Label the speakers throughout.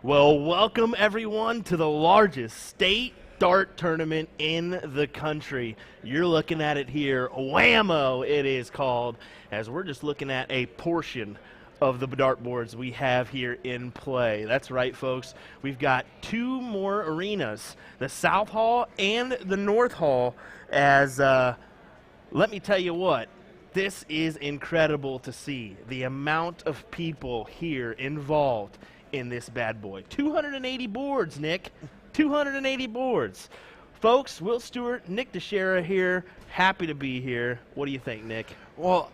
Speaker 1: Well, welcome everyone to the largest state dart tournament in the country. You're looking at it here, WAMO it is called, as we're just looking at a portion of the dartboards we have here in play. That's right, folks. We've got two more arenas, the South Hall and the North Hall, as let me tell you what, this is incredible to see, the amount of people here involved in this bad boy. 280 boards, Nick. 280 boards. Folks, Will Stuart, Nick Dichiria here. Happy to be here. What do you think, Nick?
Speaker 2: Well,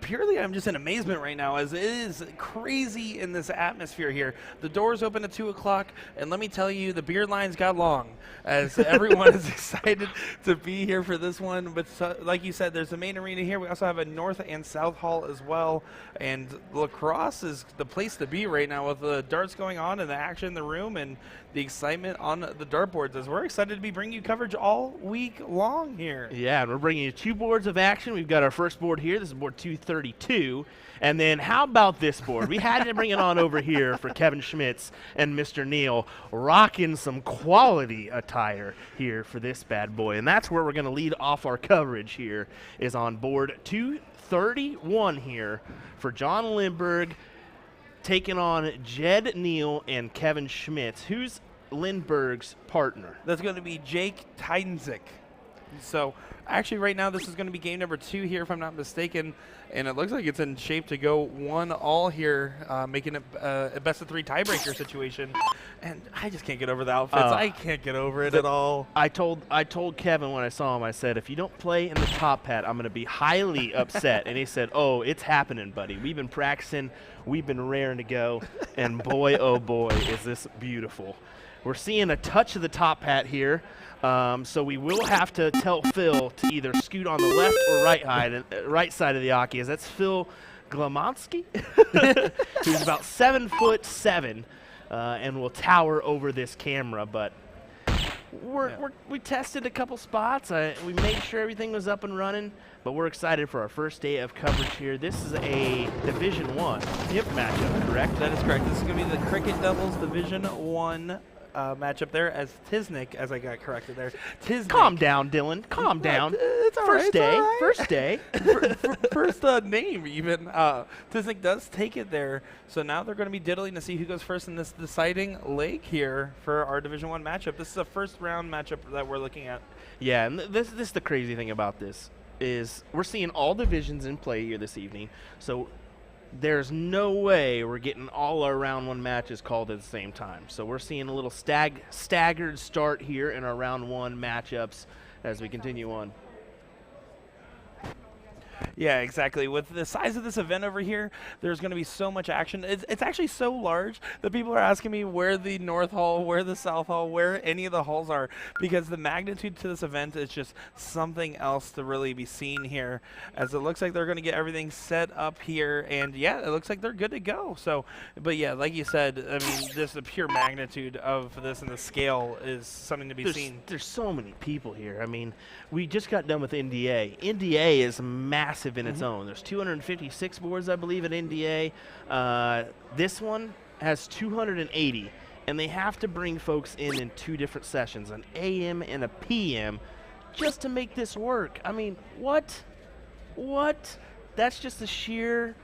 Speaker 2: purely I'm just in amazement right now, as it is crazy in this atmosphere here. The doors open at 2 o'clock, and let me tell you, the beer lines got long, as everyone is excited to be here for this one. But like you said, there's the main arena here. We also have a North and South Hall as well, and lacrosse is the place to be right now with the darts going on and the action in the room and the excitement on the dartboards, as we're excited to be bringing you coverage all week long here.
Speaker 1: Yeah, and we're bringing you two boards of action. We've got our first board here. This is board 232. And then how about this board? We had to bring it on over here for Kevin Schmitz and Mr. Neal, rocking some quality attire here for this bad boy. And that's where we're going to lead off our coverage here, is on board 231 here for John Lindbergh, taking on Jed Neal and Kevin Schmitz. Who's Lindbergh's partner?
Speaker 2: That's going to be Jake Tydenzik. So actually right now this is going to be game number 2 here, if I'm not mistaken, and it looks like it's in shape to go 1-all here, making it a best-of-3 tiebreaker situation. And I just can't get over the outfits. I can't get over it at all.
Speaker 1: I told Kevin when I saw him, I said, if you don't play in the top hat, I'm going to be highly upset. And he said, oh, it's happening, buddy. We've been practicing. We've been raring to go. And boy, oh boy, is this beautiful. We're seeing a touch of the top hat here. So we will have to tell Phil to either scoot on the left or right side of the Aki, as that's Phil Glamonski, who's about 7'7", and will tower over this camera. But we tested a couple spots. We made sure everything was up and running. But we're excited for our first day of coverage here. This is a Division I matchup, correct?
Speaker 2: That is correct. This is going to be the Cricket Devils Division I matchup there, as Tiznik, as I got corrected there. Tiznik.
Speaker 1: Calm down, Dylan. Calm down.
Speaker 2: It's all
Speaker 1: First
Speaker 2: right,
Speaker 1: day.
Speaker 2: all right.
Speaker 1: First day.
Speaker 2: First name, even. Tiznik does take it there. So now they're going to be diddling to see who goes first in this deciding leg here for our Division I matchup. This is a first-round matchup that we're looking at.
Speaker 1: Yeah, and this is the crazy thing about this, is we're seeing all divisions in play here this evening. So there's no way we're getting all our round 1 matches called at the same time. So we're seeing a little staggered start here in our round 1 matchups as we continue on.
Speaker 2: Yeah, exactly. With the size of this event over here, there's going to be so much action. It's actually so large that people are asking me where the North Hall, where the South Hall, where any of the halls are, because the magnitude to this event is just something else to really be seen here, as it looks like they're going to get everything set up here, and yeah, it looks like they're good to go. So, but yeah, like you said, I mean, just the pure magnitude of this and the scale is something to be seen.
Speaker 1: There's so many people here. I mean, we just got done with NDA. NDA is massive in its own. There's 256 boards, I believe, at NDA. This one has 280, and they have to bring folks in 2 different sessions, an AM and a PM, just to make this work. I mean, what? That's just the sheer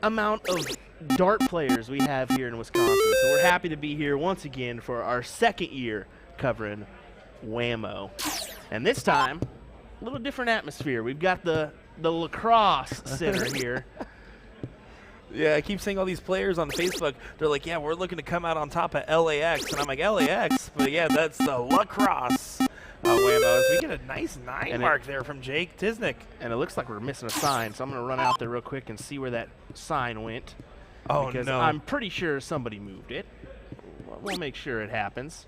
Speaker 1: amount of dart players we have here in Wisconsin. So we're happy to be here once again for our second year covering WAMO. And this time, a little different atmosphere. We've got the Crosse Center here.
Speaker 2: Yeah, I keep seeing all these players on Facebook. They're like, yeah, we're looking to come out on top at LAX. And I'm like, LAX? But yeah, that's the lacrosse WAMO. We get a nice 9 mark there from Jake Tiznik.
Speaker 1: And it looks like we're missing a sign, so I'm going to run out there real quick and see where that sign went.
Speaker 2: Oh,
Speaker 1: because
Speaker 2: no.
Speaker 1: I'm pretty sure somebody moved it. We'll make sure it happens.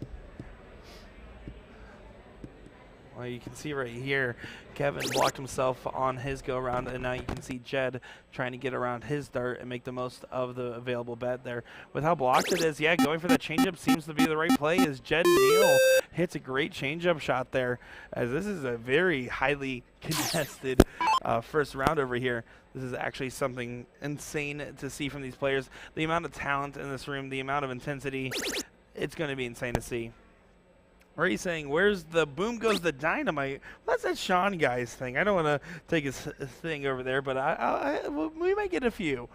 Speaker 2: Well, you can see right here, Kevin blocked himself on his go-around, and now you can see Jed trying to get around his dart and make the most of the available bet there. With how blocked it is, yeah, going for that changeup seems to be the right play, as Jed Neal hits a great changeup shot there, as this is a very highly contested first round over here. This is actually something insane to see from these players. The amount of talent in this room, the amount of intensity, it's going to be insane to see. Or he's saying, where's the boom goes the dynamite? Well, that's that Sean guy's thing. I don't want to take his thing over there, but we might get a few.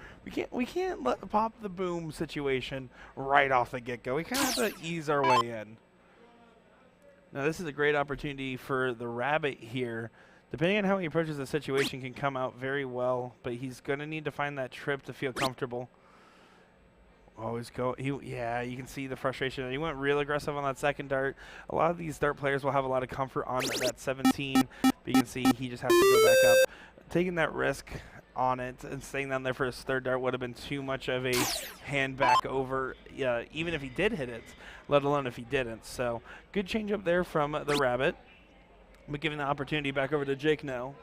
Speaker 2: We can't pop the boom situation right off the get-go. We kind of have to ease our way in. Now, this is a great opportunity for the Rabbit here. Depending on how he approaches the situation, can come out very well, but he's going to need to find that trip to feel comfortable. Always go. Yeah, you can see the frustration. He went real aggressive on that second dart. A lot of these dart players will have a lot of comfort on that 17, but you can see he just has to go back up. Taking that risk on it and staying down there for his third dart would have been too much of a hand back over, even if he did hit it, let alone if he didn't. So good change up there from the Rabbit. But giving the opportunity back over to Jake now.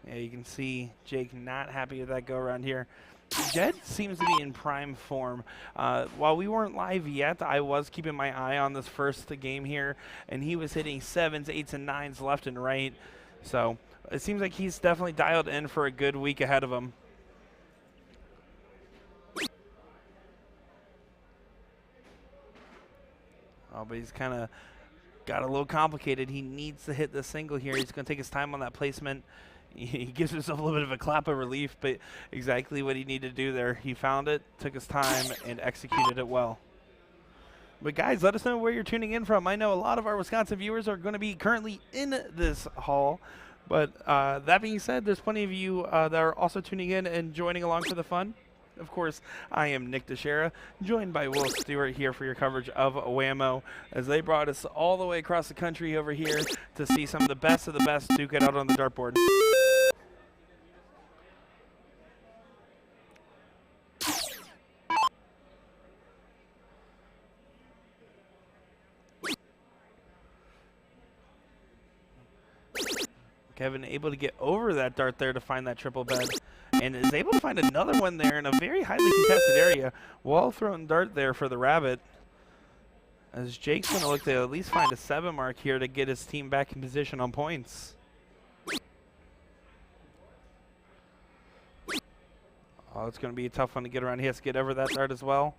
Speaker 2: Yeah, you can see Jake not happy with that go around here. Jed seems to be in prime form. While we weren't live yet, I was keeping my eye on this first game here, and he was hitting 7s, 8s, and 9s left and right. So it seems like he's definitely dialed in for a good week ahead of him. Oh, but he's kind of got a little complicated. He needs to hit the single here. He's going to take his time on that placement. He gives himself a little bit of a clap of relief, but exactly what he needed to do there. He found it, took his time, and executed it well. But guys, let us know where you're tuning in from. I know a lot of our Wisconsin viewers are going to be currently in this hall, but that being said, there's plenty of you that are also tuning in and joining along for the fun. Of course, I am Nick Dichiria, joined by Will Stuart here for your coverage of WAMO, as they brought us all the way across the country over here to see some of the best duke it out on the dartboard. Kevin able to get over that dart there to find that triple bed, and is able to find another one there in a very highly contested area. Well thrown dart there for the Rabbit, as Jake's going to look to at least find a 7 mark here to get his team back in position on points. Oh, it's going to be a tough one to get around. He has to get over that dart as well.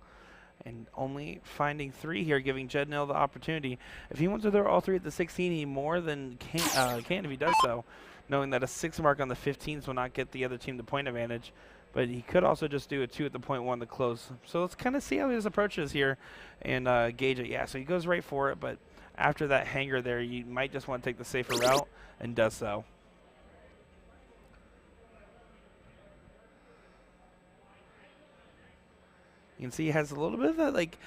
Speaker 2: And only finding 3 here, giving Jed Nell the opportunity. If he wants to throw all 3 at the 16, he more than can if he does so, knowing that a 6 mark on the 15s will not get the other team the point advantage. But he could also just do a 2 at the point 1 to close. So let's kind of see how his approach is here and gauge it. Yeah, so he goes right for it, but after that hanger there, you might just want to take the safer route, and does so. You can see he has a little bit of that like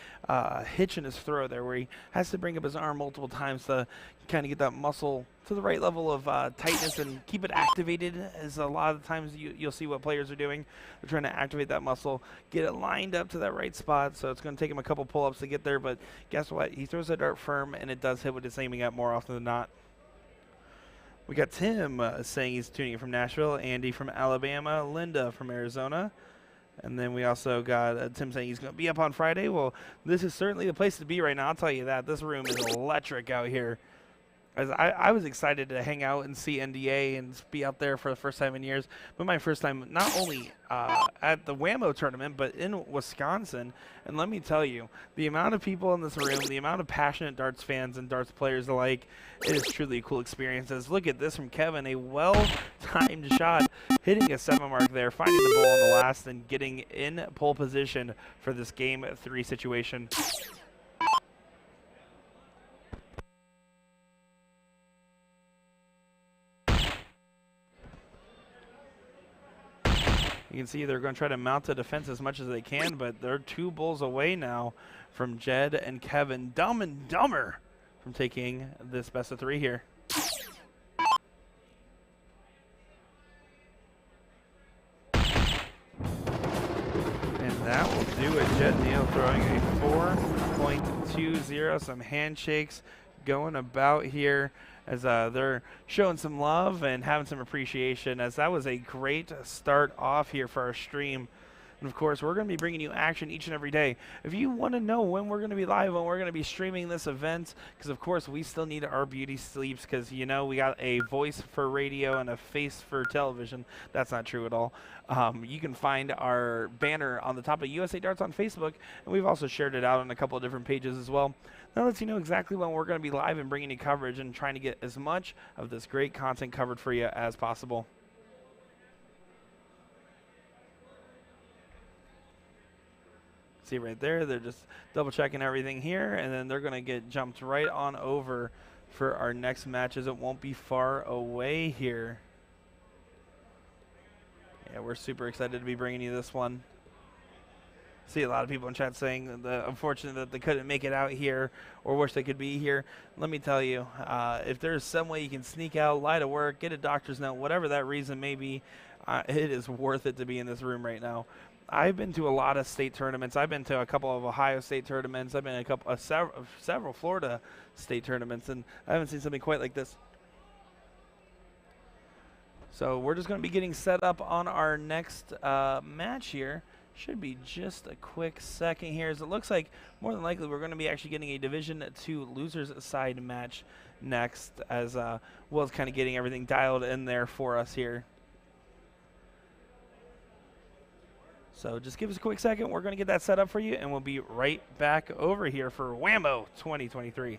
Speaker 2: hitch in his throw there, where he has to bring up his arm multiple times to kind of get that muscle to the right level of tightness and keep it activated, as a lot of the times you'll see what players are doing. They're trying to activate that muscle, get it lined up to that right spot, so it's going to take him a couple pull-ups to get there, but guess what? He throws that dart firm, and it does hit what it's aiming at more often than not. We got Tim saying he's tuning in from Nashville, Andy from Alabama, Linda from Arizona. And then we also got Tim saying he's going to be up on Friday. Well, this is certainly the place to be right now. I'll tell you that. This room is electric out here. As I was excited to hang out and see NDA and be out there for the first time in years. But my first time not only at the WAMO tournament, but in Wisconsin. And let me tell you, the amount of people in this room, the amount of passionate darts fans and darts players alike, it is truly a cool experience. As look at this from Kevin, a well-timed shot, hitting a 7 mark there, finding the ball on the last, and getting in pole position for this Game 3 situation. You can see they're going to try to mount the defense as much as they can, but they're 2 bulls away now from Jed and Kevin. Dumb and Dumber from taking this best of 3 here. And that will do it. Jed Neal throwing a 4.20. Some handshakes going about here, as they're showing some love and having some appreciation, as that was a great start off here for our stream. And of course, we're going to be bringing you action each and every day. If you want to know when we're going to be live, when we're going to be streaming this event, because of course we still need our beauty sleeps, because you know we got a voice for radio and a face for television. That's not true at all. You can find our banner on the top of USA Darts on Facebook, and we've also shared it out on a couple of different pages as well. That lets you know exactly when we're going to be live and bringing you coverage and trying to get as much of this great content covered for you as possible. See right there, they're just double checking everything here, and then they're going to get jumped right on over for our next matches. It won't be far away here. Yeah, we're super excited to be bringing you this one. See a lot of people in chat saying the unfortunate that they couldn't make it out here or wish they could be here. Let me tell you, if there's some way you can sneak out, lie to work, get a doctor's note, whatever that reason may be, it is worth it to be in this room right now. I've been to a lot of state tournaments. I've been to a couple of Ohio State tournaments. I've been to a couple of several Florida State tournaments, and I haven't seen something quite like this. So we're just going to be getting set up on our next match here. Should be just a quick second here, as it looks like more than likely we're going to be actually getting a Division II losers side match next, as Will's kind of getting everything dialed in there for us here. So just give us a quick second. We're going to get that set up for you, and we'll be right back over here for WAMO 2023.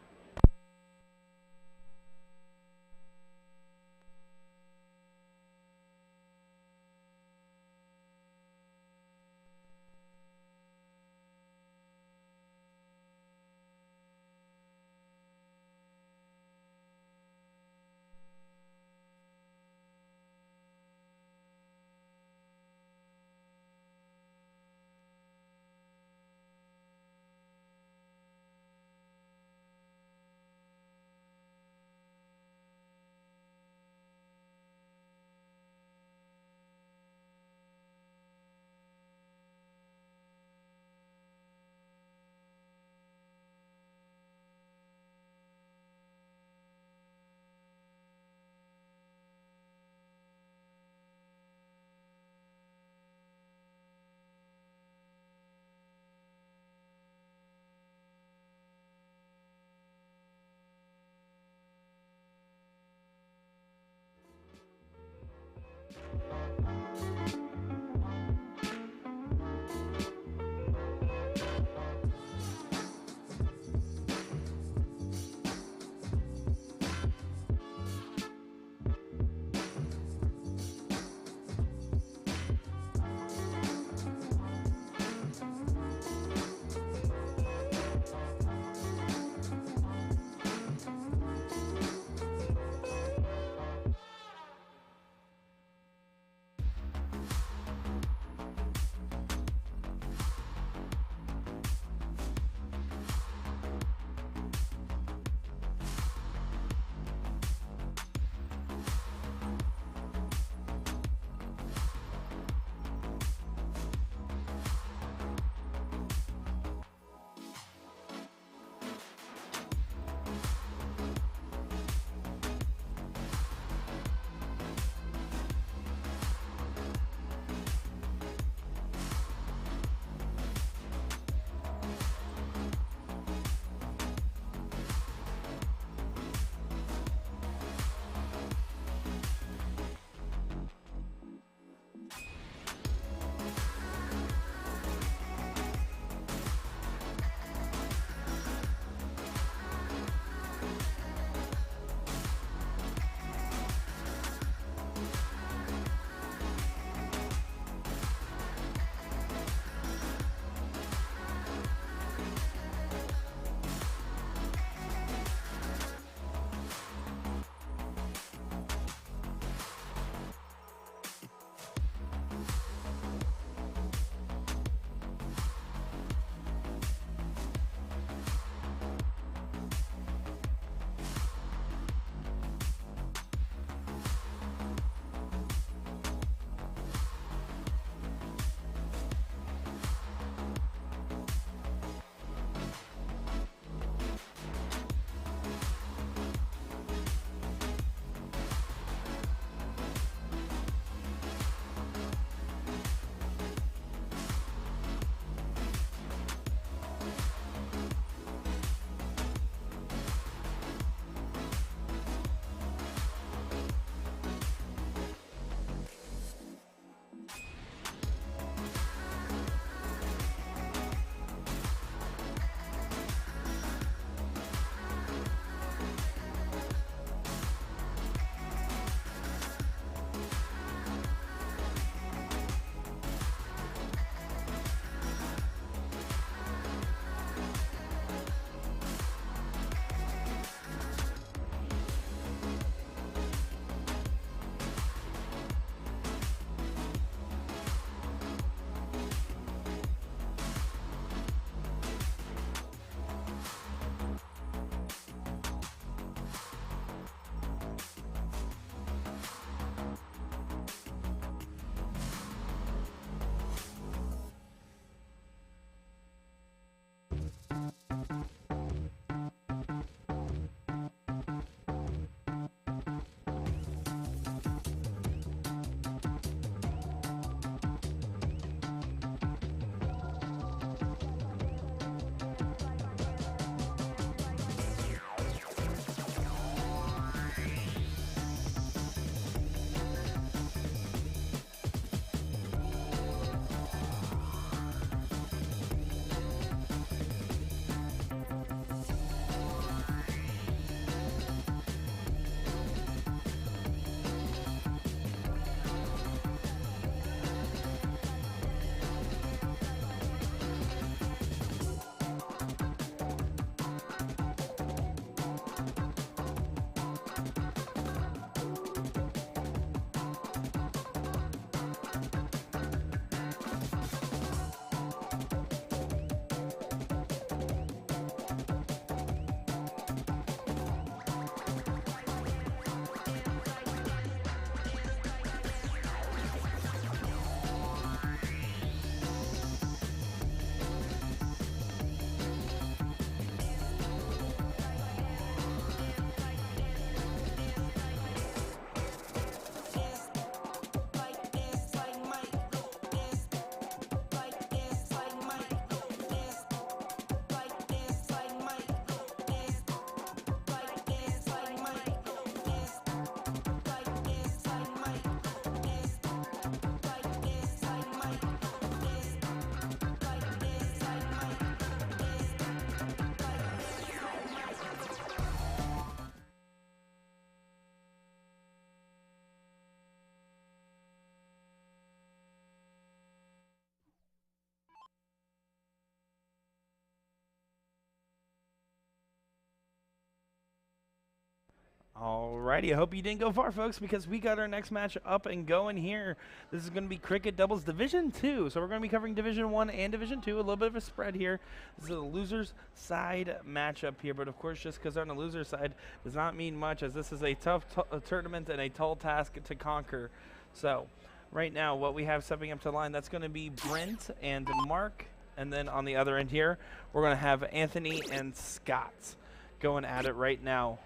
Speaker 2: Alrighty, I hope you didn't go far, folks, because we got our next match up and going here. This is going to be Cricket Doubles Division 2. So we're going to be covering Division 1 and Division 2, a little bit of a spread here. This is a loser's side matchup here, but of course, just because they're on the loser's side does not mean much, as this is a tough tournament and a tall task to conquer. So right now, what we have stepping up to the line, that's going to be Brent and Mark. And then on the other end here, we're going to have Anthony and Scott going at it right now.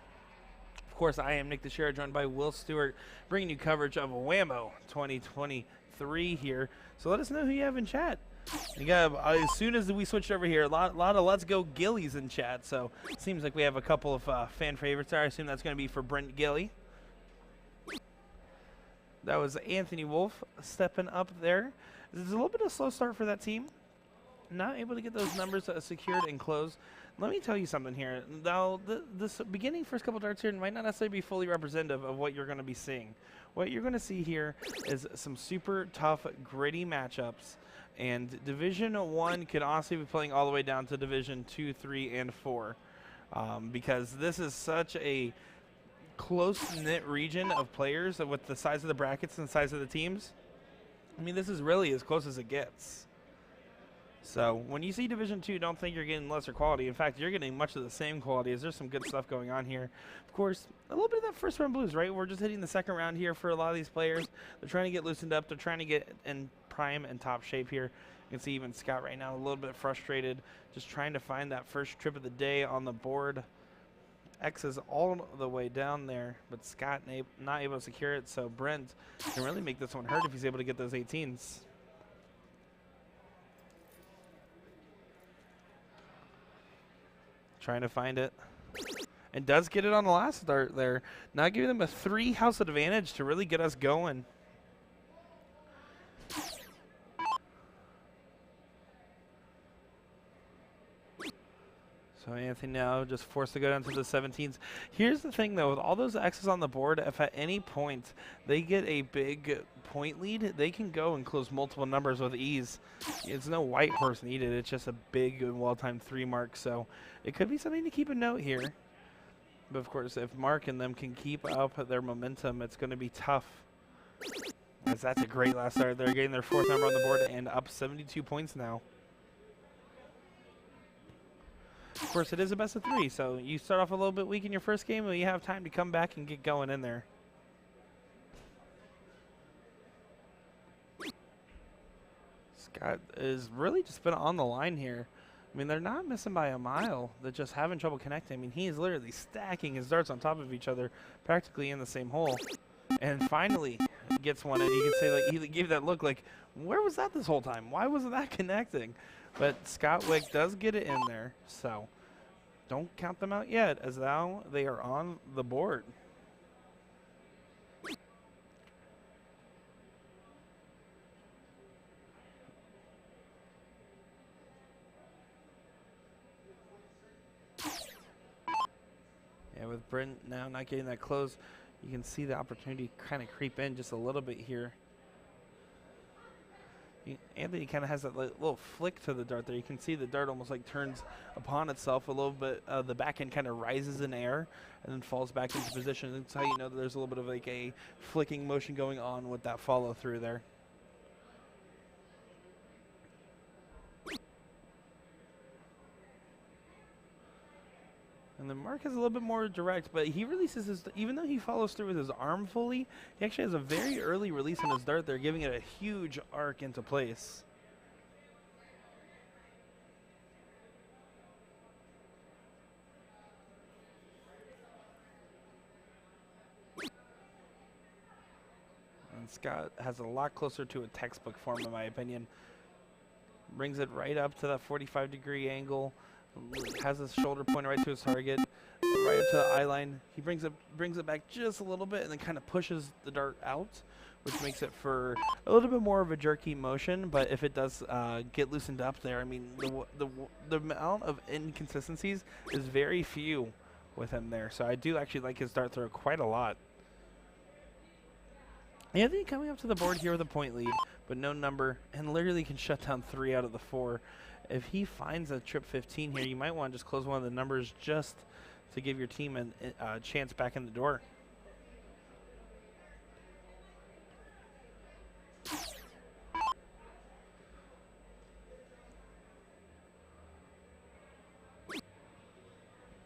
Speaker 2: Of course, I am Nick Dichiria, joined by Will Stuart, bringing you coverage of WAMO 2023 here. So let us know who you have in chat. You got, as soon as we switched over here, a lot of Let's Go Gillies in chat. So it seems like we have a couple of fan favorites there. I assume that's going to be for Brent Gilly. That was Anthony Wolf stepping up there. This is a little bit of a slow start for that team. Not able to get those numbers secured and closed. Let me tell you something here. Now, this beginning first couple darts here might not necessarily be fully representative of what you're going to be seeing. What you're going to see here is some super tough, gritty matchups. And Division 1 could honestly be playing all the way down to Division 2, 3, and 4. Because this is such a close-knit region of players with the size of the brackets and the size of the teams. I mean, this is really as close as it gets. So when you see Division 2, don't think you're getting lesser quality. In fact, you're getting much of the same quality, as there's some good stuff going on here. Of course, a little bit of that first round blues, right? We're just hitting the second round here for a lot of these players. They're trying to get loosened up. They're trying to get in prime and top shape here. You can see even Scott right now a little bit frustrated, just trying to find that first trip of the day on the board. X is all the way down there, but Scott not able to secure it, so Brent can really make this one hurt if he's able to get those 18s. Trying to find it, and does get it on the last start there, not giving them a 3-house advantage to really get us going. So Anthony now just forced to go down to the 17s. Here's the thing, though, with all those X's on the board, if at any point they get a big point lead, they can go and close multiple numbers with ease. It's no white horse needed. It's just a big and well-timed 3 mark. So it could be something to keep a note here. But, of course, if Mark and them can keep up their momentum, it's going to be tough. As that's a great last start. They're getting their 4th number on the board and up 72 points now. Of course, it is a best of 3, so you start off a little bit weak in your first game, and you have time to come back and get going in there. Scott is really just been on the line here. I mean, they're not missing by a mile. They're just having trouble connecting. I mean, he is literally stacking his darts on top of each other, practically in the same hole. And finally gets one, and you can say, like, he gave that look like, where was that this whole time? Why wasn't that connecting? But Scott Wick does get it in there, so don't count them out yet, as now they are on the board. Yeah, with Brent now not getting that close, you can see the opportunity kind of creep in just a little bit here. Anthony kind of has that little flick to the dart there. You can see the dart almost like turns upon itself a little bit. The back end kind of rises in air and then falls back into position. That's how you know that there's a little bit of like a flicking motion going on with that follow through there. And then Mark is a little bit more direct, but he releases his, even though he follows through with his arm fully, he actually has a very early release on his dart there, giving it a huge arc into place. And Scott has a lot closer to a textbook form, in my opinion. Brings it right up to that 45-degree angle. Has his shoulder pointed right to his target, right up to the eye line. He brings it back just a little bit and then kind of pushes the dart out, which makes it for a little bit more of a jerky motion. But if it does get loosened up there, I mean, the amount of inconsistencies is very few with him there. So I do actually like his dart throw quite a lot. Anthony coming up to the board here with a point lead, but no number, and literally can shut down 3 out of the 4. If he finds a trip 15 here, you might want to just close one of the numbers just to give your team a chance back in the door.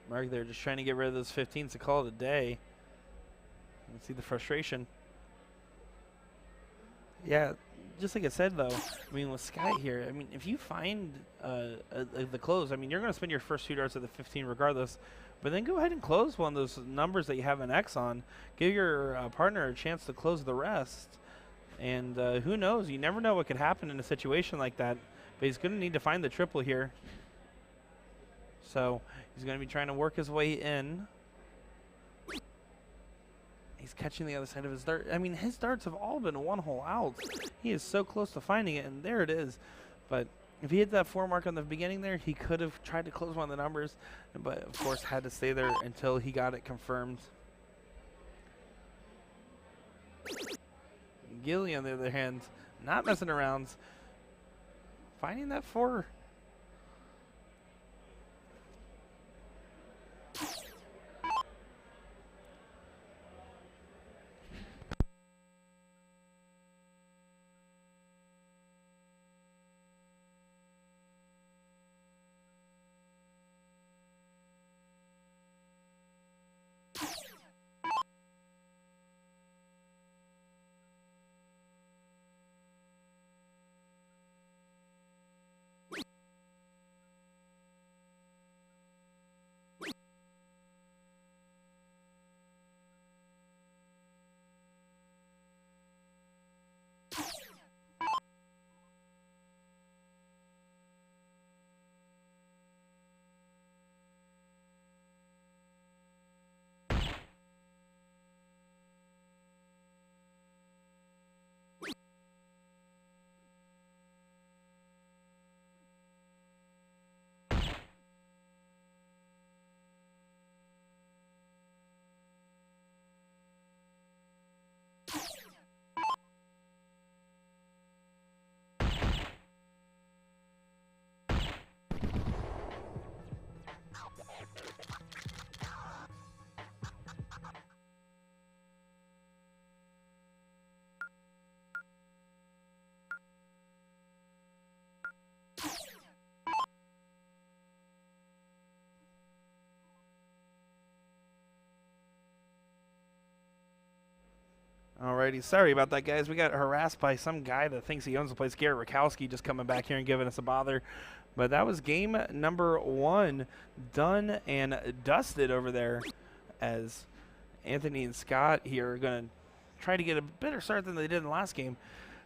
Speaker 2: Mark, they're just trying to get rid of those 15s to call it a day. Let's see the frustration. Yeah, just like I said, though, I mean, with Sky here, I mean, if you find the close, I mean, you're going to spend your first 2 darts at the 15 regardless, but then go ahead and close one of those numbers that you have an X on. Give your partner a chance to close the rest. And who knows? You never know what could happen in a situation like that, but he's going to need to find the triple here. So he's going to be trying to work his way in. He's catching the other side of his dart. I mean, his darts have all been 1 hole out. He is so close to finding it, and there it is. But if he hit that 4 mark on the beginning there, he could have tried to close one of the numbers, but of course had to stay there until he got it confirmed. Gilly, on the other hand, not messing around, finding that 4. Alrighty, sorry about that, guys. We got harassed by some guy that thinks he owns the place. Garrett Rakowski just coming back here and giving us a bother. But that was game number 1 done and dusted over there, as Anthony and Scott here are going to try to get a better start than they did in the last game.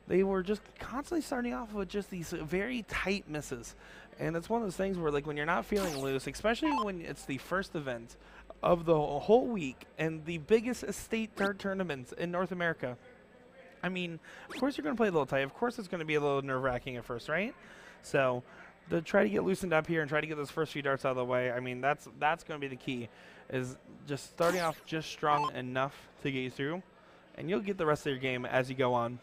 Speaker 2: They were just constantly starting off with just these very tight misses. And it's one of those things where, like, when you're not feeling loose, especially when it's the first event of the whole week and the biggest estate dart tournaments in North America, I mean, of course you're going to play a little tight. Of course it's going to be a little nerve-wracking at first, right? So to try to get loosened up here and try to get those first few darts out of the way, I mean, that's going to be the key, is just starting off just strong enough to get you through, and you'll get the rest of your game as you go on.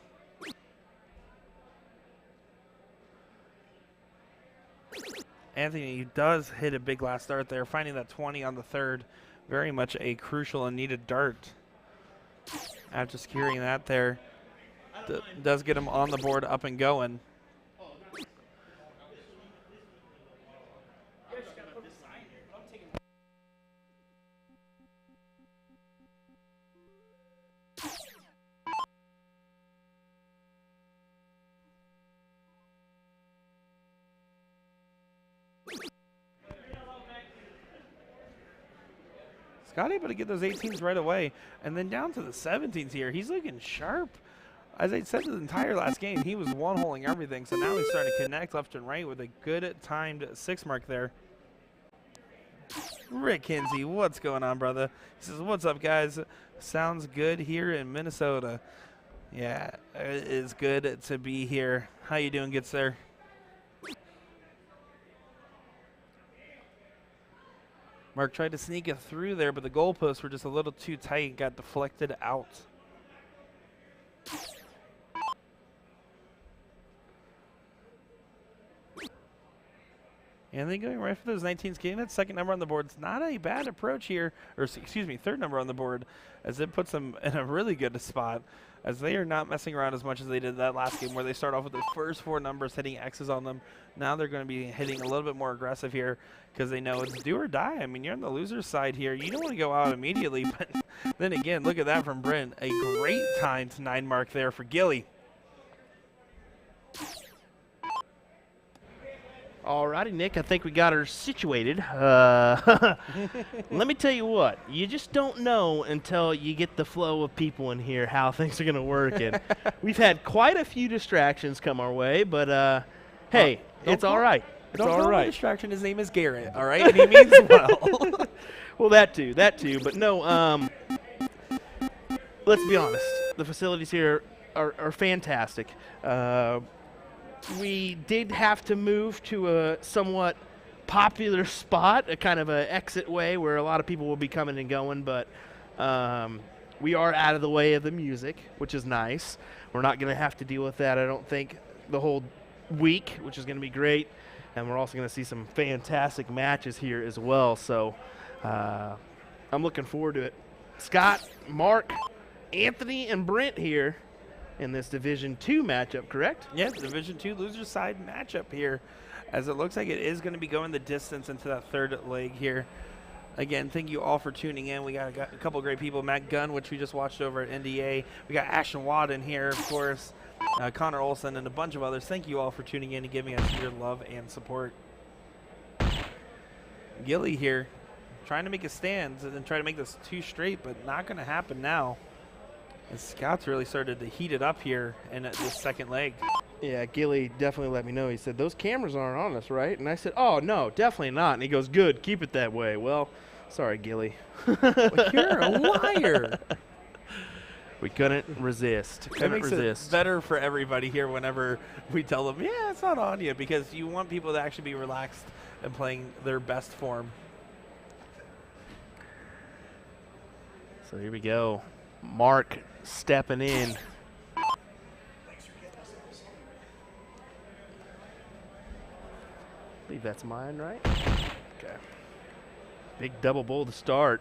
Speaker 2: Anthony does hit a big last dart there, finding that 20 on the 3rd. Very much a crucial and needed dart. After securing that there, does get him on the board, up and going. Scott able to get those 18s right away, and then down to the 17s here. He's looking sharp. As I said the entire last game, he was one-holing everything, so now he's starting to connect left and right with a good timed 6 mark there. Rick Kinsey, what's going on, brother? He says, what's up, guys? Sounds good here in Minnesota. Yeah, it is good to be here. How you doing, good sir? Mark tried to sneak it through there, but the goalposts were just a little too tight and got deflected out. And then going right for those 19s, getting that second number on the board. It's not a bad approach here, or excuse me, third number on the board, as it puts them in a really good spot, as they are not messing around as much as they did that last game where they start off with the first 4 numbers hitting X's on them. Now they're going to be hitting a little bit more aggressive here because they know it's do or die. I mean, you're on the loser's side here. You don't want to go out immediately, but then again, look at that from Brent. A great time to 9 mark there for Gilly.
Speaker 1: Alrighty, Nick, I think we got her situated. Let me tell you what, you just don't know until you get the flow of people in here how things are going to work. And we've had quite a few distractions come our way, but hey, it's all right. It's all right.
Speaker 2: Distraction. His name is Garrett, all right? And he means well.
Speaker 1: Well, that too. But no, let's be honest. The facilities here are fantastic. We did have to move to a somewhat popular spot, a kind of an exit way where a lot of people will be coming and going, but we are out of the way of the music, which is nice. We're not going to have to deal with that, I don't think, the whole week, which is going to be great. And we're also going to see some fantastic matches here as well, so I'm looking forward to it. Scott, Mark, Anthony, and Brent here in this Division II matchup, correct?
Speaker 2: Yeah, Division II loser side matchup here, as it looks like it is going to be going the distance into that third leg here. Again, thank you all for tuning in. We got a couple great people. Matt Gunn, which we just watched over at NDA. We got Ashton Watt in here, of course, Connor Olson, and a bunch of others. Thank you all for tuning in and giving us your love and support. Gilly here, trying to make a stand and try to make this 2 straight, but not going to happen now. And Scott's really started to heat it up here in this second leg.
Speaker 1: Yeah, Gilly definitely let me know. He said, those cameras aren't on us, right? And I said, oh, no, definitely not. And he goes, good, keep it that way. Well, sorry, Gilly.
Speaker 2: Well, you're a liar.
Speaker 1: We couldn't resist.
Speaker 2: It makes it better for everybody here whenever we tell them, yeah, it's not on you, because you want people to actually be relaxed and playing their best form.
Speaker 1: So here we go. Mark stepping in. I believe that's mine, right? Okay. Big double bowl to start.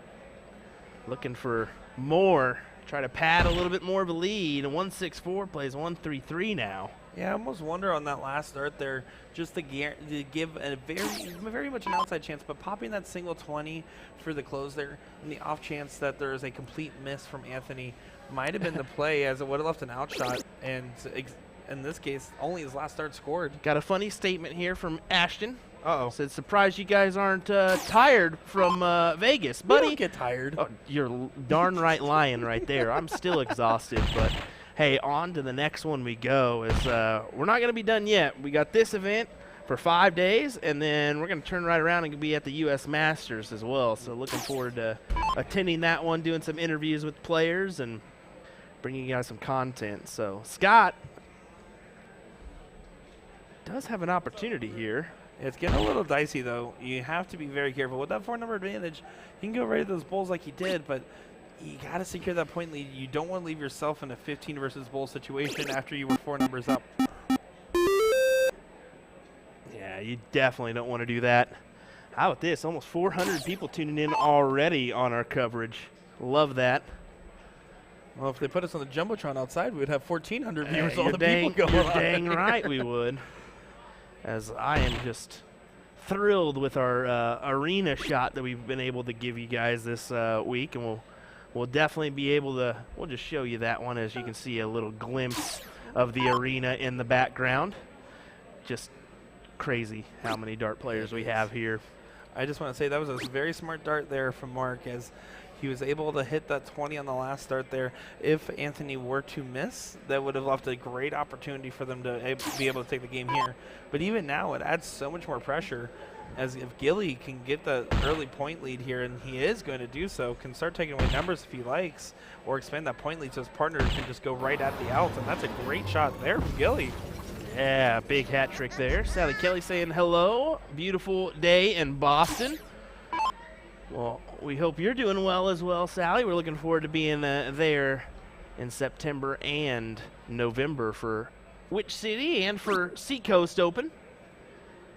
Speaker 1: Looking for more. Try to pad a little bit more of a lead. 1-6-4 plays 1-3-3 now.
Speaker 2: Yeah, I almost wonder on that last start there, just to give a very much an outside chance, but popping that single 20 for the close there, and the off chance that there is a complete miss from Anthony might have been the play, as it would have left an outshot, and in this case, only his last start scored.
Speaker 1: Got a funny statement here from Ashton.
Speaker 2: Uh-oh.
Speaker 1: Said, surprised you guys aren't tired from Vegas, buddy.
Speaker 2: We don't get tired.
Speaker 1: Oh, you're darn right lying right there. I'm still exhausted, but hey, on to the next one we go. We're not going to be done yet. We got this event for 5 days, and then we're going to turn right around and be at the U.S. Masters as well. So looking forward to attending that one, doing some interviews with players, and bringing you guys some content. So Scott does have an opportunity here.
Speaker 2: It's getting a little dicey, though. You have to be very careful. With that 4-number advantage, you can go right at those bowls like he did, but you got to secure that point lead. You don't want to leave yourself in a 15 versus bowl situation after you were 4 numbers up.
Speaker 1: Yeah, you definitely don't want to do that. How about this? Almost 400 people tuning in already on our coverage. Love that.
Speaker 2: Well, if they put us on the Jumbotron outside, we would have 1,400 viewers. All the
Speaker 1: people
Speaker 2: going
Speaker 1: You're
Speaker 2: on.
Speaker 1: dang right we would. As I am just thrilled with our arena shot that we've been able to give you guys this week, and we'll definitely be able to. We'll just show you that one, as you can see a little glimpse of the arena in the background. Just crazy how many dart players we have here.
Speaker 2: I just want to say that was a very smart dart there from Mark, as he was able to hit that 20 on the last start there. If Anthony were to miss, that would have left a great opportunity for them to be able to take the game here. But even now, it adds so much more pressure, as if Gilly can get the early point lead here, and he is going to do so, can start taking away numbers if he likes, or expand that point lead so his partner can just go right at the outs. And that's a great shot there from Gilly.
Speaker 1: Yeah, big hat trick there. Sally Kelly saying hello. Beautiful day in Boston. Well, we hope you're doing well as well, Sally. We're looking forward to being there in September and November for Which City and for Seacoast Open.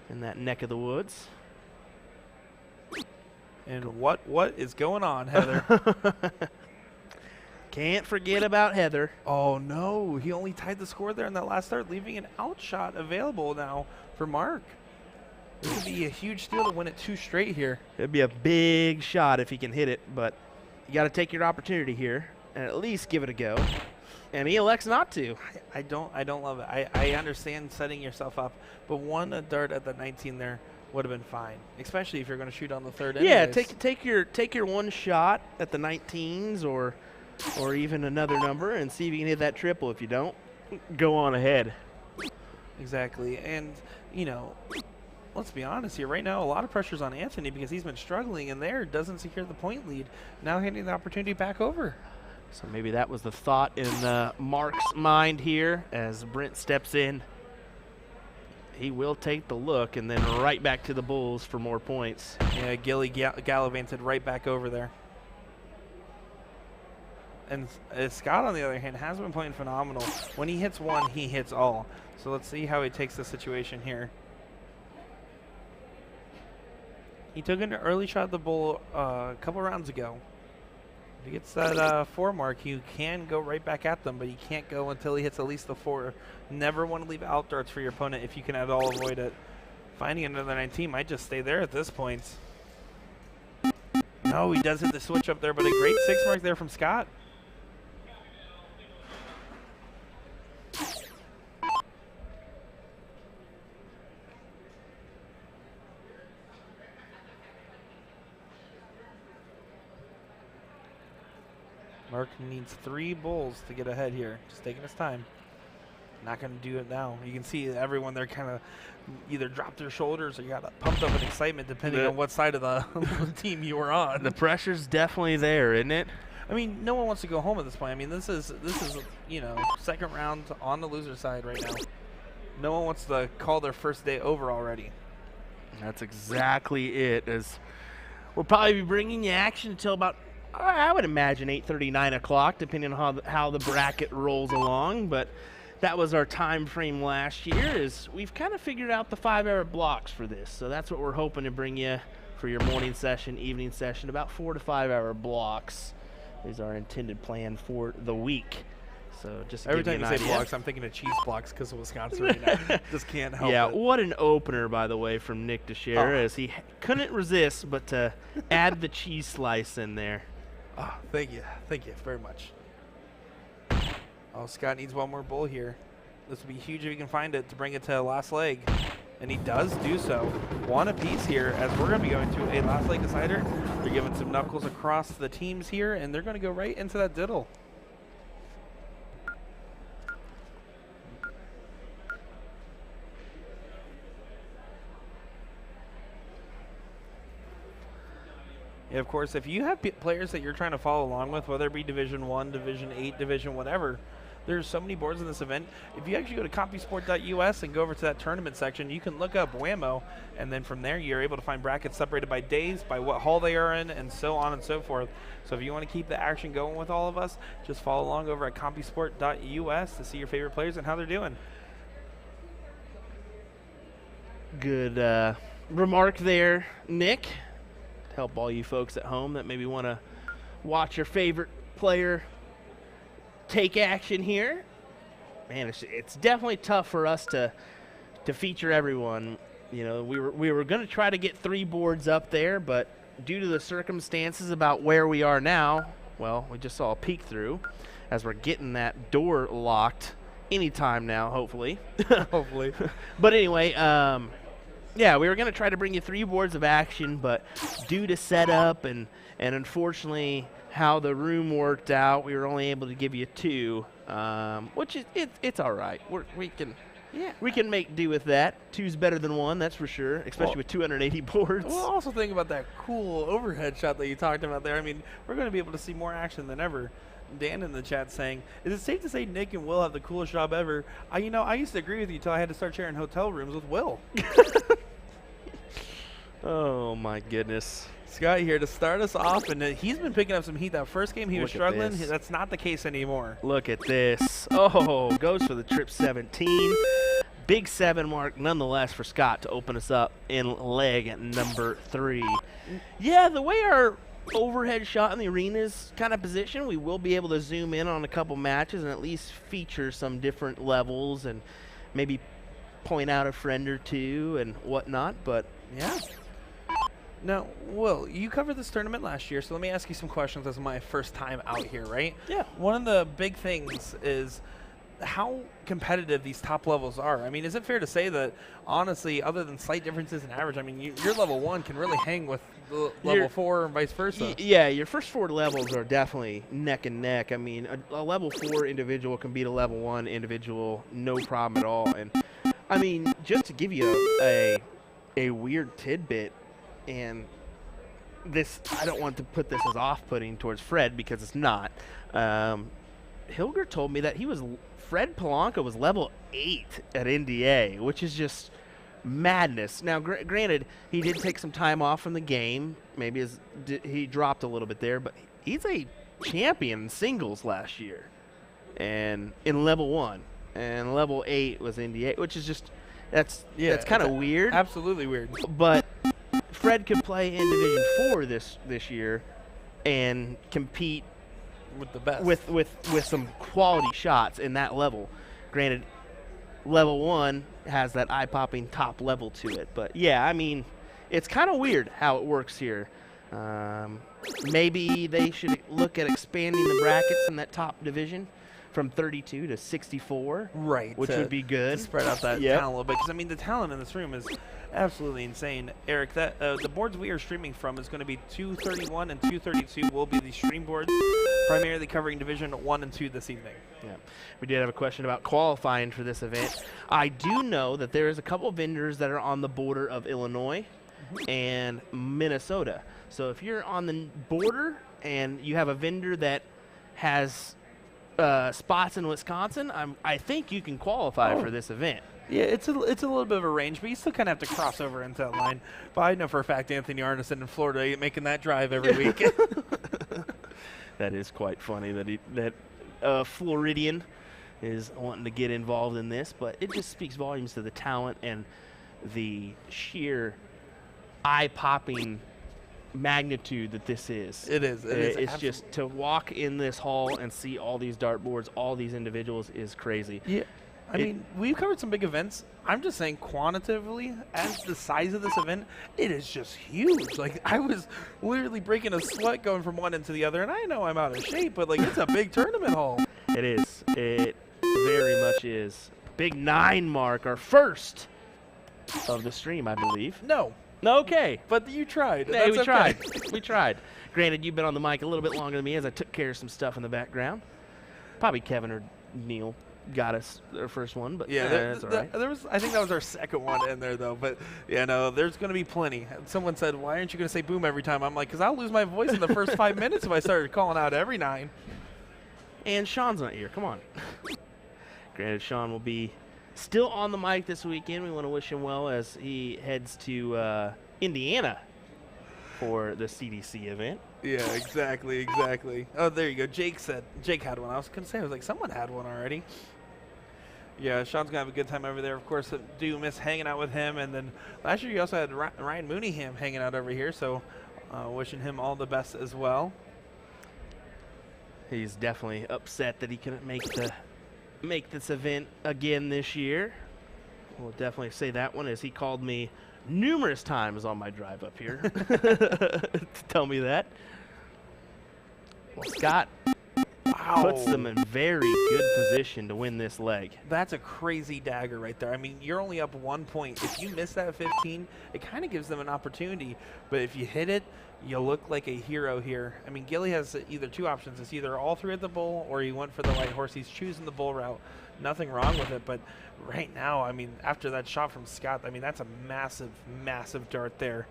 Speaker 1: in that neck of the woods.
Speaker 2: And what is going on, Heather?
Speaker 1: Can't forget about Heather.
Speaker 2: Oh, no. He only tied the score there in that last start, leaving an outshot available now for Mark. This would be a huge steal to win it 2 straight here.
Speaker 1: It'd be a big shot if he can hit it, but you got to take your opportunity here and at least give it a go. And he elects not to.
Speaker 2: I don't love it. I understand setting yourself up, but a dart at the 19 there would have been fine, especially if you're going to shoot on the third.
Speaker 1: Yeah,
Speaker 2: anyways.
Speaker 1: take your one shot at the 19s or even another number and see if you can hit that triple. If you don't, go on ahead.
Speaker 2: Exactly, and let's be honest here. Right now, a lot of pressure's on Anthony because he's been struggling, and doesn't secure the point lead. Now handing the opportunity back over.
Speaker 1: So maybe that was the thought in Mark's mind here as Brent steps in. He will take the look and then right back to the Bulls for more points.
Speaker 2: Yeah, Gilly gallivanted right back over there. And Scott, on the other hand, has been playing phenomenal. When he hits one, he hits all. So let's see how he takes the situation here. He took an early shot at the Bull a couple rounds ago. If he gets that 4 mark, he can go right back at them, but he can't go until he hits at least the 4. Never want to leave out darts for your opponent if you can at all avoid it. Finding another 19 might just stay there at this point. No, he does hit the switch up there, but a great 6 mark there from Scott. Mark needs 3 Bulls to get ahead here. Just taking his time. Not going to do it now. You can see everyone there kind of either dropped their shoulders or you got pumped up in excitement depending on what side of the team you were on.
Speaker 1: The pressure's definitely there, isn't it?
Speaker 2: I mean, no one wants to go home at this point. I mean, this is second round on the loser side right now. No one wants to call their first day over already.
Speaker 1: That's exactly it. As we'll probably be bringing you action until about, I would imagine, 8:30, 9 o'clock, depending on how the bracket rolls along. But that was our time frame last year. Is we've kind of figured out the 5-hour blocks for this. So that's what we're hoping to bring you for your morning session, evening session, about 4 to 5 hour blocks is our intended plan for the week. So just
Speaker 2: every time
Speaker 1: you
Speaker 2: say blocks, I'm thinking of cheese blocks because of Wisconsin right now. Just can't help it.
Speaker 1: Yeah, what an opener, by the way, from Nick Dichiria, as he couldn't resist but to add the cheese slice in there.
Speaker 2: Oh, thank you very much. Oh, Scott needs one more bull here. This would be huge if he can find it to bring it to last leg. And he does do so. 1 apiece here as we're going to be going to a last leg decider. They're giving some knuckles across the teams here, and they're going to go right into that diddle. Yeah, of course, if you have players that you're trying to follow along with, whether it be Division 1, Division 8, Division whatever, there's so many boards in this event. If you actually go to CompuSport.us and go over to that tournament section, you can look up WAMO, and then from there you're able to find brackets separated by days, by what hall they are in, and so on and so forth. So if you want to keep the action going with all of us, just follow along over at CompuSport.us to see your favorite players and how they're doing.
Speaker 1: Good remark there, Nick. Help all you folks at home that maybe want to watch your favorite player take action here. Man, it's definitely tough for us to feature everyone. You know, we were going to try to get 3 boards up there, but due to the circumstances about where we are now, well, we just saw a peek through as we're getting that door locked anytime now, hopefully.
Speaker 2: Hopefully.
Speaker 1: But anyway, yeah, we were going to try to bring you 3 boards of action, but due to setup and unfortunately how the room worked out, we were only able to give you 2, which is it's all right. We can make do with that. 2's better than 1, that's for sure, especially with 280 boards.
Speaker 2: Well, also think about that cool overhead shot that you talked about there. I mean, we're going to be able to see more action than ever. Dan in the chat saying, is it safe to say Nick and Will have the coolest job ever? I used to agree with you until I had to start sharing hotel rooms with Will.
Speaker 1: Oh, my goodness.
Speaker 2: Scott here to start us off, and he's been picking up some heat. That first game he was struggling. That's not the case anymore.
Speaker 1: Look at this. Oh, goes for the trip 17. Big 7 mark, nonetheless, for Scott to open us up in leg at number 3. Yeah, the way our overhead shot in the arena is kind of positioned, we will be able to zoom in on a couple matches and at least feature some different levels and maybe point out a friend or two and whatnot. But
Speaker 2: yeah. Now, Will, you covered this tournament last year, so let me ask you some questions as my first time out here, right?
Speaker 1: Yeah.
Speaker 2: One of the big things is how competitive these top levels are. I mean, is it fair to say that, honestly, other than slight differences in average, I mean, your level 1 can really hang with the level 4 and vice versa?
Speaker 1: Yeah, your first 4 levels are definitely neck and neck. I mean, a level 4 individual can beat a level 1 individual, no problem at all. And, I mean, just to give you a weird tidbit, and this, I don't want to put this as off-putting towards Fred because it's not. Hilger told me that Fred Polanco was level 8 at NDA, which is just madness. Now, granted, he did take some time off from the game. Maybe he dropped a little bit there, but he's a champion in singles last year, and in level 1, and level 8 was NDA, which is just that's kind of weird.
Speaker 2: Absolutely weird.
Speaker 1: But Fred could play in Division 4 this year and compete
Speaker 2: with the best,
Speaker 1: with some quality shots in that level. Granted, level 1 has that eye-popping top level to it, but yeah, I mean, it's kind of weird how it works here. Maybe they should look at expanding the brackets in that top division from 32 to 64,
Speaker 2: right?
Speaker 1: Which would be good.
Speaker 2: To spread out that talent a little bit, because I mean, the talent in this room is absolutely insane. Eric, that the boards we are streaming from is going to be 231 and 232 will be the stream boards, primarily covering Division 1 and 2 this evening.
Speaker 1: Yeah, we did have a question about qualifying for this event. I do know that there is a couple vendors that are on the border of Illinois and Minnesota. So if you're on the border and you have a vendor that has spots in Wisconsin, I think you can qualify for this event.
Speaker 2: Yeah, it's a little bit of a range, but you still kind of have to cross over into that line. But I know for a fact Anthony Arneson in Florida ain't making that drive every week.
Speaker 1: That is quite funny that Floridian is wanting to get involved in this, but it just speaks volumes to the talent and the sheer eye-popping magnitude that this is.
Speaker 2: It is.
Speaker 1: It's just to walk in this hall and see all these dartboards, all these individuals is crazy.
Speaker 2: Yeah. I mean, we've covered some big events. I'm just saying quantitatively, as the size of this event, it is just huge. Like, I was literally breaking a sweat going from one end to the other, and I know I'm out of shape, but, like, it's a big tournament hall.
Speaker 1: It is. It very much is. Big 9 mark, our first of the stream, I believe.
Speaker 2: No.
Speaker 1: Okay.
Speaker 2: But you tried.
Speaker 1: Hey, we tried. We tried. Granted, you've been on the mic a little bit longer than me as I took care of some stuff in the background. Probably Kevin or Neil got us our first one, but
Speaker 2: yeah,
Speaker 1: that's all right.
Speaker 2: I think that was our second one in there, though. But, yeah, no, there's going to be plenty. Someone said, why aren't you going to say boom every time? I'm like, because I'll lose my voice in the first 5 minutes if I started calling out every 9.
Speaker 1: And Sean's not here. Come on. Granted, Sean will be still on the mic this weekend. We want to wish him well as he heads to Indiana for the CDC event.
Speaker 2: Yeah, exactly. Oh, there you go. Jake had one. I was going to say, I was like, someone had one already. Yeah, Sean's going to have a good time over there. Of course, I do miss hanging out with him. And then last year you also had Ryan Mooneyham hanging out over here, so wishing him all the best as well.
Speaker 1: He's definitely upset that he couldn't make this event again this year. We'll definitely say that one, as he called me numerous times on my drive up here to tell me that. Well, Scott puts them in very good position to win this leg.
Speaker 2: That's a crazy dagger right there. I mean, you're only up 1 point. If you miss that 15, it kind of gives them an opportunity. But if you hit it, you look like a hero here. I mean, Gilly has either two options. It's either all three at the bull or he went for the white horse. He's choosing the bull route. Nothing wrong with it. But right now, I mean, after that shot from Scott, I mean, that's a massive, massive dart there.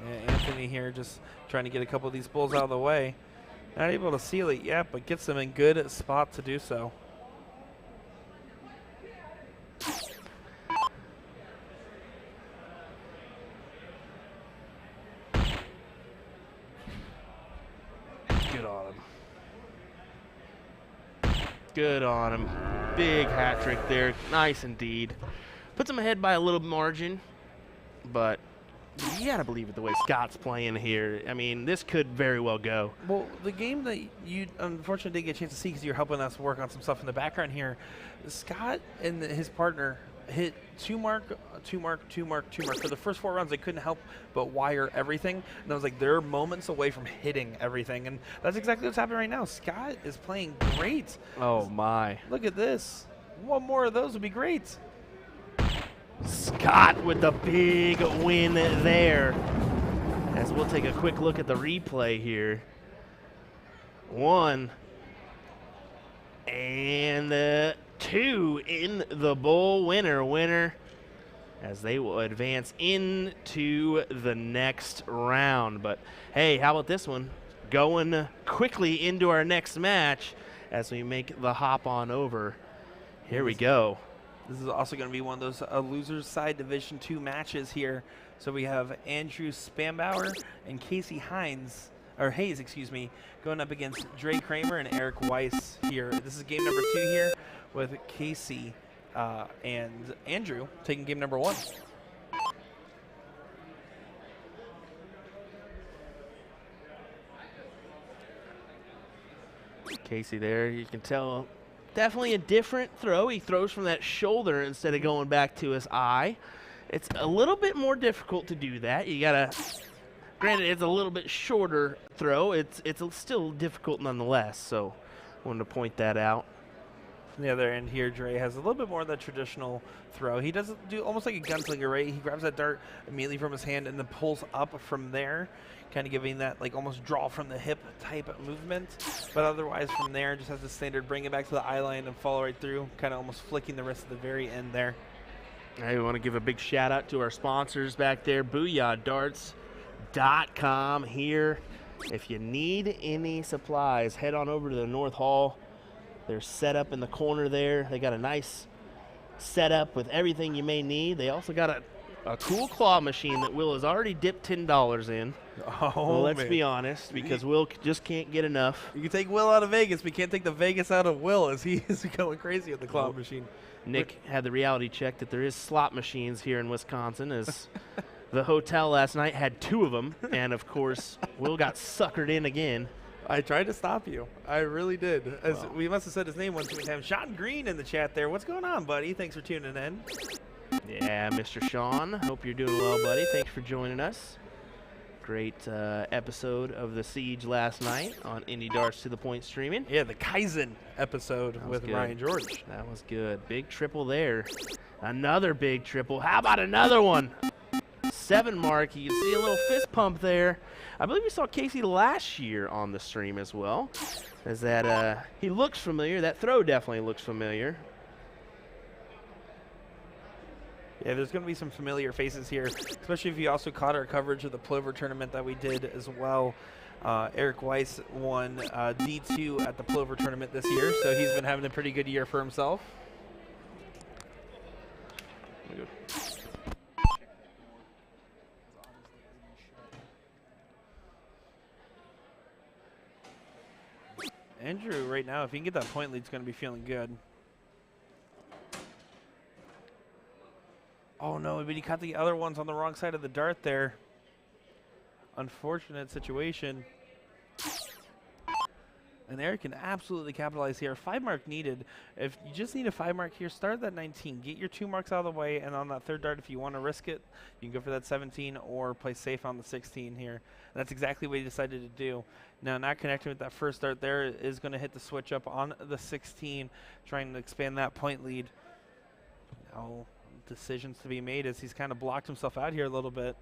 Speaker 2: Yeah, Anthony here just trying to get a couple of these bulls out of the way. Not able to seal it yet, but gets them in good spot to do so.
Speaker 1: Good on him. Good on him. Big hat trick there. Nice indeed. Puts him ahead by a little margin, but you got to believe it the way Scott's playing here. I mean, this could very well go.
Speaker 2: Well, the game that you unfortunately didn't get a chance to see because you're helping us work on some stuff in the background here, Scott and his partner hit 2 mark, 2 mark, 2 mark, 2 mark. For the first 4 rounds, they couldn't help but wire everything. And I was like, they're moments away from hitting everything. And that's exactly what's happening right now. Scott is playing great.
Speaker 1: Oh, my.
Speaker 2: Look at this. One more of those would be great.
Speaker 1: Scott with the big win there. As we'll take a quick look at the replay here. 1 and 2 in the bowl. Winner as they will advance into the next round. But hey, how about this one? Going quickly into our next match as we make the hop on over. Here we go.
Speaker 2: This is also going to be one of those losers side Division II matches here. So we have Andrew Spambauer and Casey Hayes, excuse me, going up against Dre Kramer and Eric Weiss here. This is game number 2 here with Casey and Andrew taking game number 1.
Speaker 1: Casey there, you can tell. Definitely a different throw. He throws from that shoulder instead of going back to his eye. It's a little bit more difficult to do that. You gotta, granted, it's a little bit shorter throw. It's still difficult nonetheless. So, wanted to point that out.
Speaker 2: On the other end here, Dre has a little bit more of that traditional throw. He does do almost like a gunslinger, right? He grabs that dart immediately from his hand and then pulls up from there, kind of giving that like almost draw from the hip type of movement. But otherwise from there, just has the standard bring it back to the eye line and follow right through, kind of almost flicking the wrist at the very end there.
Speaker 1: Hey, we want to give a big shout out to our sponsors back there, usadartsproduction here. If you need any supplies, head on over to the North Hall. They're set up in the corner there. They got a nice setup with everything you may need. They also got a cool claw machine that Will has already dipped $10 in.
Speaker 2: Oh,
Speaker 1: well, let's be honest, because Will just can't get enough.
Speaker 2: You can take Will out of Vegas. We can't take the Vegas out of Will as he is going crazy with the claw machine.
Speaker 1: Nick had the reality check that there is slot machines here in Wisconsin, as the hotel last night had 2 of them. And, of course, Will got suckered in again.
Speaker 2: I tried to stop you. I really did. We must have said his name one too many times. Sean Green in the chat there. What's going on, buddy? Thanks for tuning in.
Speaker 1: Yeah, Mr. Sean. Hope you're doing well, buddy. Thanks for joining us. Great episode of The Siege last night on Indie Darts to the Point streaming.
Speaker 2: Yeah, the Kaizen episode with Ryan George.
Speaker 1: That was good. Big triple there. Another big triple. How about another one? 7 mark. You can see a little fist pump there. I believe we saw Casey last year on the stream as well. As that he looks familiar. That throw definitely looks familiar.
Speaker 2: Yeah, there's going to be some familiar faces here, especially if you also caught our coverage of the Plover tournament that we did as well. Eric Weiss won D2 at the Plover tournament this year, so he's been having a pretty good year for himself. Andrew, right now, if he can get that point lead, he's going to be feeling good. Oh, no, but he caught the other ones on the wrong side of the dart there. Unfortunate situation. And Eric can absolutely capitalize here. 5 mark needed. If you just need a 5 mark here, start at that 19. Get your 2 marks out of the way, and on that third dart, if you want to risk it, you can go for that 17 or play safe on the 16 here. And that's exactly what he decided to do. Now, not connecting with that first dart there is going to hit the switch up on the 16, trying to expand that point lead. Now, decisions to be made as he's kind of blocked himself out here a little bit.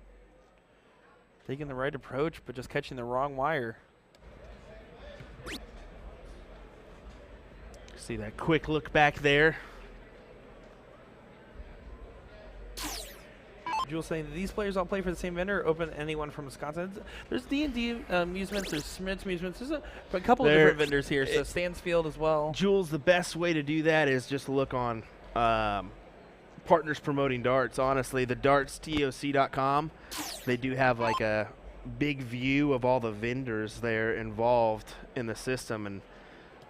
Speaker 2: Taking the right approach, but just catching the wrong wire.
Speaker 1: See that quick look back there.
Speaker 2: Jules saying these players all play for the same vendor, open anyone from Wisconsin. There's D&D amusements, there's Smith's amusements, there's a couple of different vendors here, so Stansfield as well.
Speaker 1: Jules, the best way to do that is just look on Partners Promoting Darts. Honestly, the dartstoc.com, they do have like a big view of all the vendors there involved in the system, and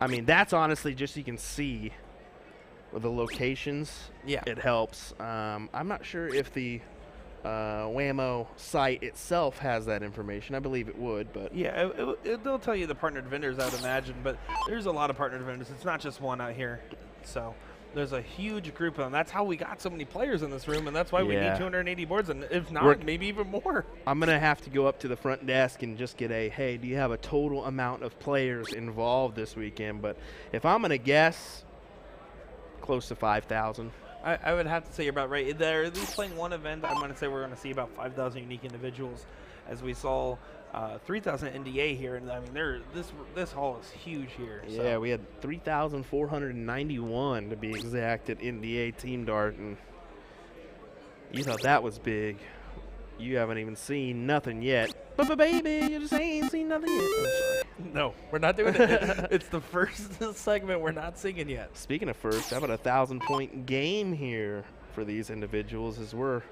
Speaker 1: I mean, that's honestly just so you can see the locations.
Speaker 2: Yeah.
Speaker 1: It helps. I'm not sure if the WAMO site itself has that information. I believe it would, but
Speaker 2: Yeah, they'll tell you the partnered vendors, I would imagine, but there's a lot of partnered vendors. It's not just one out here. So there's a huge group of them. That's how we got so many players in this room, and that's why we need 280 boards, and if not, maybe even more.
Speaker 1: I'm going to have to go up to the front desk and just get a, hey, do you have a total amount of players involved this weekend? But if I'm going to guess, close to 5,000.
Speaker 2: I would have to say you're about right. They're at least playing one event. I'm going to say we're going to see about 5,000 unique individuals, as we saw 3,000 NDA here. And I mean, this hall is huge here.
Speaker 1: Yeah, we had 3,491 to be exact at NDA Team Dart, and you thought that was big. You haven't even seen nothing yet. But baby, you just ain't seen nothing yet. I'm sorry.
Speaker 2: No, we're not doing it. It's the first segment. We're not singing yet.
Speaker 1: Speaking of first, how about a 1,000-point game here for these individuals as we're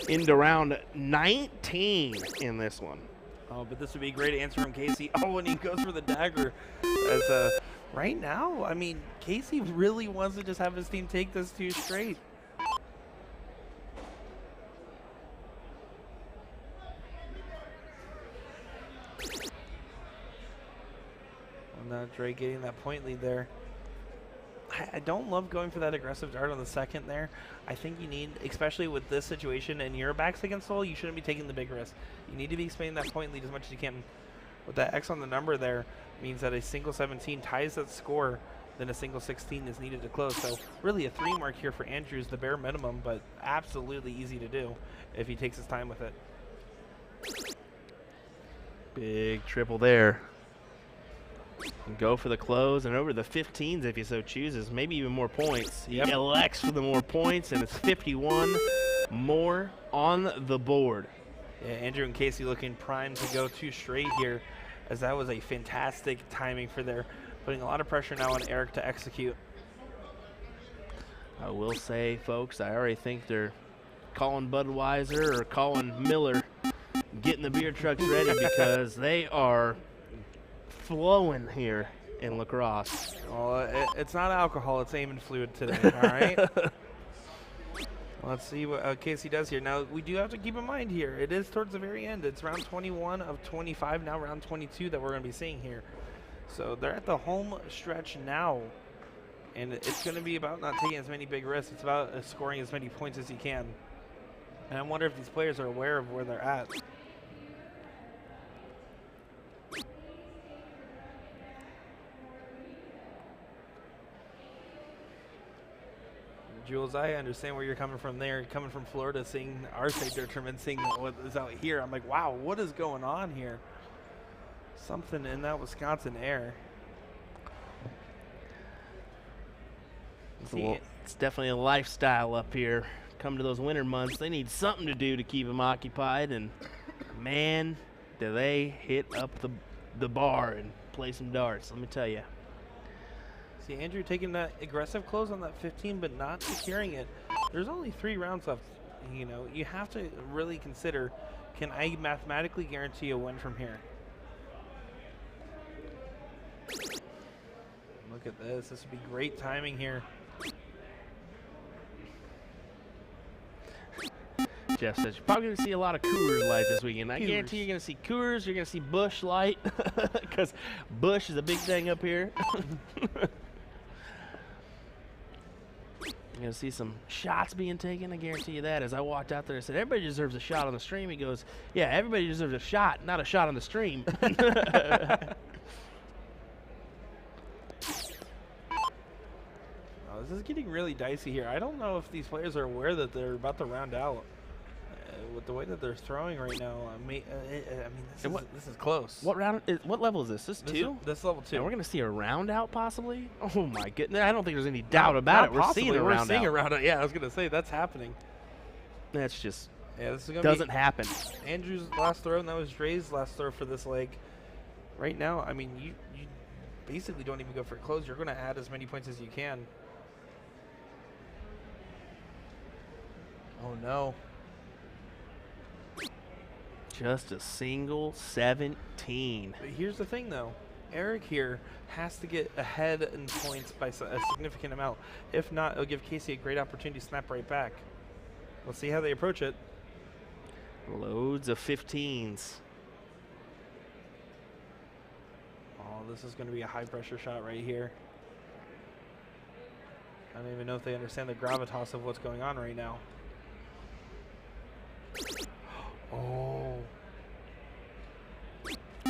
Speaker 1: into round 19 in this one.
Speaker 2: Oh, but this would be a great answer from Casey. Oh, and he goes for the dagger. As right now, I mean, Casey really wants to just have his team take this 2 straight. Now Dre getting that point lead there. I don't love going for that aggressive dart on the second there. I think you need, especially with this situation and your backs against the wall, you shouldn't be taking the big risk. You need to be expanding that point lead as much as you can. With that X on the number there means that a single 17 ties that score, then a single 16 is needed to close. So really a 3 mark here for Andrew is the bare minimum, but absolutely easy to do if he takes his time with it.
Speaker 1: Big triple there. And go for the close and over the 15s if he so chooses, maybe even more points. He elects for the more points, and it's 51 more on the board.
Speaker 2: Yeah, Andrew and Casey looking primed to go 2 straight here, as that was a fantastic timing for their, putting a lot of pressure now on Eric to execute.
Speaker 1: I will say, folks, I already think they're calling Budweiser or calling Miller, getting the beer trucks ready because they are flowing here in lacrosse.
Speaker 2: Well, it's not alcohol, it's aiming fluid today, all right? Let's see what Casey does here. Now, we do have to keep in mind here, it is towards the very end. It's round 21 of 25, now round 22 that we're going to be seeing here. So they're at the home stretch now, and it's going to be about not taking as many big risks. It's about scoring as many points as you can. And I wonder if these players are aware of where they're at. Jules, I understand where you're coming from there. Coming from Florida, seeing our state dirt tournament, seeing what is out here. I'm like, wow, what is going on here? Something in that Wisconsin air.
Speaker 1: It's definitely a lifestyle up here. Come to those winter months, they need something to do to keep them occupied, and man, do they hit up the bar and play some darts, let me tell you.
Speaker 2: See, Andrew taking that aggressive close on that 15, but not securing it. There's only 3 rounds left. You know, you have to really consider, can I mathematically guarantee a win from here? Look at this. This would be great timing here.
Speaker 1: Jeff says you're probably going to see a lot of Coors Light this weekend. I guarantee you're going to see Coors, you're going to see Busch Light, because Busch is a big thing up here. You're going to see some shots being taken, I guarantee you that. As I walked out there, I said, everybody deserves a shot on the stream. He goes, yeah, everybody deserves a shot, not a shot on the stream.
Speaker 2: Oh, this is getting really dicey here. I don't know if these players are aware that they're about to round out. With the way that they're throwing right now, I mean, this is close.
Speaker 1: What level is this? This 2?
Speaker 2: This is level 2.
Speaker 1: And we're going to see a round out possibly? Oh my goodness. I don't think there's any doubt about it. We're seeing a round out.
Speaker 2: Yeah, I was going to say that's happening.
Speaker 1: That's just
Speaker 2: this is
Speaker 1: doesn't happen.
Speaker 2: Andrew's last throw, and that was Dre's last throw for this leg. Right now, I mean, you basically don't even go for a close. You're going to add as many points as you can. Oh no.
Speaker 1: Just a single 17.
Speaker 2: But here's the thing, though. Eric here has to get ahead in points by a significant amount. If not, it'll give Casey a great opportunity to snap right back. We'll see how they approach it.
Speaker 1: Loads of 15s.
Speaker 2: Oh, this is going to be a high-pressure shot right here. I don't even know if they understand the gravitas of what's going on right now. Oh.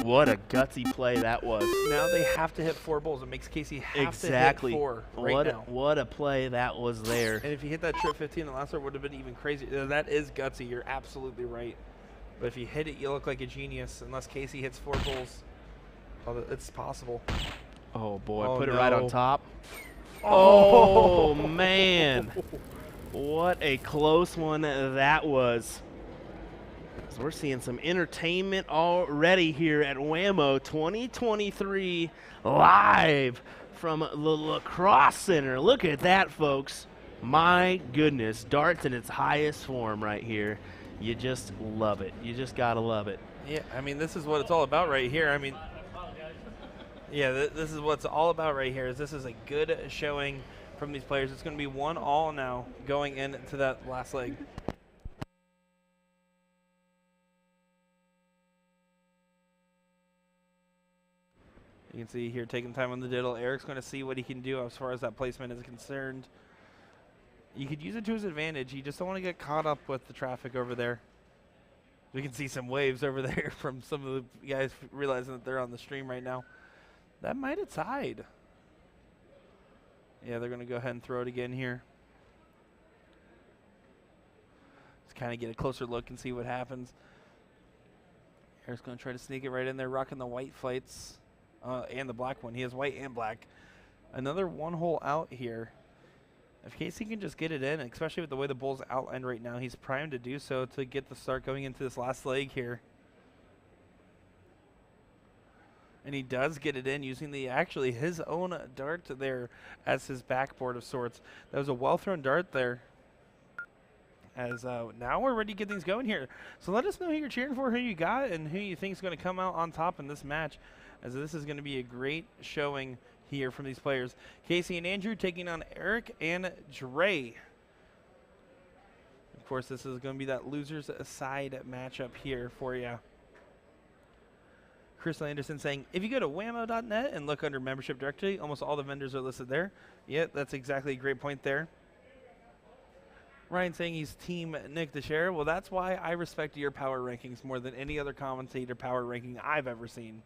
Speaker 1: What a gutsy play that was.
Speaker 2: Now they have to hit 4 bowls. It makes Casey have to hit 4 now.
Speaker 1: What a play that was there.
Speaker 2: And if you hit that trip 15 in the last one, would have been even crazier. That is gutsy. You're absolutely right. But if you hit it, you look like a genius. Unless Casey hits 4 bowls, it's possible.
Speaker 1: Oh, boy.
Speaker 2: Oh,
Speaker 1: Put it right on top.
Speaker 2: Oh,
Speaker 1: man. What a close one that was. So we're seeing some entertainment already here at WAMO 2023 live from the Crosse Center. Look at that, folks. My goodness, darts in its highest form right here. You just love it. You just got to love it.
Speaker 2: Yeah, I mean, this is what it's all about right here. I mean, yeah, this is what it's all about right here. This is a good showing from these players. It's going to be 1-all now going into that last leg. You can see here taking time on the diddle. Eric's going to see what he can do as far as that placement is concerned. You could use it to his advantage. You just don't want to get caught up with the traffic over there. We can see some waves over there from some of the guys realizing that they're on the stream right now. That might have tied. Yeah, they're going to go ahead and throw it again here. Let's kind of get a closer look and see what happens. Eric's going to try to sneak it right in there, rocking the white flights. And the black one. He has white and black. Another 1-hole out here. If Casey can just get it in, especially with the way the bowl's outlined right now, he's primed to do so to get the start going into this last leg here. And he does get it in using actually his own dart there as his backboard of sorts. That was a well-thrown dart there. As now we're ready to get things going here. So let us know who you're cheering for, who you got, and who you think is going to come out on top in this match, as this is going to be a great showing here from these players. Casey and Andrew taking on Eric and Dre. Of course, this is going to be that losers side matchup here for you. Chris Anderson saying, if you go to wamo.net and look under membership directory, almost all the vendors are listed there. Yeah, that's exactly a great point there. Ryan saying he's team Nick Dichiria. Well, that's why I respect your power rankings more than any other commentator power ranking I've ever seen.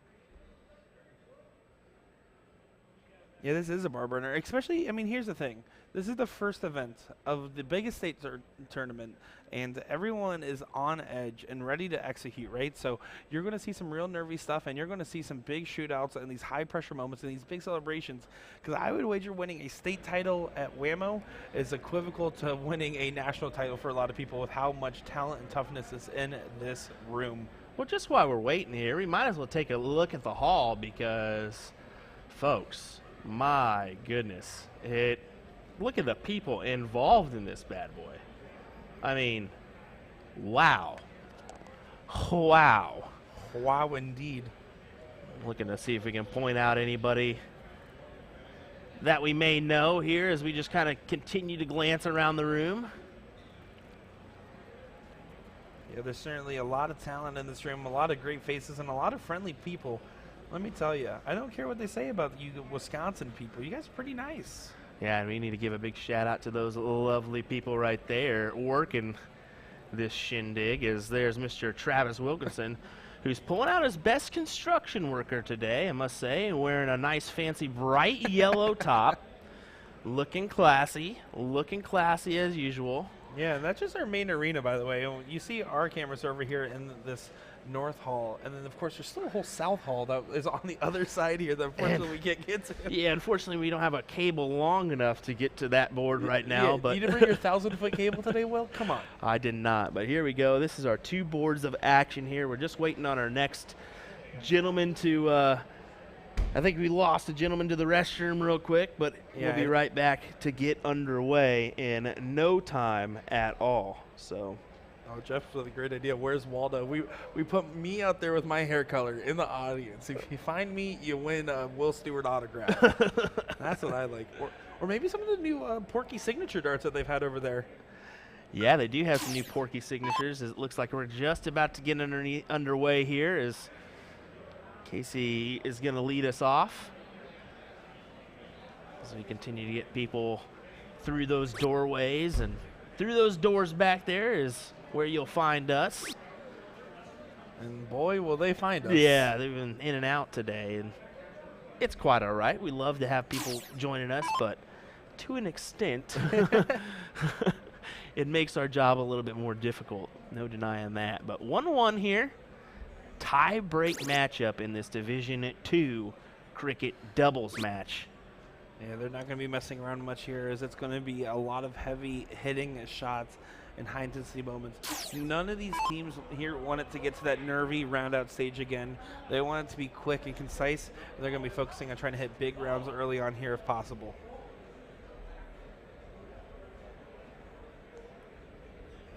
Speaker 2: Yeah, this is a bar burner. Especially, I mean, here's the thing. This is the first event of the biggest state tournament, and everyone is on edge and ready to execute, right? So you're going to see some real nervy stuff, and you're going to see some big shootouts and these high-pressure moments and these big celebrations. Because I would wager winning a state title at WAMO is equivocal to winning a national title for a lot of people with how much talent and toughness is in this room.
Speaker 1: Well, just while we're waiting here, we might as well take a look at the hall because, folks, my goodness, look at the people involved in this bad boy. I mean, wow. Wow.
Speaker 2: Wow, indeed.
Speaker 1: Looking to see if we can point out anybody that we may know here as we just kind of continue to glance around the room.
Speaker 2: Yeah, there's certainly a lot of talent in this room, a lot of great faces, and a lot of friendly people. Let me tell you, I don't care what they say about you Wisconsin people. You guys are pretty nice.
Speaker 1: Yeah, and we need to give a big shout out to those lovely people right there working this shindig. As there's Mr. Travis Wilkinson, who's pulling out his best construction worker today, I must say, wearing a nice fancy bright yellow top. Looking classy as usual.
Speaker 2: Yeah, and that's just our main arena, by the way. You see our cameras over here in this north hall, and then of course there's still a whole south hall that is on the other side here that unfortunately we can't get to.
Speaker 1: Yeah, unfortunately we don't have a cable long enough to get to that board right now.
Speaker 2: Yeah,
Speaker 1: but
Speaker 2: you didn't bring your 1,000-foot cable today, Will? Come on.
Speaker 1: I did not, but here we go. This is our 2 boards of action here. We're just waiting on our next gentleman to I think we lost a gentleman to the restroom real quick, but we'll be right back to get underway in no time at all. So
Speaker 2: Oh, Jeff with a great idea. Where's Waldo? We put me out there with my hair color in the audience. If you find me, you win a Will Stewart autograph. That's what I like. Or maybe some of the new Porky signature darts that they've had over there.
Speaker 1: Yeah, they do have some new Porky signatures. It looks like we're just about to get underway here as Casey is going to lead us off. As we continue to get people through those doorways, and through those doors back there is where you'll find us.
Speaker 2: And boy, will they find us.
Speaker 1: Yeah, they've been in and out today, and it's quite all right. We love to have people joining us, but to an extent, it makes our job a little bit more difficult. No denying that. But 1-1 here. Tie-break matchup in this Division II cricket doubles match.
Speaker 2: Yeah, they're not going to be messing around much here, as it's going to be a lot of heavy hitting shots and high-intensity moments. None of these teams here want it to get to that nervy round-out stage again. They want it to be quick and concise. They're going to be focusing on trying to hit big rounds early on here if possible.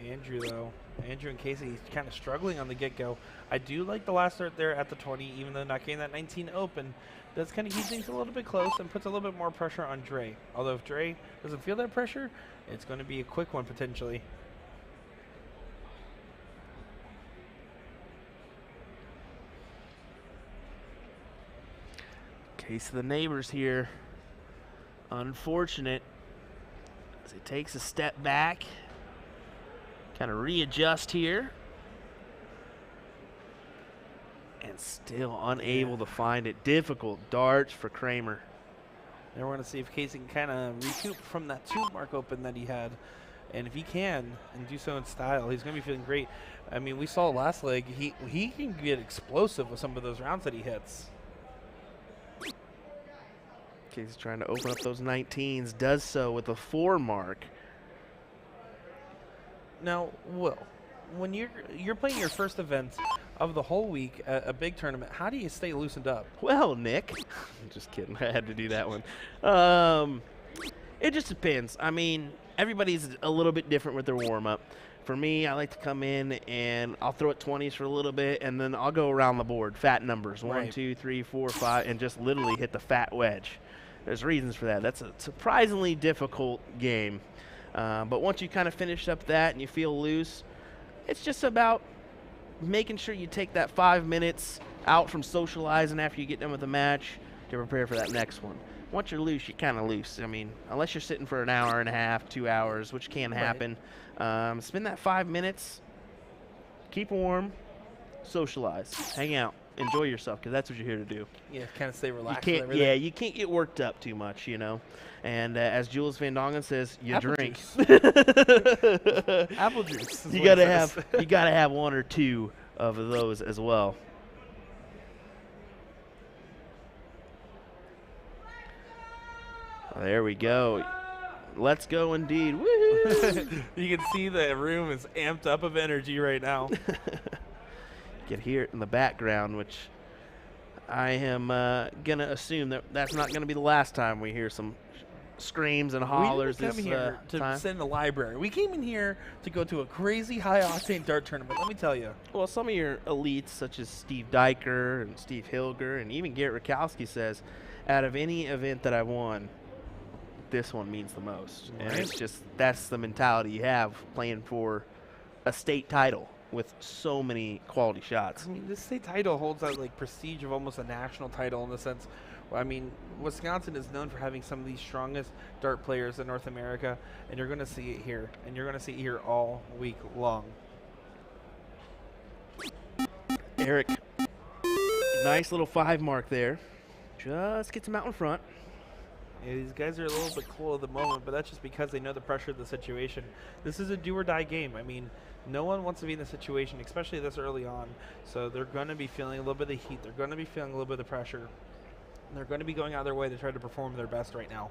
Speaker 2: Andrew, though. Andrew and Casey kind of struggling on the get-go. I do like the last start there at the 20, even though not getting that 19 open. Does kind of keep things a little bit close and puts a little bit more pressure on Dre. Although if Dre doesn't feel that pressure, it's going to be a quick one potentially.
Speaker 1: Case of the neighbors here. Unfortunate as he takes a step back. Kind of readjust here. And still unable to find it. Difficult darts for Kramer.
Speaker 2: And we're going to see if Casey can kind of recoup from that 2 mark open that he had. And if he can, and do so in style, he's going to be feeling great. I mean, we saw last leg, he can get explosive with some of those rounds that he hits.
Speaker 1: Casey's trying to open up those 19s. Does so with a 4 mark.
Speaker 2: Now, Will, when you're playing your first event of the whole week at a big tournament, how do you stay loosened up?
Speaker 1: Well, Nick, I'm just kidding. I had to do that one. It just depends. I mean, everybody's a little bit different with their warm-up. For me, I like to come in and I'll throw it 20s for a little bit, and then I'll go around the board, fat numbers, 1, 2, 3, 4, 5, and just literally hit the fat wedge. There's reasons for that. That's a surprisingly difficult game. But once you kind of finish up that and you feel loose, it's just about making sure you take that 5 minutes out from socializing after you get done with the match to prepare for that next one. Once you're loose, you're kind of loose. I mean, unless you're sitting for an hour and a half, 2 hours, which can happen. Spend that 5 minutes, keep warm, socialize, hang out, enjoy yourself, because that's what you're here to do.
Speaker 2: Yeah, kind of stay relaxed.
Speaker 1: Yeah, you can't get worked up too much, you know. And as Jules Van Dongen says, you
Speaker 2: Apple
Speaker 1: drink.
Speaker 2: Apple juice.
Speaker 1: You gotta have 1 or 2 of those as well. There we go. Let's go indeed. Woohoo!
Speaker 2: You can see the room is amped up of energy right now.
Speaker 1: You can hear it in the background, which I am going to assume that that's not going to be the last time we hear some screams and hollers.
Speaker 2: We didn't come here to sit in the library. We came in here to go to a crazy high-octane dart tournament, let me tell you.
Speaker 1: Well, some of your elites, such as Steve Diker and Steve Hilger, and even Garrett Rakowski says, out of any event that I won, this one means the most.
Speaker 2: Right.
Speaker 1: And it's just, that's the mentality you have playing for a state title with so many quality shots.
Speaker 2: I mean, this state title holds that like prestige of almost a national title in the sense. I mean, Wisconsin is known for having some of the strongest dart players in North America, and you're going to see it here, and you're going to see it here all week long.
Speaker 1: Eric, nice little 5 mark there. Just gets him out in front.
Speaker 2: Yeah, these guys are a little bit cool at the moment, but that's just because they know the pressure of the situation. This is a do-or-die game. I mean, no one wants to be in this situation, especially this early on. So they're going to be feeling a little bit of heat. They're going to be feeling a little bit of pressure. And they're going to be going out of their way to try to perform their best right now.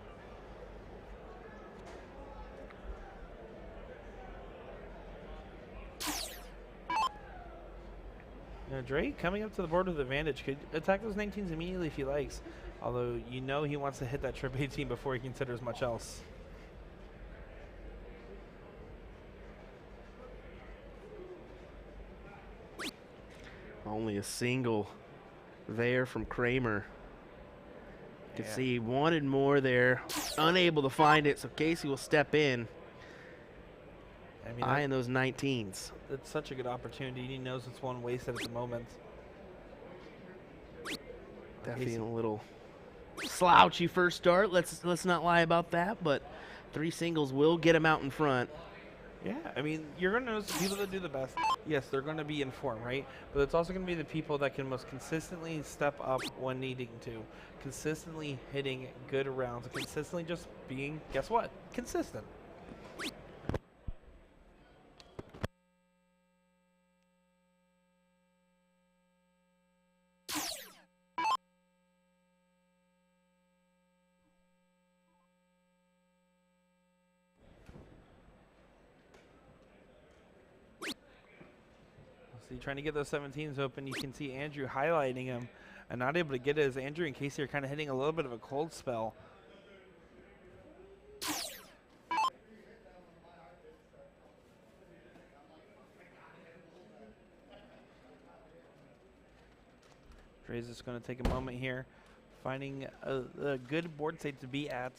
Speaker 2: Now, Dre coming up to the board with advantage could attack those 19s immediately if he likes. Although, you know he wants to hit that trip 18 before he considers much else.
Speaker 1: Only a single there from Kramer. You can see he wanted more there. Unable to find it, so Casey will step in.
Speaker 2: I mean,
Speaker 1: Eyeing those 19s.
Speaker 2: It's such a good opportunity. He knows it's one wasted at the moment.
Speaker 1: Definitely a little slouchy first start. Let's not lie about that, but 3 singles will get him out in front.
Speaker 2: Yeah, I mean, you're going to notice the people that do the best, yes, they're going to be in form, right? But it's also going to be the people that can most consistently step up when needing to, consistently hitting good rounds, consistently just being, guess what, consistent. So you're trying to get those 17s open. You can see Andrew highlighting him and not able to get it as Andrew and Casey are kind of hitting a little bit of a cold spell. Dre's just going to take a moment here, finding a good board state to be at.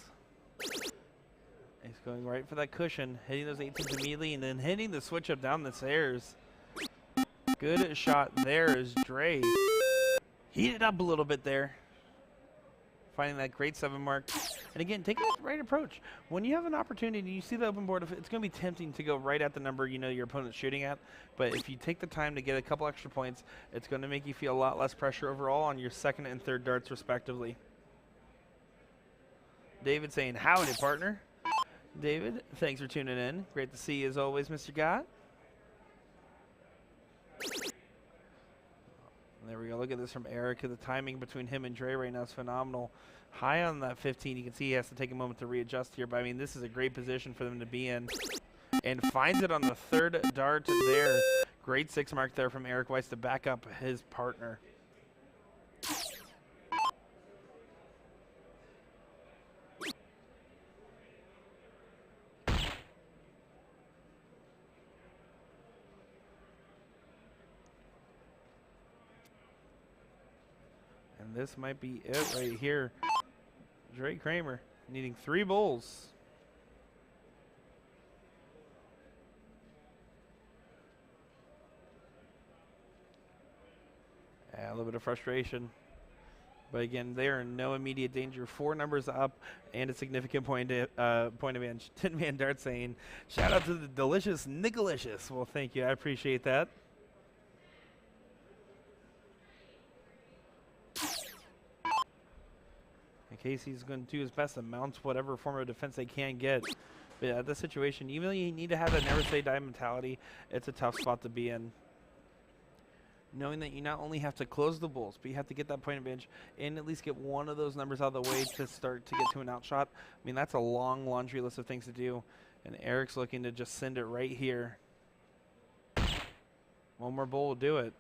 Speaker 2: He's going right for that cushion, hitting those 18s immediately, and then hitting the switch up down the stairs. Good shot there is Dre. Heated up a little bit there. Finding that great 7 mark. And again, take the right approach. When you have an opportunity and you see the open board, it's going to be tempting to go right at the number you know your opponent's shooting at. But if you take the time to get a couple extra points, it's going to make you feel a lot less pressure overall on your second and third darts respectively. David saying, howdy, partner. David, thanks for tuning in. Great to see you as always, Mr. Gott. There we go. Look at this from Eric. The timing between him and Dre right now is phenomenal. High on that 15. You can see he has to take a moment to readjust here. But, I mean, this is a great position for them to be in. And finds it on the third dart there. Great 6 mark there from Eric Weiss to back up his partner. This might be it right here. Dre Kramer needing 3 bowls. A little bit of frustration. But again, they are in no immediate danger. 4 numbers up and a significant point advantage. Tin Man Dart saying, shout out to the delicious Nickalicious. Well, thank you. I appreciate that. Casey's going to do his best to mount whatever form of defense they can get. But at this situation, even though you need to have that never say die mentality, it's a tough spot to be in. Knowing that you not only have to close the bowls, but you have to get that point advantage and at least get one of those numbers out of the way to start to get to an outshot. I mean, that's a long laundry list of things to do. And Eric's looking to just send it right here. One more bowl will do it.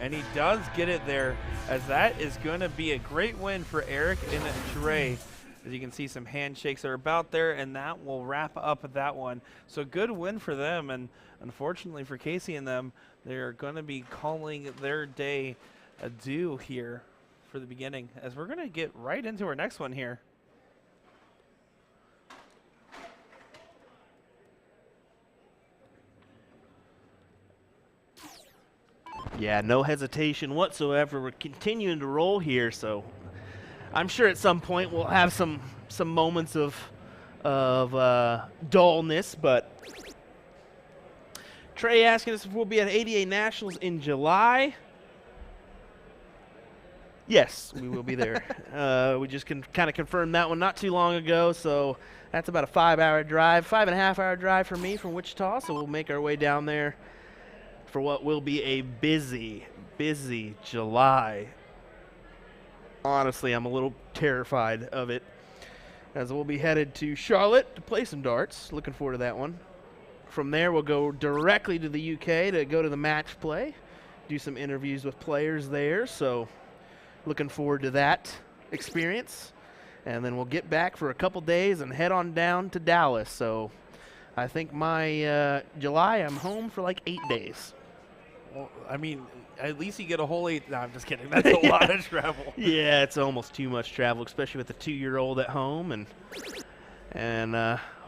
Speaker 2: And he does get it there, as that is going to be a great win for Eric and Dre. As you can see, some handshakes are about there, and that will wrap up that one. So good win for them, and unfortunately for Casey and them, they're going to be calling their day adieu here for the beginning, as we're going to get right into our next one here.
Speaker 1: Yeah, no hesitation whatsoever. We're continuing to roll here, so I'm sure at some point we'll have some moments of dullness. But Trey asking us if we'll be at ADA Nationals in July. Yes, we will be there. We just kind of confirmed that one not too long ago, so that's about a 5-hour drive, 5.5-hour drive for me from Wichita. So we'll make our way down there for what will be a busy July. Honestly, I'm a little terrified of it, as we'll be headed to Charlotte to play some darts. Looking forward to that one. From there, we'll go directly to the UK to go to the match play, do some interviews with players there. So looking forward to that experience. And then we'll get back for a couple days and head on down to Dallas. So I think my July, I'm home for like 8 days.
Speaker 2: Well, I mean, at least you get a whole 8. No, I'm just kidding. That's a lot of travel.
Speaker 1: Yeah, it's almost too much travel, especially with the 2-year-old at home and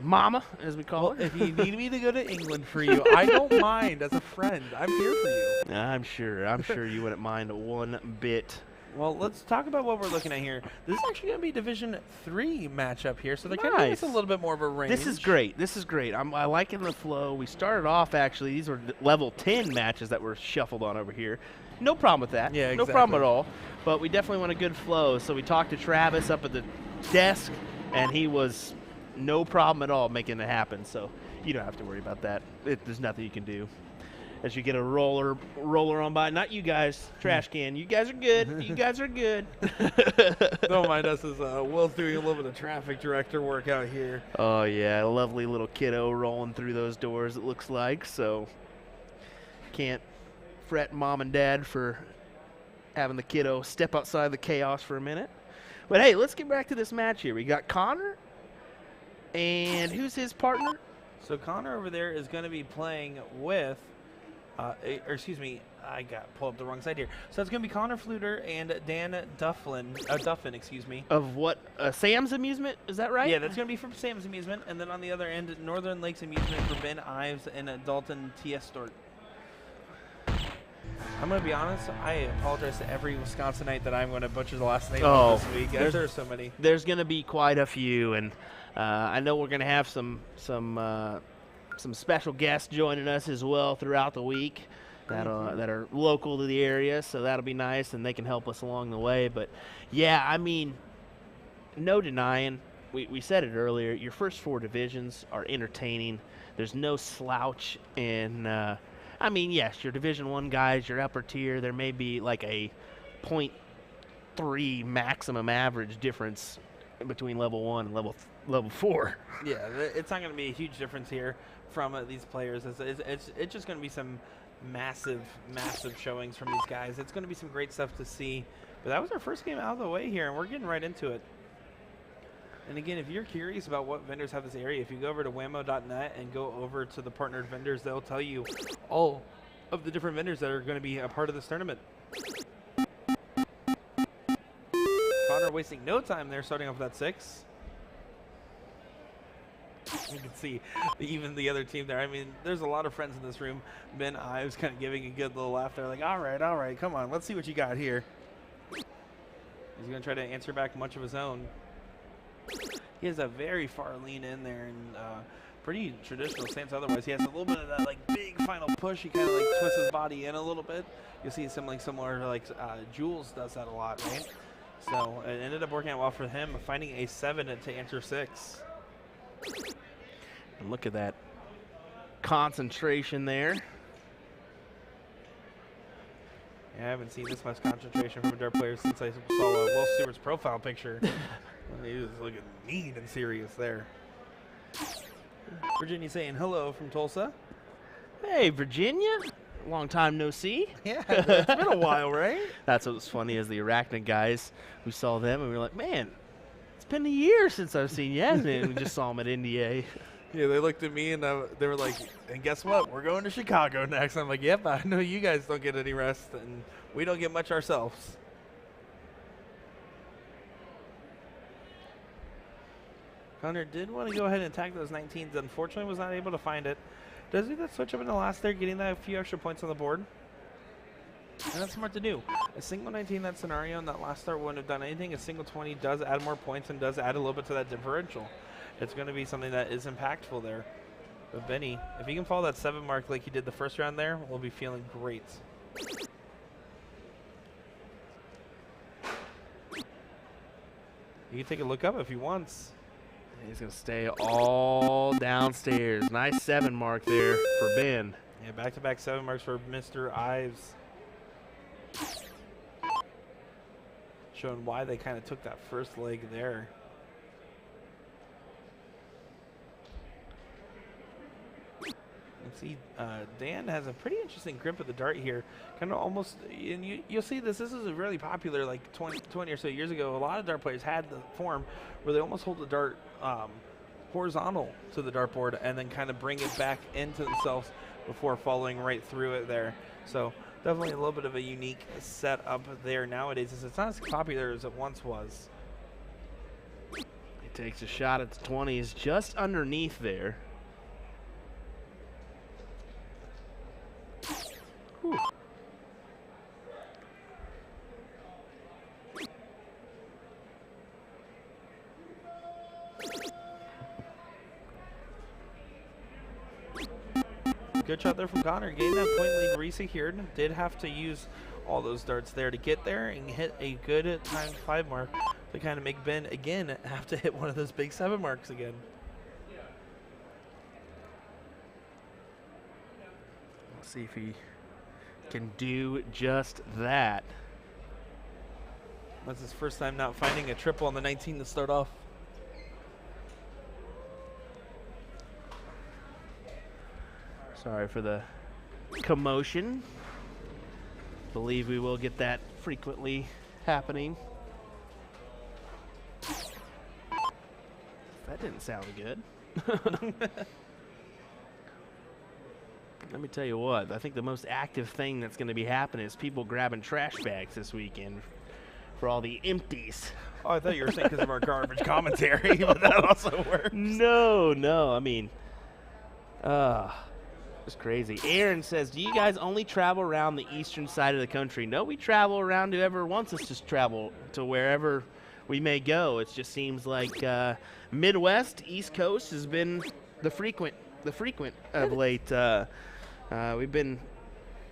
Speaker 1: Mama, as we call her.
Speaker 2: If you need me to go to England for you, I don't mind. As a friend, I'm here for you.
Speaker 1: I'm sure you wouldn't mind one bit.
Speaker 2: Well, let's talk about what we're looking at here. This is actually going to be Division 3 matchup here, so they're kind of giving us a little bit more of a range.
Speaker 1: This is great. I'm liking the flow. We started off, actually, these were level 10 matches that were shuffled on over here. No problem with that.
Speaker 2: Yeah, exactly.
Speaker 1: No problem at all. But we definitely want a good flow. So we talked to Travis up at the desk, and he was no problem at all making it happen. So you don't have to worry about that. There's nothing you can do. As you get a roller on by. Not you guys, trash can. You guys are good. You guys are good.
Speaker 2: Don't mind us as Will's doing a little bit of traffic director work out here.
Speaker 1: Oh, yeah. A lovely little kiddo rolling through those doors, it looks like. So can't fret Mom and Dad for having the kiddo step outside the chaos for a minute. But, hey, let's get back to this match here. We got Connor. And who's his partner?
Speaker 2: So Connor over there is going to be playing with... excuse me, I got pulled up the wrong side here. So it's going to be Connor Fluter and Dan Duffin, excuse me.
Speaker 1: Of what? Sam's Amusement? Is that right?
Speaker 2: Yeah, that's going to be from Sam's Amusement. And then on the other end, Northern Lakes Amusement for Ben Ives and Dalton T.S. Stuart. I'm going to be honest, I apologize to every Wisconsinite that I'm going to butcher the last name of this week. There are so many.
Speaker 1: There's going to be quite a few, and I know we're going to have some special guests joining us as well throughout the week that are local to the area, so that'll be nice, and they can help us along the way. But, yeah, I mean, no denying, we said it earlier, your first 4 divisions are entertaining. There's no slouch in I mean, yes, your Division I guys, your upper tier, there may be like a 0.3 maximum average difference between level 1 and level 4.
Speaker 2: Yeah, it's not going to be a huge difference here from these players. It's just going to be some massive showings from these guys. It's going to be some great stuff to see. But that was our first game out of the way here, and we're getting right into it. And again, if you're curious about what vendors have this area, if you go over to WAMO.net and go over to the partnered vendors, they'll tell you all of the different vendors that are going to be a part of this tournament. Connor wasting no time there, starting off with that 6. You can see even the other team there. I mean, there's a lot of friends in this room. Ben Ives kind of giving a good little laugh there, like, all right, come on, let's see what you got here. He's going to try to answer back much of his own. He has a very far lean in there and pretty traditional stance otherwise. He has a little bit of that like big final push. He kind of like twists his body in a little bit. You'll see something similar to like Jules does that a lot, right? So it ended up working out well for him, finding a 7 to enter 6.
Speaker 1: And look at that concentration there.
Speaker 2: Yeah, I haven't seen this much concentration from a dart player since I saw Will Stewart's profile picture. He was looking mean and serious there. Virginia saying hello from Tulsa.
Speaker 1: Hey, Virginia. Long time no see.
Speaker 2: Yeah, it's been a while, right?
Speaker 1: That's what was funny as the Arachnid guys. We saw them and we were like, man, it's been a year since I've seen you. And we just saw them at NDA.
Speaker 2: Yeah, they looked at me and they were like, and guess what? We're going to Chicago next. I'm like, yep, I know you guys don't get any rest and we don't get much ourselves. Connor did want to go ahead and attack those 19s. Unfortunately, was not able to find it. Does he that switch up in the last there, getting that a few extra points on the board? And that's smart to do. A single 19 in that scenario and that last start wouldn't have done anything. A single 20 does add more points and does add a little bit to that differential. It's going to be something that is impactful there. But Benny, if he can follow that 7 mark like he did the first round there, we'll be feeling great. You can take a look up if he wants.
Speaker 1: He's going to stay all downstairs. Nice 7 mark there for Ben.
Speaker 2: Yeah, back-to-back 7 marks for Mr. Ives. Showing why they kind of took that first leg there. And see, Dan has a pretty interesting grip of the dart here. Kind of almost, and you'll see this is a really popular, like 20 or so years ago, a lot of dart players had the form where they almost hold the dart horizontal to the dartboard and then kind of bring it back into themselves before following right through it there. So definitely a little bit of a unique setup there nowadays. It's not as popular as it once was.
Speaker 1: He takes a shot at the 20s just underneath there. Whew.
Speaker 2: Good shot there from Connor. Getting that point lead re-secured. Did have to use all those darts there to get there and hit a good timed 5 mark to kind of make Ben, again, have to hit one of those big 7 marks again.
Speaker 1: Let's see if he can do just that.
Speaker 2: That's his first time not finding a triple on the 19 to start off.
Speaker 1: Sorry for the commotion. Believe we will get that frequently happening. That didn't sound good. Let me tell you what, I think the most active thing that's going to be happening is people grabbing trash bags this weekend for all the empties.
Speaker 2: Oh, I thought you were saying because of our garbage commentary, but that also works.
Speaker 1: No, I mean, it's crazy. Aaron says, do you guys only travel around the eastern side of the country? No, we travel around whoever wants us to travel to wherever we may go. It just seems like Midwest, East Coast has been the frequent of late. We've been,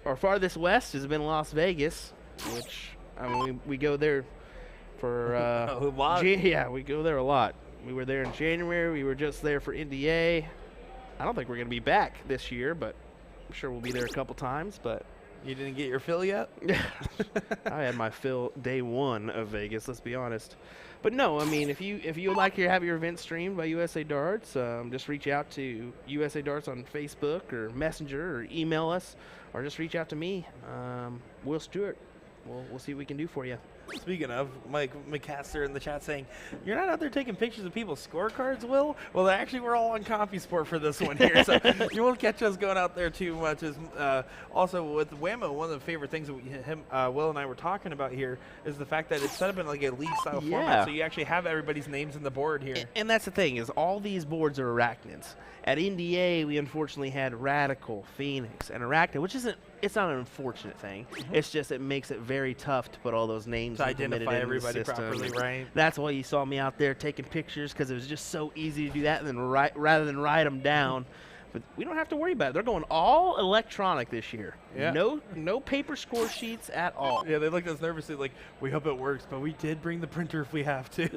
Speaker 1: our farthest west has been Las Vegas, which, I mean, we go there for
Speaker 2: a lot.
Speaker 1: Yeah, we go there a lot. We were there in January. We were just there for NDA. I don't think we're going to be back this year, but I'm sure we'll be there a couple times. But
Speaker 2: you didn't get your fill yet?
Speaker 1: I had my fill day 1 of Vegas, let's be honest. But no, I mean, if you would like to have your event streamed by USA Darts, just reach out to USA Darts on Facebook or Messenger, or email us, or just reach out to me, Will Stuart. We'll see what we can do for you.
Speaker 2: Speaking of, Mike McCaster in the chat saying, you're not out there taking pictures of people's scorecards, Will? Well, actually, we're all on Coffee Sport for this one here, so you won't catch us going out there too much. Also, with WAMO, one of the favorite things that Will and I were talking about here is the fact that it's set up in like a league-style format, so you actually have everybody's names in the board here.
Speaker 1: And that's the thing, is all these boards are arachnids. At NDA, we unfortunately had Radical, Phoenix, and Arachnid, which isn't, it's not an unfortunate thing. It's just it makes it very tough to put all those names
Speaker 2: to identify everybody properly, right?
Speaker 1: That's why you saw me out there taking pictures, because it was just so easy to do that, and then rather than write them down. But we don't have to worry about it. They're going all electronic this year.
Speaker 2: Yeah.
Speaker 1: No paper score sheets at all.
Speaker 2: Yeah, they looked at us nervously like, we hope it works, but we did bring the printer if we have to.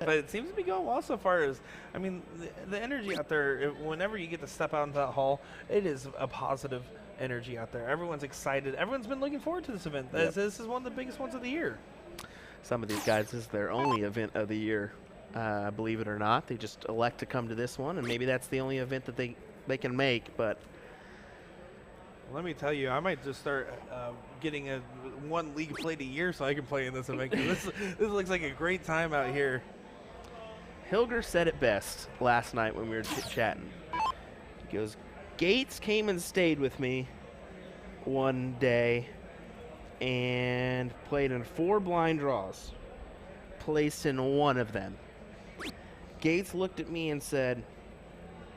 Speaker 2: But it seems to be going well so far. I mean, the energy out there, whenever you get to step out into that hall, it is a positive energy out there. Everyone's excited. Everyone's been looking forward to this event.
Speaker 1: Yep.
Speaker 2: This is one of the biggest ones of the year.
Speaker 1: Some of these guys, this is their only event of the year. Believe it or not, they just elect to come to this one, and maybe that's the only event that they can make. But
Speaker 2: let me tell you, I might just start getting one league played a year so I can play in this event. This looks like a great time out here.
Speaker 1: Hilger said it best last night when we were chit-chatting. He goes, Gates came and stayed with me one day and played in 4 blind draws, placed in one of them. Gates looked at me and said,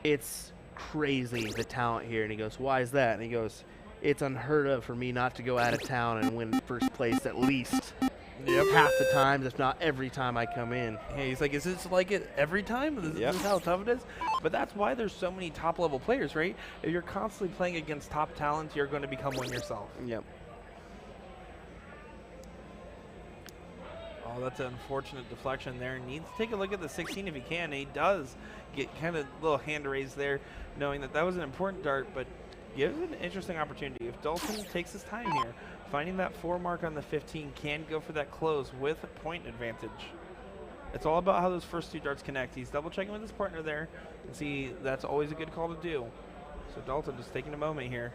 Speaker 1: it's crazy, the talent here. And he goes, why is that? And he goes, it's unheard of for me not to go out of town and win first place at least half the times, if not every time I come in.
Speaker 2: Hey, he's like, is this like it every time? Is this how tough it is? But that's why there's so many top-level players, right? If you're constantly playing against top talent, you're going to become one yourself.
Speaker 1: Yep.
Speaker 2: Oh, that's an unfortunate deflection there. Needs to take a look at the 16 if he can. He does get kind of a little hand raised there, knowing that that was an important dart, but gives an interesting opportunity. If Dalton takes his time here, finding that 4 mark on the 15 can go for that close with a point advantage. It's all about how those first 2 darts connect. He's double checking with his partner there, and see, that's always a good call to do. So Dalton just taking a moment here.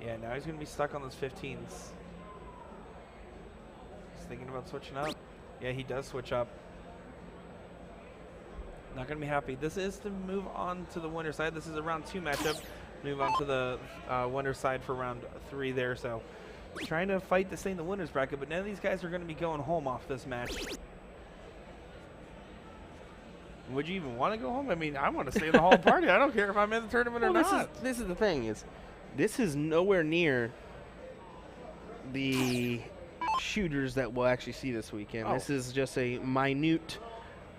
Speaker 2: Yeah, now he's going to be stuck on those 15s. Thinking about switching up. Yeah, he does switch up. Not going to be happy. This is to move on to the winner side. This is a round 2 matchup. Move on to the winner side for round 3 there. So trying to fight to stay in the winner's bracket, but none of these guys are going to be going home off this match. Would you even want to go home? I mean, I want to stay in the whole party. I don't care if I'm in the tournament or not.
Speaker 1: This is the thing this is nowhere near the shooters that we'll actually see this weekend.
Speaker 2: Oh.
Speaker 1: This is just a minute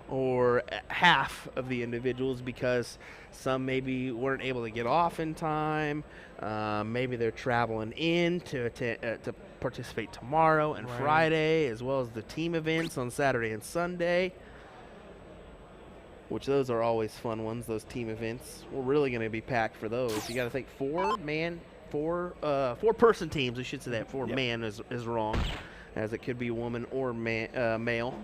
Speaker 1: or half of the individuals because some maybe weren't able to get off in time. Maybe they're traveling in to participate tomorrow and Friday, as well as the team events on Saturday and Sunday, which those are always fun ones, those team events. We're really going to be packed for those. You got to think four-person teams. We should say that. Man is wrong, as it could be woman or male.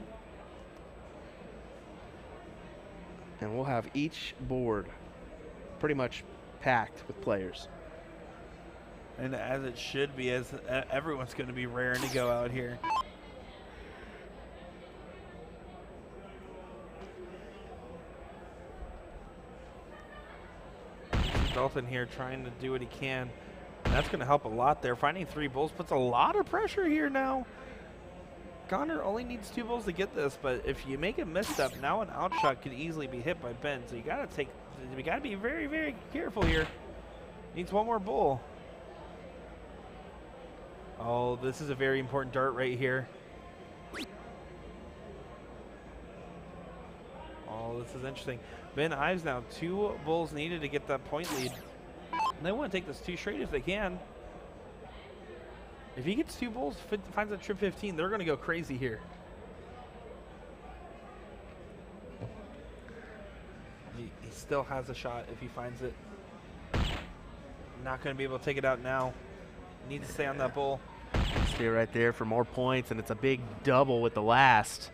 Speaker 1: And we'll have each board pretty much packed with players.
Speaker 2: And as it should be, as everyone's going to be raring to go out here. Dalton here trying to do what he can. And that's going to help a lot there. Finding 3 bulls puts a lot of pressure here now. Connor only needs 2 bulls to get this, but if you make a misstep, now an outshot could easily be hit by Ben. So you got to be very, very careful here. Needs 1 more bull. Oh, this is a very important dart right here. Oh, this is interesting. Ben Ives now 2 bulls needed to get that point lead. And they want to take this 2 straight if they can. If he gets 2 bulls, finds that trip 15, they're going to go crazy here. He still has a shot if he finds it. Not going to be able to take it out now. Needs to stay on that bull.
Speaker 1: Stay right there for more points, and it's a big double with the last.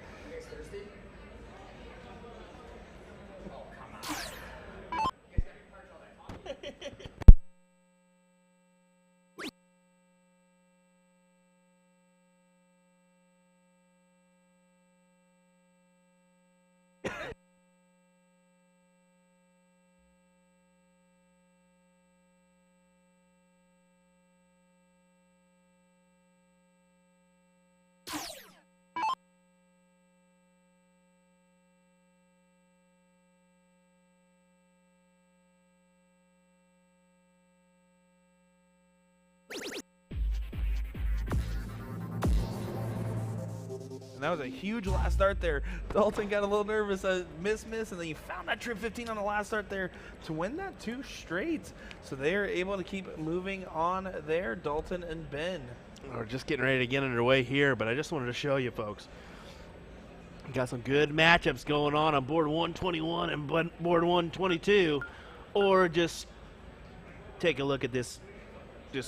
Speaker 2: And that was a huge last start there. Dalton got a little nervous, miss, and then you found that trip 15 on the last start there to win that 2 straight. So they are able to keep moving on there, Dalton and Ben.
Speaker 1: We're just getting ready to get underway here, but I just wanted to show you folks. We got some good matchups going on board 121 and board 122, or just take a look at this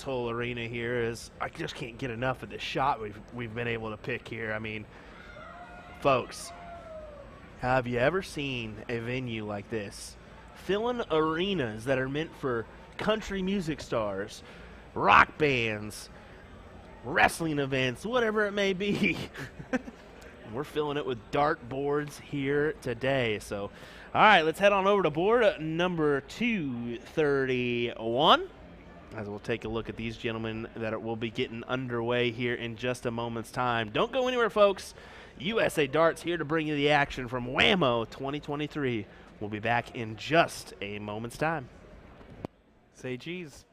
Speaker 1: whole arena here. Is I just can't get enough of this shot we've been able to pick here. I mean, folks, have you ever seen a venue like this? Filling arenas that are meant for country music stars, rock bands, wrestling events, whatever it may be. We're filling it with dart boards here today. So, all right, let's head on over to board number 231. As we'll take a look at these gentlemen that will be getting underway here in just a moment's time. Don't go anywhere, folks. USA Darts here to bring you the action from WAMO 2023. We'll be back in just a moment's time.
Speaker 2: Say cheese.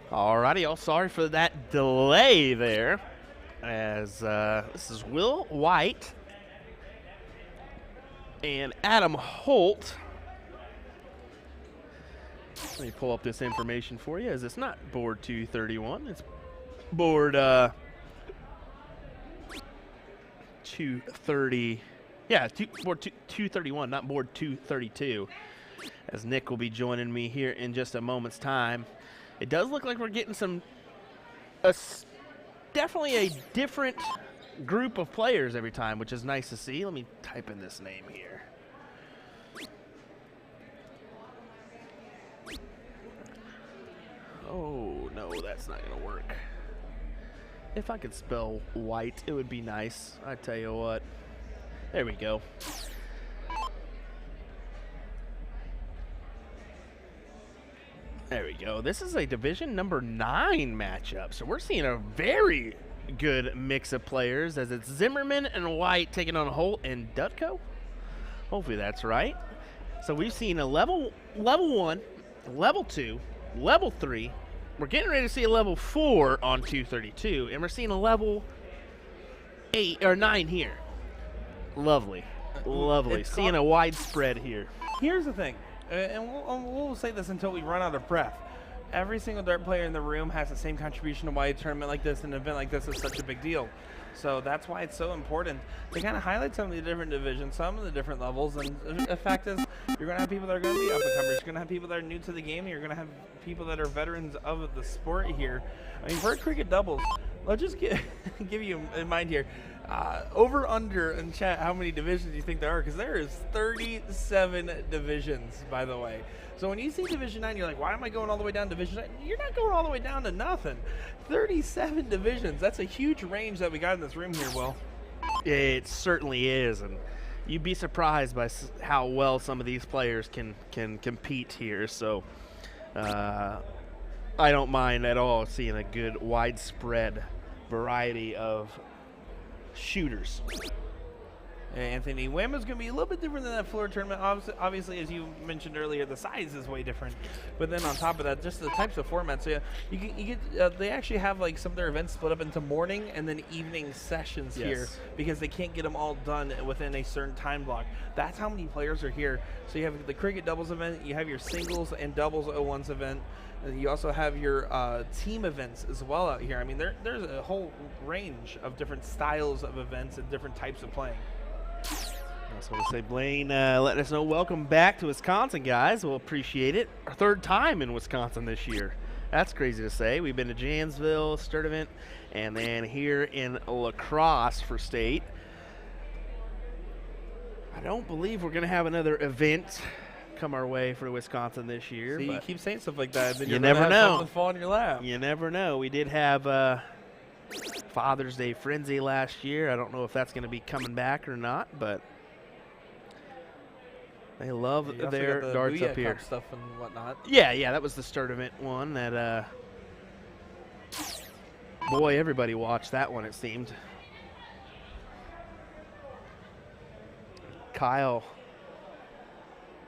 Speaker 1: Alrighty, y'all. Sorry for that delay there. As this is Will White and Adam Holt. Let me pull up this information for you, as it's not board 231. It's board 230. Yeah, board 231, not board 232. As Nick will be joining me here in just a moment's time. It does look like we're getting definitely a different group of players every time, which is nice to see. Let me type in this name here. Oh, no, that's not going to work. If I could spell white, it would be nice. I tell you what. There we go. There we go. This is a division number 9 matchup. So we're seeing a very good mix of players, as it's Zimmerman and White taking on Holt and Dutko. Hopefully that's right. So we've seen a level 1, level 2, level 3. We're getting ready to see a level 4 on 232, and we're seeing a level 8 or 9 here. Lovely. Lovely. Seeing a wide spread here.
Speaker 2: Here's the thing. And we'll say this until we run out of breath. Every single dart player in the room has the same contribution to why a tournament like this, an event like this, is such a big deal. So that's why it's so important to kind of highlight some of the different divisions, some of the different levels. And the fact is, you're going to have people that are going to be up-and-comers. You're going to have people that are new to the game. You're going to have people that are veterans of the sport here. I mean, for cricket doubles, let's just give you in mind here. Over under in chat how many divisions you think there are, because there is 37 divisions, by the way. So when you see Division 9, you're like, why am I going all the way down to Division 9? You're not going all the way down to nothing. 37 divisions. That's a huge range that we got in this room here, Will.
Speaker 1: It certainly is, and you'd be surprised by how well some of these players can compete here. So I don't mind at all seeing a good widespread variety of shooters.
Speaker 2: Anthony, WAMO is going to be a little bit different than that floor tournament. Obviously, as you mentioned earlier, the size is way different. But then on top of that, just the types of formats. So you get they actually have like some of their events split up into morning and then evening sessions here, because they can't get them all done within a certain time block. That's how many players are here. So you have the cricket doubles event, you have your singles and doubles 01s event. And you also have your team events as well out here. I mean, there's a whole range of different styles of events and different types of playing.
Speaker 1: I just want to say, Blaine, letting us know, welcome back to Wisconsin, guys. We'll appreciate it. Our 3rd time in Wisconsin this year. That's crazy to say. We've been to Janesville, Sturtevant, and then here in La Crosse for state. I don't believe we're going to have another event come our way for Wisconsin this year.
Speaker 2: See, you keep saying stuff like that, then
Speaker 1: you never know.
Speaker 2: Fall in your lap.
Speaker 1: You never know. We did have Father's Day frenzy last year. I don't know if that's going to be coming back or not, but they love their darts up here.
Speaker 2: Cup stuff and whatnot.
Speaker 1: Yeah, that was the tournament one that, boy, everybody watched that one, it seemed. Kyle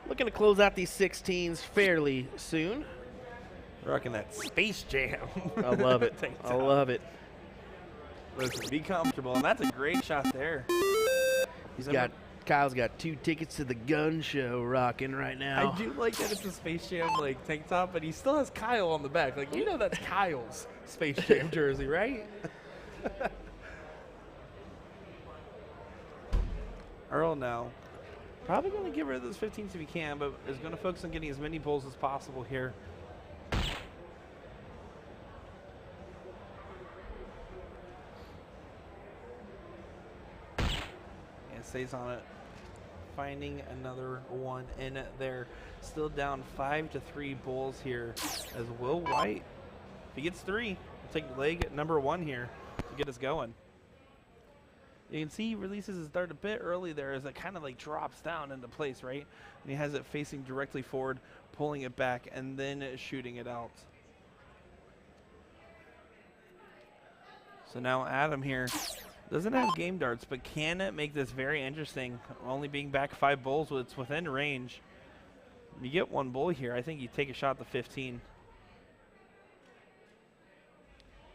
Speaker 1: looking to close out these 16s fairly soon.
Speaker 2: Rocking that Space Jam.
Speaker 1: I love it. I love it.
Speaker 2: Listen, be comfortable, and that's a great shot there.
Speaker 1: Kyle's got 2 tickets to the gun show rocking right now.
Speaker 2: I do like that it's a Space Jam like tank top, but he still has Kyle on the back. Like, you know that's Kyle's Space Jam jersey, right? Earl now. Probably going to get rid of those 15s if he can, but is going to focus on getting as many bowls as possible here. And stays on it. Finding another one in there. Still down 5-3 bowls here as Will White, if he gets 3, will take leg number 1 here to get us going. You can see he releases his dart a bit early there as it kind of like drops down into place, right? And he has it facing directly forward, pulling it back, and then shooting it out. So now Adam here doesn't have game darts, but can make this very interesting. Only being back 5 bowls, it's within range. You get 1 bowl here, I think you take a shot at the 15.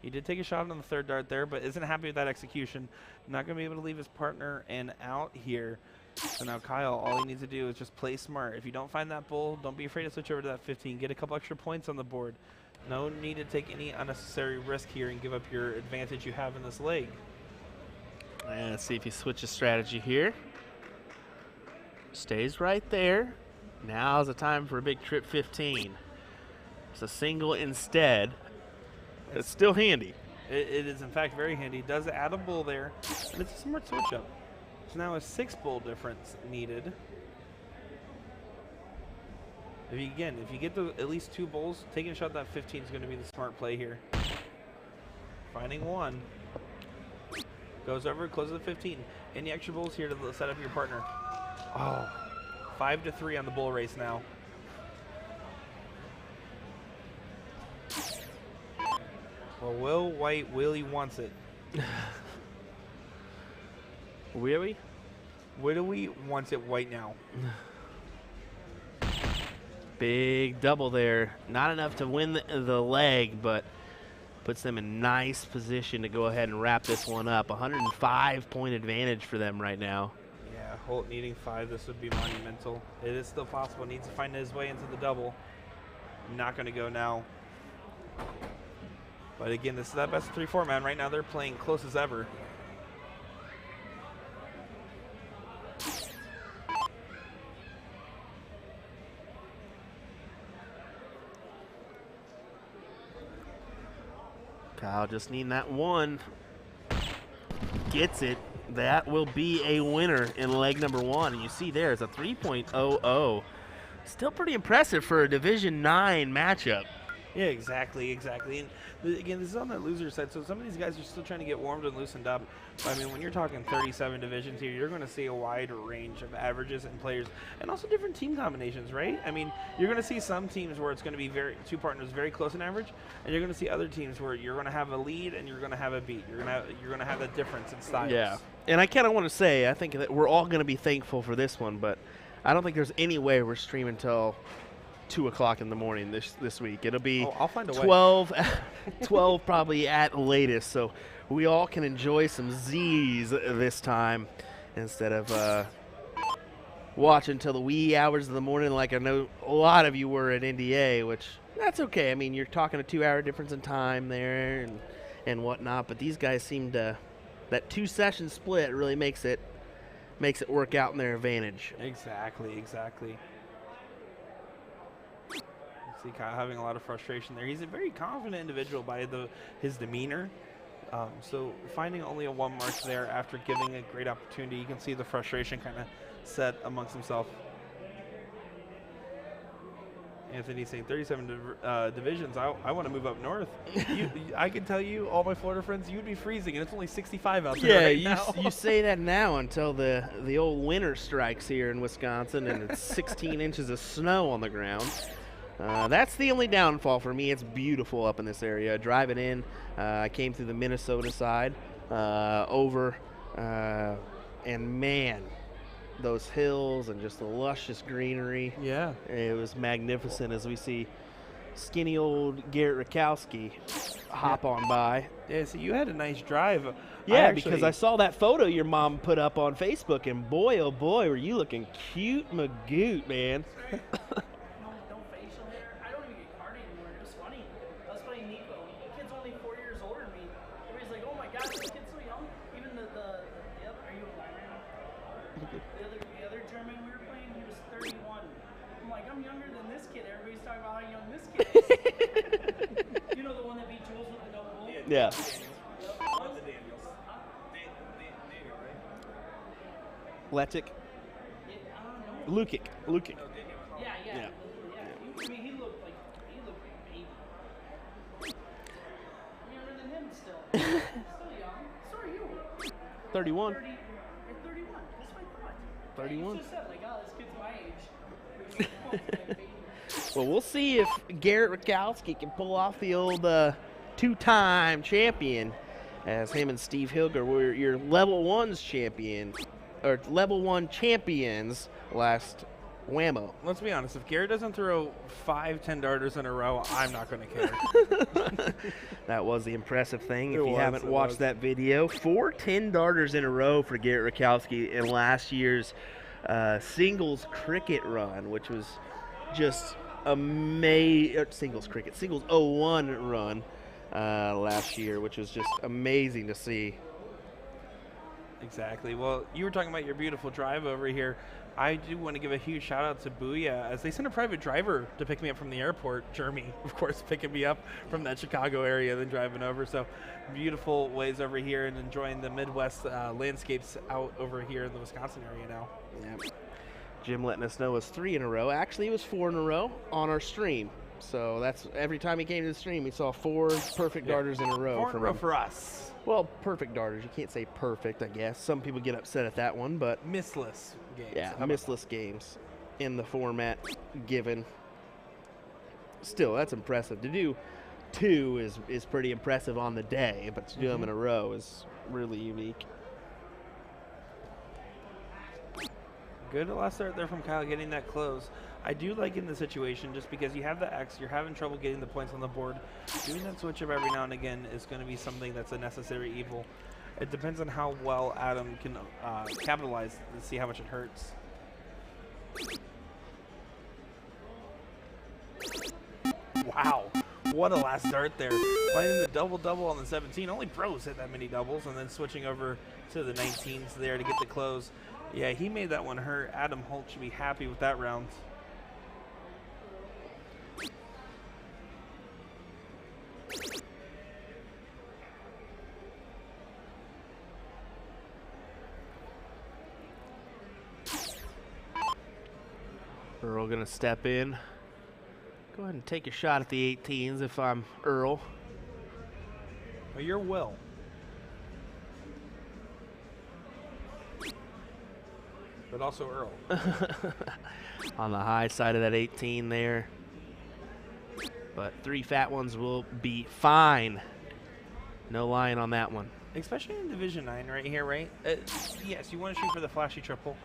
Speaker 2: He did take a shot on the 3rd dart there, but isn't happy with that execution. Not going to be able to leave his partner in out here. So now Kyle, all he needs to do is just play smart. If you don't find that bowl, don't be afraid to switch over to that 15. Get a couple extra points on the board. No need to take any unnecessary risk here and give up your advantage you have in this leg.
Speaker 1: And let's see if he switches strategy here. Stays right there. Now's the time for a big trip 15. It's a single instead. It's still handy.
Speaker 2: It is, in fact, very handy. Does add a bowl there, and it's a smart switch up. So now a 6 bowl difference needed. If you get at least 2 bowls, taking a shot at that 15 is going to be the smart play here. Finding 1. Goes over, closes the 15. Any extra bowls here to set up your partner. Oh, 5-3 on the bull race now. Well, Will White really wants it.
Speaker 1: Really?
Speaker 2: Willie wants it White now.
Speaker 1: Big double there. Not enough to win the leg, but puts them in nice position to go ahead and wrap this one up. 105-point advantage for them right now.
Speaker 2: Yeah, Holt needing 5. This would be monumental. It is still possible. Needs to find his way into the double. Not going to go now. But again, this is that best of 3 format. Right now they're playing close as ever.
Speaker 1: Kyle just needing that 1. Gets it. That will be a winner in leg number 1. And you see there, it's a 3.00. Still pretty impressive for a Division 9 matchup.
Speaker 2: Yeah, exactly. And again, this is on that loser side, so some of these guys are still trying to get warmed and loosened up. But I mean, when you're talking 37 divisions here, you're going to see a wide range of averages and players, and also different team combinations, right? I mean, you're going to see some teams where it's going to be 2 partners very close in average, and you're going to see other teams where you're going to have a lead and you're going to have a beat. You're going to have a difference in styles.
Speaker 1: Yeah, and I kind of want to say, I think that we're all going to be thankful for this one, but I don't think there's any way we're streaming till 2 o'clock in the morning this week. It'll be
Speaker 2: I'll find a
Speaker 1: 12 probably at latest, so we all can enjoy some Z's this time instead of watching till the wee hours of the morning like I know a lot of you were at NDA, which that's okay. I mean, you're talking a 2-hour difference in time there and whatnot, but these guys seem to, that 2-session split really makes it work out in their advantage.
Speaker 2: Exactly. See Kyle having a lot of frustration there. He's a very confident individual by his demeanor. So finding only a 1 mark there after giving a great opportunity, you can see the frustration kind of set amongst himself. Anthony's saying 37 divisions. I want to move up north. I can tell you, all my Florida friends, you would be freezing, and it's only 65 out there right now.
Speaker 1: You say that now until the old winter strikes here in Wisconsin, and it's 16 inches of snow on the ground. That's the only downfall for me. It's beautiful up in this area. Driving in, I came through the Minnesota side over, and man, those hills and just the luscious greenery.
Speaker 2: Yeah.
Speaker 1: It was magnificent as we see skinny old Garrett Rakowski hop on by.
Speaker 2: Yeah, so you had a nice drive.
Speaker 1: Yeah, because I saw that photo your mom put up on Facebook, and boy, oh boy, were you looking cute Magoot, man.
Speaker 3: No facial hair. I don't even get carded anymore. It was funny. I was playing Nico. The kid's only 4 years older than me. Everybody's like, oh my gosh, this kid's so young. Even the other, are you a blind man? The other German we were playing, he was 31. I'm like, I'm younger than this kid. Everybody's talking about how young this kid is. You know the one that beat Jules with the no goal?
Speaker 1: Yeah. Letic. Lukic.
Speaker 3: Yeah. I mean, he looked like a baby. I'm younger than him still. Still young. So are you.
Speaker 1: 31.
Speaker 3: 30, you're 31. That's what I thought.
Speaker 1: 31.
Speaker 3: You just said, like, oh, this kid's my age.
Speaker 1: Well, we'll see if Garrett Rakowski can pull off the old two-time champion, as him and Steve Hilger were your level ones champion, or level one champions last WAMO.
Speaker 2: Let's be honest, if Garrett doesn't throw 5 10-darters in a row, I'm not going to care.
Speaker 1: That was the impressive thing. If you haven't watched that video, 4 10-darters in a row for Garrett Rakowski in last year's singles cricket run, which was just amazing. Singles 01 run last year, which was just amazing to see.
Speaker 2: Exactly. Well, you were talking about your beautiful drive over here. I do want to give a huge shout out to Booyah, as they sent a private driver to pick me up from the airport. Jeremy, of course, picking me up from that Chicago area, then driving over. So beautiful ways over here, and enjoying the Midwest landscapes out over here in the Wisconsin area now.
Speaker 1: Yep. Jim letting us know it was 3 in a row. Actually, it was 4 in a row on our stream. So that's every time he came to the stream, we saw 4 perfect darters in a row.
Speaker 2: 4 in a row for us.
Speaker 1: Well, perfect darters. You can't say perfect, I guess. Some people get upset at that one, but
Speaker 2: Missless games.
Speaker 1: yeah, missless games in the format given. Still, that's impressive. To do 2 is pretty impressive on the day, but to do them in a row is really unique.
Speaker 2: Good last start there from Kyle, getting that close. I do like in the situation, just because you have the X, you're having trouble getting the points on the board. Doing that switch up every now and again is going to be something that's a necessary evil. It depends on how well Adam can capitalize to see how much it hurts. Wow, what a last start there. Finding the double-double on the 17. Only pros hit that many doubles, and then switching over to the 19s there to get the close. Yeah, he made that one hurt. Adam Holt should be happy with that round.
Speaker 1: Earl gonna step in. Go ahead and take a shot at the 18s if I'm Earl.
Speaker 2: Well, you're Will. But also Earl.
Speaker 1: On the high side of that 18 there. But 3 fat ones will be fine. No lying on that one.
Speaker 2: Especially in Division 9 right here, right? Yes, you want to shoot for the flashy triple.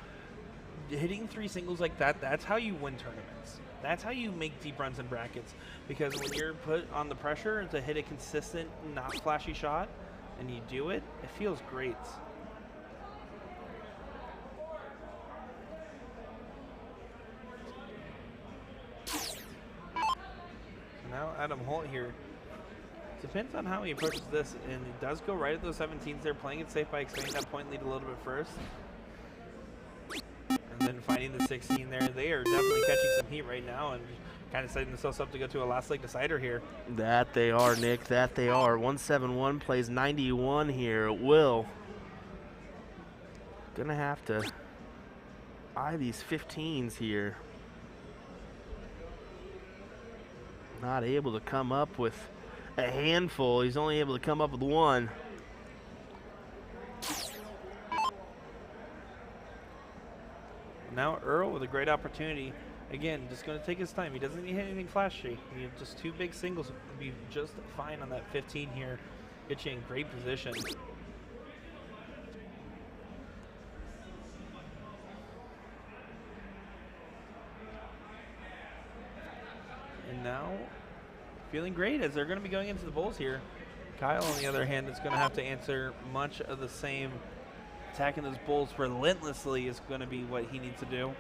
Speaker 2: Hitting 3 singles like that, that's how you win tournaments. That's how you make deep runs in brackets. Because when you're put on the pressure to hit a consistent, not flashy shot, and you do it, it feels great. Now Adam Holt here. Depends on how he approaches this, and he does go right at those 17s. They're playing it safe by expanding that point lead a little bit first. And then finding the 16 there. They are definitely catching some heat right now and kind of setting themselves up to go to a last leg decider here.
Speaker 1: That they are, Nick. That they are. 171 plays 91 here. Will. Gonna have to eye these 15s here. Not able to come up with a handful. He's only able to come up with one.
Speaker 2: Now Earl with a great opportunity. Again, just going to take his time. He doesn't need anything flashy. He has just 2 big singles would be just fine on that 15 here. Get you in great position. And now, feeling great as they're going to be going into the bowls here. Kyle, on the other hand, is going to have to answer much of the same. Attacking those bowls relentlessly is going to be what he needs to do.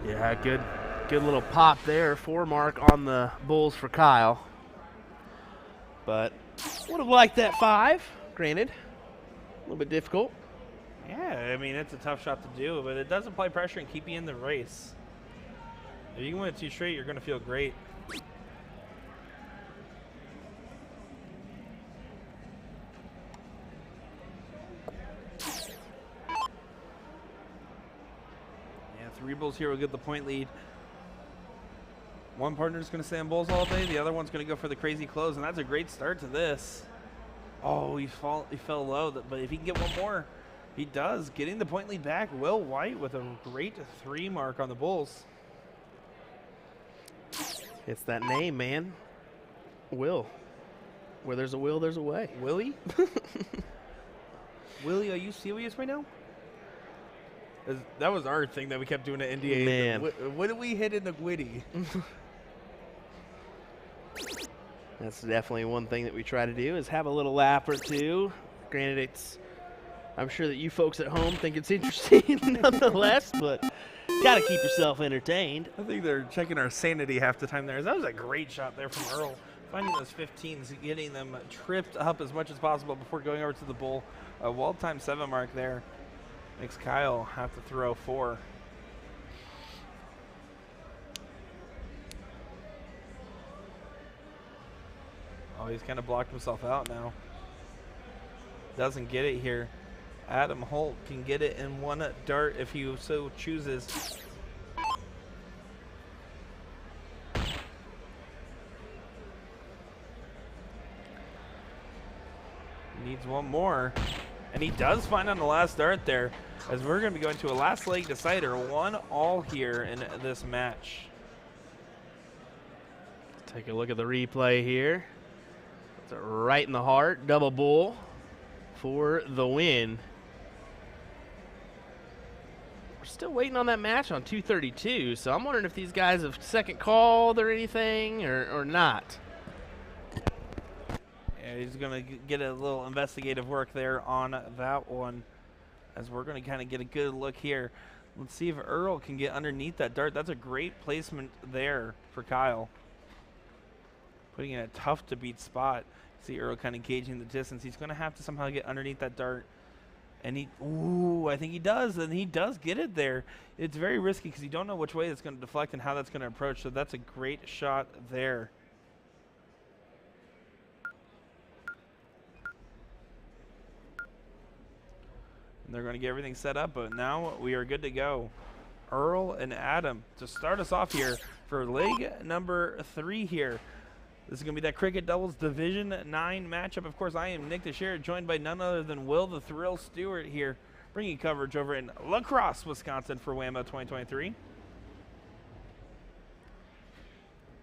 Speaker 1: Yeah, good little pop there. 4 mark on the bowls for Kyle. But would have liked that 5, granted. A little bit difficult.
Speaker 2: Yeah, I mean, it's a tough shot to do, but it does apply pressure and keep you in the race. If you can win it 2 straight, you're going to feel great. Yeah, 3 bowls here will get the point lead. One partner's going to stay on bowls all day. The other one's going to go for the crazy close, and that's a great start to this. Oh, he fell low, but if he can get one more, he does. Getting the point lead back. Will White with a great 3 mark on the bulls.
Speaker 1: It's that name, man. Will. Where there's a will, there's a way.
Speaker 2: Willie? Willie, are you serious right now? That was our thing that we kept doing at NDA.
Speaker 1: Man.
Speaker 2: What did we hit in the Gwitty?
Speaker 1: That's definitely one thing that we try to do is have a little laugh or two. Granted, I'm sure that you folks at home think it's interesting nonetheless, but got to keep yourself entertained.
Speaker 2: I think they're checking our sanity half the time there. That was a great shot there from Earl. Finding those 15s, getting them tripped up as much as possible before going over to the bowl. A wall-time 7 mark there. Makes Kyle have to throw 4. Oh, he's kind of blocked himself out now. Doesn't get it here. Adam Holt can get it in 1 dart if he so chooses. Needs 1 more. And he does find on the last dart there, as we're going to be going to a last leg decider. 1-all here in this match.
Speaker 1: Take a look at the replay here. It's right in the heart. Double bull for the win. We're still waiting on that match on 232, so I'm wondering if these guys have second called or anything or not.
Speaker 2: Yeah, he's going to get a little investigative work there on that one, as we're going to kind of get a good look here. Let's see if Earl can get underneath that dart. That's a great placement there for Kyle. Putting in a tough to beat spot. See Earl kind of gauging the distance. He's going to have to somehow get underneath that dart. And I think he does, and he does get it there. It's very risky because you don't know which way it's going to deflect and how that's going to approach, so that's a great shot there. And they're going to get everything set up, but now we are good to go. Earl and Adam to start us off here for leg number 3 here. This is going to be that Cricket Doubles Division 9 matchup. Of course, I am Nick Dichiria, joined by none other than Will the Thrill Stuart here, bringing coverage over in La Crosse, Wisconsin for WAMO 2023.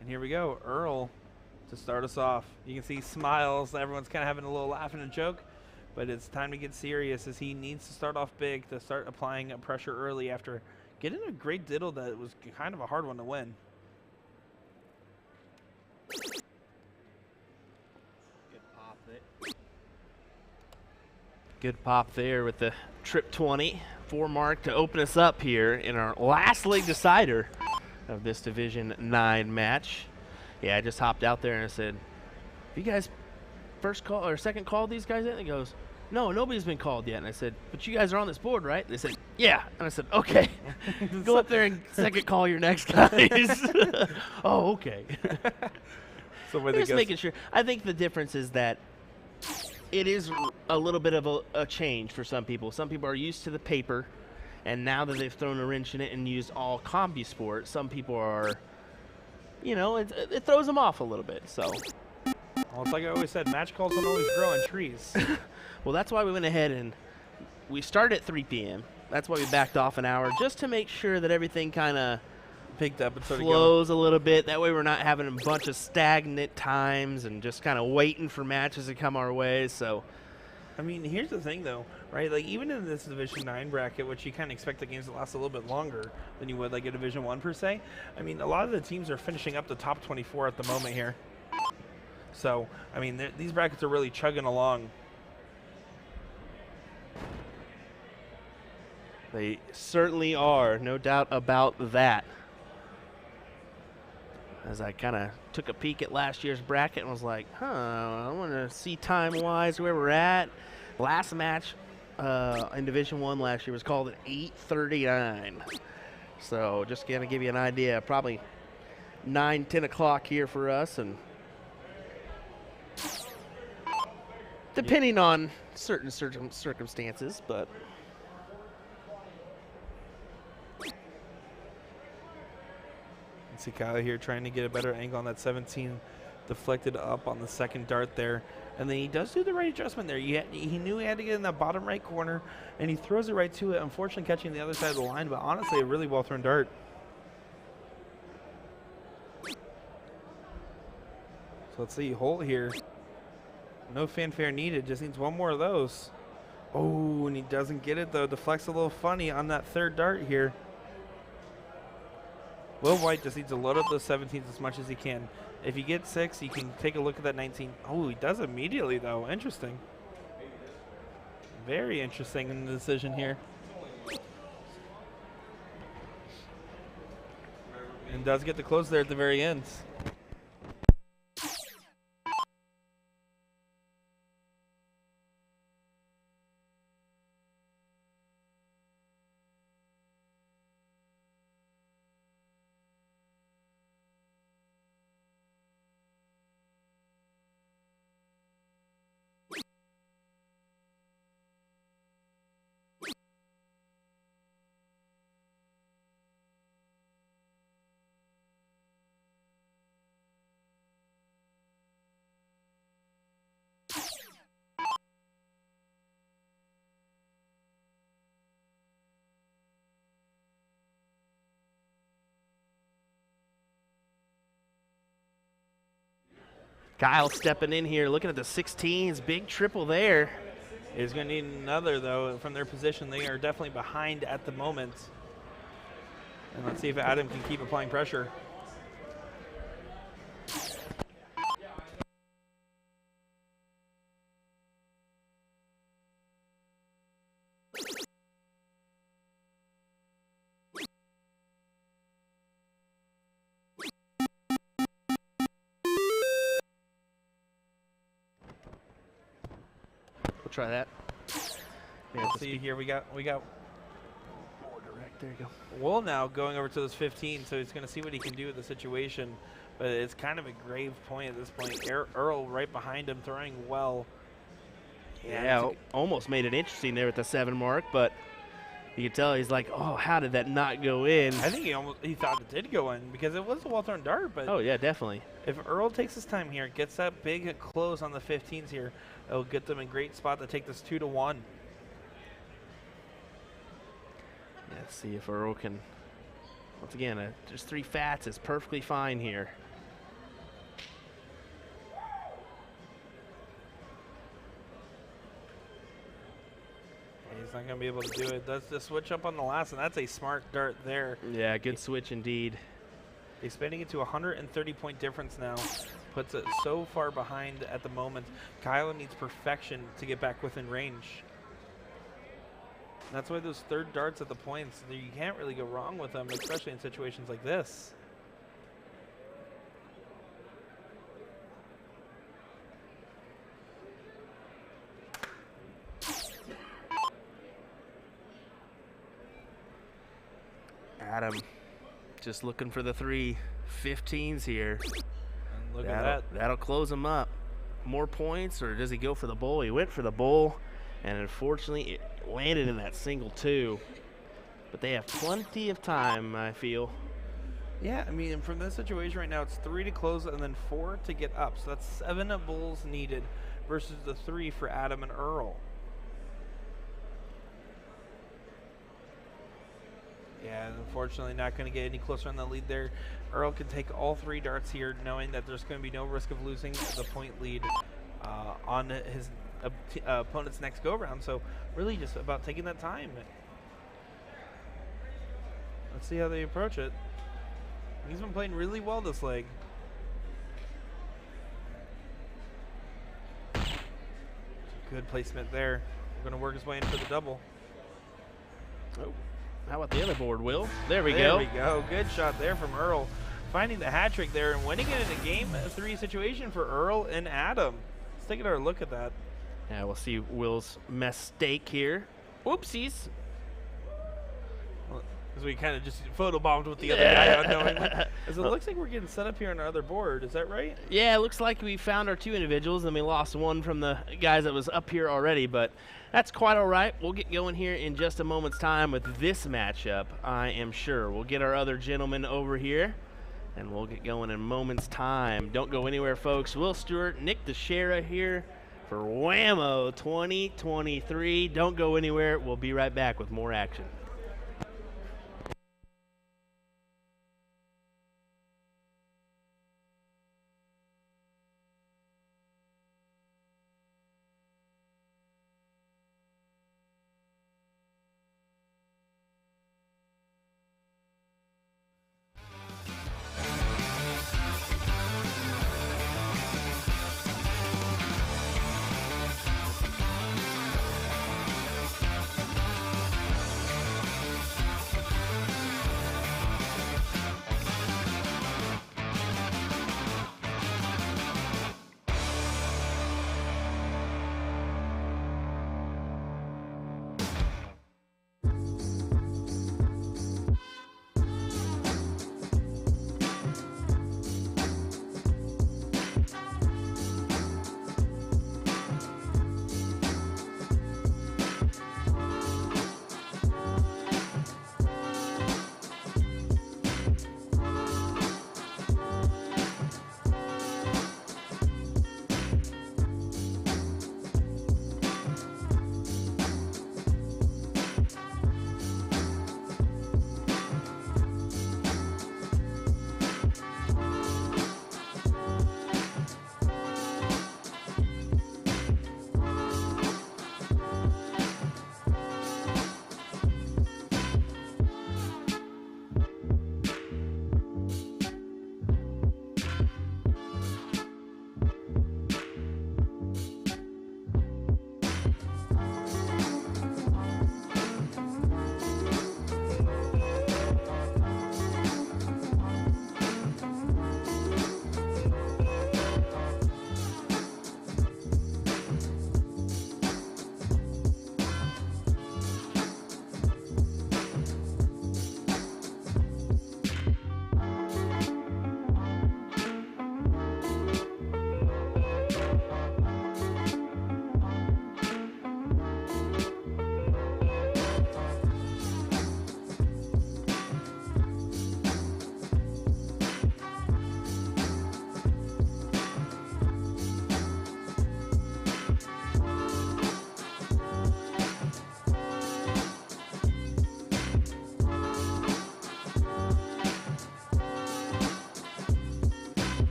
Speaker 2: And here we go, Earl to start us off. You can see smiles. Everyone's kind of having a little laugh and a joke, but it's time to get serious as he needs to start off big to start applying pressure early after getting a great diddle that was kind of a hard one to win.
Speaker 1: Good pop there with the trip 20. 4 mark to open us up here in our last leg decider of this Division 9 match. Yeah, I just hopped out there and I said, "You guys first call or second call these guys in?" And he goes, "No, nobody's been called yet." And I said, "But you guys are on this board, right?" They said, "Yeah." And I said, "Okay, go up there and second call your next guys." Oh, okay.
Speaker 2: So
Speaker 1: just making sure. I think the difference is that it is a little bit of a change for some people. Some people are used to the paper, And now that they've thrown a wrench in it and used all CompuSport, some people are, you know, it throws them off a little bit. So,
Speaker 2: well, it's like I always said, match calls don't always grow on trees.
Speaker 1: well, that's why we went ahead and we started at 3 p.m. That's why we backed off an hour, just to make sure that everything kind of
Speaker 2: picked up and
Speaker 1: flows a little bit. That way we're not having a bunch of stagnant times and just kind of waiting for matches to come our way. So,
Speaker 2: I mean, here's the thing, though, right? Like, even in this Division 9 bracket, which you kind of expect the games to last a little bit longer than you would, like, a Division 1 per se, I mean, a lot of the teams are finishing up the top 24 at the moment here. So, I mean, these brackets are really chugging along.
Speaker 1: They certainly are, no doubt about that. As I kind of took a peek at last year's bracket and was like, I want to see time-wise where we're at. Last match in Division 1 last year was called at 8:39. So just going to give you an idea, probably 9, 10 o'clock here for us. And depending on certain circumstances, but...
Speaker 2: See Kyle here trying to get a better angle on that 17, deflected up on the second dart there, and then he does do the right adjustment there. He knew he had to get in that bottom right corner, and he throws it right to it, unfortunately catching the other side of the line, but honestly a really well thrown dart. So let's see, Holt here, no fanfare needed, just needs one more of those. Oh, and he doesn't get it though, deflects a little funny on that third dart here. Will White just needs to load up those 17s as much as he can. If he gets 6, he can take a look at that 19. Oh, he does immediately, though. Interesting. Very interesting in the decision here. And does get the close there at the very end.
Speaker 1: Kyle stepping in here, looking at the 16s, big triple there.
Speaker 2: He's going to need another, though, from their position. They are definitely behind at the moment. And let's see if Adam can keep applying pressure.
Speaker 1: Try that.
Speaker 2: Yeah, let's see here. We got
Speaker 1: more direct. There you go.
Speaker 2: Wool now going over to those 15, so he's going to see what he can do with the situation. But it's kind of a grave point at this point. Earl right behind him, throwing well.
Speaker 1: Yeah, almost made it interesting there at the 7 mark, but you can tell he's like, oh, how did that not go in?
Speaker 2: I think he thought it did go in because it was a well-thrown dart. But
Speaker 1: oh yeah, definitely.
Speaker 2: If Earl takes his time here, gets that big close on the 15s here, it'll get them in great spot to take this 2-1.
Speaker 1: Let's see if Earl can. Once again, just 3 fats is perfectly fine here.
Speaker 2: He's not going to be able to do it. Does the switch up on the last, and that's a smart dart there.
Speaker 1: Yeah, good switch indeed.
Speaker 2: Expanding it to a 130-point difference now. Puts it so far behind at the moment. Kyle needs perfection to get back within range. And that's why those third darts at the points, you can't really go wrong with them, especially in situations like this.
Speaker 1: Adam just looking for the 3 15s here.
Speaker 2: And look at that.
Speaker 1: That'll close him up. More points, or does he go for the bull? He went for the bull, and unfortunately it landed in that single 2. but they have plenty of time, I feel.
Speaker 2: Yeah, I mean, from this situation right now, it's 3 to close and then 4 to get up. So that's 7 bulls needed versus the 3 for Adam and Earl. Yeah, unfortunately not going to get any closer on the lead there. Earl can take all 3 darts here, knowing that there's going to be no risk of losing the point lead on his opponent's next go-round. So really just about taking that time. Let's see how they approach it. He's been playing really well this leg. Good placement there. We're going to work his way in for the double.
Speaker 1: Oh, how about the other board, Will? There we go.
Speaker 2: There we go. Good shot there from Earl. Finding the hat trick there and winning it in a game 3 situation for Earl and Adam. Let's take another look at that.
Speaker 1: Yeah, we'll see Will's mistake here. Whoopsies.
Speaker 2: Because we kind of just photobombed with the other guy unknowingly. As it looks like we're getting set up here on our other board. Is that right?
Speaker 1: Yeah, it looks like we found our 2 individuals and we lost one from the guys that was up here already, but that's quite all right. We'll get going here in just a moment's time with this matchup, I am sure. We'll get our other gentleman over here and we'll get going in a moment's time. Don't go anywhere, folks. Will Stuart, Nick Dichiria here for WAMO 2023. Don't go anywhere. We'll be right back with more action.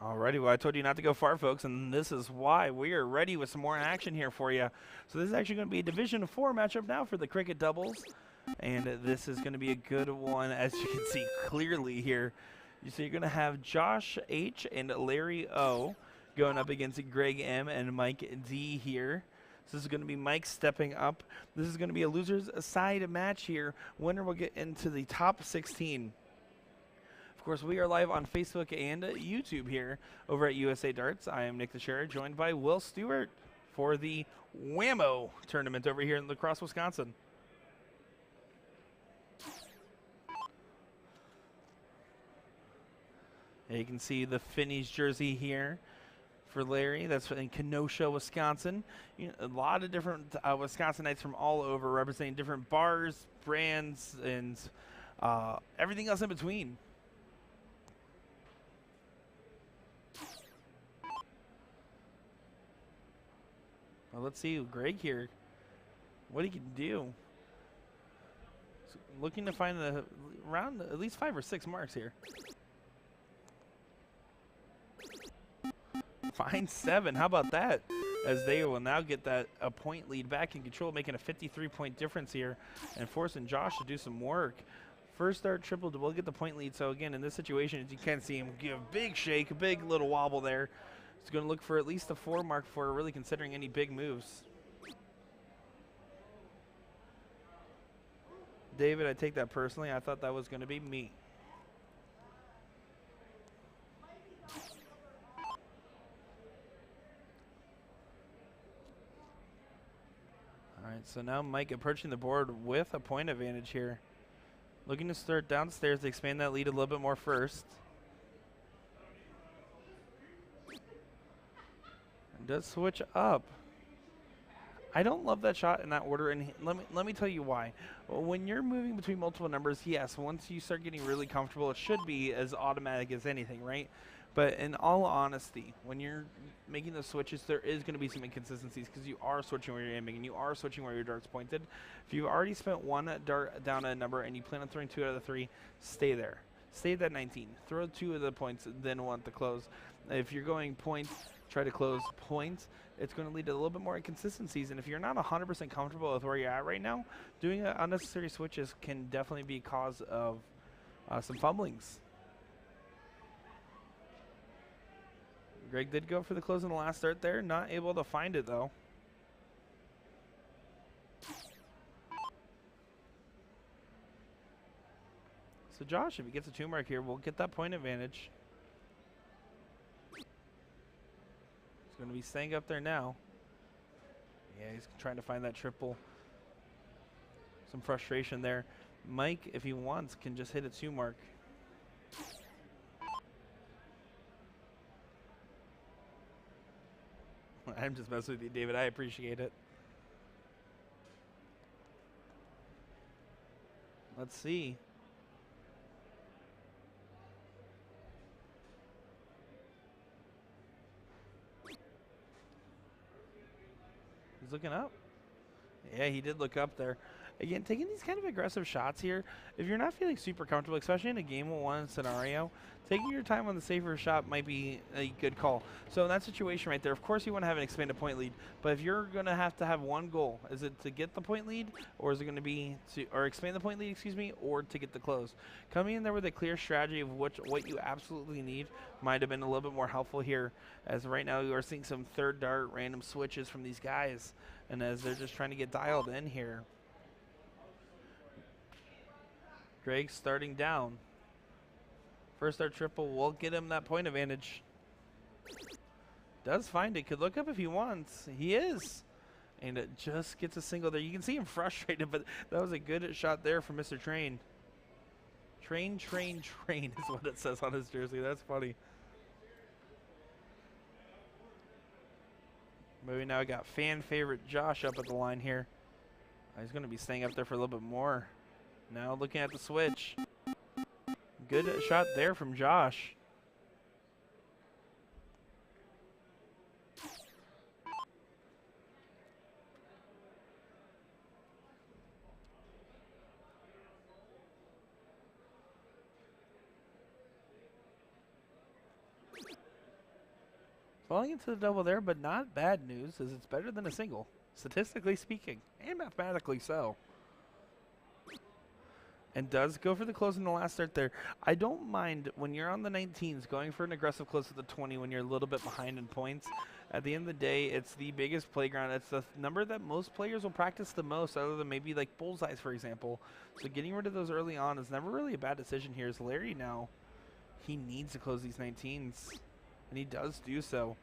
Speaker 2: Alrighty, well, I told you not to go far, folks, and this is why. We are ready with some more action here for you. So this is actually going to be a Division 4 matchup now for the cricket doubles, and this is going to be a good one, as you can see clearly here. So you're going to have Josh H. and Larry O. going up against Greg M. and Mike D. here. So this is going to be Mike stepping up. This is going to be a loser's side match here. Winner will get into the top 16. Of course, we are live on Facebook and YouTube here over at USA Darts. I am Nick Dichiria, joined by Will Stuart for the WAMO tournament over here in La Crosse, Wisconsin. And you can see the Finnies jersey here for Larry. That's in Kenosha, Wisconsin. You know, a lot of different Wisconsinites from all over representing different bars, brands, and everything else in between. Well, let's see Greg here, what he can do. So looking to find around at least 5 or 6 marks here. Find 7. How about that? As they will now get that a point lead back in control, making a 53-point difference here and forcing Josh to do some work. First start triple will get the point lead. So again, in this situation, as you can see him give a big shake, a big little wobble there. He's going to look for at least a 4 mark for really considering any big moves. David, I take that personally. I thought that was going to be me. All right, so now Mike approaching the board with a point advantage here. Looking to start downstairs to expand that lead a little bit more first. Does switch up. I don't love that shot in that order, and let me tell you why. Well, when you're moving between multiple numbers, yes, once you start getting really comfortable, it should be as automatic as anything, right? But in all honesty, when you're making those switches, there is going to be some inconsistencies because you are switching where you're aiming and you are switching where your dart's pointed. If you've already spent 1 dart down a number and you plan on throwing 2 out of the 3, stay there. Stay at that 19. Throw 2 of the points, then 1 to close. If you're going points, try to close points, it's going to lead to a little bit more inconsistencies. And if you're not 100% comfortable with where you're at right now, doing unnecessary switches can definitely be a cause of some fumblings. Greg did go for the close in the last start there, not able to find it though. So Josh, if he gets a 2 mark here, we'll get that point advantage. Going to be staying up there now. Yeah, he's trying to find that triple. Some frustration there. Mike, if he wants, can just hit a 2 mark. I'm just messing with you, David. I appreciate it. Let's see. He's looking up. Yeah, he did look up there. Again, taking these kind of aggressive shots here, if you're not feeling super comfortable, especially in a game 1 scenario, taking your time on the safer shot might be a good call. So in that situation right there, of course you want to have an expanded point lead, but if you're going to have one goal, is it to get the point lead, or is it going to be to, or expand the point lead, excuse me, or to get the close? Coming in there with a clear strategy of what you absolutely need might have been a little bit more helpful here, as right now you are seeing some 3rd dart random switches from these guys, and as they're just trying to get dialed in here. Greg starting down. First dart triple will get him that point advantage. Does find it. Could look up if he wants. He is. And it just gets a single there. You can see him frustrated, but that was a good shot there from Mr. Train. Train is what it says on his jersey. That's funny. Maybe now I got fan favorite Josh up at the line here. He's going to be staying up there for a little bit more. Now looking at the switch. Good shot there from Josh. Falling into the double there, but not bad news, as it's better than a single, statistically speaking, and mathematically so. And does go for the close in the last start there. I don't mind when you're on the 19s going for an aggressive close at the 20 when you're a little bit behind in points. At the end of the day, it's the biggest playground. It's the number that most players will practice the most, other than maybe like bullseyes, for example. So getting rid of those early on is never really a bad decision here. As Larry now, he needs to close these 19s, and he does do so.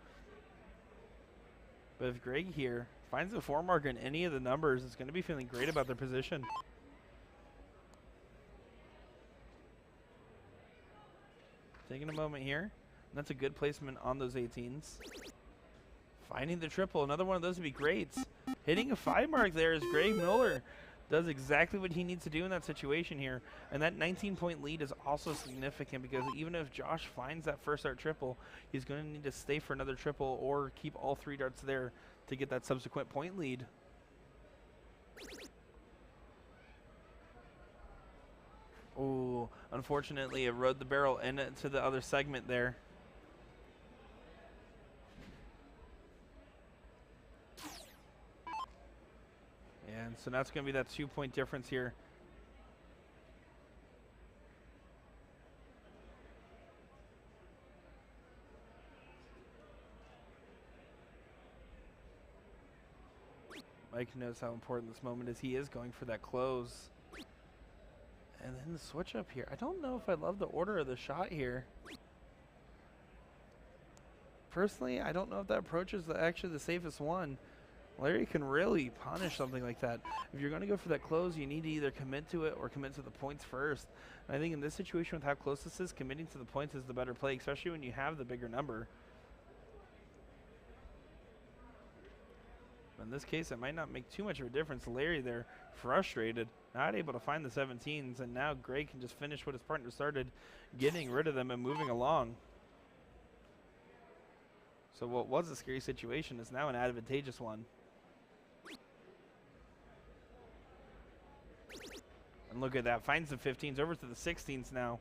Speaker 2: But if Greg here finds a 4 marker in any of the numbers, it's going to be feeling great about their position. Taking a moment here. And that's a good placement on those 18s. Finding the triple. Another one of those would be great. Hitting a 5 mark there as Greg Miller does exactly what he needs to do in that situation here. And that 19-point lead is also significant because even if Josh finds that first dart triple, he's going to need to stay for another triple or keep all 3 darts there to get that subsequent point lead. Oh, unfortunately, it rode the barrel into the other segment there. And so that's going to be that 2-point difference here. Mike knows how important this moment is. He is going for that close. And then the switch up here. I don't know if I love the order of the shot here. Personally, I don't know if that approach is actually the safest one. Larry can really punish something like that. If you're going to go for that close, you need to either commit to it or commit to the points first. And I think in this situation with how close this is, committing to the points is the better play, especially when you have the bigger number. In this case, it might not make too much of a difference. Larry there, frustrated, not able to find the 17s, and now Greg can just finish what his partner started, getting rid of them and moving along. So what was a scary situation is now an advantageous one. And look at that, finds the 15s over to the 16s now.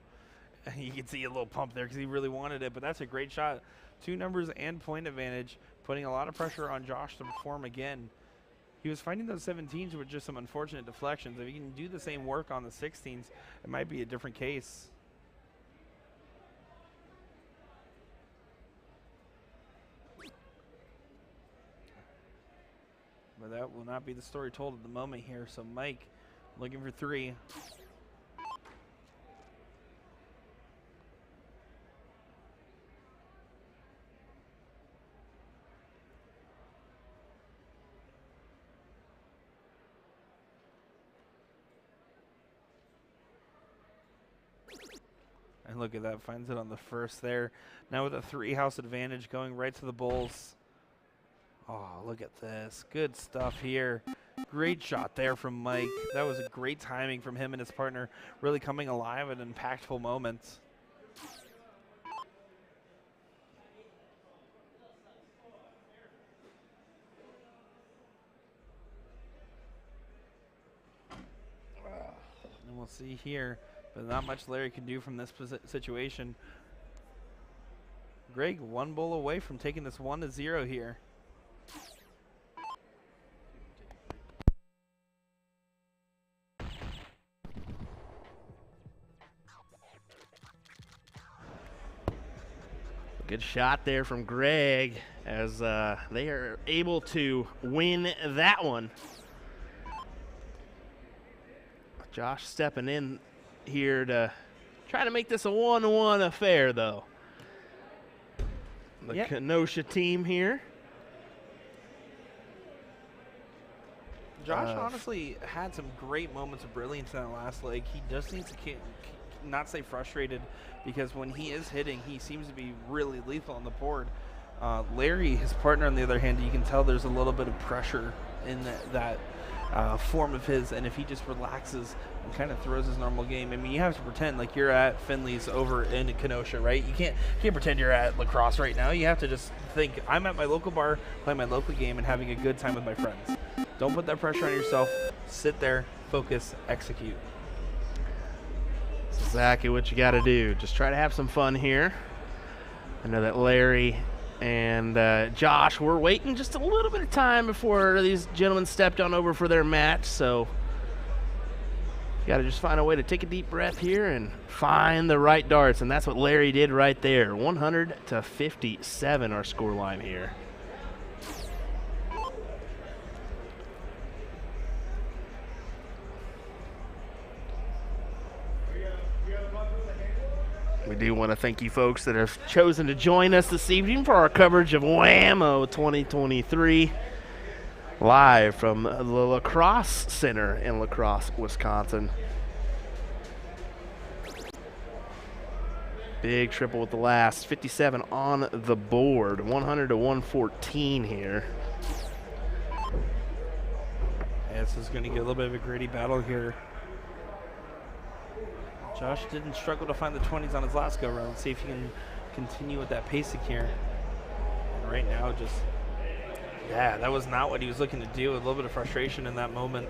Speaker 2: You can see a little pump there because he really wanted it, but that's a great shot. 2 numbers and point advantage, putting a lot of pressure on Josh to perform again. He was finding those 17s with just some unfortunate deflections. If he can do the same work on the 16s, it might be a different case. But that will not be the story told at the moment here. So Mike looking for 3. And look at that, finds it on the first there. Now with a 3-house advantage going right to the Bulls. Oh, look at this. Good stuff here. Great shot there from Mike. That was a great timing from him and his partner, really coming alive at an impactful moment. And we'll see here. But not much Larry can do from this situation. Greg 1 bowl away from taking this 1-0 here.
Speaker 1: Good shot there from Greg as they are able to win that one. Josh stepping in here to try to make this a 1-1 affair, though. The Kenosha team here.
Speaker 2: Josh honestly had some great moments of brilliance in that last leg. He just needs to not stay frustrated because when he is hitting, he seems to be really lethal on the board. Larry, his partner, on the other hand, you can tell there's a little bit of pressure in that form of his, and if he just relaxes and kind of throws his normal game, I mean, you have to pretend like you're at Finley's over in Kenosha, right? You can't pretend you're at lacrosse right now. You have to just think, I'm at my local bar, playing my local game, and having a good time with my friends. Don't put that pressure on yourself. Sit there, focus, execute.
Speaker 1: That's exactly what you got to do. Just try to have some fun here. I know that Larry And Josh, we're waiting just a little bit of time before these gentlemen stepped on over for their match, so got to just find a way to take a deep breath here and find the right darts, and that's what Larry did right there. 100-57 our score line here. We do want to thank you folks that have chosen to join us this evening for our coverage of WAMO 2023, live from the Crosse Center in La Crosse, Wisconsin. Big triple with the last, 57 on the board, 100-114 here.
Speaker 2: Yeah, this is going to get a little bit of a gritty battle here. Josh didn't struggle to find the 20s on his last go-round. Let's see if he can continue with that pacing here. And right now, just, yeah, that was not what he was looking to do. A little bit of frustration in that moment.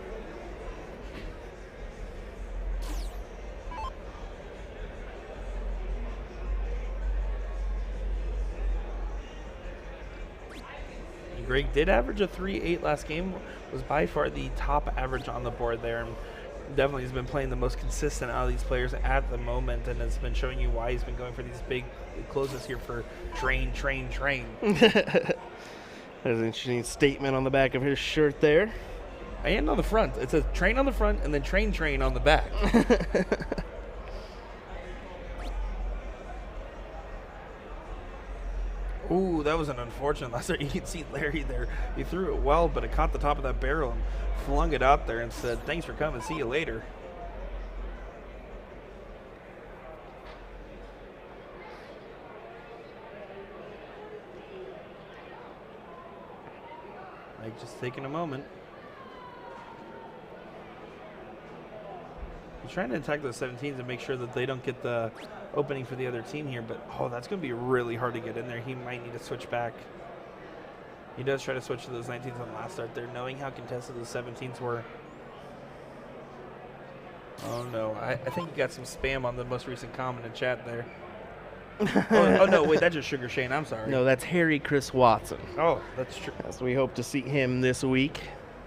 Speaker 2: Greg did average a 3.8 last game, was by far the top average on the board there, and definitely has been playing the most consistent out of these players at the moment, and has been showing you why he's been going for these big closes here for train.
Speaker 1: There's an interesting statement on the back of his shirt there.
Speaker 2: And on the front. It says train on the front and then train on the back. Ooh, that was an unfortunate last there. You can see Larry there. He threw it well, but it caught the top of that barrel and flung it out there and said, thanks for coming. See you later. Like, just taking a moment. He's trying to attack those 17s and make sure that they don't get the opening for the other team here, but oh, that's going to be really hard to get in there. He might need to switch back. He does try to switch to those 19s on the last start there, knowing how contested those 17s were. Oh no, I think you got some spam on the most recent comment in chat there. Oh no, wait, that's just Sugar Shane, I'm sorry.
Speaker 1: No, that's Harry Chris Watson.
Speaker 2: Oh, that's true.
Speaker 1: As we hope to see him this week.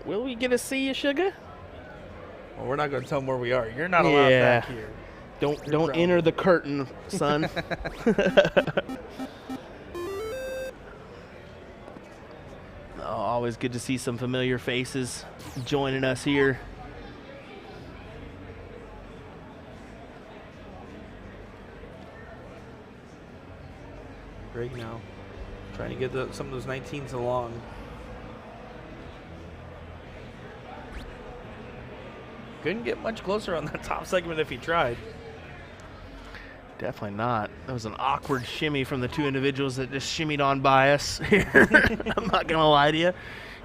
Speaker 1: Will we get to see you, Sugar?
Speaker 2: Well, we're not going to tell him where we are. You're not allowed back here.
Speaker 1: Don't enter the curtain, son. Oh, always good to see some familiar faces joining us here.
Speaker 2: Greg now trying to get some of those 19s along. Couldn't get much closer on that top segment if he tried.
Speaker 1: Definitely not. That was an awkward shimmy from the two individuals that just shimmied on by us here. I'm not going to lie to you.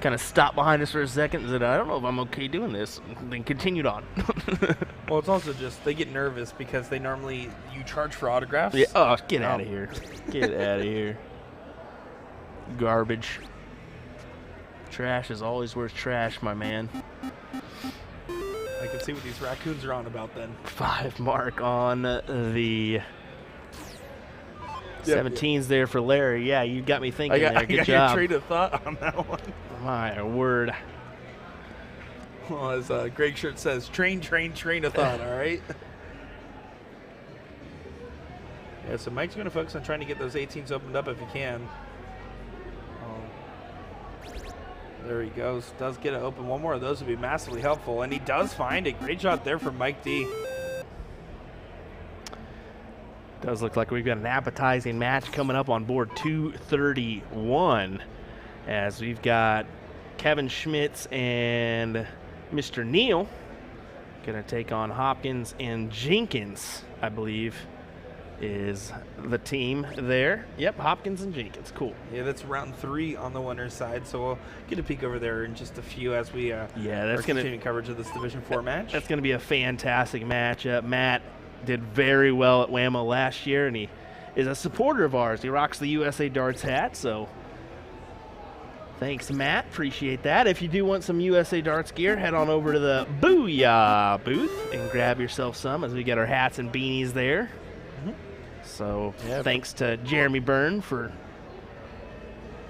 Speaker 1: Kind of stopped behind us for a second and said, I don't know if I'm okay doing this. And then continued on.
Speaker 2: Well, it's also just they get nervous because they normally, you charge for autographs.
Speaker 1: Yeah. Oh, get out of here. Get out of here. Garbage. Trash is always worth trash, my man.
Speaker 2: I can see what these raccoons are on about then.
Speaker 1: 5 mark on the 17s there for Larry. Yeah, you got me thinking there. Good
Speaker 2: got
Speaker 1: job.
Speaker 2: Your train of thought on that one.
Speaker 1: My word.
Speaker 2: Well, as Greg Shirt says, train of thought, all right? Yeah, so Mike's going to focus on trying to get those 18s opened up if he can. There he goes. Does get it open. One more of those would be massively helpful, and he does find it. Great shot there from Mike D.
Speaker 1: Does look like we've got an appetizing match coming up on board 231, as we've got Kevin Schmitz and Mr. Neal going to take on Hopkins and Jenkins, I believe, is the team there. Yep, Hopkins and Jenkins. Cool.
Speaker 2: Yeah, that's round 3 on the winner's side, so we'll get a peek over there in just a few as we
Speaker 1: that's
Speaker 2: are continuing coverage of this Division 4 match.
Speaker 1: That's going to be a fantastic matchup. Matt did very well at WAMO last year, and he is a supporter of ours. He rocks the USA Darts hat, so thanks, Matt. Appreciate that. If you do want some USA Darts gear, head on over to the Booyah booth and grab yourself some, as we get our hats and beanies there. So thanks to Jeremy Byrne for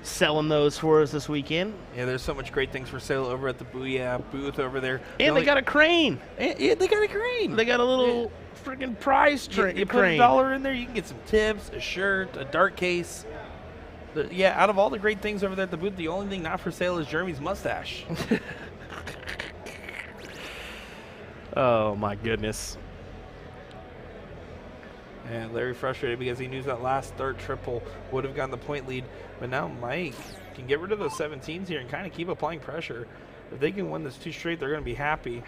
Speaker 1: selling those for us this weekend.
Speaker 2: Yeah, there's so much great things for sale over at the Booyah booth over there.
Speaker 1: And they got a crane.
Speaker 2: Yeah, they got a crane.
Speaker 1: They got a little freaking prize crane.
Speaker 2: You put $1 in there, you can get some tips, a shirt, a dart case. Yeah, out of all the great things over there at the booth, the only thing not for sale is Jeremy's mustache.
Speaker 1: Oh, my goodness.
Speaker 2: And Larry frustrated because he knew that last dart triple would have gotten the point lead. But now Mike can get rid of those 17s here and kind of keep applying pressure. If they can win this 2 straight, they're going to be happy.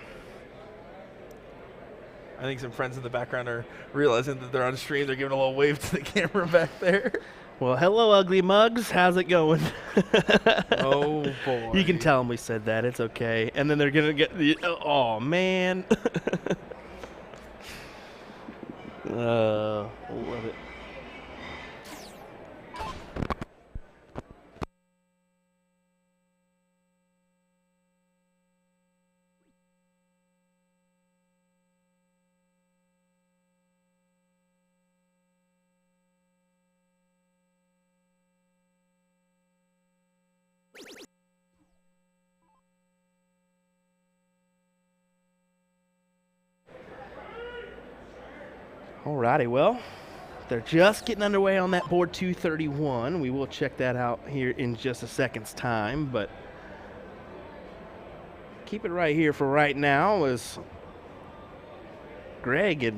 Speaker 2: I think some friends in the background are realizing that they're on stream. They're giving a little wave to the camera back there.
Speaker 1: Well, hello, ugly mugs. How's it going?
Speaker 2: Oh, boy.
Speaker 1: You can tell them we said that. It's okay. And then they're going to get the... Oh, man. Love it. Alrighty, well, they're just getting underway on that board 231. We will check that out here in just a second's time, but keep it right here for right now as Greg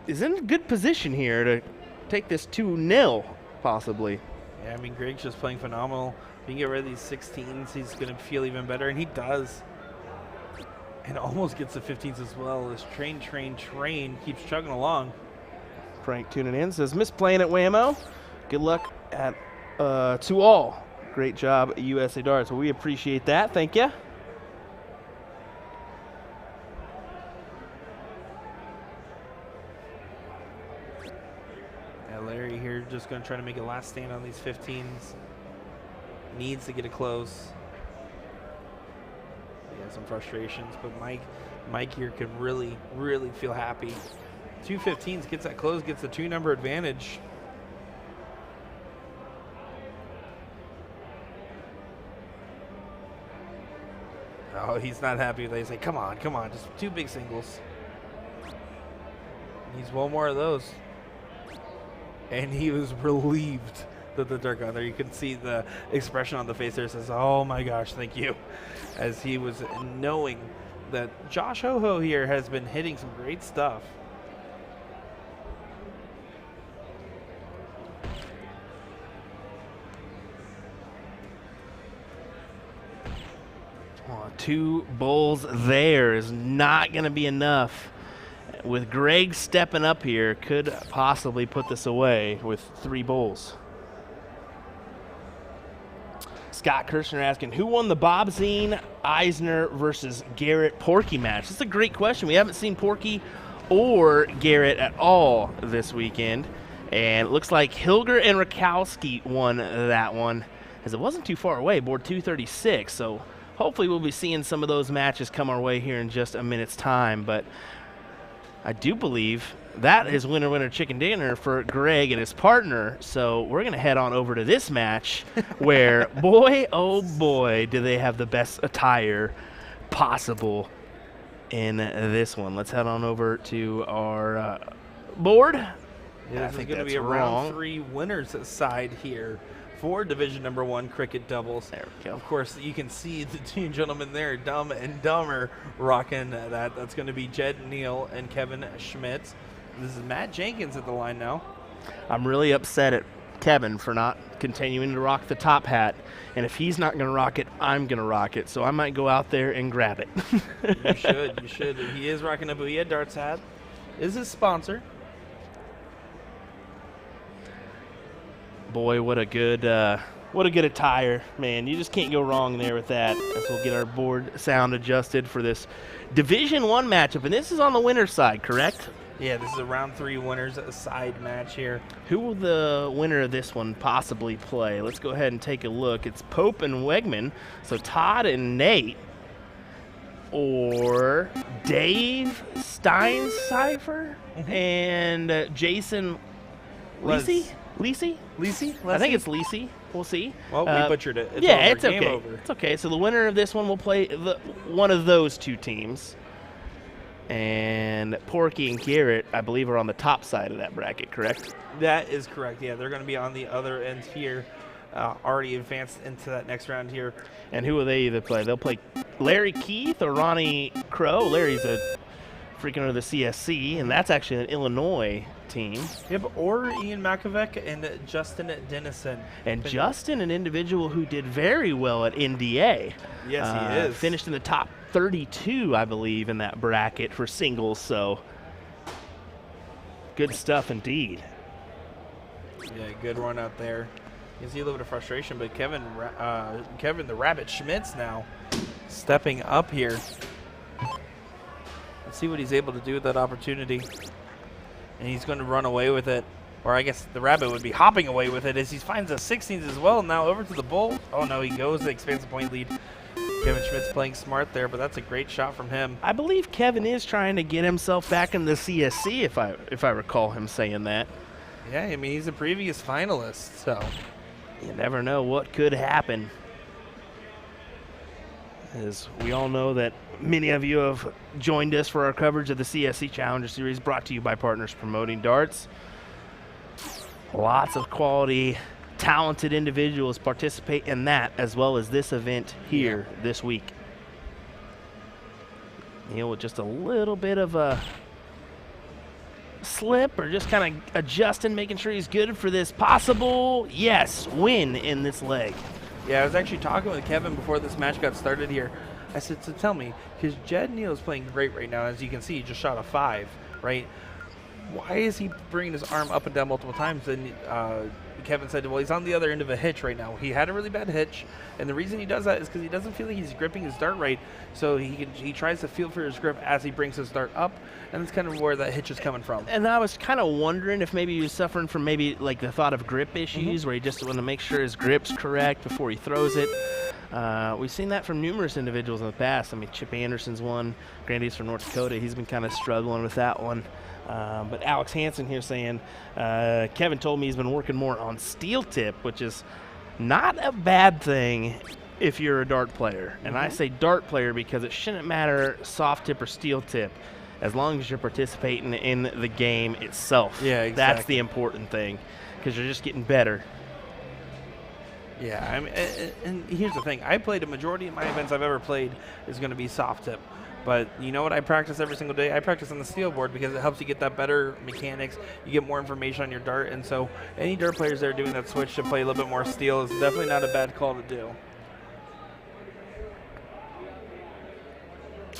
Speaker 1: is in a good position here to take this 2-0, possibly.
Speaker 2: Yeah, I mean, Greg's just playing phenomenal. If you can get rid of these 16s, he's going to feel even better, and he does. And almost gets the 15s as well. This train keeps chugging along.
Speaker 1: Frank tuning in says, miss playing at WAMO. Good luck at to all. Great job at USA Darts. Well, we appreciate that. Thank you.
Speaker 2: Yeah, Larry here just going to try to make a last stand on these 15s. Needs to get it close. Yeah, some frustrations, but Mike here can really feel happy. 2 15s, gets that close, gets the 2-number advantage. Oh, he's not happy. They say, come on, just 2 big singles. Needs 1 more of those. And he was relieved that the dart got there. You can see the expression on the face there. Says, oh my gosh, thank you. As he was knowing that Josh Ho-Ho here has been hitting some great stuff.
Speaker 1: Oh, 2 bowls there is not going to be enough. With Greg stepping up here, could possibly put this away with 3 bowls. Scott Kirshner asking, who won the Bob Zine, Eisner versus Garrett Porky match? That's a great question. We haven't seen Porky or Garrett at all this weekend. And it looks like Hilger and Rakowski won that one, as it wasn't too far away, board 236. So hopefully we'll be seeing some of those matches come our way here in just a minute's time. But I do believe that is winner chicken dinner for Greg and his partner. So we're going to head on over to this match where, boy, oh boy, do they have the best attire possible in this one. Let's head on over to our board.
Speaker 2: Yeah, this is going to be a round 3 winners side here for Division Number 1 cricket doubles.
Speaker 1: There we go.
Speaker 2: Of course, you can see the 2 gentlemen there, Dumb and Dumber, rocking that. That's going to be Jed Neal and Kevin Schmitz. This is Matt Jenkins at the line now.
Speaker 1: I'm really upset at Kevin for not continuing to rock the top hat. And if he's not going to rock it, I'm going to rock it. So I might go out there and grab it.
Speaker 2: You should. He is rocking a Booyah Darts hat. Is his sponsor.
Speaker 1: Boy, what a good attire, man. You just can't go wrong there with that. As we'll get our board sound adjusted for this Division 1 matchup. And this is on the winner's side, correct?
Speaker 2: Yeah, this is a round 3 winners side match here.
Speaker 1: Who will the winner of this one possibly play? Let's go ahead and take a look. It's Pope and Wegman. So Todd and Nate. Or Dave Steinsheifer and Jason Lisi? Lisi?
Speaker 2: Lisi?
Speaker 1: I think it's Lisi. We'll see.
Speaker 2: Well, we butchered it. It's
Speaker 1: yeah,
Speaker 2: over.
Speaker 1: it's
Speaker 2: Game
Speaker 1: okay.
Speaker 2: over.
Speaker 1: It's okay. So the winner of this one will play one of those two teams. And Porky and Garrett, I believe, are on the top side of that bracket, correct?
Speaker 2: That is correct. Yeah, they're going to be on the other end here, already advanced into that next round here.
Speaker 1: And who will they either play? They'll play Larry Keith or Ronnie Crow. Larry's a freaking under the CSC, and that's actually an Illinois team.
Speaker 2: Yep, or Ian Makovec and Justin Dennison.
Speaker 1: And Justin, an individual who did very well at NDA.
Speaker 2: Yes, he is.
Speaker 1: Finished in the top 32, I believe, in that bracket for singles, so good stuff indeed.
Speaker 2: Yeah, good run out there. You can see a little bit of frustration, but Kevin the Rabbit Schmitz now stepping up here. Let's see what he's able to do with that opportunity. And he's going to run away with it. Or I guess the Rabbit would be hopping away with it as he finds a 16s as well. Now over to the Bull. Oh, no, he goes. The expansive point lead. Kevin Schmidt's playing smart there, but that's a great shot from him.
Speaker 1: I believe Kevin is trying to get himself back in the CSC, if I recall him saying that.
Speaker 2: Yeah, I mean, he's a previous finalist, so.
Speaker 1: You never know what could happen. As we all know that many of you have joined us for our coverage of the CSC Challenger Series, brought to you by Partners Promoting Darts. Lots of quality, talented individuals participate in that, as well as this event here this week. Neil with just a little bit of a slip, or just kind of adjusting, making sure he's good for this possible, win in this leg.
Speaker 2: Yeah, I was actually talking with Kevin before this match got started here. I said, so tell me, because Jed Neal is playing great right now. As you can see, he just shot a 5, right? Why is he bringing his arm up and down multiple times? And Kevin said, well, he's on the other end of a hitch right now. He had a really bad hitch, and the reason he does that is because he doesn't feel like he's gripping his dart right, so he tries to feel for his grip as he brings his dart up, and that's kind of where that hitch is coming from.
Speaker 1: And I was kind of wondering if maybe he was suffering from maybe like the thought of grip issues, where he just wanted to make sure his grip's correct before he throws it. We've seen that from numerous individuals in the past. I mean, Chip Anderson's one, Grandy's from North Dakota. He's been kind of struggling with that one. But Alex Hansen here saying, Kevin told me he's been working more on steel tip, which is not a bad thing if you're a dart player. And I say dart player because it shouldn't matter soft tip or steel tip, as long as you're participating in the game itself.
Speaker 2: Yeah, exactly.
Speaker 1: That's the important thing, because you're just getting better.
Speaker 2: Yeah, I mean, and here's the thing. I played a majority of my events I've ever played is going to be soft tip. But you know what I practice every single day? I practice on the steel board because it helps you get that better mechanics. You get more information on your dart. And so any dart players that are doing that switch to play a little bit more steel is definitely not a bad call to do.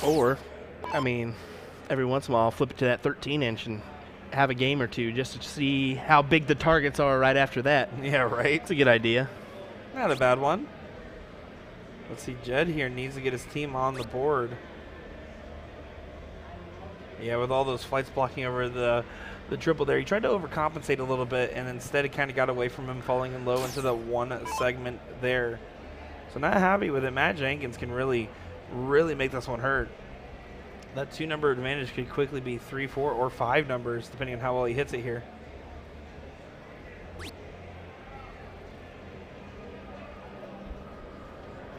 Speaker 1: Or, I mean, every once in a while, I'll flip it to that 13-inch and have a game or two just to see how big the targets are right after that.
Speaker 2: Yeah, right.
Speaker 1: It's a good idea.
Speaker 2: Not a bad one. Let's see, Jed here needs to get his team on the board. Yeah, with all those flights blocking over the triple there, he tried to overcompensate a little bit, and instead it kind of got away from him, falling in low into the one segment there. So not happy with it. Matt Jenkins can really make this one hurt. That 2-number advantage could quickly be 3, 4, or 5 numbers, depending on how well he hits it here.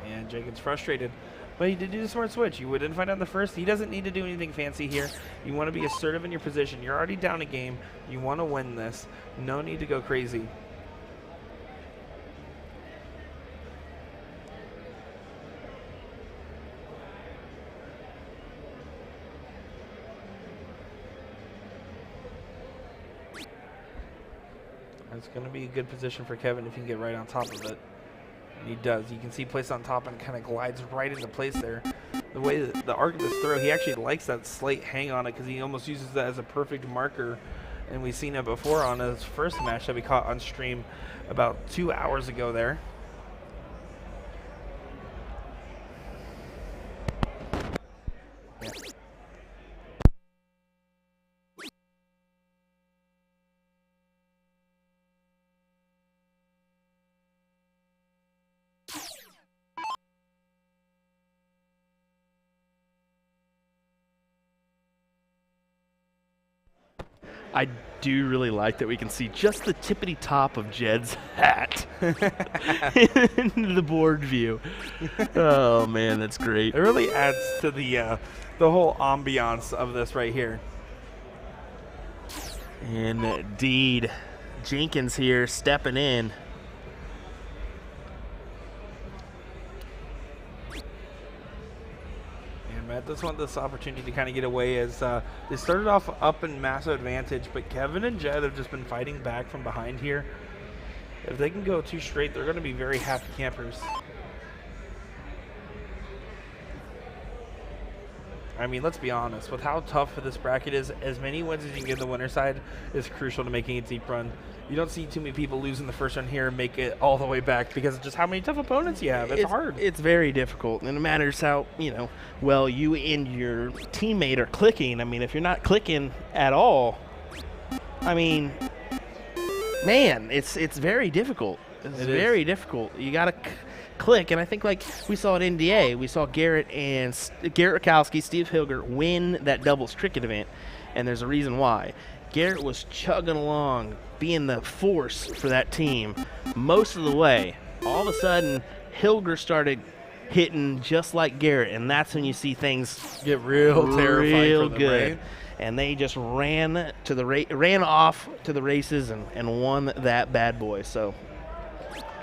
Speaker 2: And Jenkins frustrated. But he did do the smart switch. You didn't find out the first. He doesn't need to do anything fancy here. You want to be assertive in your position. You're already down a game. You want to win this. No need to go crazy. It's going to be a good position for Kevin if he can get right on top of it. He does. You can see placed on top and kind of glides right into place there. The way that the arc of this throw, he actually likes that slight hang on it because he almost uses that as a perfect marker. And we've seen it before on his first match that we caught on stream about 2 hours ago there. Yeah.
Speaker 1: I do really like that we can see just the tippity top of Jed's hat in the board view. Oh man, that's great.
Speaker 2: It really adds to the whole ambiance of this right here.
Speaker 1: Indeed. Jenkins here stepping in.
Speaker 2: Matt does want this opportunity to kind of get away as they started off up in massive advantage, but Kevin and Jed have just been fighting back from behind here. If they can go 2 straight, they're going to be very happy campers. I mean, let's be honest. With how tough this bracket is, as many wins as you can get on the winner side is crucial to making a deep run. You don't see too many people losing the first run here and make it all the way back because of just how many tough opponents you have. It's hard.
Speaker 1: It's very difficult, and it matters how, well you and your teammate are clicking. I mean, if you're not clicking at all, I mean, man, it's very difficult. It's very difficult. You got to click, and I think like we saw at NDA, we saw Garrett Rakowski, Steve Hilger win that doubles cricket event, and there's a reason why. Garrett was chugging along, being the force for that team most of the way. All of a sudden, Hilger started hitting just like Garrett, and that's when you see things
Speaker 2: get real terrifying,
Speaker 1: real
Speaker 2: for them,
Speaker 1: good.
Speaker 2: right?
Speaker 1: And they just ran off to the races and won that bad boy. So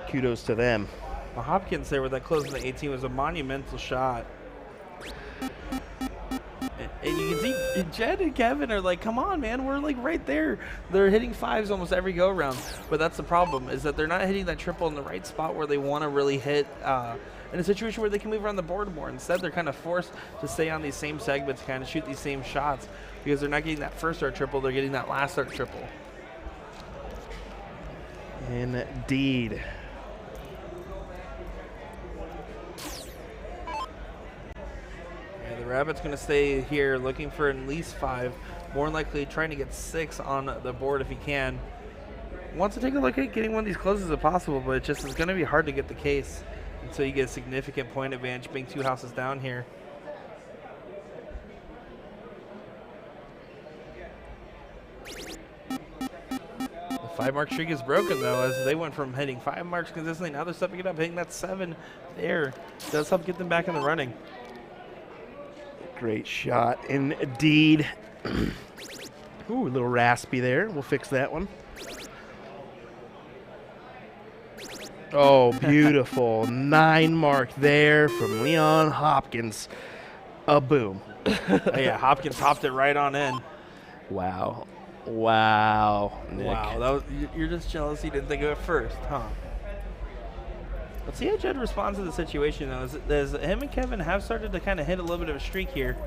Speaker 1: kudos to them.
Speaker 2: Well, Hopkins there with that close in the 18 was a monumental shot. And you can see Jed and Kevin are like, come on, man, we're like right there. They're hitting 5s almost every go around. But that's the problem, is that they're not hitting that triple in the right spot where they want to really hit in a situation where they can move around the board more. Instead, they're kind of forced to stay on these same segments, kind of shoot these same shots because they're not getting that first start triple, they're getting that last start triple.
Speaker 1: Indeed.
Speaker 2: The Rabbit's going to stay here looking for at least 5, more than likely trying to get 6 on the board if he can. Wants to take a look at getting one of these closes if possible, but it just is going to be hard to get the case until you get a significant point advantage being 2 houses down here. The 5-mark streak is broken though, as they went from hitting 5 marks consistently, now they're stepping it up, hitting that 7 there. Does help get them back in the running.
Speaker 1: Great shot indeed. Ooh, a little raspy there. We'll fix that one. Oh, beautiful. 9 mark there from Leon Hopkins. A boom.
Speaker 2: Yeah, Hopkins hopped it right on in.
Speaker 1: Wow. Wow, Nick.
Speaker 2: Wow, you're just jealous he didn't think of it first, huh? Let's see how Jed responds to the situation, though. As him and Kevin have started to kind of hit a little bit of a streak here.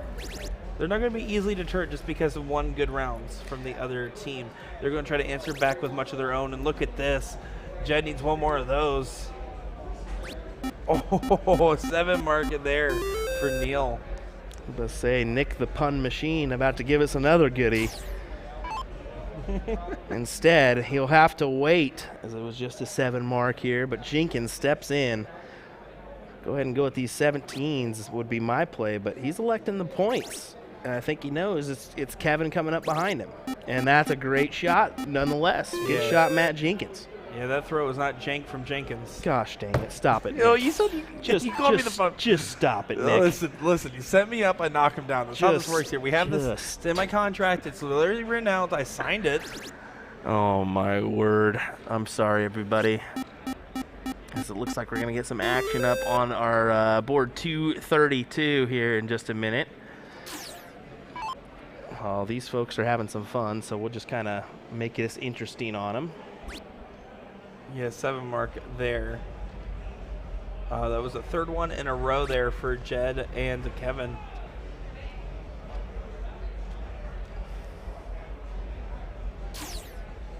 Speaker 2: They're not going to be easily deterred just because of 1 good rounds from the other team. They're going to try to answer back with much of their own. And look at this. Jed needs 1 more of those. Oh, 7 mark there for Neil.
Speaker 1: Let's say Nick the pun machine about to give us another goodie. Instead, he'll have to wait, as it was just a 7 mark here, but Jenkins steps in. Go ahead and go with these 17s would be my play, but he's electing the points. And I think he knows it's Kevin coming up behind him. And that's a great shot, nonetheless. Good shot, Matt Jenkins.
Speaker 2: Yeah, that throw was not jank from Jenkins.
Speaker 1: Gosh dang it. Stop it, Nick.
Speaker 2: No, you said you called me the phone.
Speaker 1: Just stop it, Nick.
Speaker 2: Listen, you set me up, I knock him down. That's how this works here. We have this, it's in my contract. It's literally written out. I signed it.
Speaker 1: Oh, my word. I'm sorry, everybody. As it looks like we're going to get some action up on our board 232 here in just a minute. Oh, these folks are having some fun, so we'll just kind of make this interesting on them.
Speaker 2: Yeah, 7 mark there. That was the 3rd one in a row there for Jed and Kevin.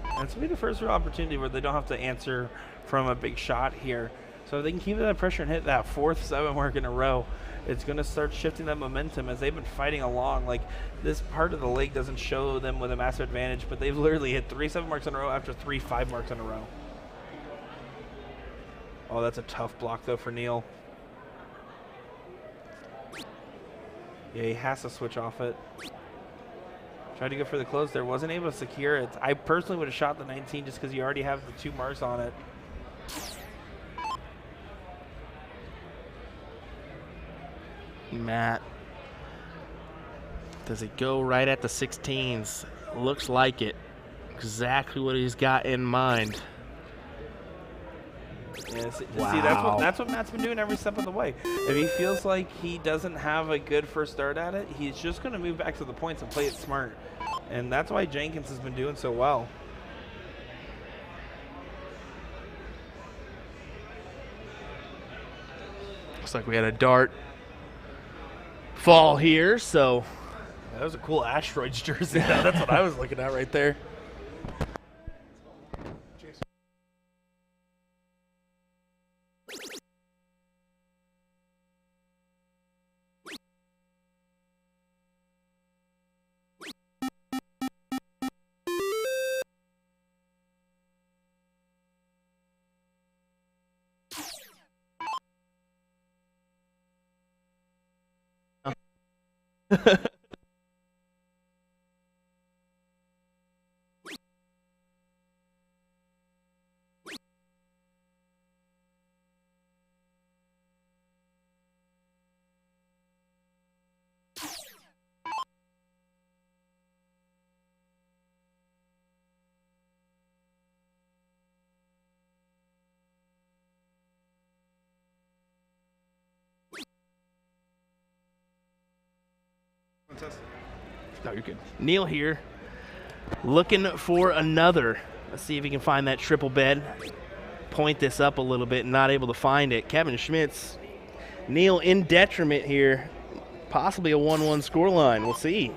Speaker 2: And it's going to be the first real opportunity where they don't have to answer from a big shot here. So if they can keep that pressure and hit that 4th 7 mark in a row, it's going to start shifting that momentum as they've been fighting along. Like, this part of the lake doesn't show them with a massive advantage, but they've literally hit 3 7 marks in a row after 3 5 marks in a row. Oh, that's a tough block, though, for Neil. Yeah, he has to switch off it. Tried to go for the close there. Wasn't able to secure it. I personally would have shot the 19 just because you already have the 2 marks on it.
Speaker 1: Matt. Does it go right at the 16s? Looks like it. Exactly what he's got in mind.
Speaker 2: Yeah, see,
Speaker 1: Wow.
Speaker 2: that's what Matt's been doing every step of the way. If he feels like he doesn't have a good first start at it, he's just going to move back to the points and play it smart. And that's why Jenkins has been doing so well.
Speaker 1: Looks like we had a dart fall here, so
Speaker 2: That was a cool Asteroids jersey. That's what I was looking at right there.
Speaker 1: no, you're good. Neil here, looking for another. Let's see if he can find that triple bed. Point this up a little bit, not able to find it. Kevin Schmitz, Neil in detriment here. Possibly a 1-1 scoreline. We'll see.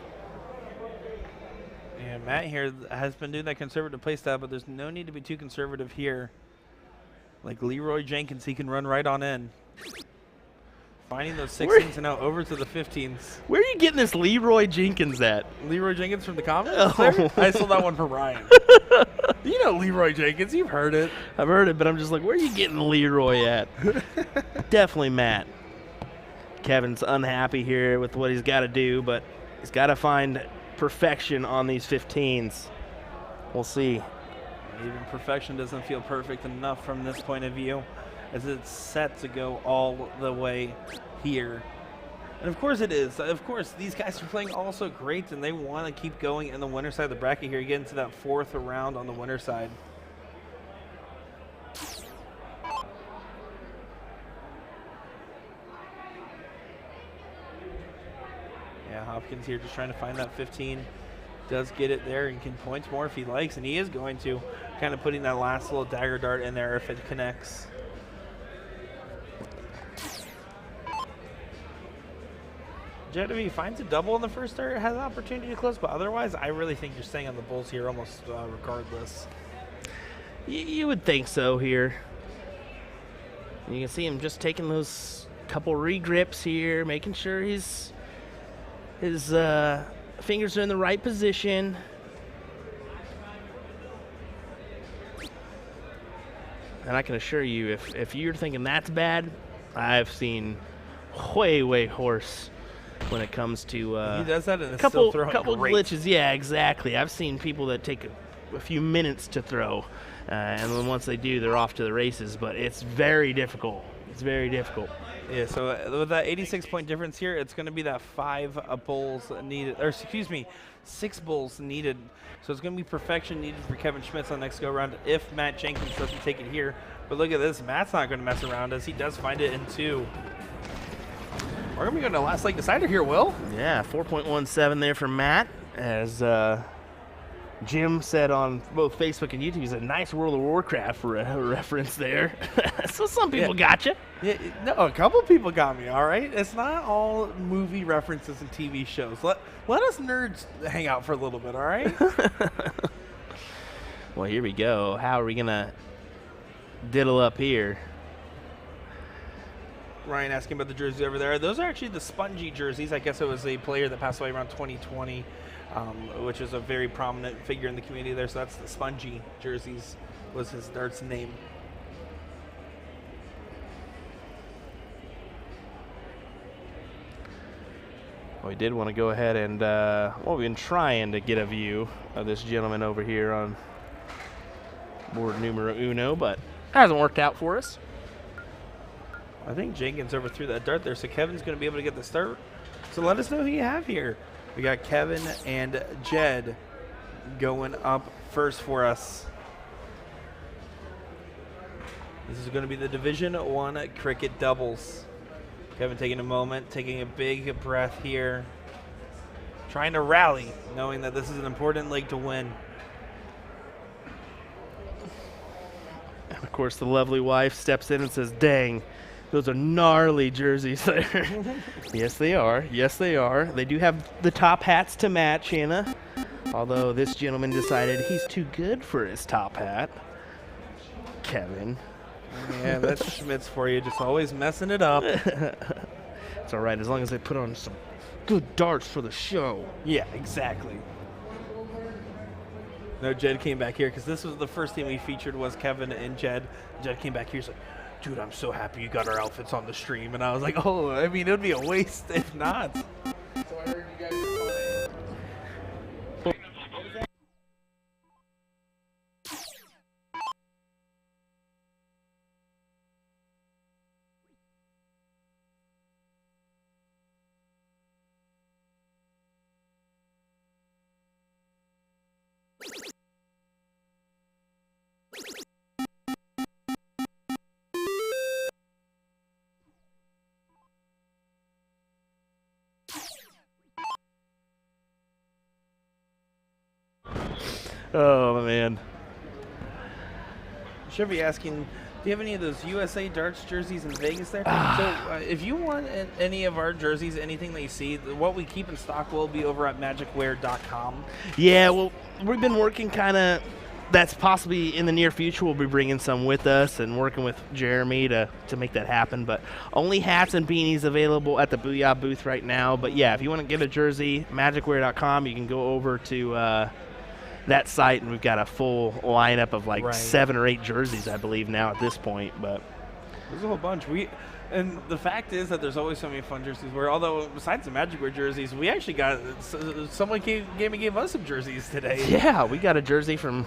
Speaker 2: Yeah, Matt here has been doing that conservative play style, but there's no need to be too conservative here. Like Leroy Jenkins, he can run right on in. Finding those 16s and now over to the 15s.
Speaker 1: Where are you getting this Leroy Jenkins at?
Speaker 2: Leroy Jenkins from the comments?
Speaker 1: Oh.
Speaker 2: I stole that one from Ryan. You know Leroy Jenkins. You've heard it.
Speaker 1: I've heard it, but I'm just like, where are you getting Leroy at? Definitely Matt. Kevin's unhappy here with what he's got to do, but he's got to find perfection on these 15s. We'll see.
Speaker 2: Even perfection doesn't feel perfect enough from this point of view, as it's set to go all the way here. And of course it is. Of course, these guys are playing also great, and they want to keep going in the winner side of the bracket here, get into that 4th round on the winner side. Yeah, Hopkins here just trying to find that 15. Does get it there and can point more if he likes, and he is going to. Kind of putting that last little dagger dart in there if it connects. JW finds a double in the first start, has an opportunity to close, but otherwise, I really think you're staying on the Bulls here almost regardless.
Speaker 1: You would think so here. You can see him just taking those couple regrips here, making sure his fingers are in the right position. And I can assure you, if you're thinking that's bad, I've seen way worse when it comes to
Speaker 2: He does that and it's
Speaker 1: couple
Speaker 2: still throwing great.
Speaker 1: glitches. Yeah, exactly. I've seen people that take a few minutes to throw, and then once they do, they're off to the races. But it's very difficult. It's very difficult.
Speaker 2: Yeah, so with that 86-point difference here, it's going to be that 5 bulls needed, or excuse me, 6 bulls needed. So it's going to be perfection needed for Kevin Schmitz on the next go-round if Matt Jenkins doesn't take it here. But look at this. Matt's not going to mess around as he does find it in 2. We're going to be going to last leg decider here, Will.
Speaker 1: Yeah, 4.17 there for Matt. As Jim said on both Facebook and YouTube, he's a nice World of Warcraft reference there. So some people got you.
Speaker 2: Yeah, no, a couple people got me, all right? It's not all movie references and TV shows. Let us nerds hang out for a little bit, all right?
Speaker 1: Well, here we go. How are we going to diddle up here?
Speaker 2: Ryan asking about the jerseys over there. Those are actually the spongy jerseys. I guess it was a player that passed away around 2020, which is a very prominent figure in the community there. So that's the spongy jerseys was his darts name.
Speaker 1: Well, We did want to go ahead and, well, we've been trying to get a view of this gentleman over here on board numero uno, but hasn't worked out for us.
Speaker 2: I think Jenkins overthrew that dart there, so Kevin's going to be able to get the start. So let us know who you have here. We got Kevin and Jed going up first for us. This is going to be the Division I cricket doubles. Kevin taking a moment, taking a big breath here, trying to rally, knowing that this is an important leg to win.
Speaker 1: And of course, the lovely wife steps in and says, "Dang, those are gnarly jerseys there." Yes, they are. Yes, they are. They do have the top hats to match, Hannah. Although this gentleman decided he's too good for his top hat. Kevin.
Speaker 2: Yeah, that's Schmitz for you, just always messing it up.
Speaker 1: It's all right, as long as they put on some good darts for the show.
Speaker 2: Yeah, exactly. No, Jed came back here because this was the first team we featured was Kevin and Jed. Jed came back here, he's like, "Dude, I'm so happy you got our outfits on the stream." And I was like, "Oh, I mean, it would be a waste if not."
Speaker 4: So I heard you guys are funny.
Speaker 1: Oh, man.
Speaker 2: Should be asking, do you have any of those USA Darts jerseys in Vegas there? So if you want any of our jerseys, anything that you see, what we keep in stock will be over at magicwear.com.
Speaker 1: Yeah, well, we've been working kind of, that's possibly in the near future. We'll be bringing some with us and working with Jeremy to make that happen. But only hats and beanies available at the Booyah booth right now. But yeah, if you want to get a jersey, magicwear.com, you can go over to that site, and we've got a full lineup of like 7 or 8 jerseys, I believe, now at this point. But
Speaker 2: there's a whole bunch. And the fact is that there's always so many fun jerseys. Where although besides the Magic Wear jerseys, we actually got someone gave us some jerseys today.
Speaker 1: Yeah, we got a jersey from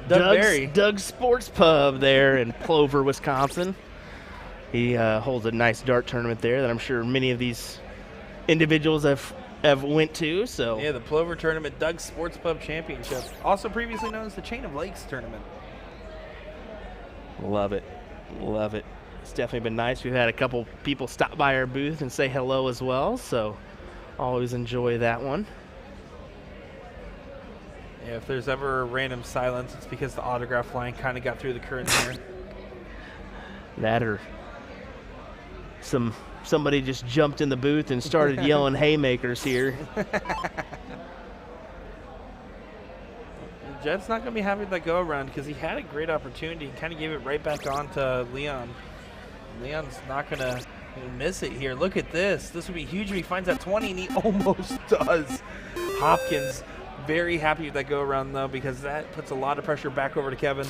Speaker 2: Doug
Speaker 1: Doug's Sports Pub there in Plover, Wisconsin. He holds a nice dart tournament there that I'm sure many of these individuals have went to. So
Speaker 2: yeah, the Plover Tournament, Doug's Sports Pub Championship, also previously known as the Chain of Lakes Tournament.
Speaker 1: Love it. Love it. It's definitely been nice. We've had a couple people stop by our booth and say hello as well, so always enjoy that one.
Speaker 2: Yeah, if there's ever a random silence, it's because the autograph line kind of got through the curtain here.
Speaker 1: That or somebody just jumped in the booth and started yelling haymakers here.
Speaker 2: Jed's not going to be happy with that go-around because he had a great opportunity and kind of gave it right back on to Leon. Leon's not going to miss it here. Look at this. This would be huge if he finds that 20, and he almost does. Hopkins very happy with that go-around, though, because that puts a lot of pressure back over to Kevin.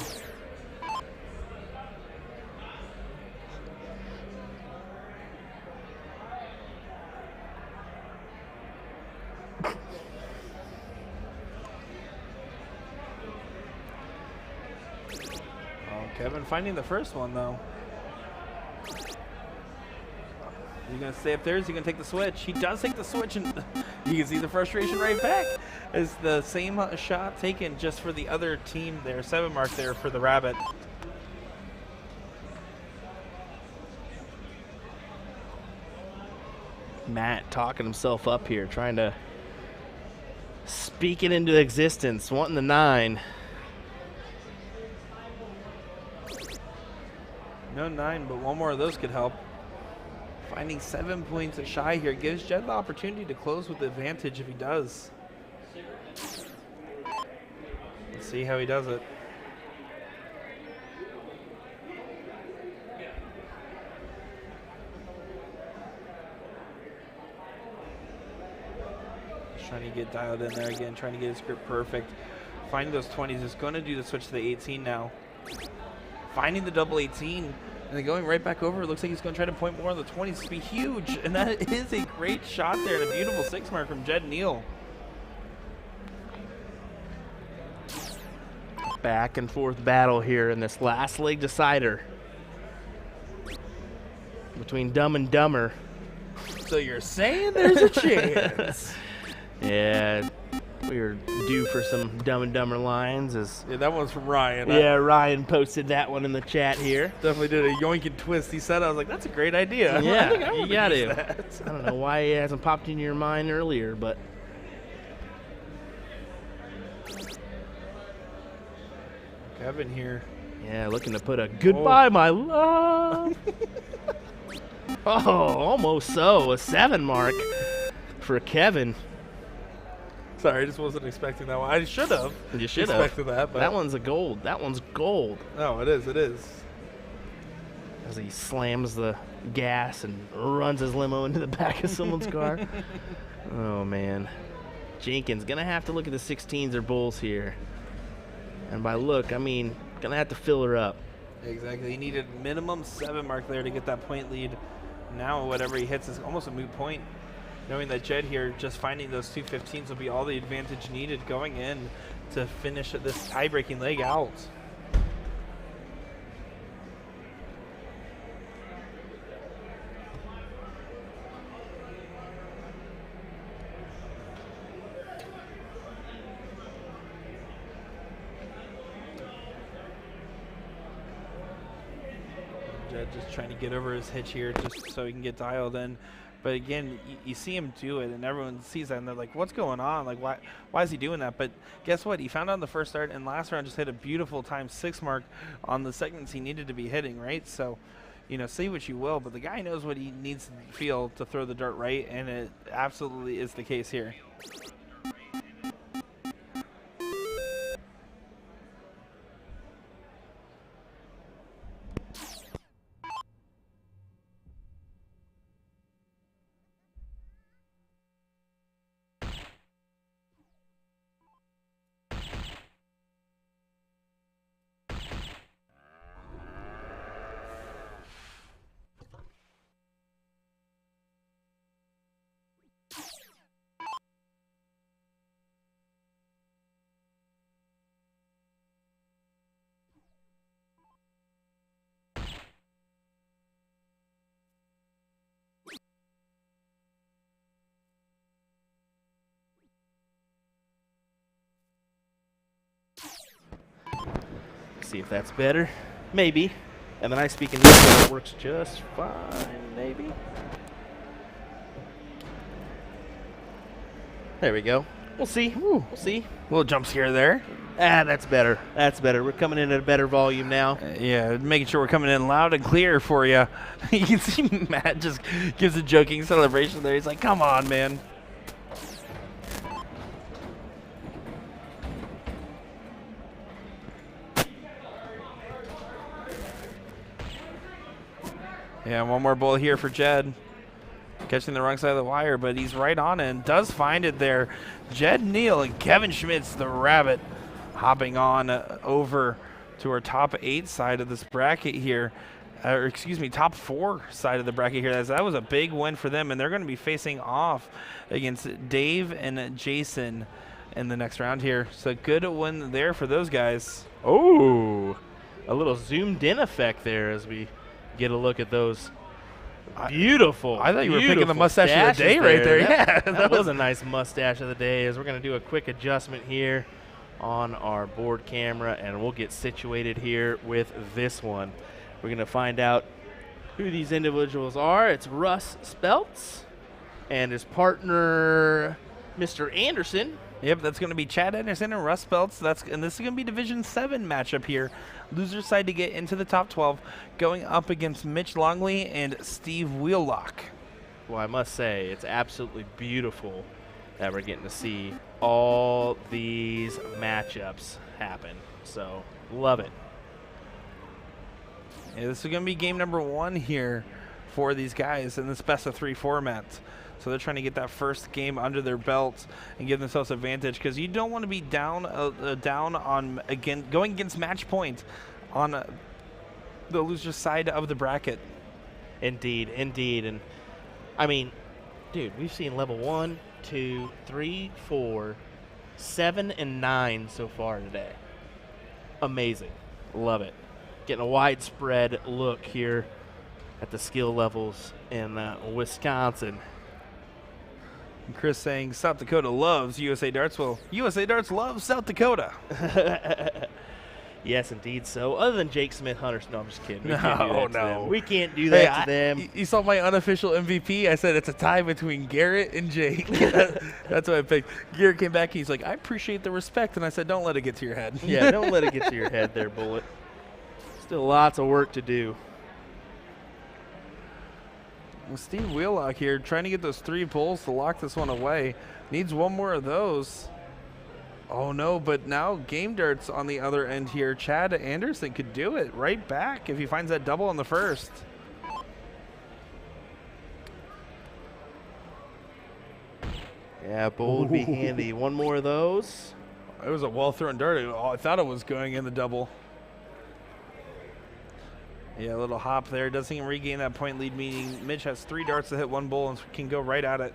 Speaker 2: Kevin finding the first one, though. He's going to stay up there. Is he going to take the switch? He does take the switch, and you can see the frustration right back. It's the same shot taken just for the other team there. 7 mark there for the Rabbit.
Speaker 1: Matt talking himself up here, trying to speak it into existence, wanting the 9.
Speaker 2: No 9, but one more of those could help. Finding 7 points shy here gives Jed the opportunity to close with the advantage if he does. Let's see how he does it. Just trying to get dialed in there again, trying to get his grip perfect. Finding those 20s is going to do the switch to the 18 now. Finding the double 18 And then going right back over, it looks like he's going to try to point more on the 20s to be huge. And that is a great shot there and a beautiful 6 mark from Jed Neal.
Speaker 1: Back and forth battle here in this last leg decider between Dumb and Dumber.
Speaker 2: So you're saying there's a chance?
Speaker 1: Yeah, we were due for some Dumb and Dumber lines.
Speaker 2: Yeah, that one's from Ryan.
Speaker 1: Yeah, Ryan posted that one in the chat here.
Speaker 2: Definitely did a yoink and twist. He said, I was like, that's a great idea.
Speaker 1: Yeah, you got to.
Speaker 2: That.
Speaker 1: I don't know why it hasn't popped into your mind earlier, but.
Speaker 2: Kevin here.
Speaker 1: Yeah, looking to put a goodbye, my love. Oh, almost so. A 7 mark for Kevin.
Speaker 2: Sorry, I just wasn't expecting that one. I should have.
Speaker 1: You should have.
Speaker 2: Expected that, but
Speaker 1: that one's a gold. That one's gold.
Speaker 2: No, it is. It is.
Speaker 1: As he slams the gas and runs his limo into the back of someone's car. Oh, man. Jenkins going to have to look at the 16s or bulls here. And by look, I mean, going to have to fill her up.
Speaker 2: Exactly. He needed minimum 7 mark there to get that point lead. Now whatever he hits is almost a moot point. Knowing that Jed here, just finding those 2 15s will be all the advantage needed going in to finish this tie-breaking leg out. Jed just trying to get over his hitch here just so he can get dialed in. But again, you see him do it, and everyone sees that, and they're like, what's going on? Like, why is he doing that? But guess what? He found out in the first start, and last round just hit a beautiful ×6 mark on the segments he needed to be hitting, right? So, you know, say what you will, but the guy knows what he needs to feel to throw the dart right, and it absolutely is the case here.
Speaker 1: See if that's better. Maybe. And then I speak in this, it works just fine, maybe. There we go. We'll see. We'll see.
Speaker 2: Little jump scare there.
Speaker 1: Ah, that's better. That's better. We're coming in at a better volume now.
Speaker 2: Yeah, making sure we're coming in loud and clear for you. You can see Matt just gives a joking celebration there. He's like, come on, man. Yeah, one more bull here for Jed. Catching the wrong side of the wire, but he's right on it and does find it there. Jed Neal and Kevin Schmitz, the rabbit, hopping on over to our top 8 side of this bracket here. Or excuse me, top 4 side of the bracket here. That was a big win for them, and they're going to be facing off against Dave and Jason in the next round here. So good win there for those guys.
Speaker 1: Oh, a little zoomed in effect there as we get a look at those beautiful.
Speaker 2: I thought you were picking the mustache of the day right there. Yeah,
Speaker 1: that was a nice mustache of the day. As we're going to do a quick adjustment here on our board camera, and we'll get situated here with this one. We're going to find out who these individuals are. It's Russ Speltz and his partner, Mr. Anderson.
Speaker 2: Yep, that's going to be Chad Anderson and Russ Speltz. And this is going to be Division 7 matchup here. Loser side to get into the top 12, going up against Mitch Longley and Steve Wheelock.
Speaker 1: Well, I must say, it's absolutely beautiful that we're getting to see all these matchups happen. So, love it.
Speaker 2: Yeah, this is going to be game number 1 here for these guys in this best of 3 format. So they're trying to get that first game under their belts and give themselves advantage, because you don't want to be down on going against match point on the loser side of the bracket.
Speaker 1: Indeed, indeed. And I mean, dude, we've seen level 1, 2, 3, 4, 7, and 9 so far today. Amazing. Love it. Getting a widespread look here at the skill levels in Wisconsin.
Speaker 2: And Chris saying South Dakota loves USA Darts. Well, USA Darts loves South Dakota.
Speaker 1: Yes, indeed. So, other than Jake Smith, Hunter, no, I'm just kidding. We can't do that to them. We can't do that to them.
Speaker 2: You saw my unofficial MVP. I said it's a tie between Garrett and Jake. That's what I picked. Garrett came back. He's like, I appreciate the respect, and I said, don't let it get to your head.
Speaker 1: Yeah, don't let it get to your head there, Bullet. Still lots of work to do.
Speaker 2: Well, Steve Wheelock here trying to get those 3 pulls to lock this one away. Needs one more of those. Oh, no, but now Game Darts on the other end here. Chad Anderson could do it right back if he finds that double on the first.
Speaker 1: Yeah, Bull would be handy. One more of those.
Speaker 2: It was a well-thrown dart. I thought it was going in the double. Yeah, a little hop there. Doesn't regain that point lead, meaning Mitch has 3 darts to hit 1 bull and can go right at it.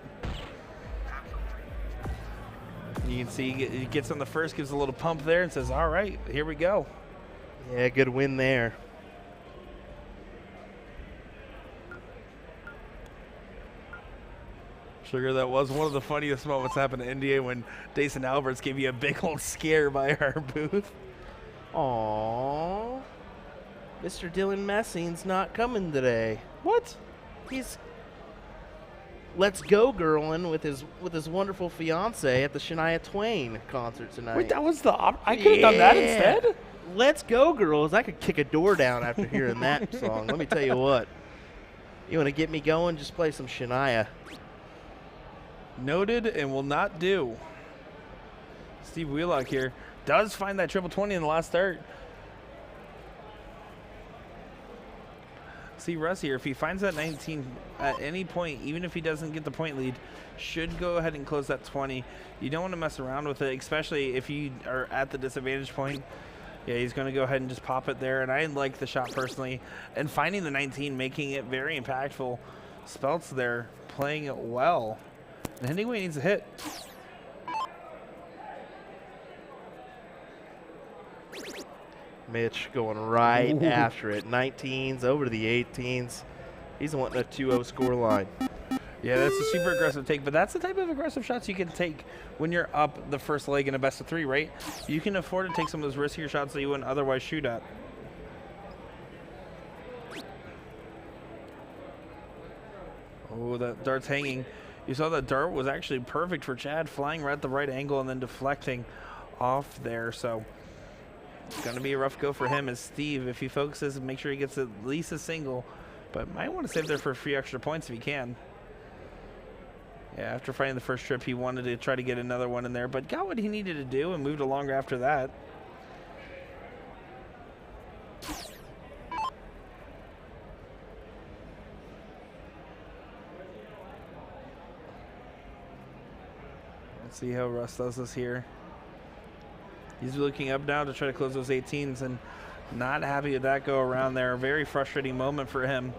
Speaker 2: You can see he gets on the first, gives a little pump there, and says, all right, here we go.
Speaker 1: Yeah, good win there.
Speaker 2: Sugar, that was one of the funniest moments happened in NDA when Dason Alberts gave you a big old scare by our booth.
Speaker 1: Aww. Mr. Dylan Messine's not coming today.
Speaker 2: What?
Speaker 1: He's Let's Go girling with his wonderful fiance at the Shania Twain concert tonight.
Speaker 2: Wait, that was the I could have done that instead?
Speaker 1: Let's Go Girls. I could kick a door down after hearing that song. Let me tell you what. You want to get me going? Just play some Shania.
Speaker 2: Noted and will not do. Steve Wheelock here does find that triple 20 in the last start. See Russ here, if he finds that 19 at any point, even if he doesn't get the point lead, should go ahead and close that 20. You don't want to mess around with it, especially if you are at the disadvantage point. Yeah, he's going to go ahead and just pop it there, and I like the shot personally. And finding the 19, making it very impactful. Speltz there, playing it well. And Hemingway needs a hit.
Speaker 1: Mitch going right after it. 19s over to the 18s. He's wanting a 2-0 score line.
Speaker 2: Yeah, that's a super aggressive take, but that's the type of aggressive shots you can take when you're up the first leg in a best of 3, right? You can afford to take some of those riskier shots that you wouldn't otherwise shoot at. Oh, that dart's hanging. You saw that dart was actually perfect for Chad, flying right at the right angle and then deflecting off there. So it's going to be a rough go for him as Steve, if he focuses, make sure he gets at least a single, but might want to save there for a few extra points if he can. Yeah, after fighting the first trip, he wanted to try to get another one in there, but got what he needed to do and moved along after that. Let's see how Russ does this here. He's looking up now to try to close those 18s and not happy with that go around there. A very frustrating moment for him,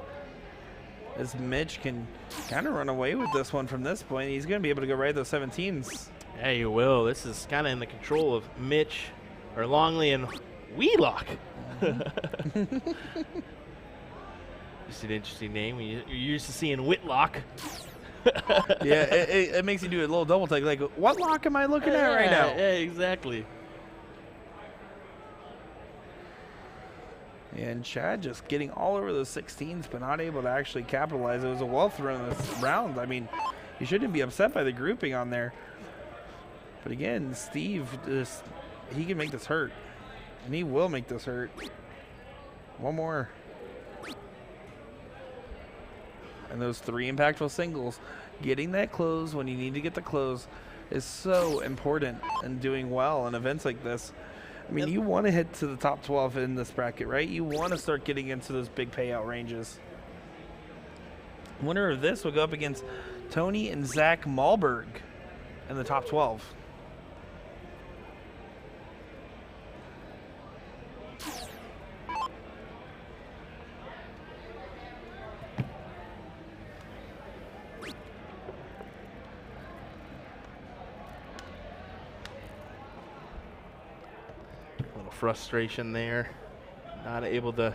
Speaker 2: as Mitch can kind of run away with this one from this point. He's going to be able to go right those 17s.
Speaker 1: Yeah, you will. This is kind of in the control of Mitch, or Longley, and Wheelock. Just an interesting name. You're used to seeing Whitlock.
Speaker 2: Yeah, it makes you do a little double take. Like, what lock am I looking at right now?
Speaker 1: Yeah, exactly.
Speaker 2: And Chad just getting all over those 16s, but not able to actually capitalize. It was a well-thrown this round. I mean, you shouldn't be upset by the grouping on there. But again, Steve, he can make this hurt. And he will make this hurt. One more. And those 3 impactful singles. Getting that close when you need to get the close is so important in doing well in events like this. I mean, you want to hit to the top 12 in this bracket, right? You want to start getting into those big payout ranges. Winner of this will go up against Tony and Zach Malberg in the top 12.
Speaker 1: frustration there. Not able to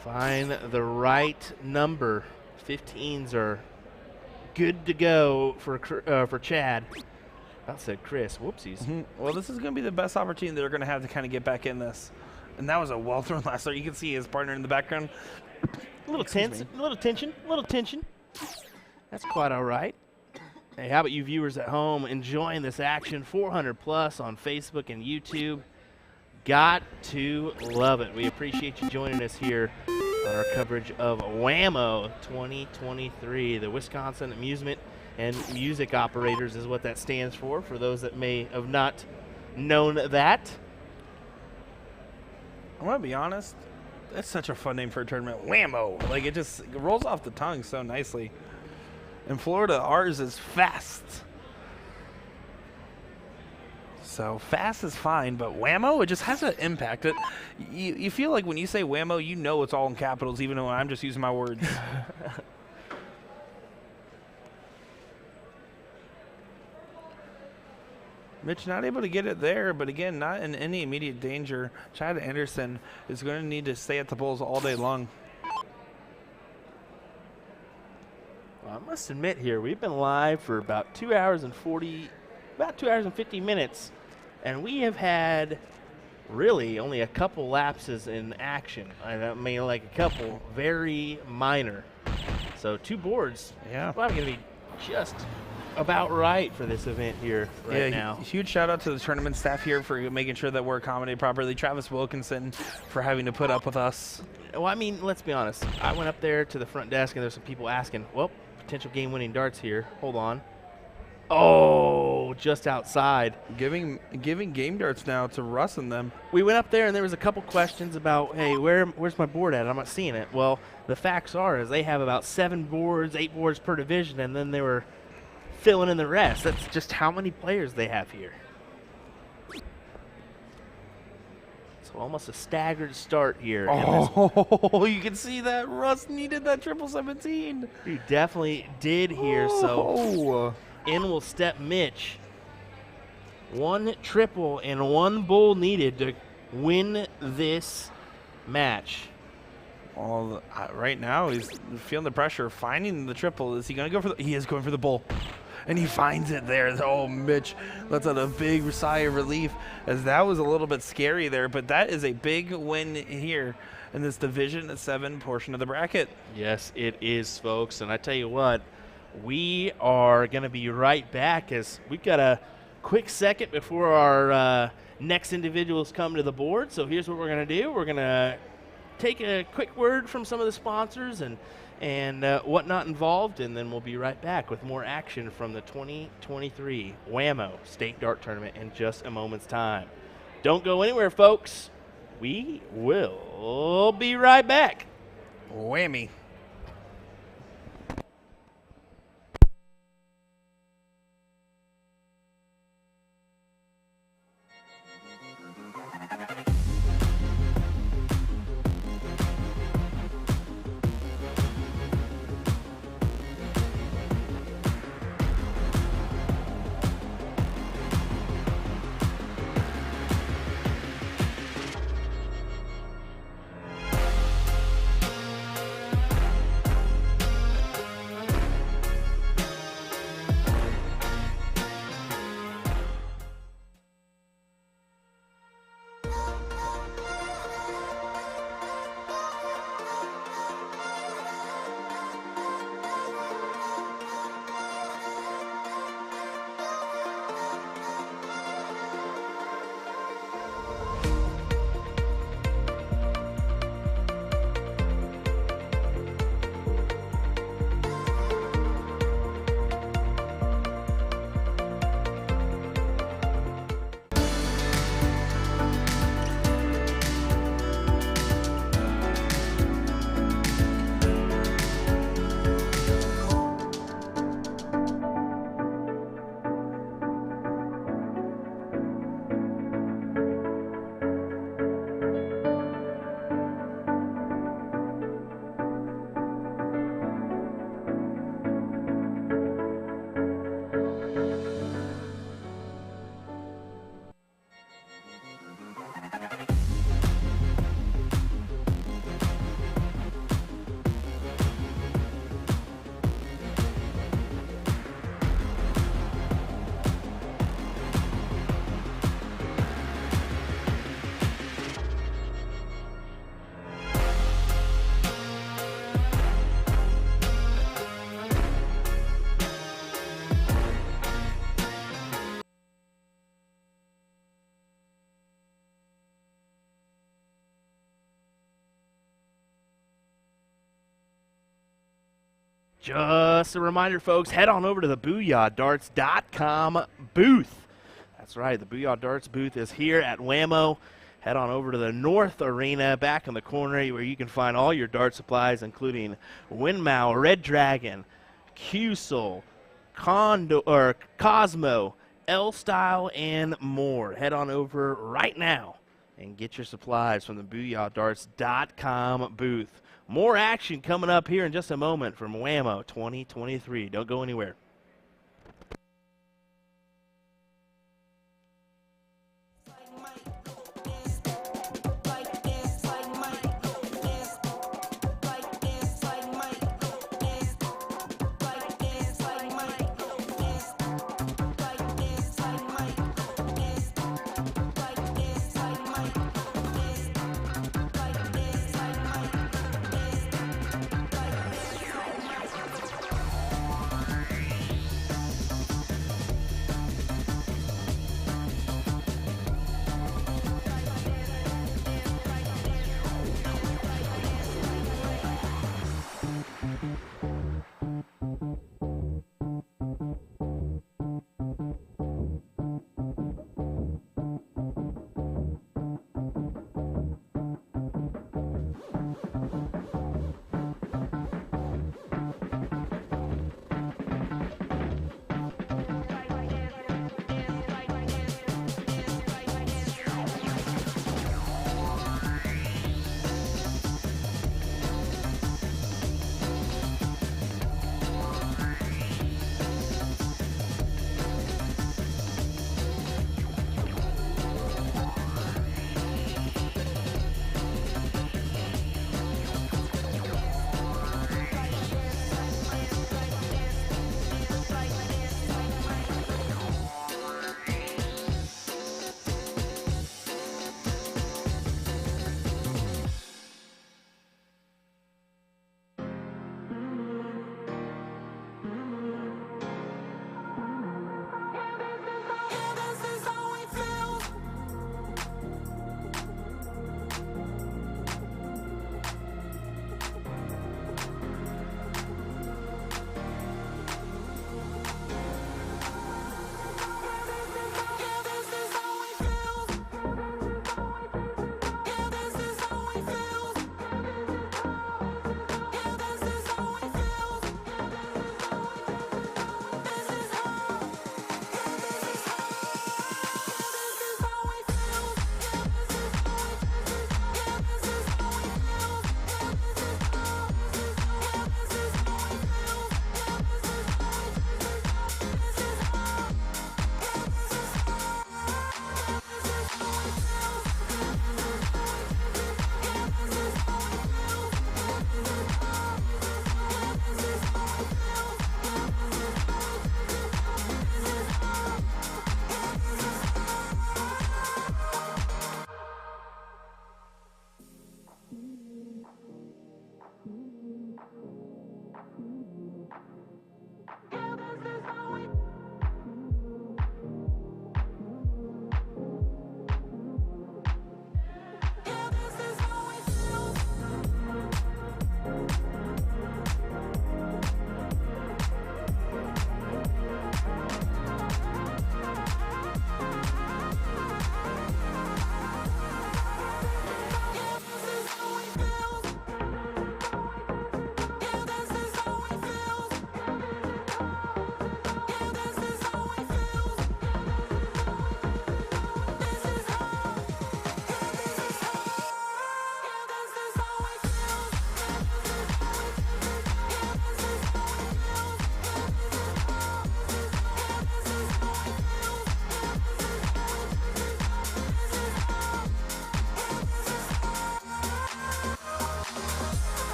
Speaker 1: find the right number. 15s are good to go for Chad. I said Chris. Whoopsies.
Speaker 2: Well, this is going to be the best opportunity they're going to have to kind of get back in this. And that was a well-thrown last start. You can see his partner in the background.
Speaker 1: A little tense, a little tension, a little tension. That's quite all right. Hey, how about you viewers at home enjoying this action? 400 plus on Facebook and YouTube. Got to love it. We appreciate you joining us here on our coverage of WAMO 2023. The Wisconsin Amusement and Music Operators is what that stands for those that may have not known that.
Speaker 2: I want to be honest, that's such a fun name for a tournament. WAMO. Like, it just rolls off the tongue so nicely. In Florida, ours is fast. So fast is fine, but WAMO, it just has an impact. You feel like when you say WAMO, you know it's all in capitals, even though I'm just using my words. Mitch not able to get it there, but again, not in any immediate danger. Chad Anderson is going to need to stay at the bowls all day long.
Speaker 1: Well, I must admit here, we've been live for about 2 hours and 50 minutes, and we have had really only a couple lapses in action. I mean, like a couple very minor. So 2 boards.
Speaker 2: Yeah.
Speaker 1: Well, I'm going to be just about right for this event here now.
Speaker 2: Huge shout out to the tournament staff here for making sure that we're accommodated properly. Travis Wilkinson for having to put up with us.
Speaker 1: Well, I mean, let's be honest. I went up there to the front desk and there's some people asking, well, potential game-winning darts here. Hold on. Oh, just outside.
Speaker 2: Giving game darts now to Russ and them.
Speaker 1: We went up there and there was a couple questions about, hey, where's my board at? I'm not seeing it. Well, the facts are is they have about 7 boards, 8 boards per division, and then they were filling in the rest. That's just how many players they have here. So almost a staggered start here.
Speaker 2: Oh, you can see that Russ needed that 17.
Speaker 1: He definitely did here. So in will step Mitch. 1 triple and 1 bull needed to win this match.
Speaker 2: Well, right now he's feeling the pressure, finding the triple. Is he going to go for the? He is going for the bull. And he finds it there. Oh, Mitch lets out a big sigh of relief, as that was a little bit scary there. But that is a big win here in this Division 7 portion of the bracket.
Speaker 1: Yes, it is, folks. And I tell you what, we are going to be right back as we've got a quick second before our next individuals come to the board. So here's what we're going to do. We're going to take a quick word from some of the sponsors and whatnot involved, and then we'll be right back with more action from the 2023 WAMO State Dart Tournament in just a moment's time. Don't go anywhere, folks. We will be right back.
Speaker 2: Whammy.
Speaker 1: Just a reminder, folks, head on over to the BooyahDarts.com booth. That's right, the Booyah Darts booth is here at WAMO. Head on over to the North Arena, back in the corner, where you can find all your dart supplies, including Windmow, Red Dragon, Q-Sol, Cosmo, L-Style, and more. Head on over right now and get your supplies from the BooyahDarts.com booth. More action coming up here in just a moment from WAMO 2023. Don't go anywhere.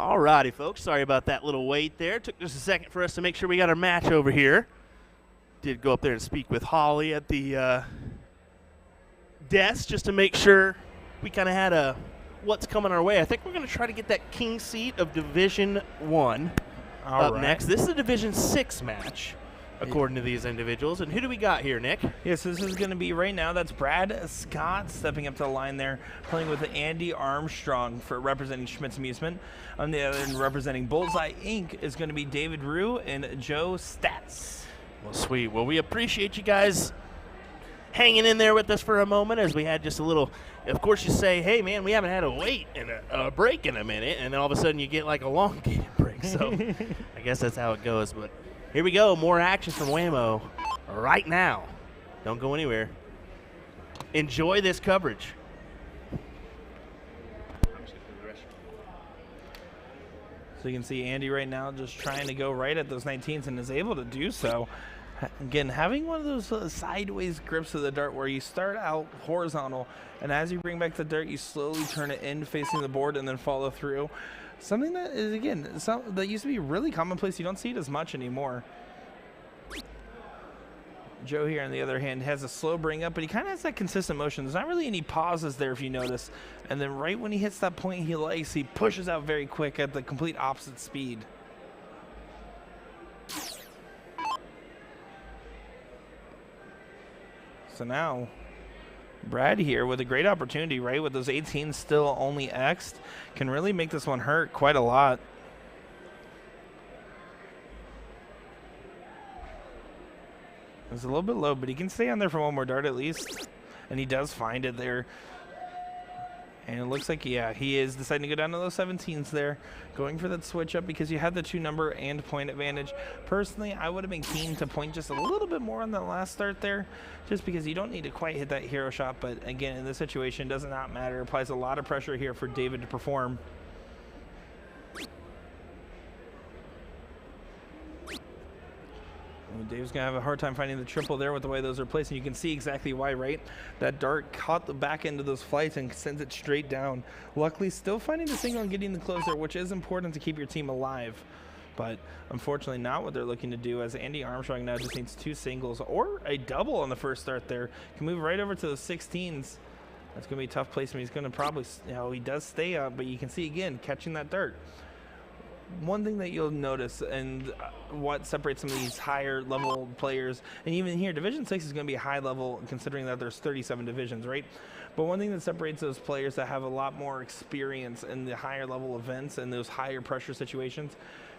Speaker 1: Alrighty, folks. Sorry about that little wait there. Took just a second for us to make sure we got our match over here. Did go up there and speak with Holly at the desk just to make sure we kind of had a what's coming our way. I think we're going to try to get that king seat of Division 1 up next. This is a Division 6 match, according to these individuals. And who do we got here, Nick?
Speaker 2: Yes, this is going to be right now. That's Brad Scott stepping up to the line there, playing with Andy Armstrong for representing Schmidt's Amusement. On the other end, representing Bullseye Inc. is going to be David Rue and Joe Stats.
Speaker 1: Well, sweet. Well, we appreciate you guys hanging in there with us for a moment as we had just a little. Of course, you say, hey, man, we haven't had a wait and a break in a minute, and then all of a sudden you get like a elongated break. So I guess that's how it goes. But here we go. More action from WAMO right now. Don't go anywhere. Enjoy this coverage.
Speaker 2: So you can see Andy right now just trying to go right at those 19s and is able to do so. Again, having one of those sideways grips of the dart where you start out horizontal, and as you bring back the dart, you slowly turn it in facing the board and then follow through. Something that is, again, that used to be really commonplace. You don't see it as much anymore. Joe here, on the other hand, has a slow bring up, but he kind of has that consistent motion. There's not really any pauses there, if you notice. And then right when he hits that point he likes, he pushes out very quick at the complete opposite speed. So now, Brad here with a great opportunity, right? With those 18s still only X'd, can really make this one hurt quite a lot. It's a little bit low, but he can stay on there for one more dart at least. And he does find it there. And it looks like, yeah, he is deciding to go down to those 17s there. Going for that switch up because you had the 2-number and point advantage. Personally, I would have been keen to point just a little bit more on that last start there. Just because you don't need to quite hit that hero shot. But again, in this situation, does not matter. Applies a lot of pressure here for David to perform. Dave's going to have a hard time finding the triple there with the way those are placed, and you can see exactly why, right? That dart caught the back end of those flights and sends it straight down. Luckily, still finding the single and getting the close there, which is important to keep your team alive. But unfortunately not what they're looking to do, as Andy Armstrong now just needs 2 singles or a double on the first start there. Can move right over to the 16s. That's going to be a tough placement. He's going to probably, he does stay up, but you can see again, catching that dart. One thing that you'll notice, and what separates some of these higher level players, and even here, Division 6 is going to be a high level considering that there's 37 divisions, right? But one thing that separates those players that have a lot more experience in the higher level events and those higher pressure situations,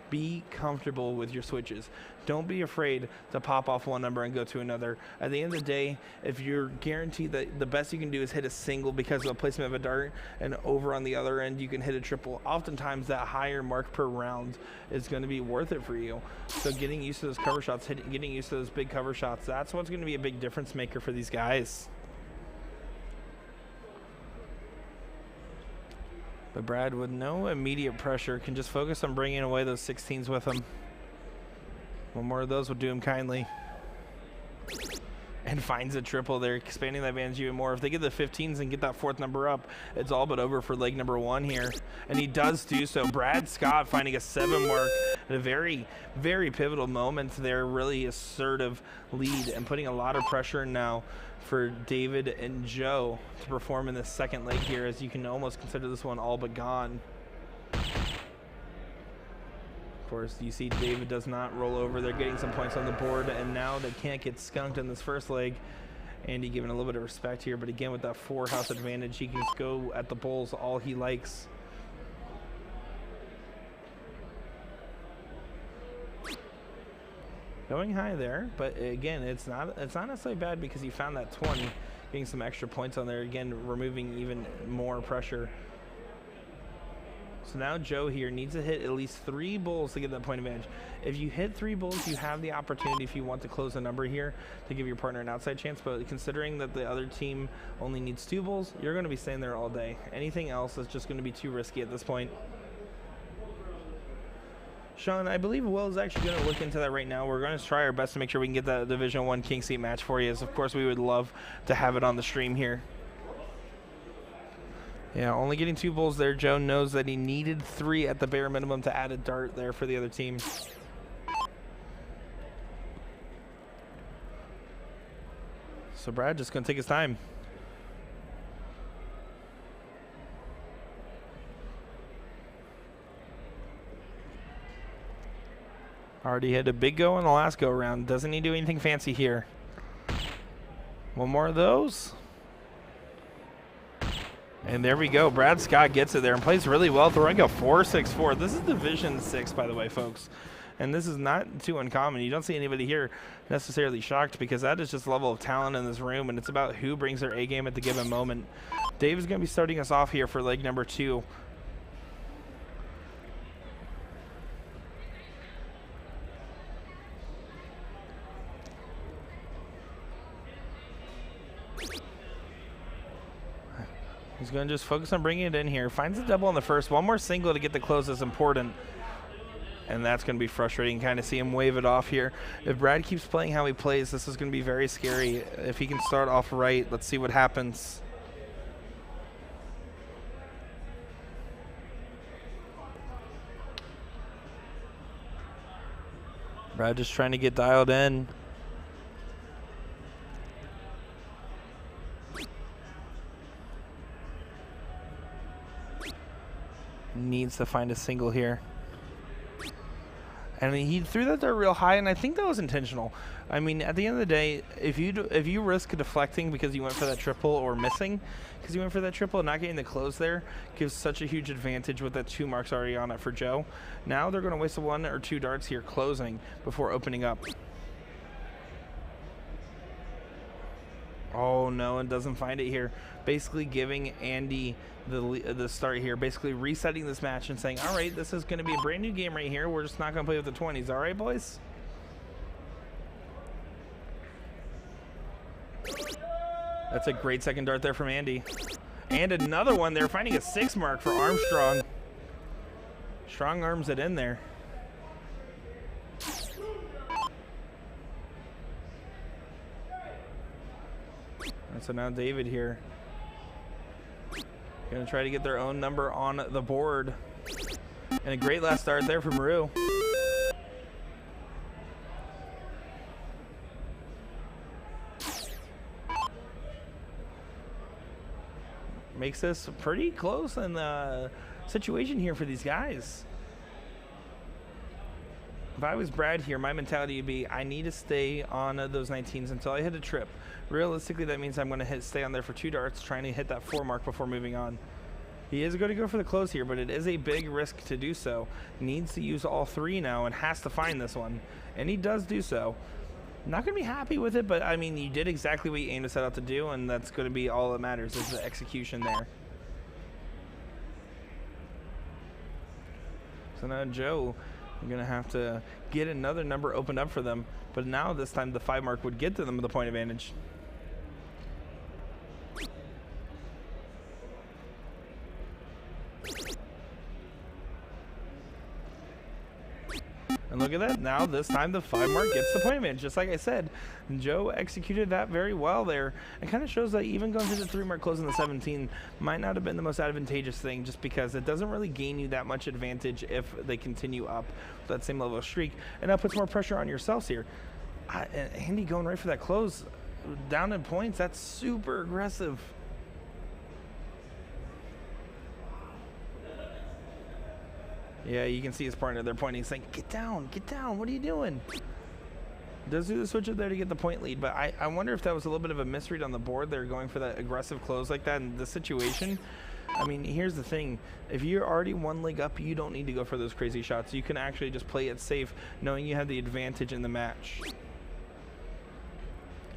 Speaker 2: be comfortable with your switches. Don't be afraid to pop off one number and go to another. At the end of the day, if you're guaranteed that the best you can do is hit a single because of the placement of a dart, and over on the other end you can hit a triple, oftentimes that higher mark per round is going to be worth it for you. So getting used to those cover shots, getting used to those big cover shots, that's what's going to be a big difference maker for these guys. But Brad, with no immediate pressure, can just focus on bringing away those 16s with him. One more of those will do him kindly. And finds a triple there, expanding that advantage even more. If they get the 15s and get that 4th number up, it's all but over for leg number 1 here. And he does do so. Brad Scott finding a 7 mark at a very, very pivotal moment there. Really assertive lead and putting a lot of pressure now for David and Joe to perform in this second leg here, as you can almost consider this one all but gone. Of course, you see David does not roll over. They're getting some points on the board, and now they can't get skunked in this first leg. Andy giving a little bit of respect here, but again, with that 4-house advantage, he can just go at the bulls all he likes. Going high there, but again, it's not necessarily bad because he found that 20, getting some extra points on there, again, removing even more pressure. So now Joe here needs to hit at least 3 bulls to get that point advantage. If you hit 3 bulls, you have the opportunity, if you want to close the number here, to give your partner an outside chance. But considering that the other team only needs 2 bulls, you're going to be staying there all day. Anything else is just going to be too risky at this point. Sean, I believe Will is actually going to look into that right now. We're going to try our best to make sure we can get that Division I King Seat match for you. As of course, we would love to have it on the stream here. Yeah, only getting 2 bulls there. Joe knows that he needed 3 at the bare minimum to add a dart there for the other team. So Brad just going to take his time. Already had a big go in the last go around. Doesn't need to do anything fancy here. One more of those. And there we go. Brad Scott gets it there and plays really well, throwing a 4.64. This is Division 6, by the way, folks. And this is not too uncommon. You don't see anybody here necessarily shocked, because that is just the level of talent in this room, and it's about who brings their A game at the given moment. Dave is going to be starting us off here for leg number 2. He's going to just focus on bringing it in here. Finds a double on the first. One more single to get the close is important. And that's going to be frustrating. Kind of see him wave it off here. If Brad keeps playing how he plays, this is going to be very scary. If he can start off right, let's see what happens. Brad just trying to get dialed in. Needs to find a single here. And he threw that there real high, and I think that was intentional. I mean, at the end of the day, if you risk deflecting because you went for that triple, or missing because you went for that triple and not getting the close there, gives such a huge advantage with that 2 marks already on it for Joe. Now they're going to waste 1 or 2 darts here closing before opening up. Oh no, and doesn't find it here. Basically giving Andy the start here, basically resetting this match and saying, all right, this is going to be a brand new game right here. We're just not going to play with the 20s. All right, boys? That's a great second dart there from Andy. And another one there, finding a 6 mark for Armstrong. Strong arms it in there. And so now David here. Going to try to get their own number on the board. And a great last start there from Rue. Makes this pretty close in the situation here for these guys. If I was Brad here, my mentality would be, I need to stay on those 19s until I hit a trip. Realistically, that means I'm going to stay on there for 2 darts, trying to hit that 4 mark before moving on. He is going to go for the close here, but it is a big risk to do so. Needs to use all 3 now and has to find this one. And he does do so. Not going to be happy with it, but I mean, you did exactly what you aimed to set out to do, and that's going to be all that matters, is the execution there. So now Joe, you're going to have to get another number opened up for them, but now this time the 5 mark would get to them with the point advantage. And look at that. Now this time the 5 mark gets the point advantage. Just like I said, Joe executed that very well there. It kind of shows that even going through the 3 mark closing the 17 might not have been the most advantageous thing, just because it doesn't really gain you that much advantage if they continue up with that same level of streak. And that puts more pressure on yourselves here. Andy going right for that close down in points, that's super aggressive. Yeah, you can see his partner there pointing, saying, get down, what are you doing? Does do the switch up there to get the point lead, but I wonder if that was a little bit of a misread on the board. They're going for that aggressive close like that in this situation. I mean, here's the thing. If you're already 1 leg up, you don't need to go for those crazy shots. You can actually just play it safe, knowing you have the advantage in the match.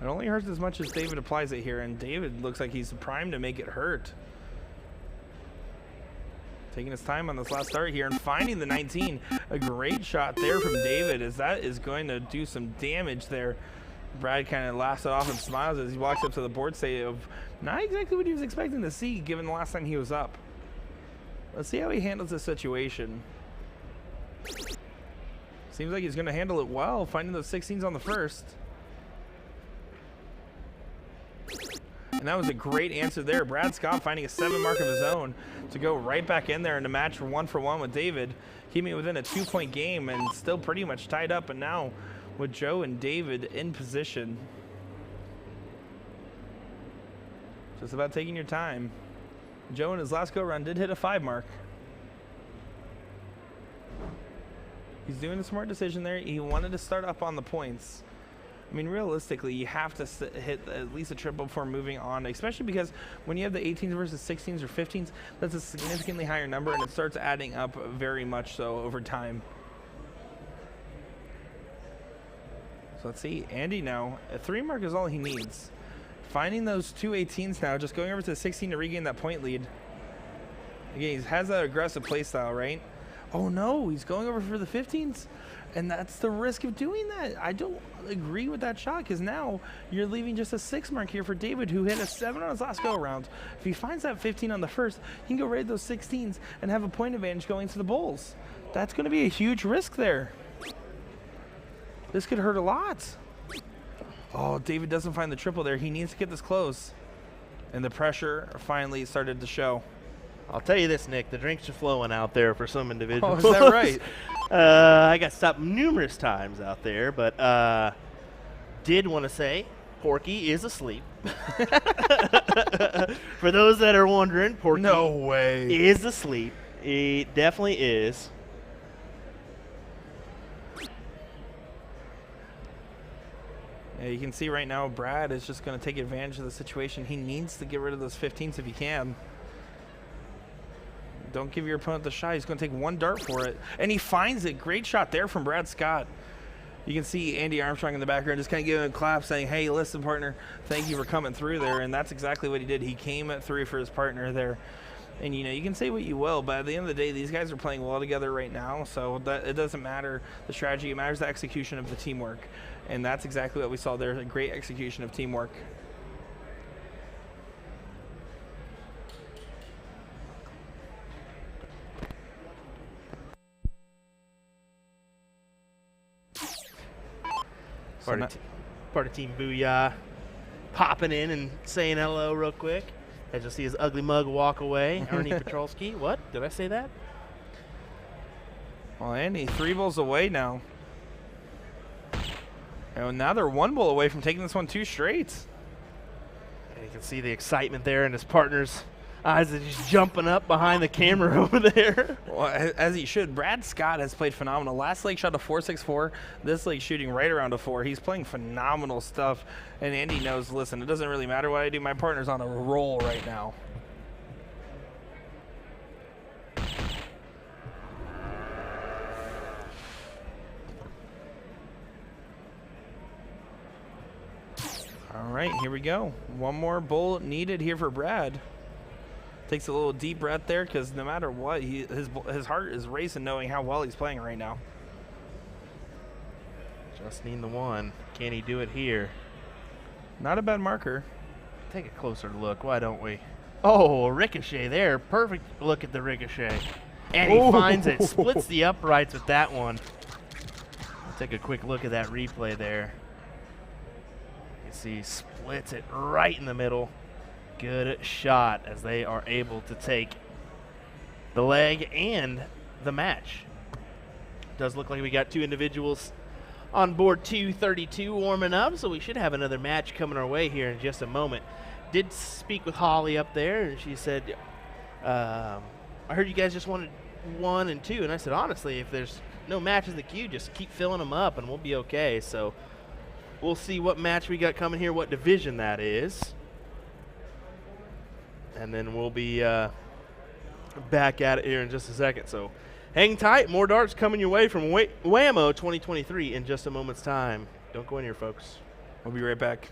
Speaker 2: It only hurts as much as David applies it here, and David looks like he's primed to make it hurt. Taking his time on this last start here and finding the 19. A great shot there from David, as that is going to do some damage there. Brad kind of laughs it off and smiles as he walks up to the board state of not exactly what he was expecting to see given the last time he was up. Let's see how he handles this situation. Seems like he's going to handle it well, finding those 16s on the first. And that was a great answer there. Brad Scott finding a 7 mark of his own to go right back in there in a match for 1-for-1 with David, keeping it within a 2-point game and still pretty much tied up. And now with Joe and David in position. Just about taking your time. Joe in his last go-around did hit a 5 mark. He's doing a smart decision there. He wanted to start up on the points. I mean, realistically, you have to hit at least a triple before moving on, especially because when you have the 18s versus 16s or 15s, that's a significantly higher number, and it starts adding up very much so over time. So let's see. Andy now, a 3 mark is all he needs. Finding those 2 18s now, just going over to the 16 to regain that point lead. Again, he has that aggressive play style, right? Oh no, he's going over for the 15s. And that's the risk of doing that. I don't agree with that shot because now you're leaving just a 6 mark here for David, who hit a 7 on his last go-around. If he finds that 15 on the first, he can go raid those 16s and have a point advantage going to the Bulls. That's going to be a huge risk there. This could hurt a lot. Oh, David doesn't find the triple there. He needs to get this close. And the pressure finally started to show.
Speaker 1: I'll tell you this, Nick, the drinks are flowing out there for some individuals.
Speaker 2: Oh, is that right?
Speaker 1: I got stopped numerous times out there, but did want to say Porky is asleep. For those that are wondering, Porky
Speaker 2: No way.
Speaker 1: is asleep. He definitely is.
Speaker 2: Yeah, you can see right now Brad is just going to take advantage of the situation. He needs to get rid of those 15s if he can. Don't give your opponent the shot. He's going to take 1 dart for it. And he finds it. Great shot there from Brad Scott. You can see Andy Armstrong in the background just kind of giving a clap saying, hey, listen, partner, thank you for coming through there. And that's exactly what he did. He came at 3 for his partner there. And, you know, you can say what you will, but at the end of the day, these guys are playing well together right now. So that, it doesn't matter the strategy. It matters the execution of the teamwork. And that's exactly what we saw there, a great execution of teamwork.
Speaker 1: Part of Team Booyah popping in and saying hello real quick. As you'll see his ugly mug walk away. Ernie Petrolsky. What? Did I say that?
Speaker 2: Well, Andy, 3 balls away now. And now they're 1 ball away from taking this one 2 straight.
Speaker 1: And you can see the excitement there in his partner's eyes as he's jumping up behind the camera over there.
Speaker 2: Well, as he should. Brad Scott has played phenomenal. Last leg shot a 4.64. This leg shooting right around a 4. He's playing phenomenal stuff. And Andy knows, listen, it doesn't really matter what I do. My partner's on a roll right now. All right, here we go. 1 more bowl needed here for Brad. Takes a little deep breath there because no matter what, his heart is racing knowing how well he's playing right now.
Speaker 1: Just need the 1. Can he do it here?
Speaker 2: Not a bad marker.
Speaker 1: Take a closer look, why don't we? Oh, ricochet there. Perfect look at the ricochet. And he finds it. Splits the uprights with that one. Take a quick look at that replay there. You see, splits it right in the middle. Good shot as they are able to take the leg and the match. Does look like we got 2 individuals on board 232 warming up, so we should have another match coming our way here in just a moment. Did speak with Holly up there, and she said, I heard you guys just wanted 1 and 2, and I said, honestly, if there's no matches in the queue, just keep filling them up and we'll be okay. So we'll see what match we got coming here, what division that is. And then we'll be back at it here in just a second. So hang tight. More darts coming your way from WAMO 2023 in just a moment's time. Don't go in here, folks.
Speaker 2: We'll be right back.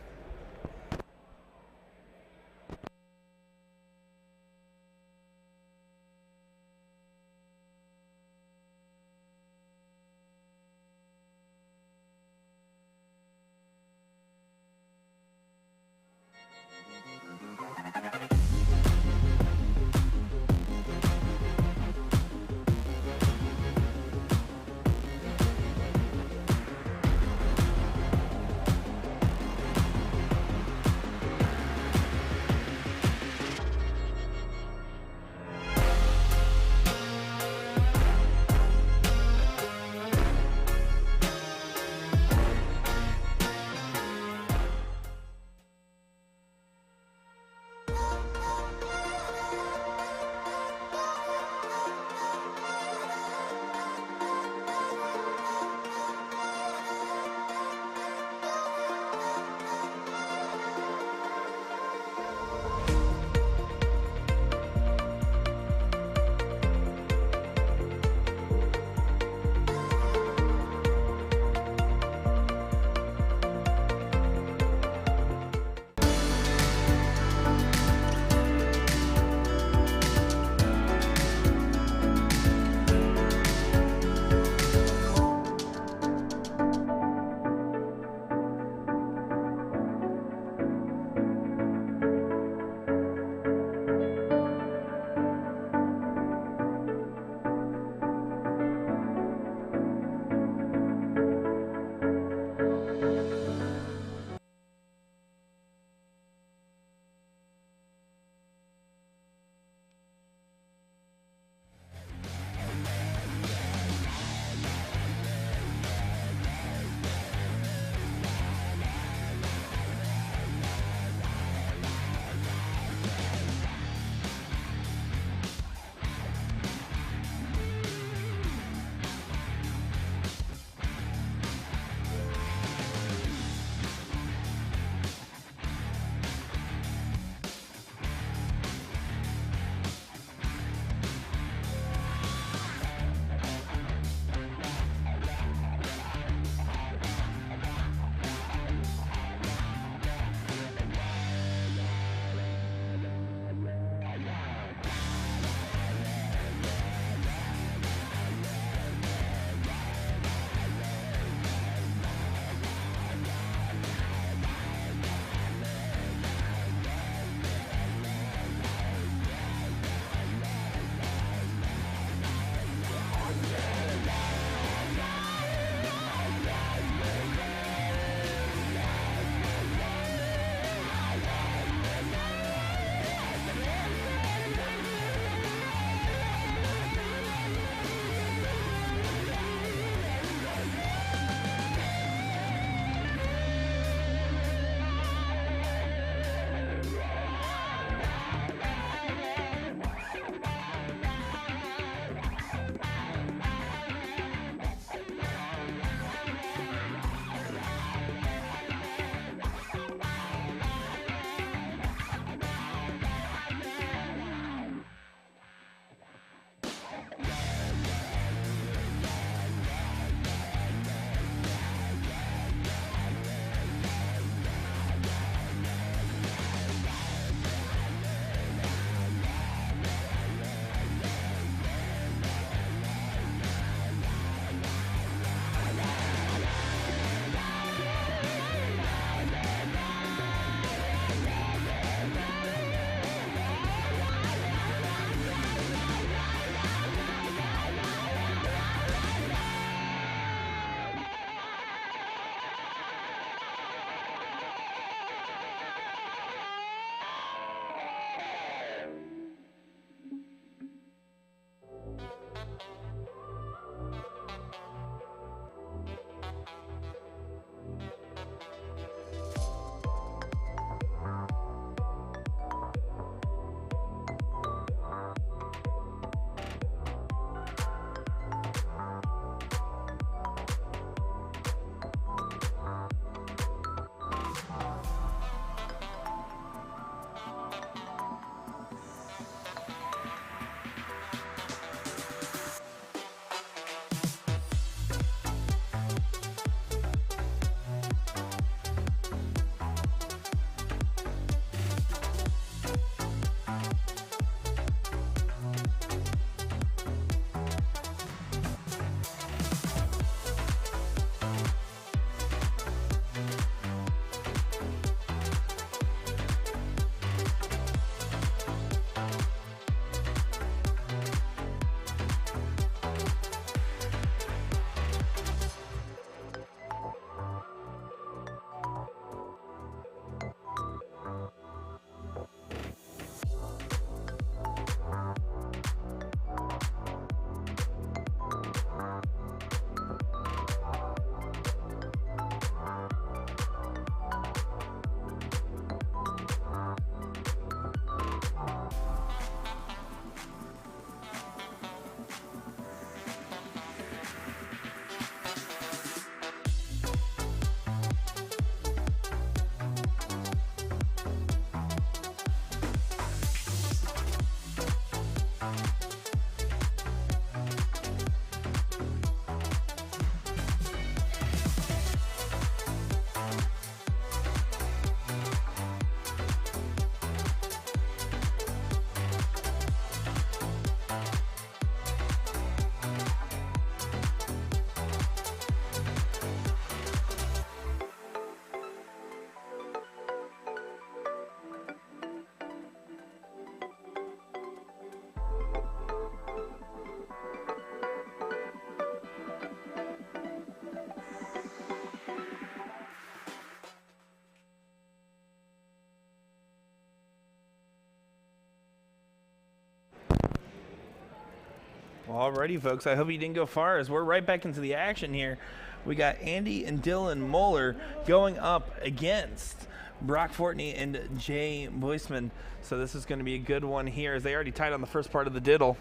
Speaker 2: Well, alrighty, folks. I hope you didn't go far as we're right back into the action here. We got Andy and Dylan Moeller going up against Brock Fortney and Jay Boisman. So this is going to be a good one here as they already tied on the first part of the diddle.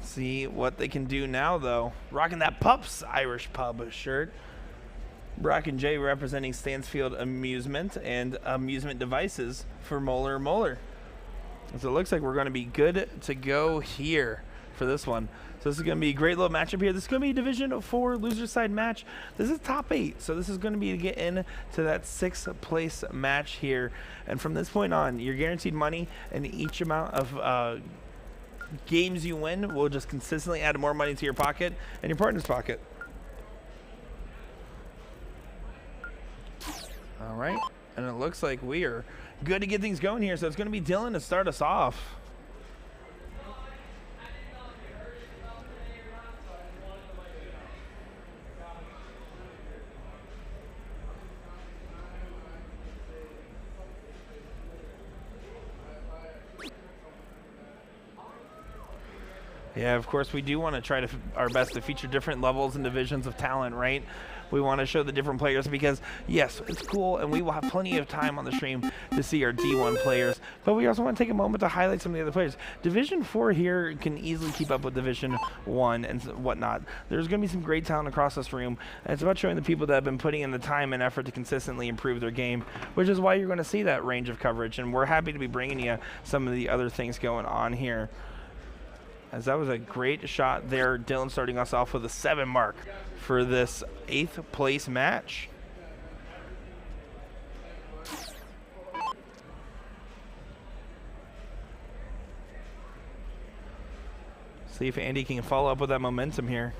Speaker 2: See what they can do now, though. Rocking that Pups Irish Pub shirt. Brock and Jay representing Stansfield Amusement and Amusement Devices for Moeller. So it looks like we're going to be good to go here for this one. So this is going to be a great little matchup here. This is going to be a Division 4 loser side match. This is top 8, so this is going to be to get into that 6th place match here. And from this point on, you're guaranteed money, and each amount of games you win will just consistently add more money to your pocket and your partner's pocket. All right, and it looks like we are good to get things going here, so it's going to be Dylan to start us off. Yeah, of course, we do want to try to our best to feature different levels and divisions of talent, right? We want to show the different players because, yes, it's cool, and we will have plenty of time on the stream to see our D1 players, but we also want to take a moment to highlight some of the other players. Division 4 here can easily keep up with Division 1 and whatnot. There's going to be some great talent across this room, and it's about showing the people that have been putting in the time and effort to consistently improve their game, which is why you're going to see that range of coverage, and we're happy to be bringing you some of the other things going on here. As that was a great shot there. Dylan starting us off with a 7 mark for this 8th place match. See if Andy can follow up with that momentum here.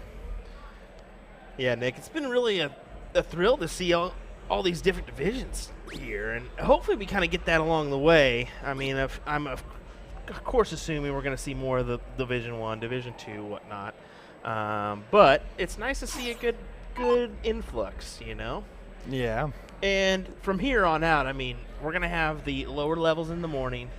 Speaker 1: Yeah, Nick, it's been really a thrill to see all these different divisions here, and hopefully we kind of get that along the way. I mean, I'm of course assuming we're going to see more of the Division 1, Division 2, whatnot. But it's nice to see a good influx, you know?
Speaker 2: Yeah.
Speaker 1: And from here on out, I mean, we're going to have the lower levels in the morning,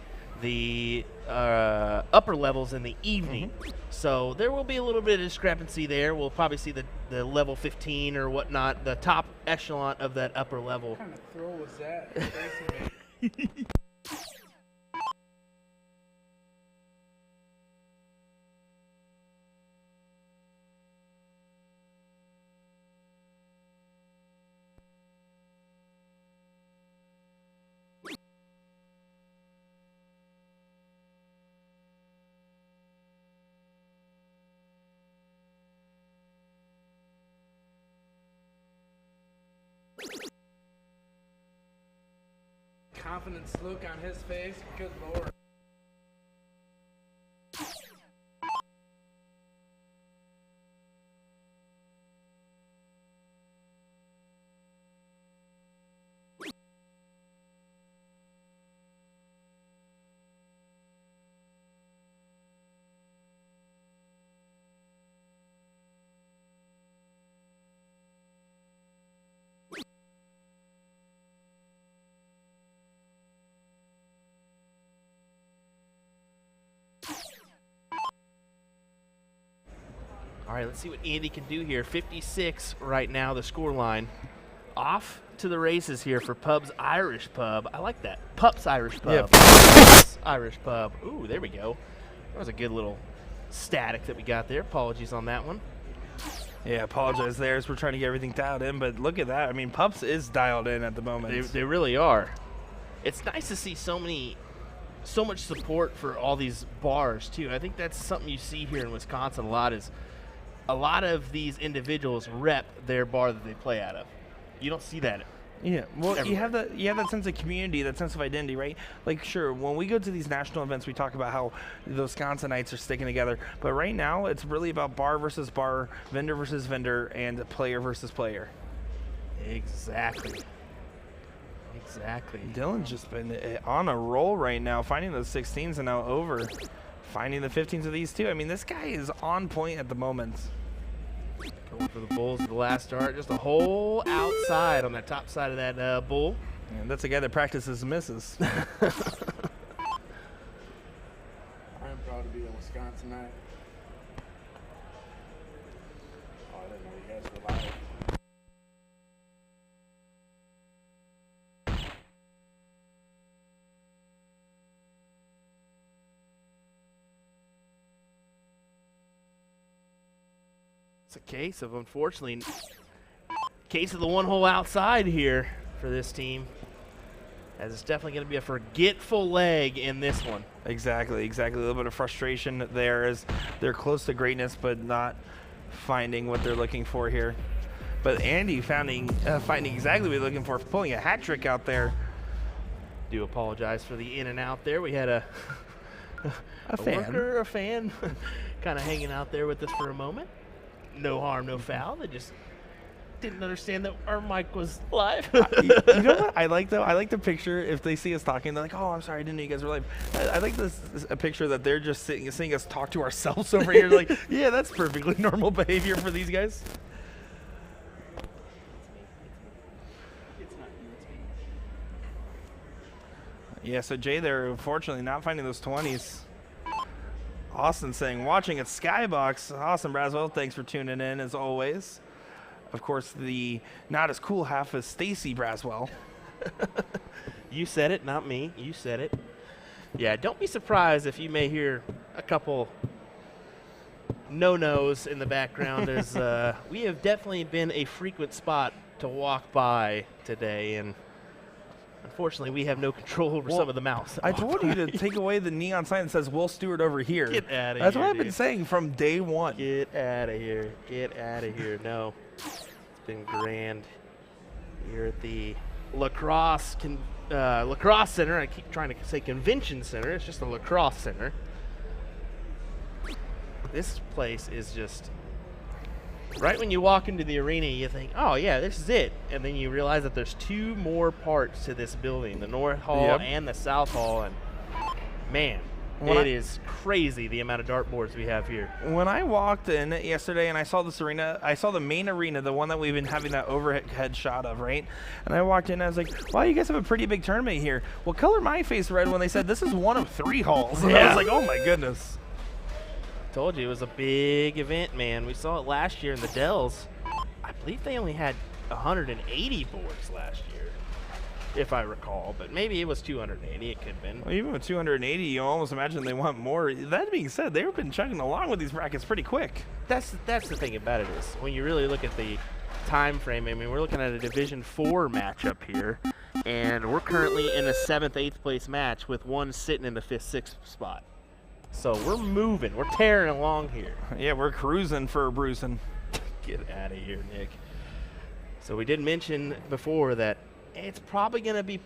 Speaker 1: the upper levels in the evening. So there will be a little bit of discrepancy there. We'll probably see the level 15 or whatnot, the top echelon of that upper level.
Speaker 4: What kind of throw was that? Crazy, man. Confidence look on his face. Good Lord.
Speaker 1: All right, let's see what Andy can do here. 56 right now, the score line. Off to the races here for Pub's Irish Pub. I like that. Pups Irish Pub.
Speaker 2: Yeah.
Speaker 1: Pups Irish Pub. Ooh, there we go. That was a good little static that we got there. Apologies on that one.
Speaker 2: Yeah, apologize there as we're trying to get everything dialed in, but look at that. I mean, Pups is dialed in at the moment.
Speaker 1: They really are. It's nice to see so much support for all these bars, too. I think that's something you see here in Wisconsin a lot is a lot of these individuals rep their bar that they play out of. You don't see that.
Speaker 2: Yeah, well,
Speaker 1: everywhere.
Speaker 2: you have that sense of community, that sense of identity, right? Like, sure, when we go to these national events, we talk about how the Wisconsinites are sticking together. But right now, it's really about bar versus bar, vendor versus vendor, and player versus player.
Speaker 1: Exactly.
Speaker 2: Dylan's just been on a roll right now, finding those 16s and now over. Finding the 15s of these two. I mean, this guy is on point at the moment.
Speaker 1: Going for the bulls at the last start. Just a hole outside on that top side of that bull.
Speaker 2: And that's a guy that practices misses.
Speaker 4: I am proud to be a Wisconsin Wisconsinite. Oh, I didn't know you guys were live.
Speaker 1: It's a case of, unfortunately, case of the one hole outside here for this team. As it's definitely going to be a forgetful leg in this one.
Speaker 2: Exactly. A little bit of frustration there as they're close to greatness, but not finding what they're looking for here. But Andy finding exactly what he's looking for, pulling a hat trick out there.
Speaker 1: Do apologize for the in and out there. We had a fan kind of hanging out there with us for a moment. No harm, no foul. They just didn't understand that our mic was live.
Speaker 2: You know what I like, though? I like the picture. If they see us talking, they're like, oh, I'm sorry, I didn't know you guys were live. I like a picture that they're just seeing us talk to ourselves over here. Like, yeah, that's perfectly normal behavior for these guys. Yeah, so Jay, they're unfortunately not finding those 20s. Austin saying, watching at Skybox. Awesome, Braswell. Thanks for tuning in, as always. Of course, the not as cool half is Stacy Braswell.
Speaker 1: You said it, not me. You said it. Yeah, don't be surprised if you may hear a couple no-nos in the background, as we have definitely been a frequent spot to walk by today, and unfortunately, we have no control over some of the mouse.
Speaker 2: I told you to take away the neon sign that says Will Stuart over here.
Speaker 1: Get out of here.
Speaker 2: That's what I've been saying from day one.
Speaker 1: Get out of here. Get out of here. No. It's been grand here at the Lacrosse Center. I keep trying to say Convention Center. It's just the Lacrosse Center. This place is just... Right when you walk into the arena, you think, oh, yeah, this is it. And then you realize that there's two more parts to this building, the North Hall and the South Hall. And, man, it is crazy the amount of dartboards we have here.
Speaker 2: When I walked in yesterday and I saw this arena, I saw the main arena, the one that we've been having that overhead shot of, right? And I walked in and I was like, wow, you guys have a pretty big tournament here. Well, color my face red when they said this is one of 3 halls. And I was like, oh, my goodness.
Speaker 1: Told you it was a big event, man. We saw it last year in the Dells. I believe they only had 180 boards last year, if I recall, but maybe it was 280. It could have been.
Speaker 2: Well, even with 280, you almost imagine they want more. That being said, they've been chugging along with these brackets pretty quick.
Speaker 1: That's the thing about it is when you really look at the time frame. I mean, we're looking at a Division 4 matchup here, and we're currently in a 7th, 8th place match with one sitting in the 5th, 6th spot. So we're moving. We're tearing along here.
Speaker 2: Yeah, we're cruising for a bruising.
Speaker 1: Get out of here, Nick. So we did mention before that it's probably going to be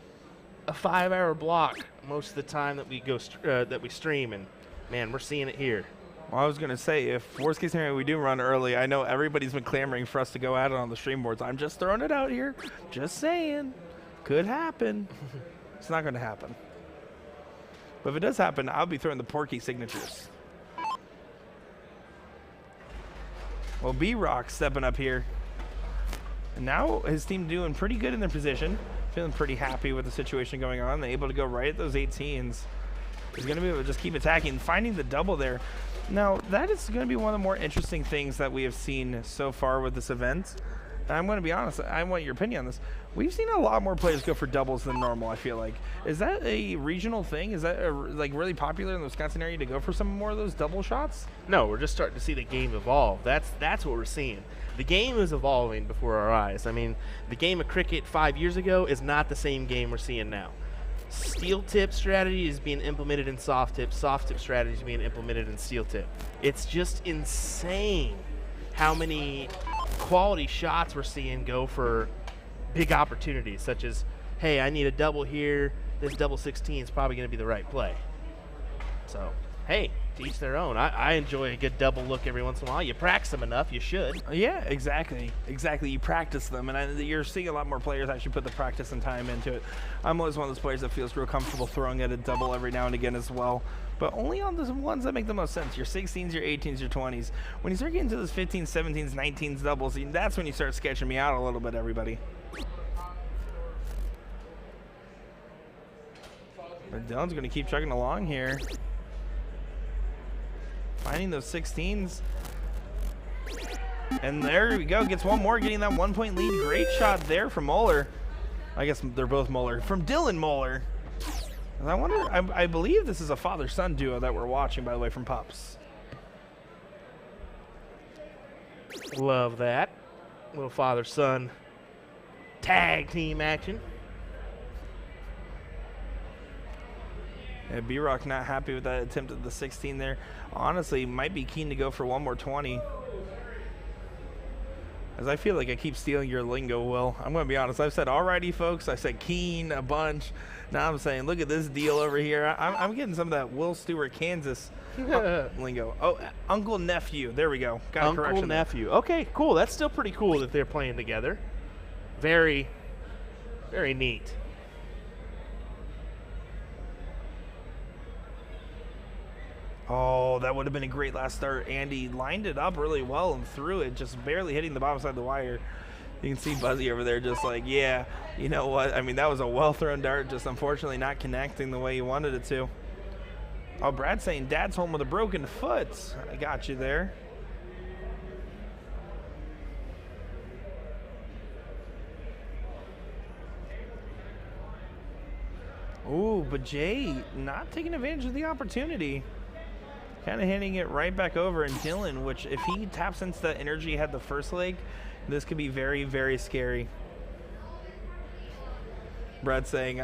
Speaker 1: a 5-hour block most of the time that we go that we stream, and man, we're seeing it here.
Speaker 2: Well, I was going to say, if worst case scenario we do run early, I know everybody's been clamoring for us to go at it on the stream boards. I'm just throwing it out here. Just saying. Could happen. It's not going to happen. But if it does happen, I'll be throwing the Porky signatures. Well, B-Rock stepping up here. And now his team doing pretty good in their position. Feeling pretty happy with the situation going on. They're able to go right at those 18s. He's going to be able to just keep attacking, finding the double there. Now, that is going to be one of the more interesting things that we have seen so far with this event. And I'm going to be honest, I want your opinion on this. We've seen a lot more players go for doubles than normal, I feel like. Is that a regional thing? Is that like really popular in the Wisconsin area to go for some more of those double shots?
Speaker 1: No, we're just starting to see the game evolve. That's what we're seeing. The game is evolving before our eyes. I mean, the game of cricket 5 years ago is not the same game we're seeing now. Steel tip strategy is being implemented in soft tip. Soft tip strategy is being implemented in steel tip. It's just insane how many quality shots we're seeing go for big opportunities, such as, hey, I need a double here. This double 16 is probably going to be the right play. So, hey, to each their own. I enjoy a good double look every once in a while. You practice them enough, you should.
Speaker 2: Yeah, exactly. Exactly. You practice them, and you're seeing a lot more players actually put the practice and time into it. I'm always one of those players that feels real comfortable throwing at a double every now and again as well, but only on the ones that make the most sense. Your 16s, your 18s, your 20s. When you start getting to those 15s, 17s, 19s doubles, that's when you start sketching me out a little bit, everybody. But Dylan's going to keep chugging along here. Finding those 16s. And there we go. Gets one more, getting that 1-point lead. Great shot there from Moeller. I guess they're both Moeller. From Dylan Moeller. And I wonder, I believe this is a father-son duo that we're watching, by the way, from Pups.
Speaker 1: Love that. Little father-son tag team action.
Speaker 2: Yeah, B-Rock not happy with that attempt at the 16 there. Honestly, might be keen to go for one more 20. As I feel like I keep stealing your lingo, Will. I'm going to be honest. I've said alrighty, folks. I said keen a bunch. Now I'm saying, look at this deal over here. I'm getting some of that Will Stewart, Kansas lingo. Oh, uncle, nephew. There we go. Got a
Speaker 1: Uncle,
Speaker 2: correction there.
Speaker 1: nephew. Okay, cool. That's still pretty cool that they're playing together. Very, very neat.
Speaker 2: Oh, that would have been a great last start. Andy lined it up really well and threw it, just barely hitting the bottom side of the wire. You can see Buzzy over there just like, yeah, you know what? I mean, that was a well-thrown dart, just unfortunately not connecting the way he wanted it to. Oh, Brad's saying Dad's home with a broken foot. I got you there. Ooh, but Jay not taking advantage of the opportunity. Kind of handing it right back over. And Dylan, which if he taps into that energy he had the first leg, this could be very, very scary. Brad saying,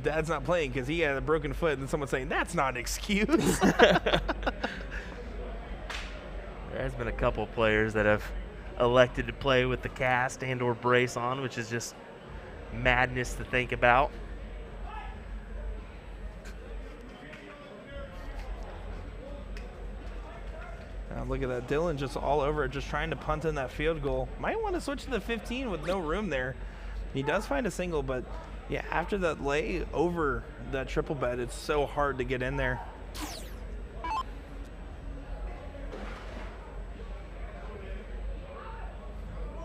Speaker 2: Dad's not playing because he had a broken foot. And someone saying, that's not an excuse.
Speaker 1: There has been a couple players that have elected to play with the cast and or brace on, which is just madness to think about.
Speaker 2: Look at that. Dylan just all over it, just trying to punt in that field goal. Might want to switch to the 15 with no room there. He does find a single, but yeah, after that lay over that triple bet, it's so hard to get in there.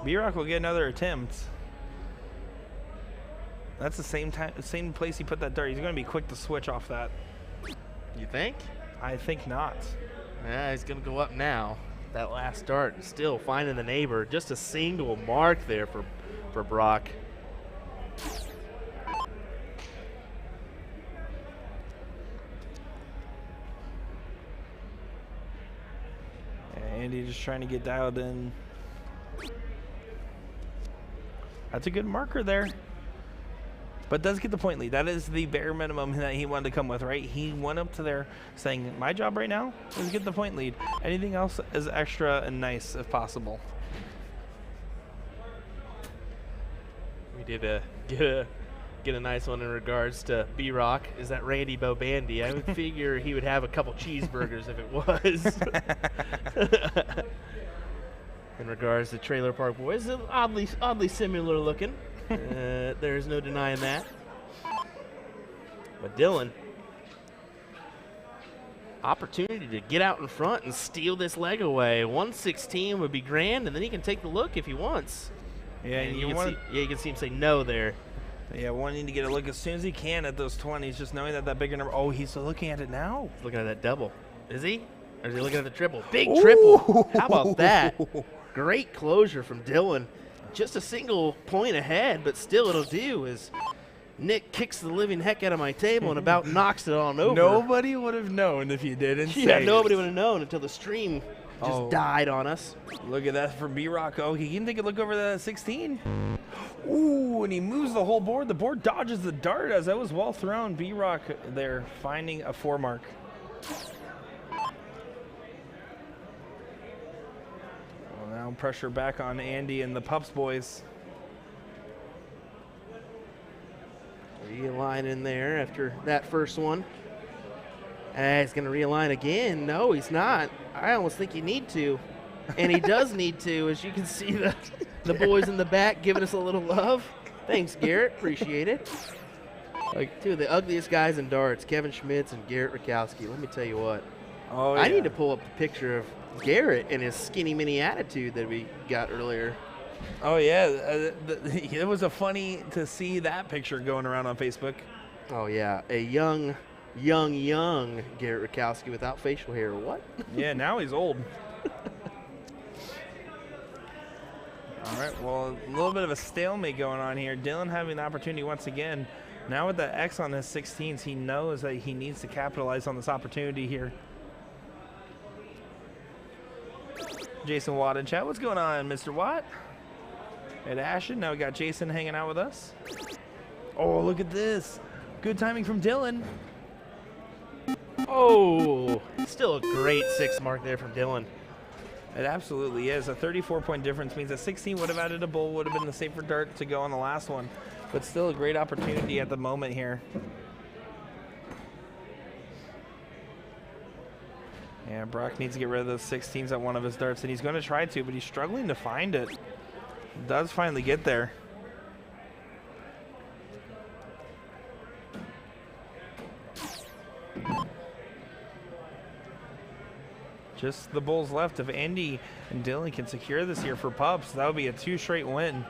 Speaker 2: B-Rock will get another attempt. That's the same place he put that dart. He's going to be quick to switch off that.
Speaker 1: You think?
Speaker 2: I think not.
Speaker 1: Yeah, he's going to go up now. That last dart, still finding the neighbor. Just a single mark there for Brock.
Speaker 2: Andy just trying to get dialed in. That's a good marker there. But does get the point lead. That is the bare minimum that he wanted to come with, right? He went up to there saying, my job right now is get the point lead. Anything else is extra and nice if possible.
Speaker 1: We did get a nice one in regards to B-Rock. Is that Randy Bobandy? I would figure he would have a couple cheeseburgers if it was. In regards to Trailer Park Boys, oddly similar looking. There's no denying that. But Dylan, opportunity to get out in front and steal this leg away. 116 would be grand, and then he can take the look if he wants.
Speaker 2: Yeah,
Speaker 1: and you can see him say no there.
Speaker 2: Yeah, wanting to get a look as soon as he can at those 20s, just knowing that bigger number. Oh, he's looking at it now.
Speaker 1: He's looking at that double. Is he? Or is he looking at the triple? Big triple. How about that? Great closure from Dylan. Just a single point ahead, but still it'll do as Nick kicks the living heck out of my table and about knocks it on over.
Speaker 2: Nobody would have known if you didn't say
Speaker 1: Yeah,
Speaker 2: it.
Speaker 1: nobody would have known until the stream just died on us.
Speaker 2: Look at that from B-Rock. Oh, he can take a look over the 16. Ooh, and he moves the whole board. The board dodges the dart as that was well thrown. B-Rock there finding a 4 mark. Well, now pressure back on Andy and the Pups boys.
Speaker 1: Realign in there after that first one. He's going to realign again. No, he's not. I almost think you need to. And he does need to, as you can see the boys in the back giving us a little love. Thanks, Garrett. Appreciate it. Like two of the ugliest guys in darts, Kevin Schmitz and Garrett Rakowski. Let me tell you what.
Speaker 2: Oh, yeah.
Speaker 1: I need to pull up the picture of Garrett and his skinny mini attitude that we got earlier.
Speaker 2: Oh, yeah. It was a funny to see that picture going around on Facebook.
Speaker 1: Oh, yeah. A young young Garrett Rakowski without facial hair. What?
Speaker 2: Yeah, now he's old. All right, well, a little bit of a stalemate going on here. Dylan having the opportunity once again. Now with the X on his 16s, he knows that he needs to capitalize on this opportunity here. Jason Watt in chat. What's going on, Mr. Watt? At Ashton. Now we got Jason hanging out with us. Oh, look at this. Good timing from Dylan.
Speaker 1: Oh, still a great 6 mark there from Dylan.
Speaker 2: It absolutely is. A 34-point difference means a 16 would have added a bull, would have been the safer dart to go on the last one. But still a great opportunity at the moment here. Yeah, Brock needs to get rid of those 16s at one of his darts, and he's going to try to, but he's struggling to find it. Does finally get there. Just the bulls left. If Andy and Dylan can secure this here for Pups, that would be a 2 straight win.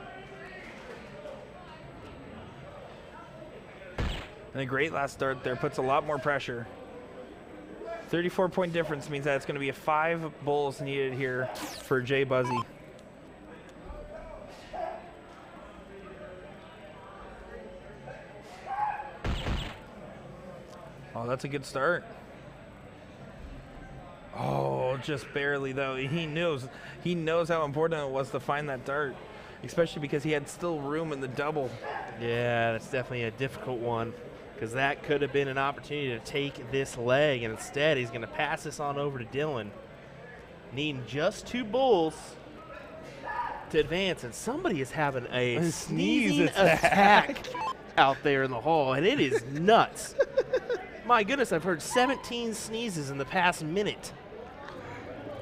Speaker 2: And a great last dart there, puts a lot more pressure. 34-point difference means that it's going to be a 5 bulls needed here for Jay Buzzy. Oh, that's a good start. Oh, just barely though. He knows how important it was to find that dart, especially because he had still room in the double.
Speaker 1: Yeah, that's definitely a difficult one because that could have been an opportunity to take this leg, and instead he's going to pass this on over to Dylan. Needing just 2 bulls to advance, and somebody is having a sneezing attack out there in the hall, and it is nuts. My goodness, I've heard 17 sneezes in the past minute.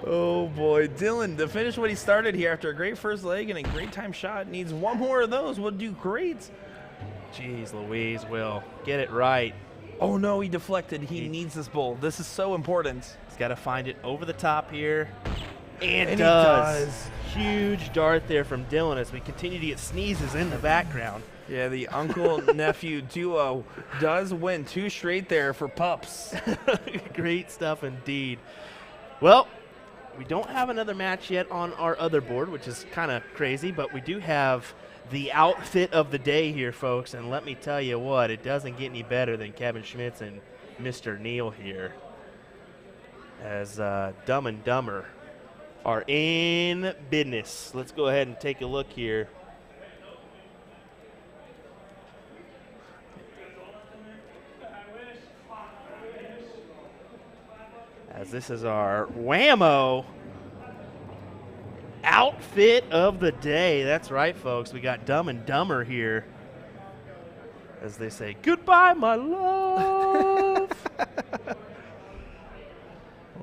Speaker 2: Oh boy, Dylan, to finish what he started here after a great first leg and a great time shot, needs 1 more of those, would do great.
Speaker 1: Jeez Louise, Will, get it right.
Speaker 2: Oh no, he deflected. He needs this bull. This is so important.
Speaker 1: He's got to find it over the top here. And
Speaker 2: he
Speaker 1: does. Huge dart there from Dylan as we continue to get sneezes in the background.
Speaker 2: Yeah, the uncle-nephew duo does win 2 straight there for Pups.
Speaker 1: Great stuff indeed. Well, we don't have another match yet on our other board, which is kind of crazy, but we do have the outfit of the day here, folks, and let me tell you what, it doesn't get any better than Kevin Schmitz and Mr. Neal here, as Dumb and Dumber are in business. Let's go ahead and take a look here. As this is our WAMO outfit of the day. That's right, folks. We got Dumb and Dumber here. As they say, goodbye, my love.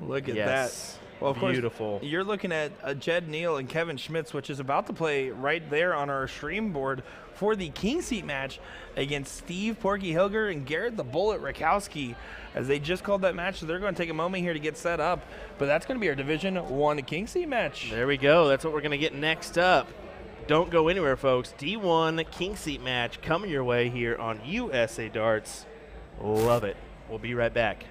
Speaker 2: Look at
Speaker 1: Yes.
Speaker 2: that. Well, of
Speaker 1: Beautiful.
Speaker 2: course, you're looking at Jed Neal and Kevin Schmitz, which is about to play right there on our stream board for the King Seat match against Steve Porky Hilger and Garrett the Bullet Rakowski. As they just called that match, so they're going to take a moment here to get set up. But that's going to be our Division 1 King Seat match.
Speaker 1: There we go. That's what we're going to get next up. Don't go anywhere, folks. D1 King Seat match coming your way here on USA Darts. Love it. We'll be right back.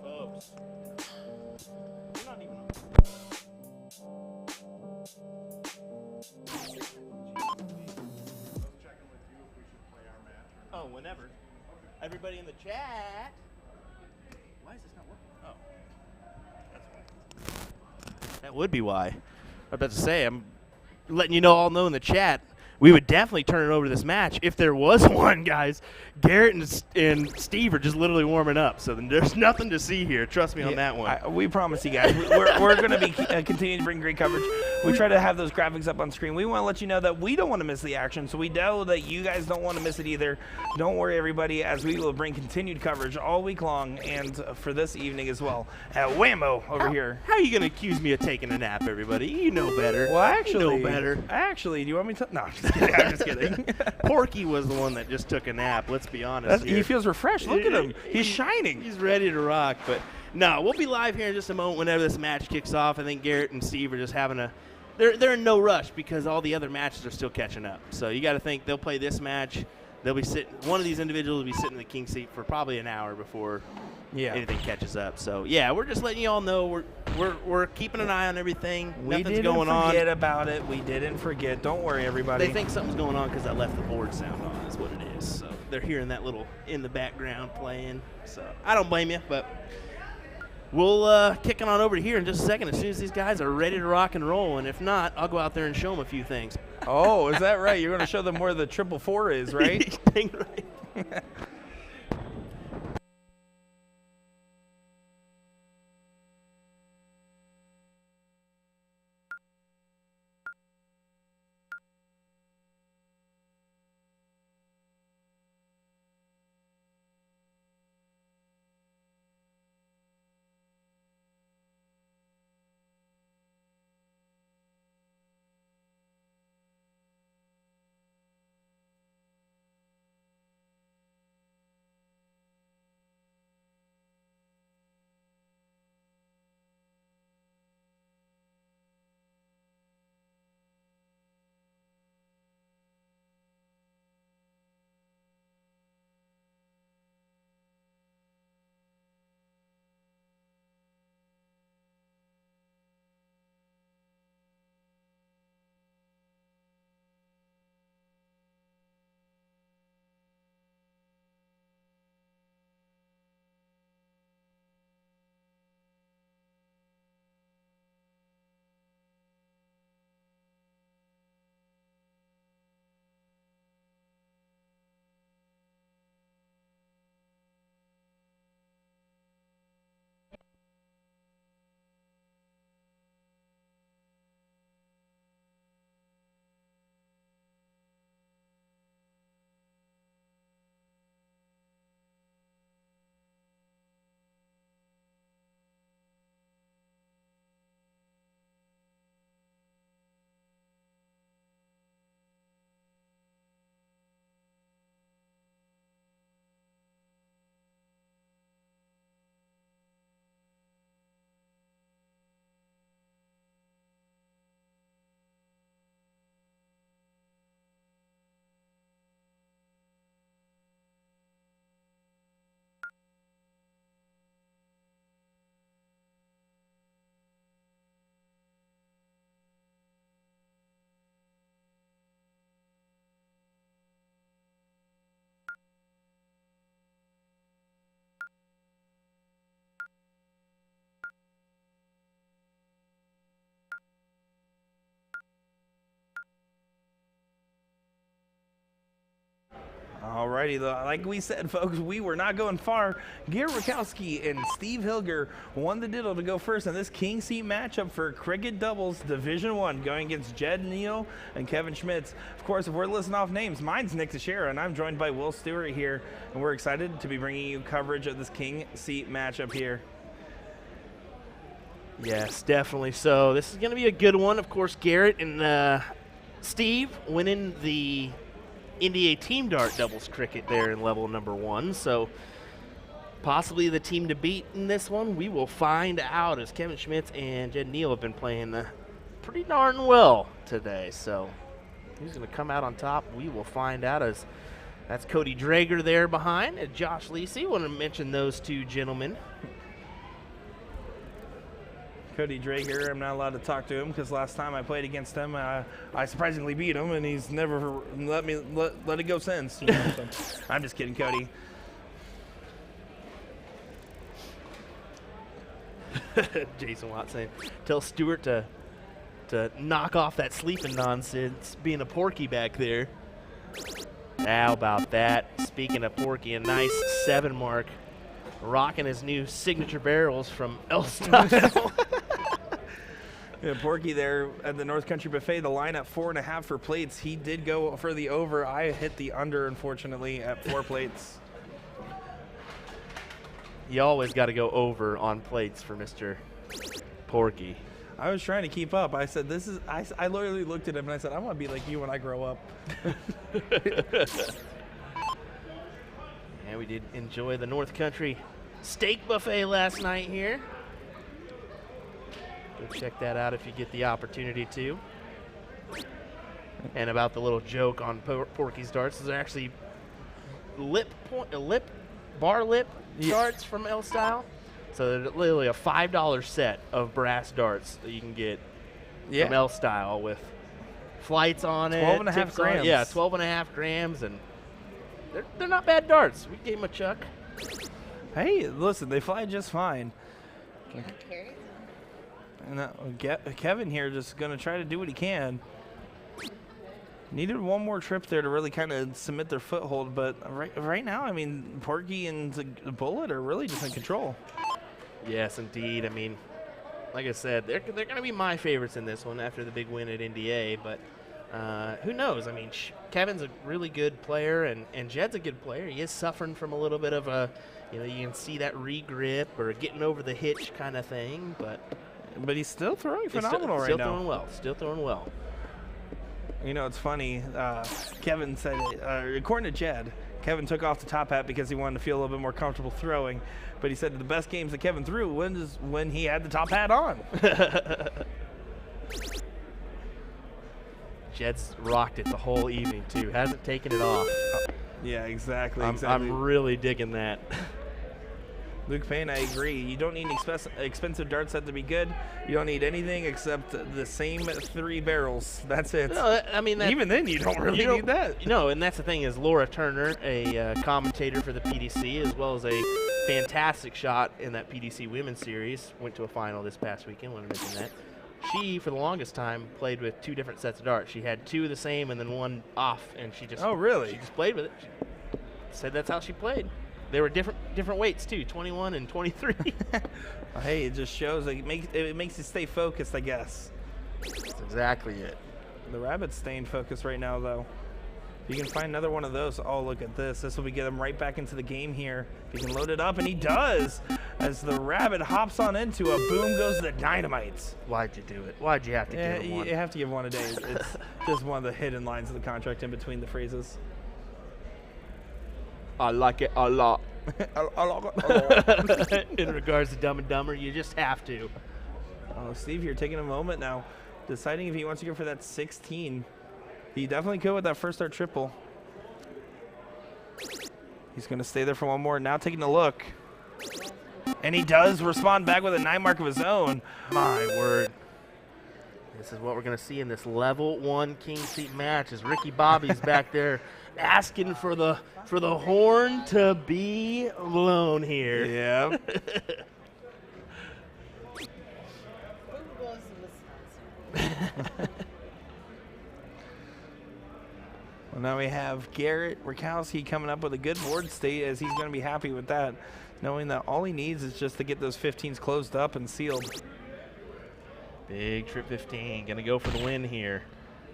Speaker 1: Folks. You're not even on. Oh, whenever. Everybody in the chat. Why is this not working? Oh. That's why. That would be why. I was about to say, I'm letting you all know in the chat, we would definitely turn it over to this match if there was one, guys. Garrett and Steve are just literally warming up, so then there's nothing to see here. Trust me on that one.
Speaker 2: We promise you guys, we're going to be continuing to bring great coverage. We try to have those graphics up on screen. We want to let you know that we don't want to miss the action, so we know that you guys don't want to miss it either. Don't worry, everybody, as we will bring continued coverage all week long and for this evening as well at WAMO over here.
Speaker 1: How are you going to accuse me of taking a nap, everybody? You know better.
Speaker 2: Well, actually,
Speaker 1: you know better.
Speaker 2: Actually, do you want me to? No, I'm just kidding. I'm just kidding.
Speaker 1: Porky was the one that just took a nap. Let's be honest.
Speaker 2: He feels refreshed. Look at him. He's shining.
Speaker 1: He's ready to rock. But no, we'll be live here in just a moment whenever this match kicks off. I think Garrett and Steve are just having a. They're in no rush because all the other matches are still catching up. So you got to think they'll play this match. They'll be sitting. One of these individuals will be sitting in the king seat for probably an hour before anything catches up. So yeah, we're just letting you all know we're keeping an eye on everything. Nothing's going on.
Speaker 2: We didn't forget about it. We didn't forget. Don't worry, everybody.
Speaker 1: They think something's going on because I left the board sound on. Is what it is. So they're hearing that little in the background playing. So I don't blame you, but. We'll kick it on over to here in just a second as soon as these guys are ready to rock and roll. And if not, I'll go out there and show them a few things.
Speaker 2: Oh, is that right? You're going to show them where the 444 is, right?
Speaker 1: Dang right.
Speaker 2: Alrighty, like we said, folks, we were not going far. Garrett Rakowski and Steve Hilger won the diddle to go first in this king seat matchup for cricket doubles Division 1, going against Jed Neal and Kevin Schmitz. Of course, if we're listing off names, mine's Nick Dichiria, and I'm joined by Will Stuart here, and we're excited to be bringing you coverage of this king seat matchup here.
Speaker 1: Yes, definitely. So this is going to be a good one. Of course, Garrett and Steve winning the NDA Team Dart doubles cricket there in level number 1. So possibly the team to beat in this one. We will find out, as Kevin Schmitz and Jed Neal have been playing pretty darn well today. So who's going to come out on top? We will find out as That's Cody Drager there behind, and Josh Lisi. Want to mention those two gentlemen.
Speaker 2: Cody Drager, I'm not allowed to talk to him because last time I played against him, I surprisingly beat him, and he's never let it go since. You know, so. I'm just kidding, Cody.
Speaker 1: Jason Watt saying, tell Stuart to knock off that sleeping nonsense, being a Porky back there. How about that? Speaking of Porky, a nice 7 mark, rocking his new signature barrels from El Style.
Speaker 2: Yeah, Porky there at the North Country Buffet, the line at 4.5 for plates. He did go for the over. I hit the under, unfortunately, at 4 plates.
Speaker 1: You always got to go over on plates for Mr. Porky.
Speaker 2: I was trying to keep up. I said, this is, I literally looked at him and I said, I want to be like you when I grow up.
Speaker 1: Yeah, we did enjoy the North Country Steak Buffet last night here. Go check that out if you get the opportunity to. And about the little joke on Porky's darts, there's actually bar lip darts from El Style. So they're literally a $5 set of brass darts that you can get from El Style with flights on it.
Speaker 2: 12.5 grams.
Speaker 1: Yeah, 12.5 grams, and they're not bad darts. We gave them a chuck.
Speaker 2: Hey, listen, they fly just fine. And Kevin here just going to try to do what he can. Needed one more trip there to really kind of cement their foothold, but right now, I mean, Porky and the Bullet are really just in control.
Speaker 1: Yes, indeed. I mean, like I said, they're going to be my favorites in this one after the big win at NDA, but who knows? I mean, Kevin's a really good player, and Jed's a good player. He is suffering from a little bit of a, you can see that regrip or getting over the hitch kind of thing, but
Speaker 2: he's still throwing phenomenal right now.
Speaker 1: Still throwing well.
Speaker 2: You know, it's funny. Kevin said, according to Jed, Kevin took off the top hat because he wanted to feel a little bit more comfortable throwing. But he said the best games that Kevin threw was when he had the top hat on.
Speaker 1: Jed's rocked it the whole evening, too. Hasn't taken it off.
Speaker 2: Yeah, exactly.
Speaker 1: I'm really digging that.
Speaker 2: Luke Payne, I agree. You don't need an expensive dart set to be good. You don't need anything except the same 3 barrels. That's it.
Speaker 1: No, I mean,
Speaker 2: even then, you don't really need that.
Speaker 1: No, and that's the thing is Laura Turner, a commentator for the PDC, as well as a fantastic shot in that PDC Women's Series, went to a final this past weekend. Want to mention that. She, for the longest time, played with 2 different sets of darts. She had 2 of the same and then 1 off, and she just
Speaker 2: really?
Speaker 1: She just played with it. She said that's how she played. They were different weights too, 21 and 23.
Speaker 2: Hey, it just shows it makes you stay focused, I guess.
Speaker 1: That's exactly it.
Speaker 2: The Rabbit's staying focused right now, though. If you can find another one of those, oh, look at this. This will get him right back into the game here. If he can load it up, and he does. As the Rabbit hops on into a boom goes the Dynamites.
Speaker 1: Why'd you do it? Why'd you have to give him one?
Speaker 2: You have to give one a day. It's just one of the hidden lines of the contract in between the phrases.
Speaker 1: I like it a lot.
Speaker 2: I like it a lot.
Speaker 1: In regards to Dumb and Dumber, you just have to.
Speaker 2: Oh, Steve here taking a moment now, deciding if he wants to go for that 16. He definitely could with that first dart triple. He's going to stay there for one more. Now taking a look. And he does respond back with a 9 mark of his own.
Speaker 1: My word. This is what we're going to see in this level 1 King Seat match as Ricky Bobby's back there asking for the horn to be blown here.
Speaker 2: Yeah. Well, now we have Garrett Rakowski coming up with a good board state, as he's going to be happy with that, knowing that all he needs is just to get those 15s closed up and sealed.
Speaker 1: Big trip 15, going to go for the win here.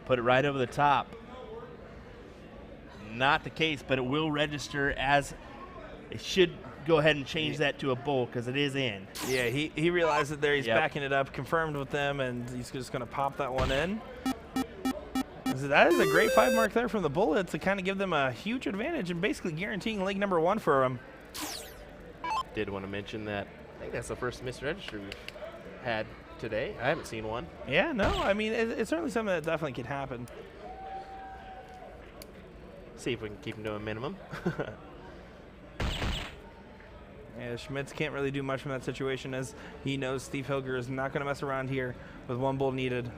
Speaker 1: Put it right over the top. Not the case, but it will register as it should. Go ahead and change that to a bull because it is in.
Speaker 2: Yeah, he realized it there. He's backing it up, confirmed with them, and he's just going to pop that one in. So that is a great 5 mark there from the Bullet to kind of give them a huge advantage and basically guaranteeing leg number 1 for them.
Speaker 1: Did want to mention that I think that's the first misregister we've had today. I haven't seen one.
Speaker 2: Yeah, no, I mean, it's certainly something that definitely could happen.
Speaker 1: See if we can keep him to a minimum.
Speaker 2: Yeah, Schmitz can't really do much from that situation as he knows Steve Hilger is not going to mess around here with 1 bull needed.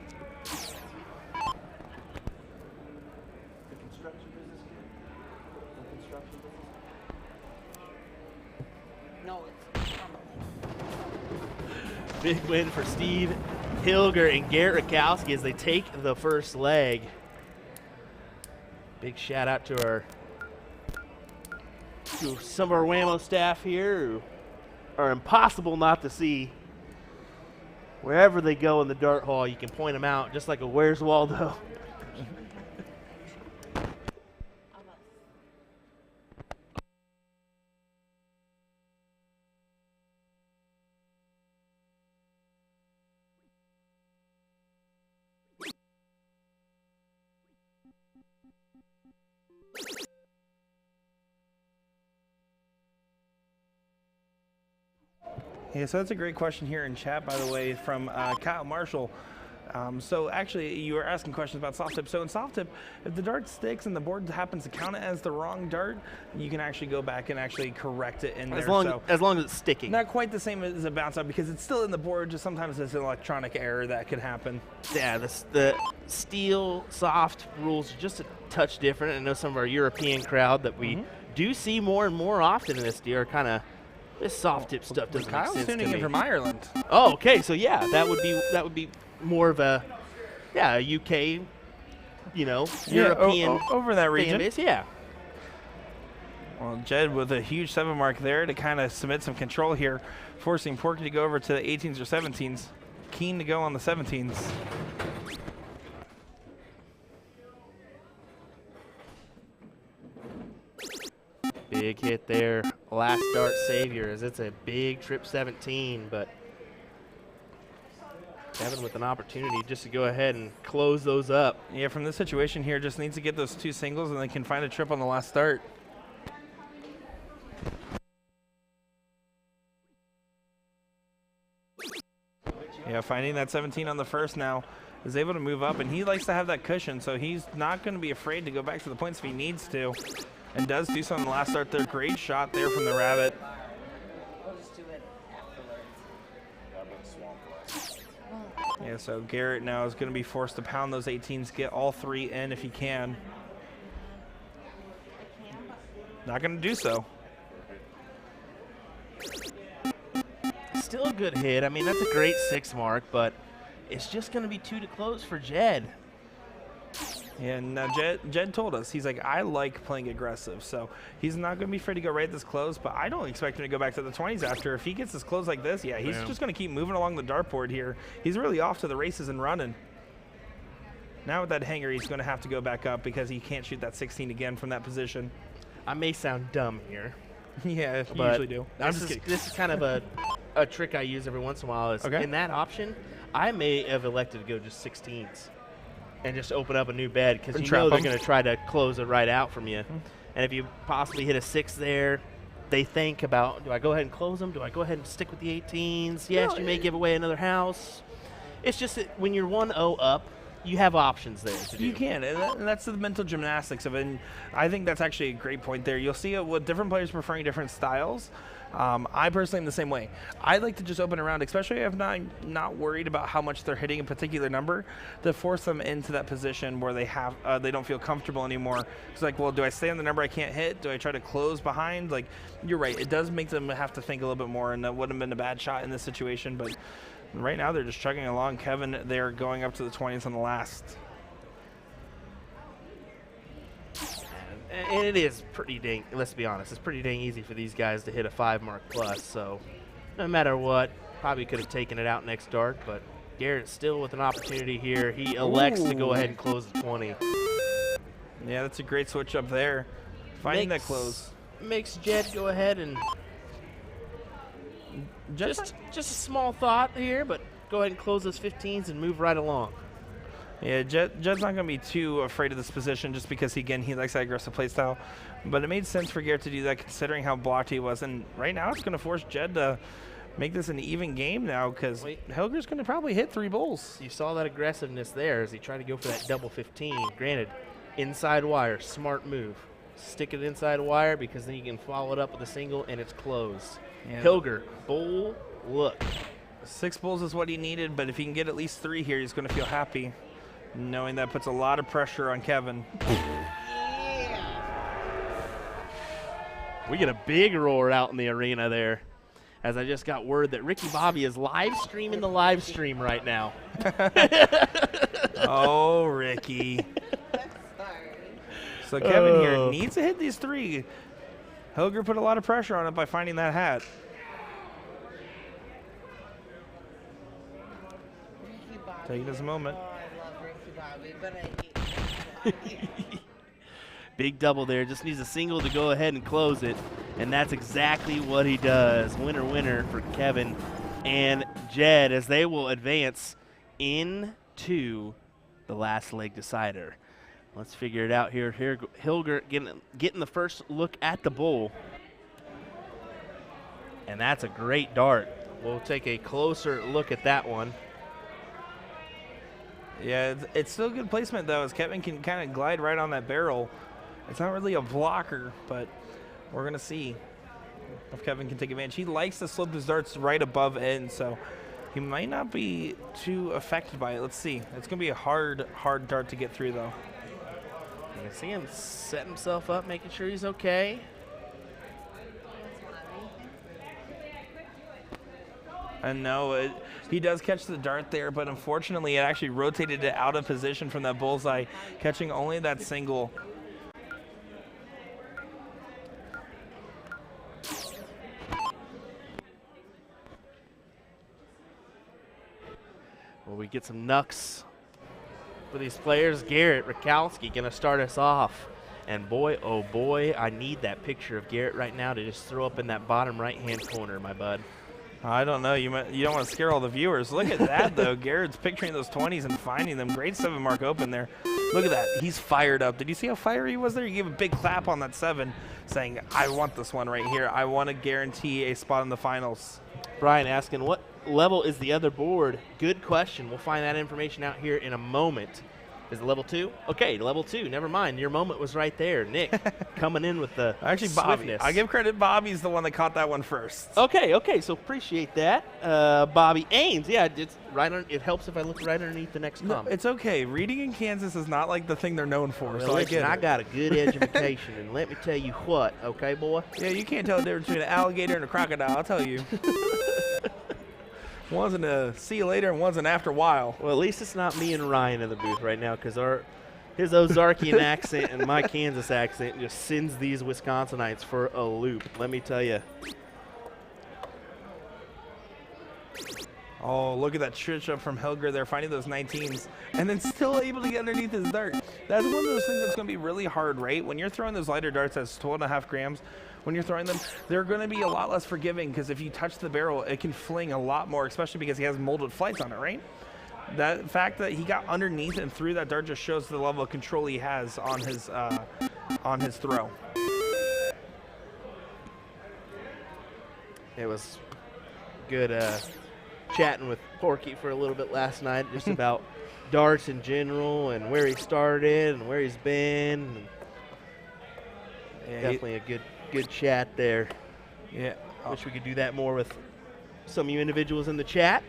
Speaker 4: No, it's
Speaker 1: Big win for Steve Hilger and Garrett Rakowski as they take the first leg. Big shout out to some of our WAMO staff here who are impossible not to see. Wherever they go in the dart hall, you can point them out, just like a Where's Waldo.
Speaker 2: Yeah, so that's a great question here in chat, by the way, from Kyle Marshall. So actually, you were asking questions about soft tip. So in soft tip, if the dart sticks and the board happens to count it as the wrong dart, you can actually go back and actually correct it in there.
Speaker 1: As long as it's sticking.
Speaker 2: Not quite the same as a bounce out because it's still in the board. Just sometimes it's an electronic error that could happen.
Speaker 1: Yeah, the steel soft rules are just a touch different. I know some of our European crowd that we do see more and more often in this deal are kind of. This soft tip stuff doesn't make
Speaker 2: Kyle's
Speaker 1: sense to
Speaker 2: tuning in
Speaker 1: me.
Speaker 2: from Ireland.
Speaker 1: Oh, okay. So yeah, that would be more of a UK, European
Speaker 2: over that
Speaker 1: fan
Speaker 2: region.
Speaker 1: base. Yeah.
Speaker 2: Well, Jed with a huge 7 mark there to kind of submit some control here, forcing Porky to go over to the 18s or 17s. Keen to go on the 17s.
Speaker 1: Big hit there. Last start savior as it's a big trip 17, but Kevin with an opportunity just to go ahead and close those up.
Speaker 2: Yeah, from this situation here, just needs to get those 2 singles and they can find a trip on the last start. Yeah, finding that 17 on the first now is able to move up, and he likes to have that cushion, so he's not going to be afraid to go back to the points if he needs to, and does do so on the last start there. Great shot there from the rabbit.
Speaker 4: We'll just do it afterwards.
Speaker 2: Yeah, so Garrett now is going to be forced to pound those 18s, get all 3 in if he can. Not going to do so.
Speaker 1: Still a good hit. I mean, that's a great 6 mark, but it's just going to be 2 to close for Jed.
Speaker 2: Yeah, and now Jed told us, he's like, I like playing aggressive, so he's not going to be afraid to go right this close, but I don't expect him to go back to the 20s after. If he gets this close like this, yeah, he's just going to keep moving along the dartboard here. He's really off to the races and running. Now with that hanger, he's going to have to go back up because he can't shoot that 16 again from that position.
Speaker 1: I may sound dumb here.
Speaker 2: Yeah, you
Speaker 1: but
Speaker 2: usually do. I'm just kidding.
Speaker 1: This is kind of a trick I use every once in a while. Is in that option, I may have elected to go just 16s and just open up a new bed because you know they're going to try to close it right out from you. And if you possibly hit a 6 there, they think about, do I go ahead and close them? Do I go ahead and stick with the 18s? Yes, you may give away another house. It's just that when you're 1-0 up, you have options there to do.
Speaker 2: You can, and that's the mental gymnastics of it. And I think that's actually a great point there. You'll see it with different players preferring different styles. I personally am the same way. I like to just open around, especially if I'm not worried about how much they're hitting a particular number, to force them into that position where they don't feel comfortable anymore. It's like, well, do I stay on the number I can't hit? Do I try to close behind? Like, you're right. It does make them have to think a little bit more, and that wouldn't have been a bad shot in this situation. But right now, they're just chugging along. Kevin, they're going up to the 20s on the last.
Speaker 1: And it is pretty dang, let's be honest, it's pretty dang easy for these guys to hit a 5 mark plus. So no matter what, probably could have taken it out next dart, but Garrett's still with an opportunity here. He elects to go ahead and close the 20.
Speaker 2: Yeah, that's a great switch up there. Finding that close.
Speaker 1: Makes Jed go ahead and just a small thought here, but go ahead and close those 15s and move right along.
Speaker 2: Yeah, Jed's not going to be too afraid of this position just because, he likes that aggressive play style. But it made sense for Garrett to do that considering how blocked he was. And right now it's going to force Jed to make this an even game now because Hilger's going to probably hit 3 bulls.
Speaker 1: You saw that aggressiveness there as he tried to go for that double 15. Granted, inside wire, smart move. stick it inside wire because then you can follow it up with a single and it's closed.
Speaker 2: Yeah.
Speaker 1: Hilger, bowl, look.
Speaker 2: 6 bowls is what he needed, but if he can get at least 3 here, he's going to feel happy, knowing that puts a lot of pressure on Kevin.
Speaker 1: We get a big roar out in the arena there, as I just got word that Ricky Bobby is live streaming the live stream right now.
Speaker 2: Oh, Ricky. So Kevin here needs to hit these 3. Hilger put a lot of pressure on it by finding that hat.
Speaker 5: Ricky Bobby.
Speaker 2: Taking this moment.
Speaker 5: Oh, I love Ricky Bobby, but I hate Ricky.
Speaker 1: Big double there, just needs a single to go ahead and close it, and that's exactly what he does. Winner, winner for Kevin and Jed as they will advance into the last leg decider. Let's figure it out here. Hilger getting the first look at the bowl, and that's a great dart. We'll take a closer look at that one.
Speaker 2: Yeah, it's still good placement, though, as Kevin can kind of glide right on that barrel. It's not really a blocker, but we're going to see if Kevin can take advantage. He likes to slope his darts right above end, so he might not be too affected by it. Let's see. It's going to be a hard dart to get through, though.
Speaker 1: You can see him set himself up, making sure he's okay.
Speaker 2: And no, he does catch the dart there, but unfortunately it actually rotated it out of position from that bullseye, catching only that single.
Speaker 1: Well, we get some knucks for these players. Garrett Rakowski going to start us off. And boy, oh boy, I need that picture of Garrett right now to just throw up in that bottom right-hand corner, my bud.
Speaker 2: I don't know. You don't want to scare all the viewers. Look at that, though. Garrett's picturing those 20s and finding them. Great 7 mark open there. Look at that. He's fired up. Did you see how fiery he was there? He gave a big clap on that 7, saying, I want this one right here. I want to guarantee a spot in the finals.
Speaker 1: Brian asking, what level is the other board? Good question. We'll find that information out here in a moment. Is it level 2? Okay, level 2. Never mind. Your moment was right there. Nick coming in with the
Speaker 2: Actually, Bobby.
Speaker 1: swiftness.
Speaker 2: I give credit. Bobby's the one that caught that one first.
Speaker 1: Okay, so appreciate that. Bobby Ames, yeah, it's right on, it helps if I look right underneath the next
Speaker 2: No,
Speaker 1: comment.
Speaker 2: it's okay. Reading in Kansas is not like the thing they're known for.
Speaker 1: Well,
Speaker 2: So I
Speaker 1: listen,
Speaker 2: get
Speaker 1: I
Speaker 2: it.
Speaker 1: got a good education, and let me tell you what, okay, boy?
Speaker 2: Yeah, you can't tell the difference between an alligator and a crocodile, I'll tell you. One's in a see you later and one's an after while.
Speaker 1: Well, at least it's not me and Ryan in the booth right now, because his Ozarkian accent and my Kansas accent just sends these Wisconsinites for a loop, let me tell you.
Speaker 2: Oh, look at that switch up from Hilger there, finding those 19s, and then still able to get underneath his dart. That's one of those things that's going to be really hard, right? When you're throwing those lighter darts that's 12.5 grams, when you're throwing them, they're going to be a lot less forgiving because if you touch the barrel, it can fling a lot more, especially because he has molded flights on it, right? That fact that he got underneath and threw that dart just shows the level of control he has on his throw.
Speaker 1: It was good chatting with Porky for a little bit last night, just about darts in general and where he started and where he's been.
Speaker 2: Yeah,
Speaker 1: Definitely a good chat there.
Speaker 2: Yeah.
Speaker 1: Wish we could do that more with some of you individuals in the chat.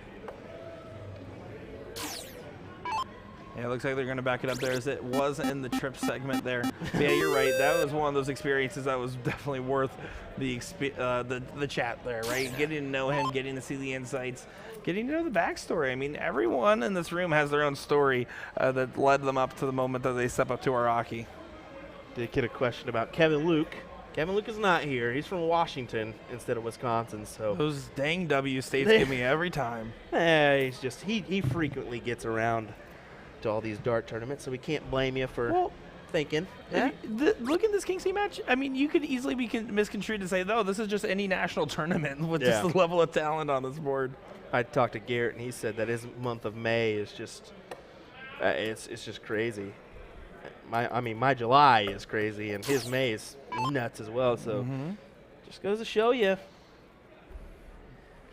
Speaker 2: Yeah, it looks like they're going to back it up there as it was in the trip segment there. But yeah, you're right. That was one of those experiences that was definitely worth the chat there, right? Getting to know him, getting to see the insights, getting to know the backstory. I mean, everyone in this room has their own story that led them up to the moment that they step up to Iraqi.
Speaker 1: Did get a question about Kevin Luke. Kevin Luke is not here. He's from Washington instead of Wisconsin. So
Speaker 2: Those dang W states give me every time.
Speaker 1: he's just he frequently gets around to all these dart tournaments, so we can't blame you for thinking. Yeah.
Speaker 2: Look at this King C match. I mean, you could easily be misconstrued to say, "No, this is just any national tournament with just the level of talent on this board."
Speaker 1: I talked to Garrett, and he said that his month of May is just it's just crazy. My July is crazy, and his May is nuts as well. So just goes to show you.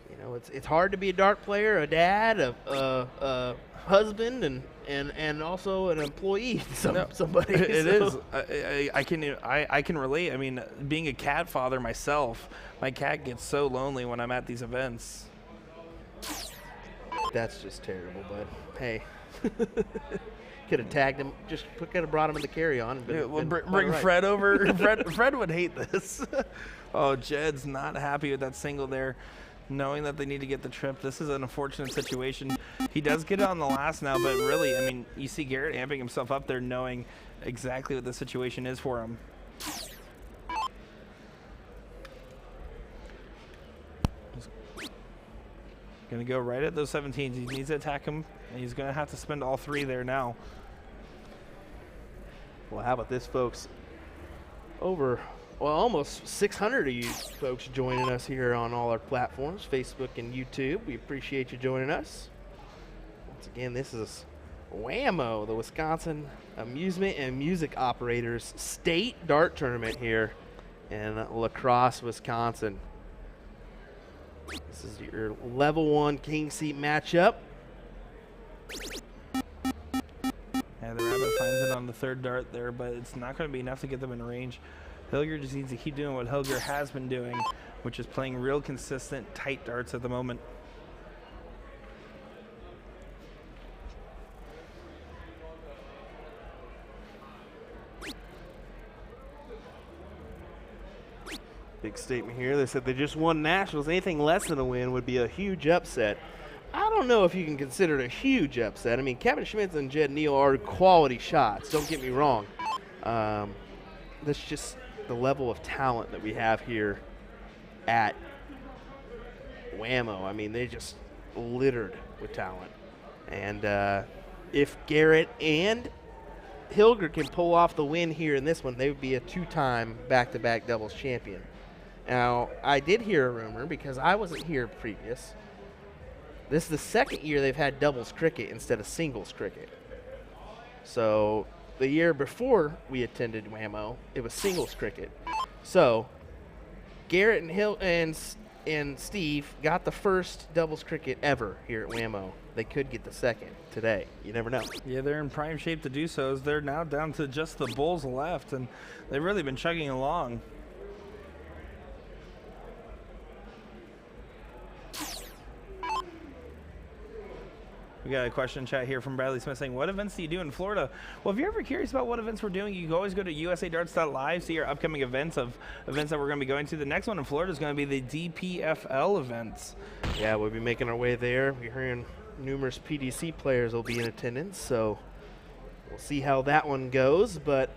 Speaker 1: You know, it's hard to be a dart player, a dad, a husband, and also an employee. Somebody.
Speaker 2: It
Speaker 1: so.
Speaker 2: is. I can relate. I mean, being a cat father myself, my cat gets so lonely when I'm at these events.
Speaker 1: That's just terrible, bud. Hey. Could have tagged him. Just could have brought him in the carry-on.
Speaker 2: Yeah, well, bring Fred over. Fred would hate this. Oh, Jed's not happy with that single there, knowing that they need to get the trip. This is an unfortunate situation. He does get it on the last now, but really, I mean, you see Garrett amping himself up there, knowing exactly what the situation is for him. Going to go right at those 17s. He needs to attack him, and he's going to have to spend all 3 there now.
Speaker 1: Well, how about this, folks? Almost 600 of you folks joining us here on all our platforms, Facebook and YouTube. We appreciate you joining us. Once again, this is WAMO, the Wisconsin Amusement and Music Operators State Dart Tournament here in La Crosse, Wisconsin. This is your level 1 king seat matchup.
Speaker 2: Yeah, the rabbit finds it on the 3rd dart there, but it's not going to be enough to get them in range. Hilger just needs to keep doing what Hilger has been doing, which is playing real consistent, tight darts at the moment.
Speaker 1: Big statement here. They said they just won nationals. Anything less than a win would be a huge upset. I don't know if you can consider it a huge upset. I mean, Kevin Schmitz and Jed Neal are quality shots. Don't get me wrong. That's just the level of talent that we have here at WAMO. I mean, they just littered with talent. And if Garrett and Hilger can pull off the win here in this one, they would be a 2-time back-to-back doubles champion. Now, I did hear a rumor because I wasn't here previous. This is the 2nd year they've had doubles cricket instead of singles cricket. So the year before we attended WAMO, it was singles cricket. So Garrett and Steve got the first doubles cricket ever here at WAMO. They could get the 2nd today. You never know.
Speaker 2: Yeah, they're in prime shape to do so, as they're now down to just the Bulls left, and they've really been chugging along. We got a question in chat here from Bradley Smith saying, what events do you do in Florida? Well, if you're ever curious about what events we're doing, you can always go to usadarts.live, see our upcoming events that we're going to be going to. The next one in Florida is going to be the DPFL events.
Speaker 1: Yeah, we'll be making our way there. We're hearing numerous PDC players will be in attendance, so we'll see how that one goes, but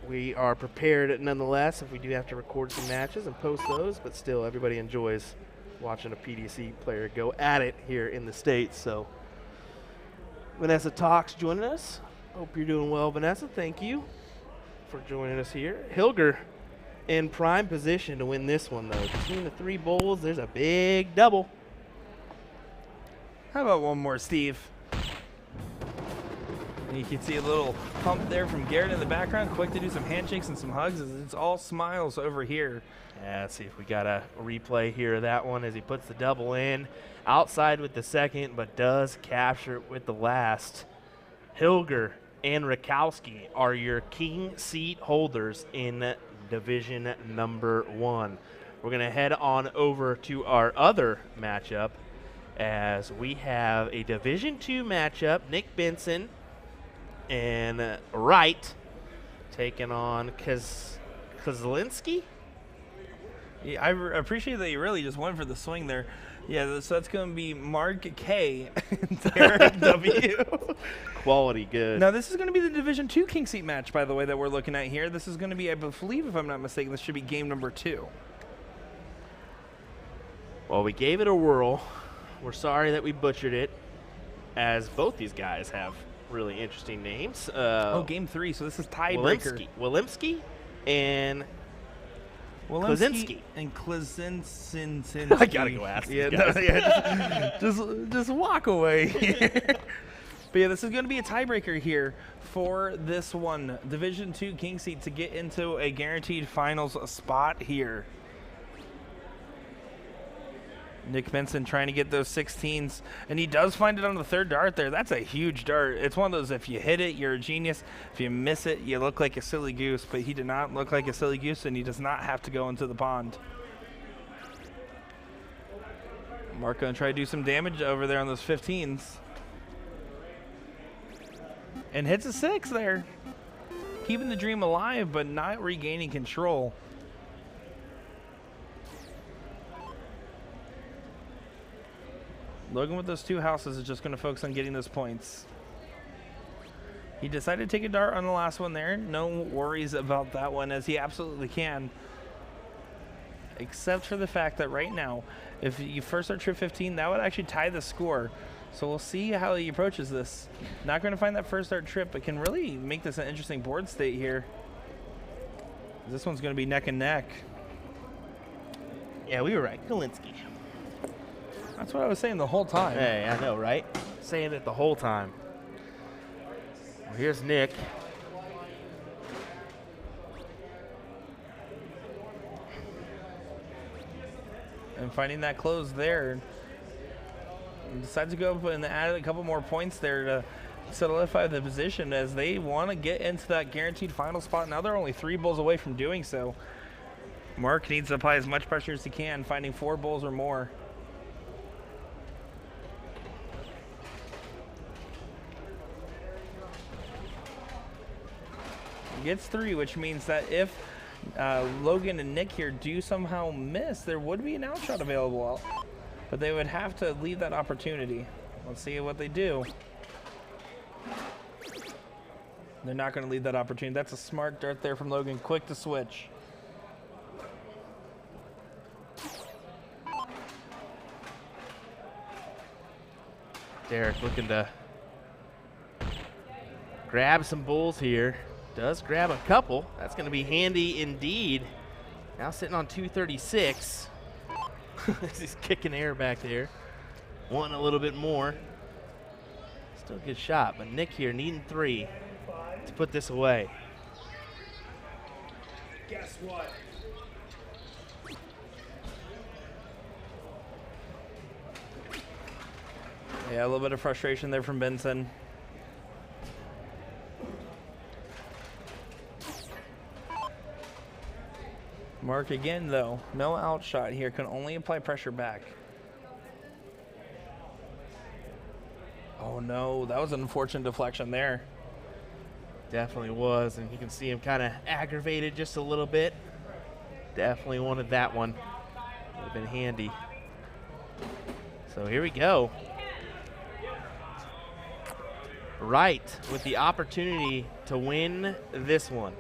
Speaker 1: we are prepared nonetheless if we do have to record some matches and post those, but still everybody enjoys watching a PDC player go at it here in the States. So Vanessa Talks joining us. Hope you're doing well, Vanessa. Thank you for joining us here. Hilger in prime position to win this one, though. Between the 3 bowls, there's a big double.
Speaker 2: How about one more, Steve? And you can see a little pump there from Garrett in the background, quick to do some handshakes and some hugs. It's all smiles over here.
Speaker 1: Yeah, let's see if we got a replay here of that one as he puts the double in. Outside with the 2nd, but does capture it with the last. Hilger and Rakowski are your king seat holders in division number 1. We're going to head on over to our other matchup as we have a division 2 matchup. Nick Benson and Wright taking on Kozlinski.
Speaker 2: Yeah, I appreciate that you really just went for the swing there. Yeah, so that's going to be Mark K and Derek W.
Speaker 1: Quality good.
Speaker 2: Now, this is going to be the Division 2 King Seat match, by the way, that we're looking at here. This is going to be, I believe, if I'm not mistaken, this should be game number 2.
Speaker 1: Well, we gave it a whirl. We're sorry that we butchered it, as both these guys have really interesting names.
Speaker 2: Game 3, so this is tiebreaker.
Speaker 1: Wilimski and Klazinski.
Speaker 2: And Klazinski.
Speaker 1: I gotta go ask these guys.
Speaker 2: Just walk away here. But yeah, this is going to be a tiebreaker here for this one. Division 2 King Seat to get into a guaranteed finals spot here. Nick Benson trying to get those 16s, and he does find it on the third dart there. That's a huge dart. It's one of those, if you hit it, you're a genius. If you miss it, you look like a silly goose, but he did not look like a silly goose, and he does not have to go into the pond. Mark going to try to do some damage over there on those 15s. And hits a 6 there. Keeping the dream alive, but not regaining control. Logan with those 2 houses is just going to focus on getting those points. He decided to take a dart on the last one there. No worries about that one, as he absolutely can. Except for the fact that right now, if you first start trip 15, that would actually tie the score. So we'll see how he approaches this. Not going to find that first start trip, but can really make this an interesting board state here. This one's going to be neck and neck.
Speaker 1: Yeah, we were right. Kalinsky.
Speaker 2: That's what I was saying the whole time.
Speaker 1: Hey, I know, right? Saying it the whole time. Well, here's Nick.
Speaker 2: And finding that close there. And decides to go up and add a couple more points there to solidify the position, as they want to get into that guaranteed final spot. Now they're only 3 bowls away from doing so. Mark needs to apply as much pressure as he can, finding 4 bowls or more. Gets 3, which means that if Logan and Nick here do somehow miss, there would be an outshot available, but they would have to leave that opportunity. Let's see what they do. They're not going to leave that opportunity. That's a smart dart there from Logan. Quick to switch.
Speaker 1: Derek looking to grab some bulls here. Does grab a couple. That's going to be handy indeed. Now sitting on 236. He's kicking air back there. Wanting a little bit more. Still a good shot, but Nick here needing 3 to put this away.
Speaker 4: Guess what?
Speaker 2: Yeah, a little bit of frustration there from Benson. Mark again, though. No outshot here. Can only apply pressure back. Oh, no. That was an unfortunate deflection there.
Speaker 1: Definitely was, and you can see him kind of aggravated just a little bit. Definitely wanted that one. Would have been handy. So here we go. Right, with the opportunity to win this one.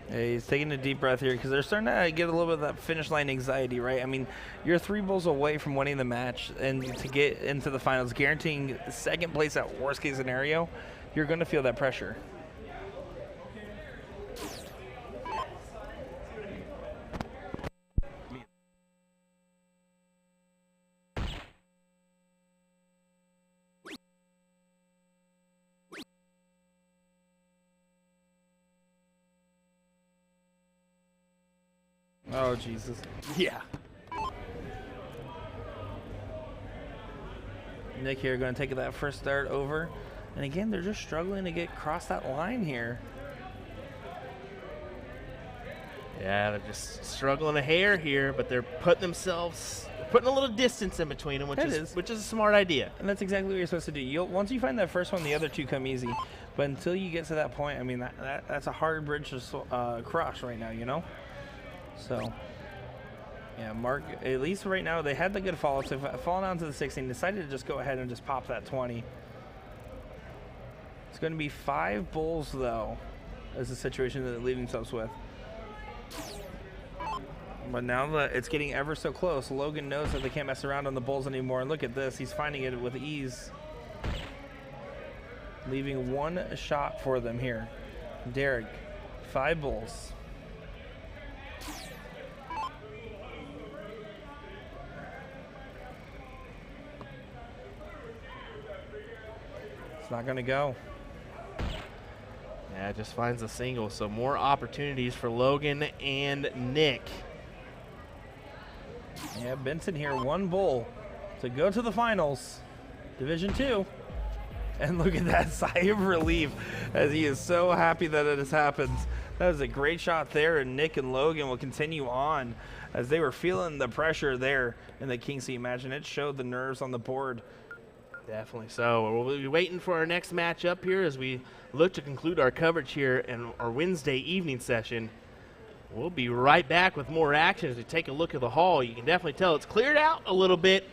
Speaker 2: Yeah, he's taking a deep breath here because they're starting to get a little bit of that finish line anxiety, right? I mean, you're 3 bowls away from winning the match, and to get into the finals, guaranteeing second place at worst case scenario, you're going to feel that pressure. Oh, Jesus.
Speaker 1: Yeah.
Speaker 2: Nick here going to take that first start over. And again, they're just struggling to get across that line here.
Speaker 1: Yeah, they're just struggling a hair here, but they're putting themselves, putting a little distance in between them, which is a smart idea.
Speaker 2: And that's exactly what you're supposed to do. Once you find that first one, the other 2 come easy. But until you get to that point, I mean, that's a hard bridge to cross right now, you know? So, yeah, Mark, at least right now, they had the good follow-ups. They've fallen down to the 16, decided to just go ahead and just pop that 20. It's going to be 5 bulls, though, is the situation that they're leaving themselves with. But now that it's getting ever so close, Logan knows that they can't mess around on the bulls anymore. And look at this. He's finding it with ease. Leaving 1 shot for them here. Derek, 5 bulls. It's not going to go.
Speaker 1: Yeah, just finds a single. So more opportunities for Logan and Nick.
Speaker 2: Yeah, Benson here, 1 bull to go to the finals, Division II. And look at that sigh of relief as he is so happy that it has happened. That was a great shot there, and Nick and Logan will continue on as they were feeling the pressure there in the Kingsley Imagine. It showed the nerves on the board.
Speaker 1: Definitely so. We'll be waiting for our next matchup here as we look to conclude our coverage here in our Wednesday evening session. We'll be right back with more action as we take a look at the hall. You can definitely tell it's cleared out a little bit,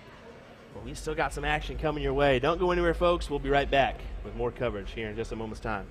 Speaker 1: but we still got some action coming your way. Don't go anywhere, folks. We'll be right back with more coverage here in just a moment's time.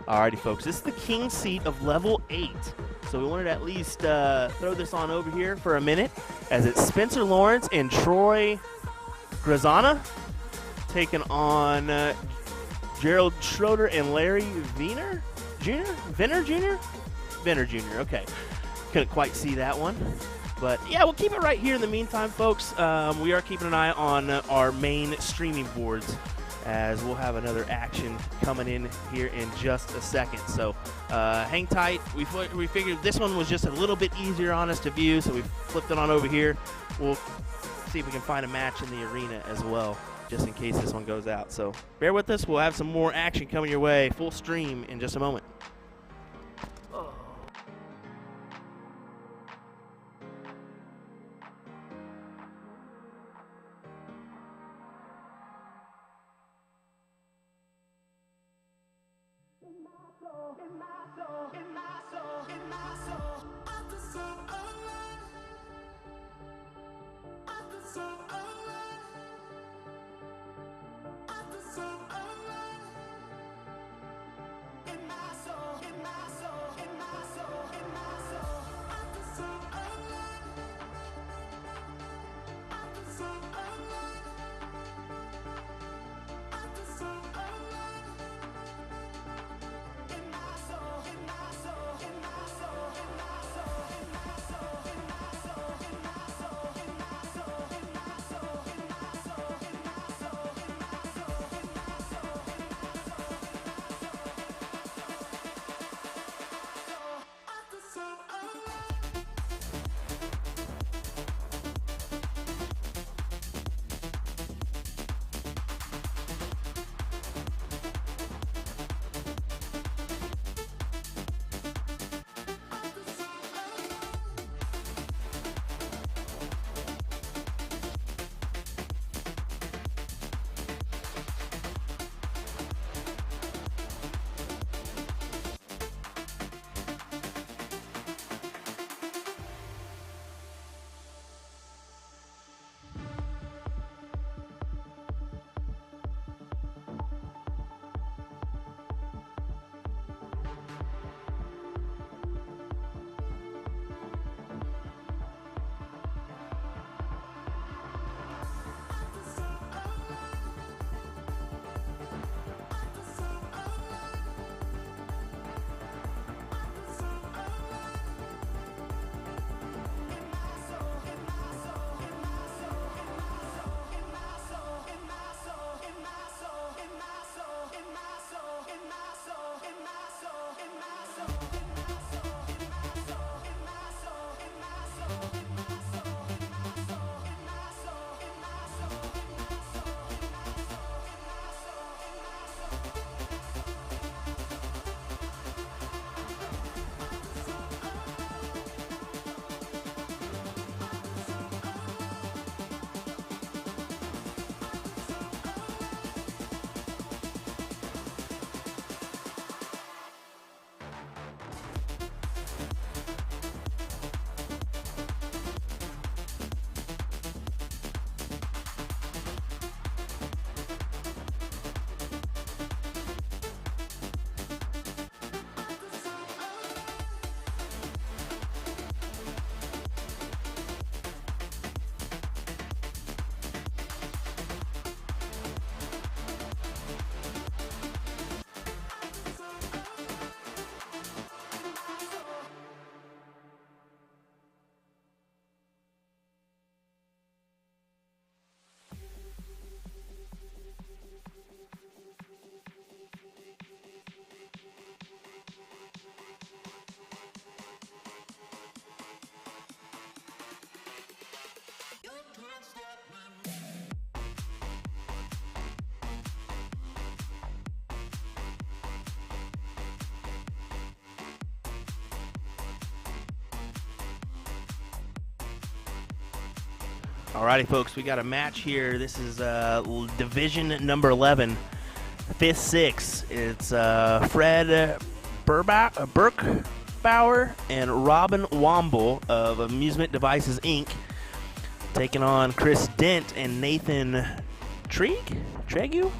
Speaker 1: Alrighty, folks, this is the king seat of level 8. So we wanted to at least throw this on over here for a minute, as it's Spencer Lawrence and Troy Grazana taking on Gerald Schroeder and Larry Venner Jr.? Venner Jr., okay. Couldn't quite see that one. But, yeah, we'll keep it right here in the meantime, folks. We are keeping an eye on our main streaming boards, as we'll have another action coming in here in just a second. So hang tight. We figured this one was just a little bit easier on us to view, so we flipped it on over here. We'll see if we can find a match in the arena as well, just in case this one goes out. So bear with us. We'll have some more action coming your way, full stream in just a moment. Alrighty, folks, we got a match here. This is division number 11, 5th 6. It's Fred Burkbauer and Robin Womble of Amusement Devices, Inc. taking on Chris Dent and Nathan Tregu.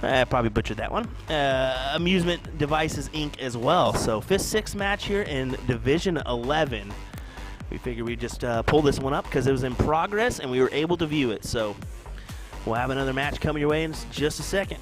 Speaker 1: I probably butchered that one. Amusement Devices Inc. as well. So 5th-6th match here in Division 11. We figured we'd just pull this one up because it was in progress and we were able to view it. So we'll have another match coming your way in just a second.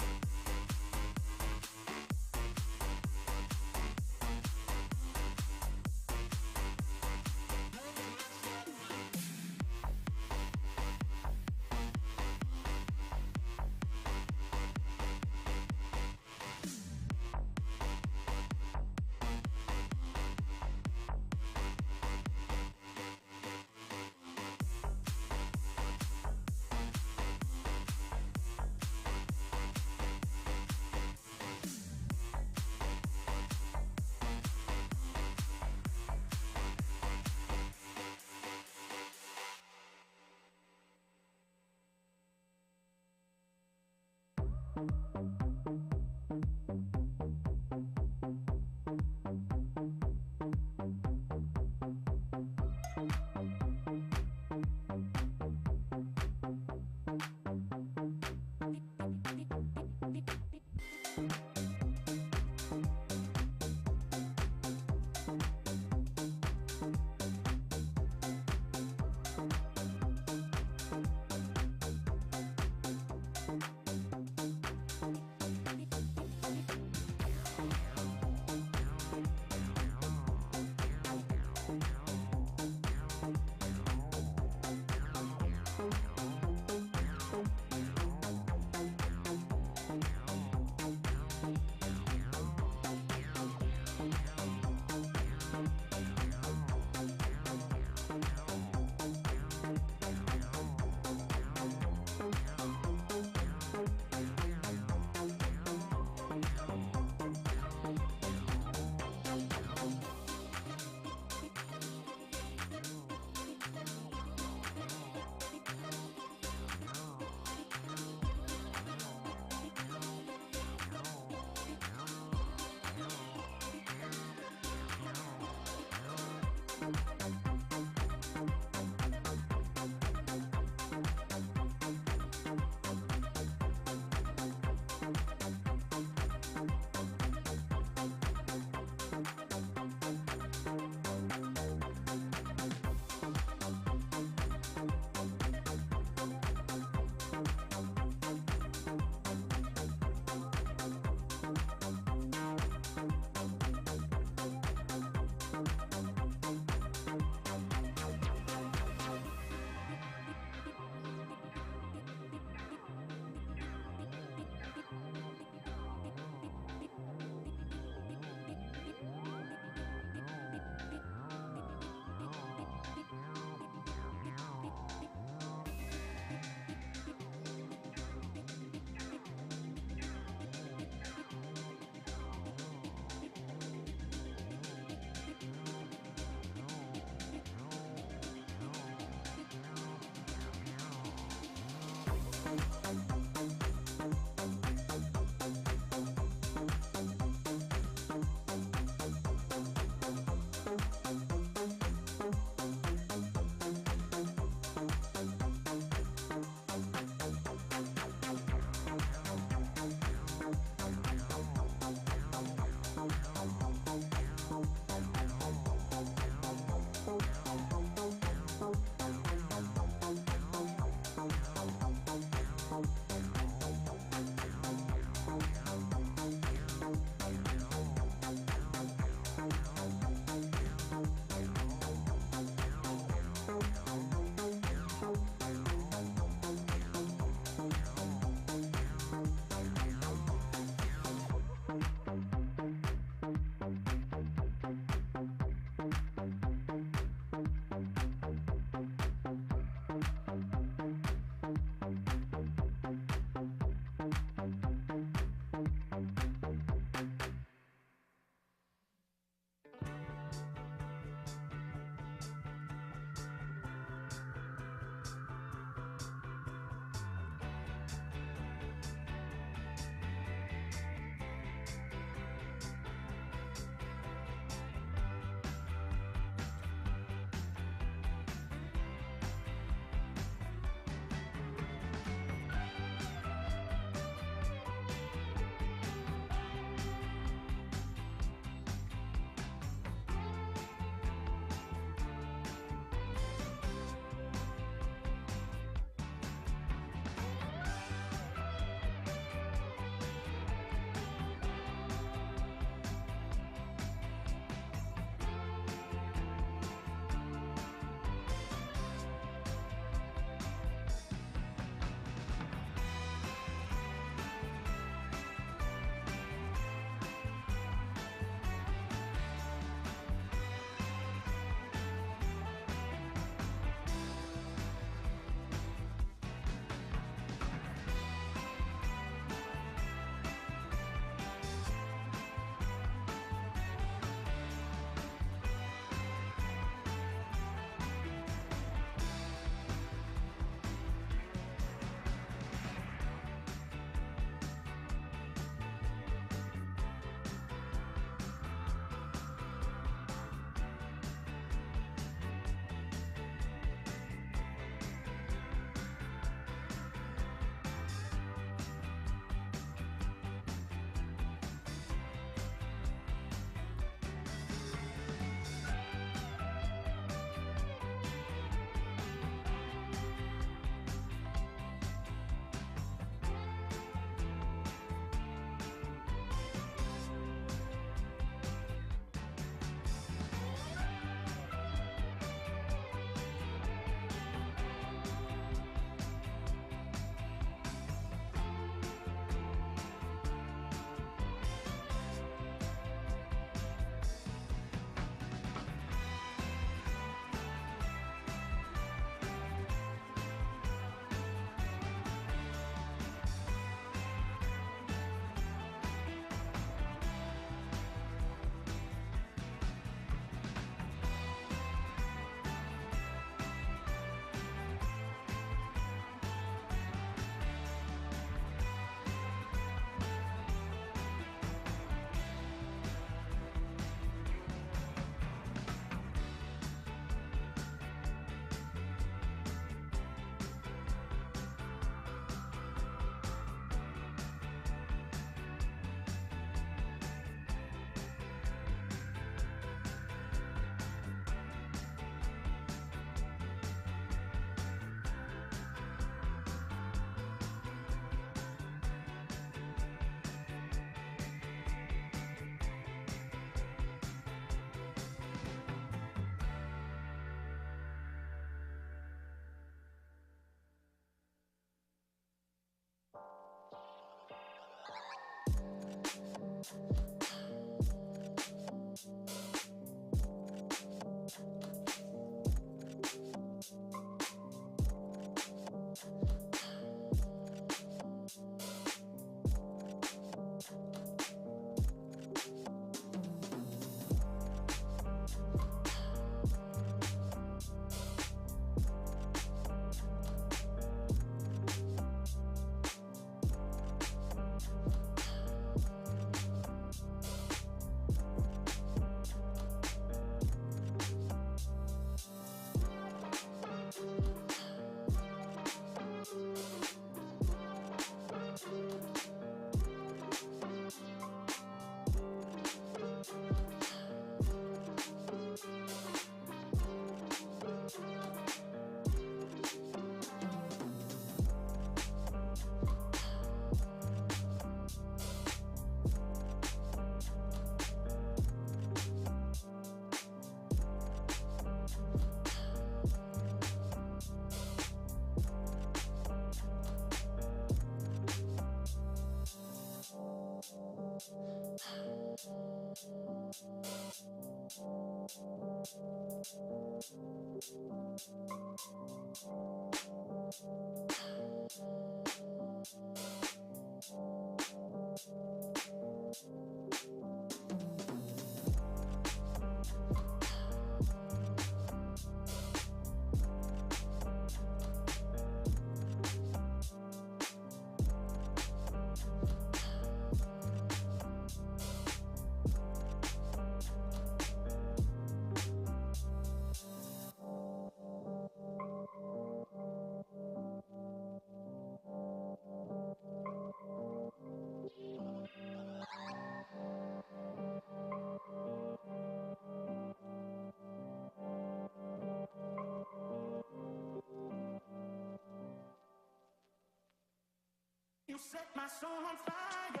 Speaker 6: set my soul on fire.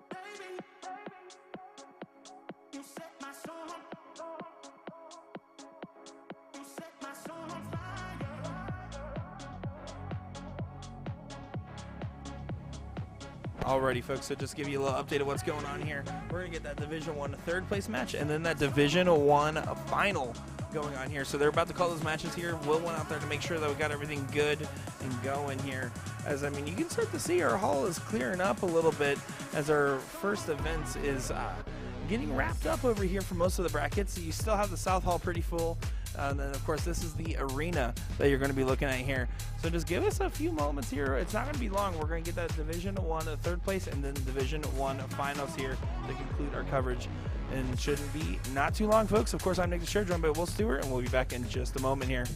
Speaker 6: Baby, you set my soul on. You set my soul on fire.
Speaker 2: Alrighty, folks, so just give you a little update of what's going on here. We're going to get that Division 1 third place match and then that Division 1 final going on here. So they're about to call those matches here. Will went out there to make sure that we got everything good and going here. As, I mean, you can start to see our hall is clearing up a little bit as our first events is getting wrapped up over here for most of the brackets. You still have the South Hall pretty full. And then, of course, this is the arena that you're going to be looking at here. So just give us a few moments here. It's not going to be long. We're going to get that Division 1 third place and then Division 1 finals here to conclude our coverage. And shouldn't be not too long, folks. Of course, I'm Nick Dichiria, joined by Will Stuart, and we'll be back in just a moment here.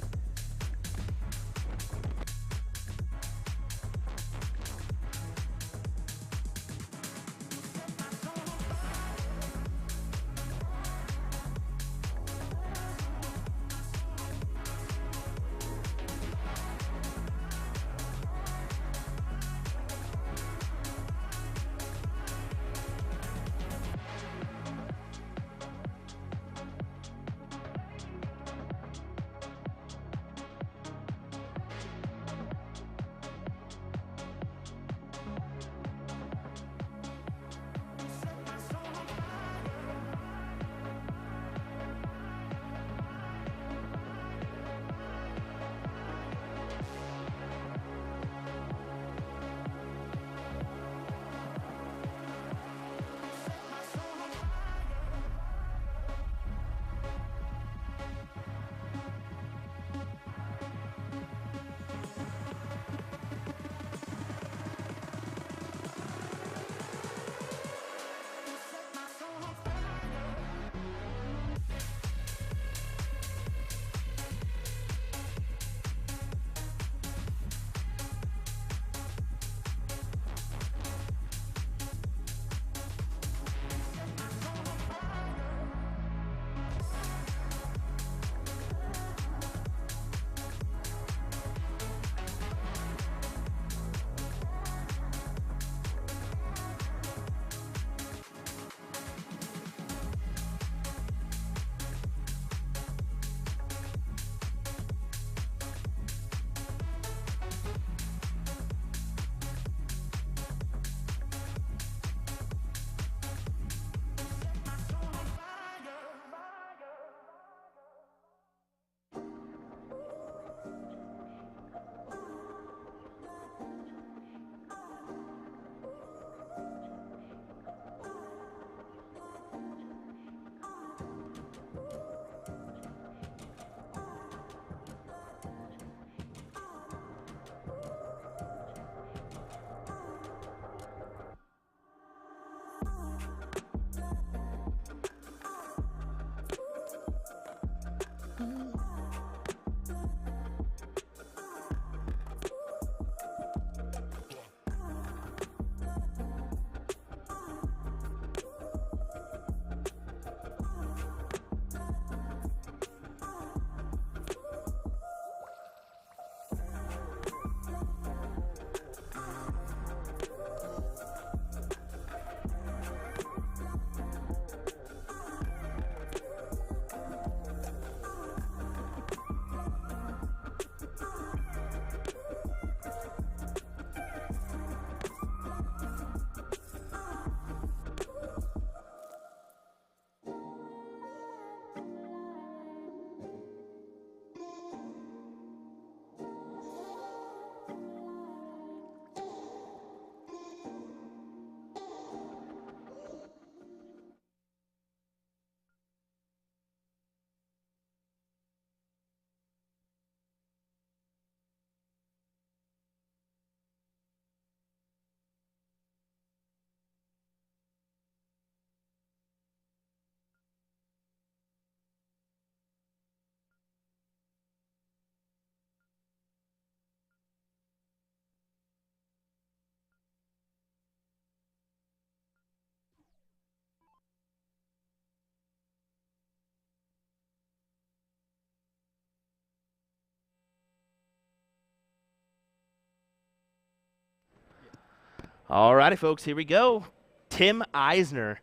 Speaker 1: Alrighty, folks, here we go. Tim Eisner,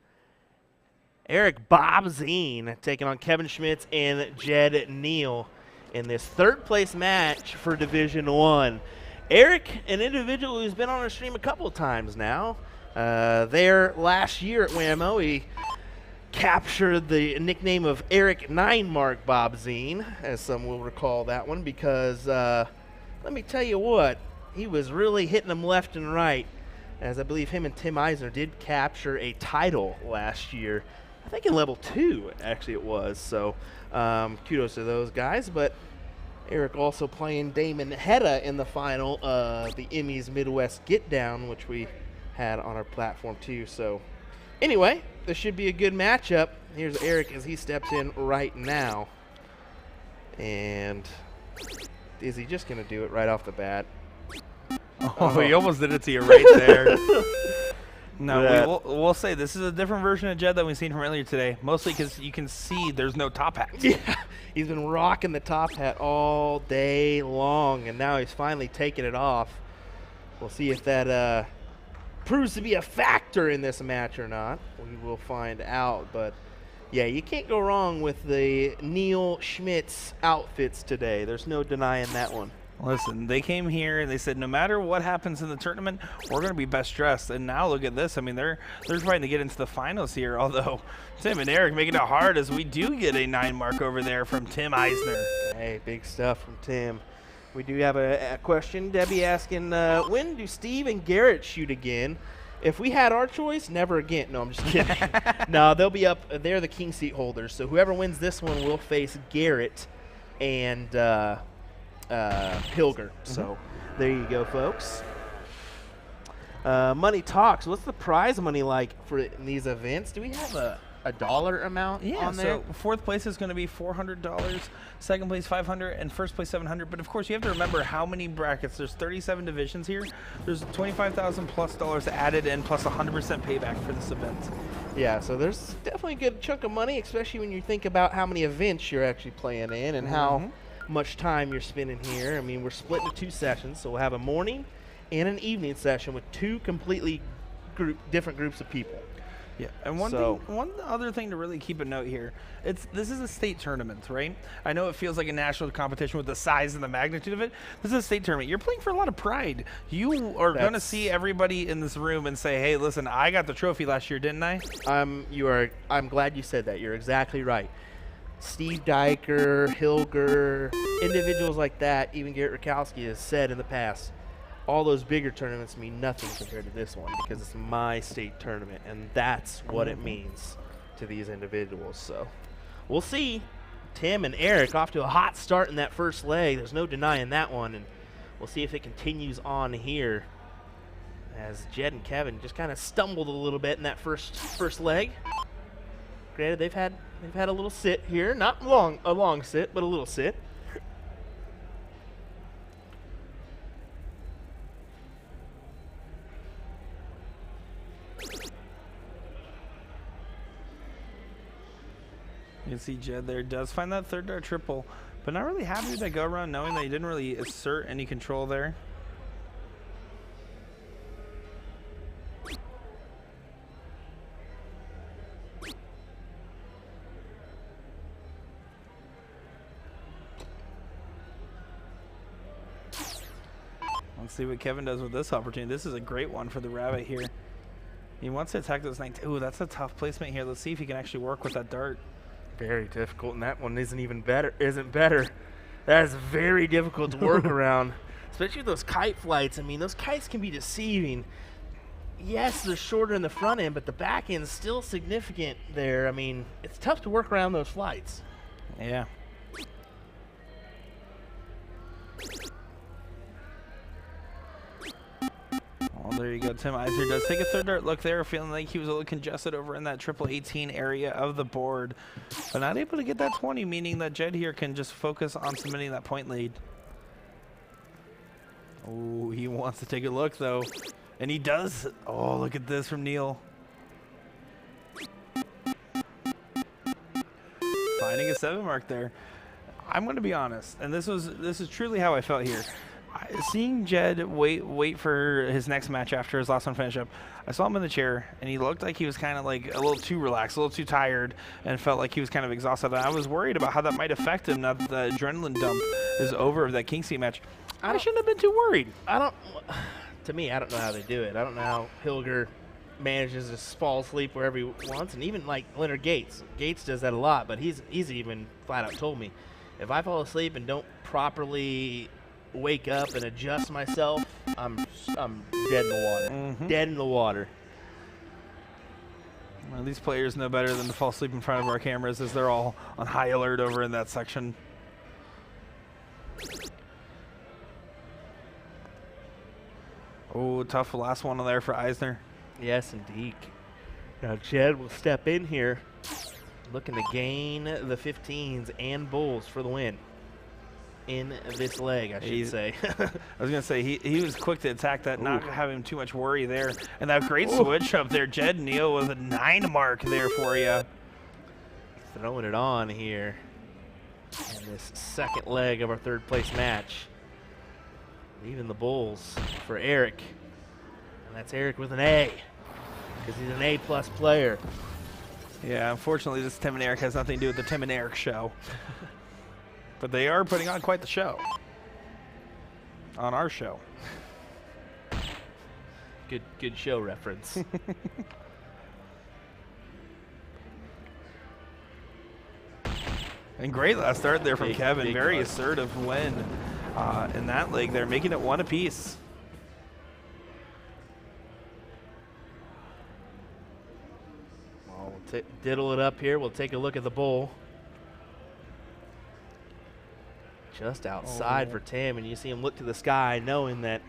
Speaker 1: Eric Bob Zine taking on Kevin Schmitz and Jed Neal in this third-place match for Division I. Eric, an individual who's been on our stream a couple of times now. There last year at WAMO, he captured the nickname of Eric 9-Mark Bob Zine, as some will recall that one, because let me tell you what, he was really hitting them left and right, as I believe him and Tim Eisner did capture a title last year. I think in level 2, actually it was, so kudos to those guys. But Eric also playing Damon Hedda in the final of the Emmys Midwest Get Down, which we had on our platform too. So anyway, this should be a good matchup. Here's Eric as he steps in right now. And is he just going to do it right off the bat?
Speaker 2: Oh, he almost did it to you right there. No, we'll say this is a different version of Jed that we've seen from earlier today, mostly because you can see there's no top hat.
Speaker 1: Yeah, he's been rocking the top hat all day long, and now he's finally taking it off. We'll see if that proves to be a factor in this match or not. We will find out, but yeah, you can't go wrong with the Neal Schmitz outfits today. There's no denying that one.
Speaker 2: Listen, they came here and they said no matter what happens in the tournament, we're going to be best dressed. And now look at this. I mean, they're trying to get into the finals here, although Tim and Eric making it hard as we do get a 9-mark over there from Tim Eisner.
Speaker 1: Hey, big stuff from Tim. We do have a question. Debbie asking, when do Steve and Garrett shoot again? If we had our choice, never again. No, I'm just kidding. No, they'll be up. They're the king seat holders. So whoever wins this one will face Garrett and Hilger. So there you go, folks. Money talks. What's the prize money like for these events? Do we have a dollar amount on there?
Speaker 2: So fourth place is going to be $400, second place $500, and first place $700. But of course, you have to remember how many brackets. There's 37 divisions here. There's $25,000 plus dollars added in, plus 100% payback for this event.
Speaker 1: Yeah, so there's definitely a good chunk of money, especially when you think about how many events you're actually playing in and how much time you're spending here. I mean, we're split into 2 sessions, so we'll have a morning and an evening session with 2 completely different groups of people.
Speaker 2: Yeah, and one other thing to really keep a note here, this is a state tournament, right? I know it feels like a national competition with the size and the magnitude of it. This is a state tournament. You're playing for a lot of pride. You are going to see everybody in this room and say, hey, listen, I got the trophy last year, didn't I?
Speaker 1: I'm glad you said that. You're exactly right. Steve Diker, Hilger, individuals like that, even Garrett Rakowski has said in the past, all those bigger tournaments mean nothing compared to this one because it's my state tournament, and that's what it means to these individuals. So we'll see. Tim and Eric off to a hot start in that first leg. There's no denying that one, and we'll see if it continues on here as Jed and Kevin just kind of stumbled a little bit in that first leg. Granted, they've had a little sit here, not a long sit, but a little sit.
Speaker 2: You can see Jed there does find that third dart triple, but not really happy with that go around, knowing that he didn't really assert any control there. Let's see what Kevin does with this opportunity. This is a great one for the rabbit here. He wants to attack those 19. Ooh, that's a tough placement here. Let's see if he can actually work with that dart.
Speaker 1: Very difficult, and that one isn't better. That is very difficult to work around, especially with those kite flights. I mean, those kites can be deceiving. Yes, they're shorter in the front end, but the back end is still significant there. I mean, it's tough to work around those flights.
Speaker 2: Yeah. Well, there you go. Tim Eisner does take a third dart look there, feeling like he was a little congested over in that triple 18 area of the board, but not able to get that 20, meaning that Jed here can just focus on submitting that point lead. Oh, he wants to take a look, though, and he does. Oh, look at this from Neal. Finding a 7 mark there. I'm going to be honest, and this is truly how I felt here. Seeing Jed wait for his next match after his last one finish up, I saw him in the chair, and he looked like he was kind of like a little too relaxed, a little too tired, and felt like he was kind of exhausted. And I was worried about how that might affect him now that the adrenaline dump is over of that King Seat match. I shouldn't have been too worried.
Speaker 1: To me, I don't know how they do it. I don't know how Hilger manages to fall asleep wherever he wants, and even like Leonard Gates. Gates does that a lot, but he's even flat out told me, if I fall asleep and don't properly wake up and adjust myself, I'm dead in the water. Dead in the water.
Speaker 2: Well, these players know better than to fall asleep in front of our cameras, as they're all on high alert over in that section. Oh, tough last one there for Eisner.
Speaker 1: Yes, indeed. Now Jed will step in here, looking to gain the 15s and bulls for the win in this leg, I should say.
Speaker 2: I was going to say, he was quick to attack that, not having too much worry there. And that great switch up there, Jed Neal with a 9 mark there for you.
Speaker 1: Throwing it on here in this second leg of our third place match. Leaving the bulls for Eric. And that's Eric with an A, because he's an A-plus player.
Speaker 2: Yeah, unfortunately, this Tim and Eric has nothing to do with the Tim and Eric show. But they are putting on quite the show on our show.
Speaker 1: Good show reference.
Speaker 2: And great last start there from Kevin.
Speaker 1: Big
Speaker 2: Very
Speaker 1: cut.
Speaker 2: assertive win in that leg there, making it 1 apiece.
Speaker 1: Well, we'll diddle it up here. We'll take a look at the bull. Just outside for Tim, and you see him look to the sky, knowing that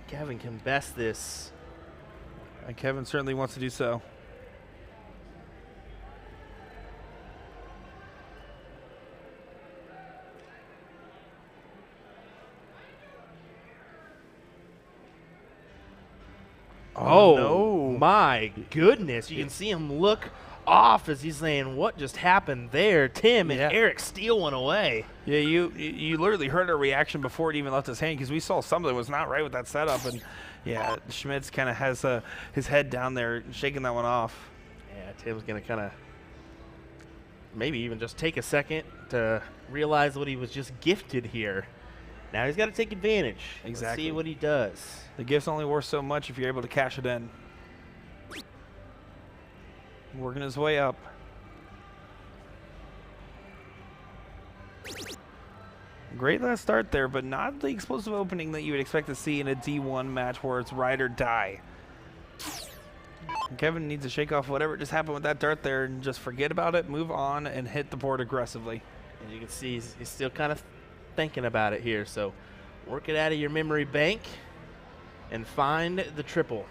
Speaker 1: Kevin can best this.
Speaker 2: And Kevin certainly wants to do so.
Speaker 1: Oh,
Speaker 2: no.
Speaker 1: My goodness. You can see him look off as he's saying, what just happened there? Tim and Eric steal one away.
Speaker 2: Yeah, you literally heard our reaction before it even left his hand, because we saw something was not right with that setup. And, yeah, Schmitz kind of has his head down there shaking that one off.
Speaker 1: Yeah, Tim's going to kind of maybe even just take a second to realize what he was just gifted here. Now he's got to take advantage.
Speaker 2: Exactly.
Speaker 1: Let's see what he does.
Speaker 2: The gift's only worth so much if you're able to cash it in. Working his way up. Great last start there, but not the explosive opening that you would expect to see in a D1 match where it's ride or die. And Kevin needs to shake off whatever just happened with that dart there and just forget about it, move on, and hit the board aggressively.
Speaker 1: And you can see he's still kind of thinking about it here, so work it out of your memory bank and find the triple.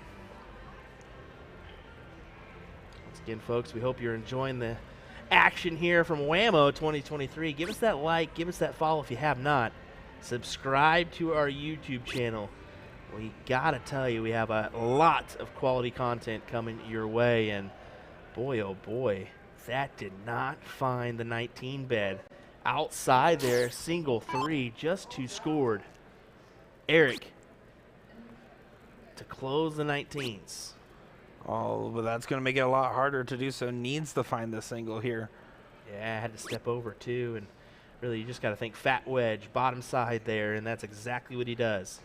Speaker 1: Once again, folks, we hope you're enjoying the action here from WAMO 2023. Give us that like, give us that follow if you have not. Subscribe to our YouTube channel. We gotta tell you, we have a lot of quality content coming your way, and boy, oh boy, that did not find the 19 bed. Outside there, single 3, just 2 scored. Eric to close the 19s.
Speaker 2: Oh, but that's going to make it a lot harder to do so. Needs to find the single here.
Speaker 1: Yeah, I had to step over too, and really you just got to think fat wedge, bottom side there, and that's exactly what he does.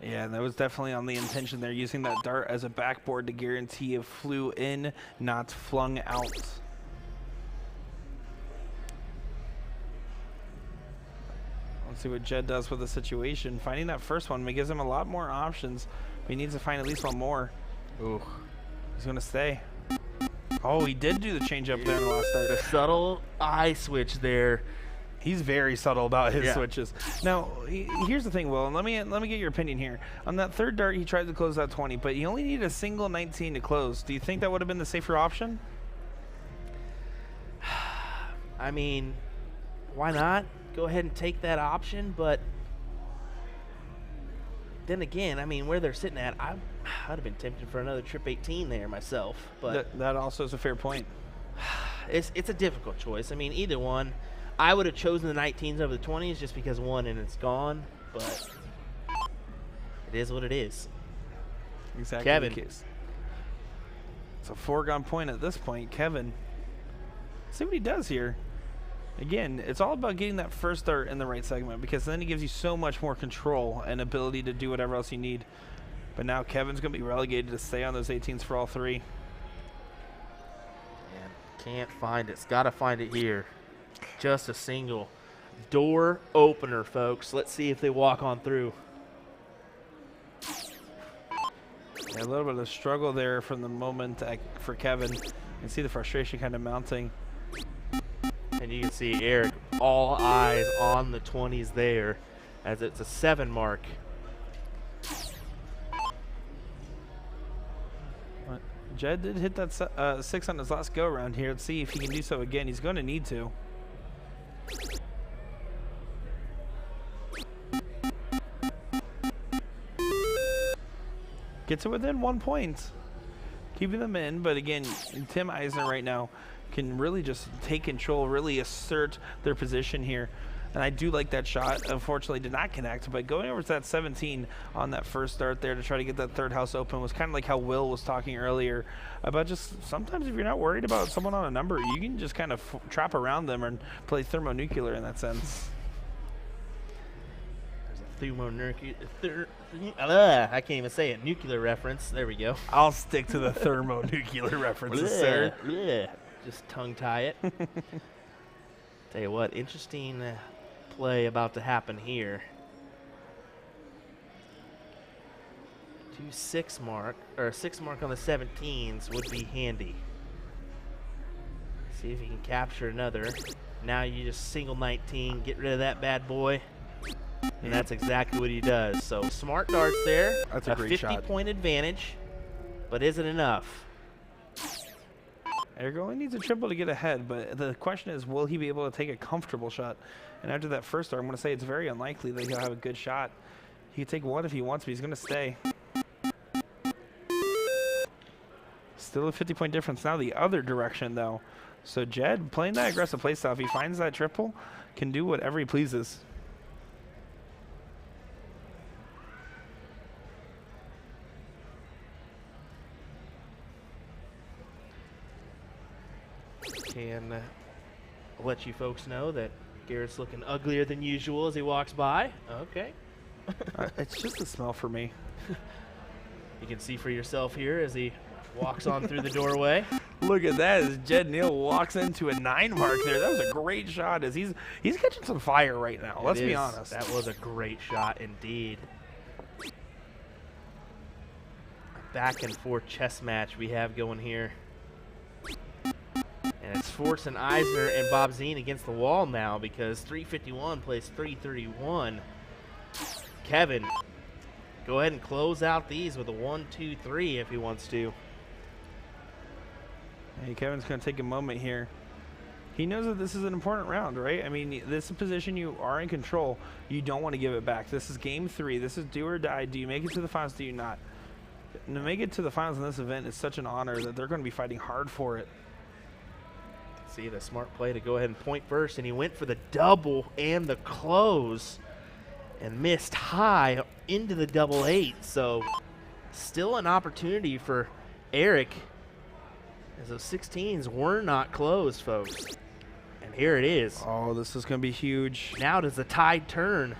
Speaker 2: Yeah, and that was definitely on the intention there, using that dart as a backboard to guarantee it flew in, not flung out. Let's see what Jed does with the situation. Finding that first one gives him a lot more options, but he needs to find at least one more.
Speaker 1: Ooh.
Speaker 2: He's going to stay. Oh, he did do the change up there in the last start.
Speaker 1: The subtle eye switch there.
Speaker 2: He's very subtle about his switches. Now, here's the thing, Will, and let me get your opinion here. On that third dart, he tried to close that 20, but he only needed a single 19 to close. Do you think that would have been the safer option?
Speaker 1: I mean, why not? Go ahead and take that option, but then again, I mean, where they're sitting at, I'd have been tempted for another trip 18 there myself. But
Speaker 2: that also is a fair point.
Speaker 1: It's a difficult choice. I mean, either one. I would have chosen the 19s over the 20s just because one and it's gone, but it is what it is.
Speaker 2: Exactly
Speaker 1: Kevin.
Speaker 2: the case. It's a foregone point at this point. Kevin, see what he does here. Again, it's all about getting that first dart in the right segment, because then it gives you so much more control and ability to do whatever else you need. But now Kevin's going to be relegated to stay on those 18s for all 3.
Speaker 1: And can't find it. It's got to find it here. Just a single door opener, folks. Let's see if they walk on through.
Speaker 2: Yeah, a little bit of a struggle there from the moment for Kevin. You can see the frustration kind of mounting.
Speaker 1: And you can see Eric, all eyes on the 20s there, as it's a 7 mark.
Speaker 2: Jed did hit that 6 on his last go around here. Let's see if he can do so again. He's going to need to. Gets it within 1 point. Keeping them in, but again, Tim Eisner right now can really just take control, really assert their position here. And I do like that shot. Unfortunately, did not connect, but going over to that 17 on that first start there to try to get that third house open was kind of like how Will was talking earlier about just sometimes if you're not worried about someone on a number, you can just kind of trap around them and play thermonuclear in that sense.
Speaker 1: There's a thermonuclear, I can't even say it, nuclear reference. There we go.
Speaker 2: I'll stick to the thermonuclear references, sir.
Speaker 1: Bleh. Just tongue tie it. Tell you what, interesting play about to happen here. 6 mark on the 17s would be handy. See if you can capture another. Now you just single 19, get rid of that bad boy. And that's exactly what he does. So smart darts there.
Speaker 2: That's a great shot.
Speaker 1: 50-point advantage, but is it enough?
Speaker 2: Eric only needs a triple to get ahead, but the question is, will he be able to take a comfortable shot? And after that first start, I'm going to say it's very unlikely that he'll have a good shot. He could take one if he wants, but he's going to stay. Still a 50-point difference now the other direction, though. So Jed, playing that aggressive play style, if he finds that triple, can do whatever he pleases.
Speaker 1: Can let you folks know that Garrett's looking uglier than usual as he walks by. Okay.
Speaker 2: It's just a smell for me.
Speaker 1: You can see for yourself here as he walks on through the doorway.
Speaker 2: Look at that as Jed Neal walks into a 9 mark there. That was a great shot as he's catching some fire right now. Let's be honest.
Speaker 1: That was a great shot indeed. A back and forth chess match we have going here. And it's forcing Eisner and Bob Zine against the wall now because 351 plays 331. Kevin, go ahead and close out these with a 1-2-3 if he wants to.
Speaker 2: Hey, Kevin's going to take a moment here. He knows that this is an important round, right? I mean, this is a position you are in control. You don't want to give it back. This is game 3. This is do or die. Do you make it to the finals? Do you not? And to make it to the finals in this event is such an honor that they're going to be fighting hard for it.
Speaker 1: See the smart play to go ahead and point first, and he went for the double and the close and missed high into the double 8. So still an opportunity for Eric as those 16s were not closed, folks. And here it is.
Speaker 2: Oh, this is going to be huge.
Speaker 1: Now does the tide turn?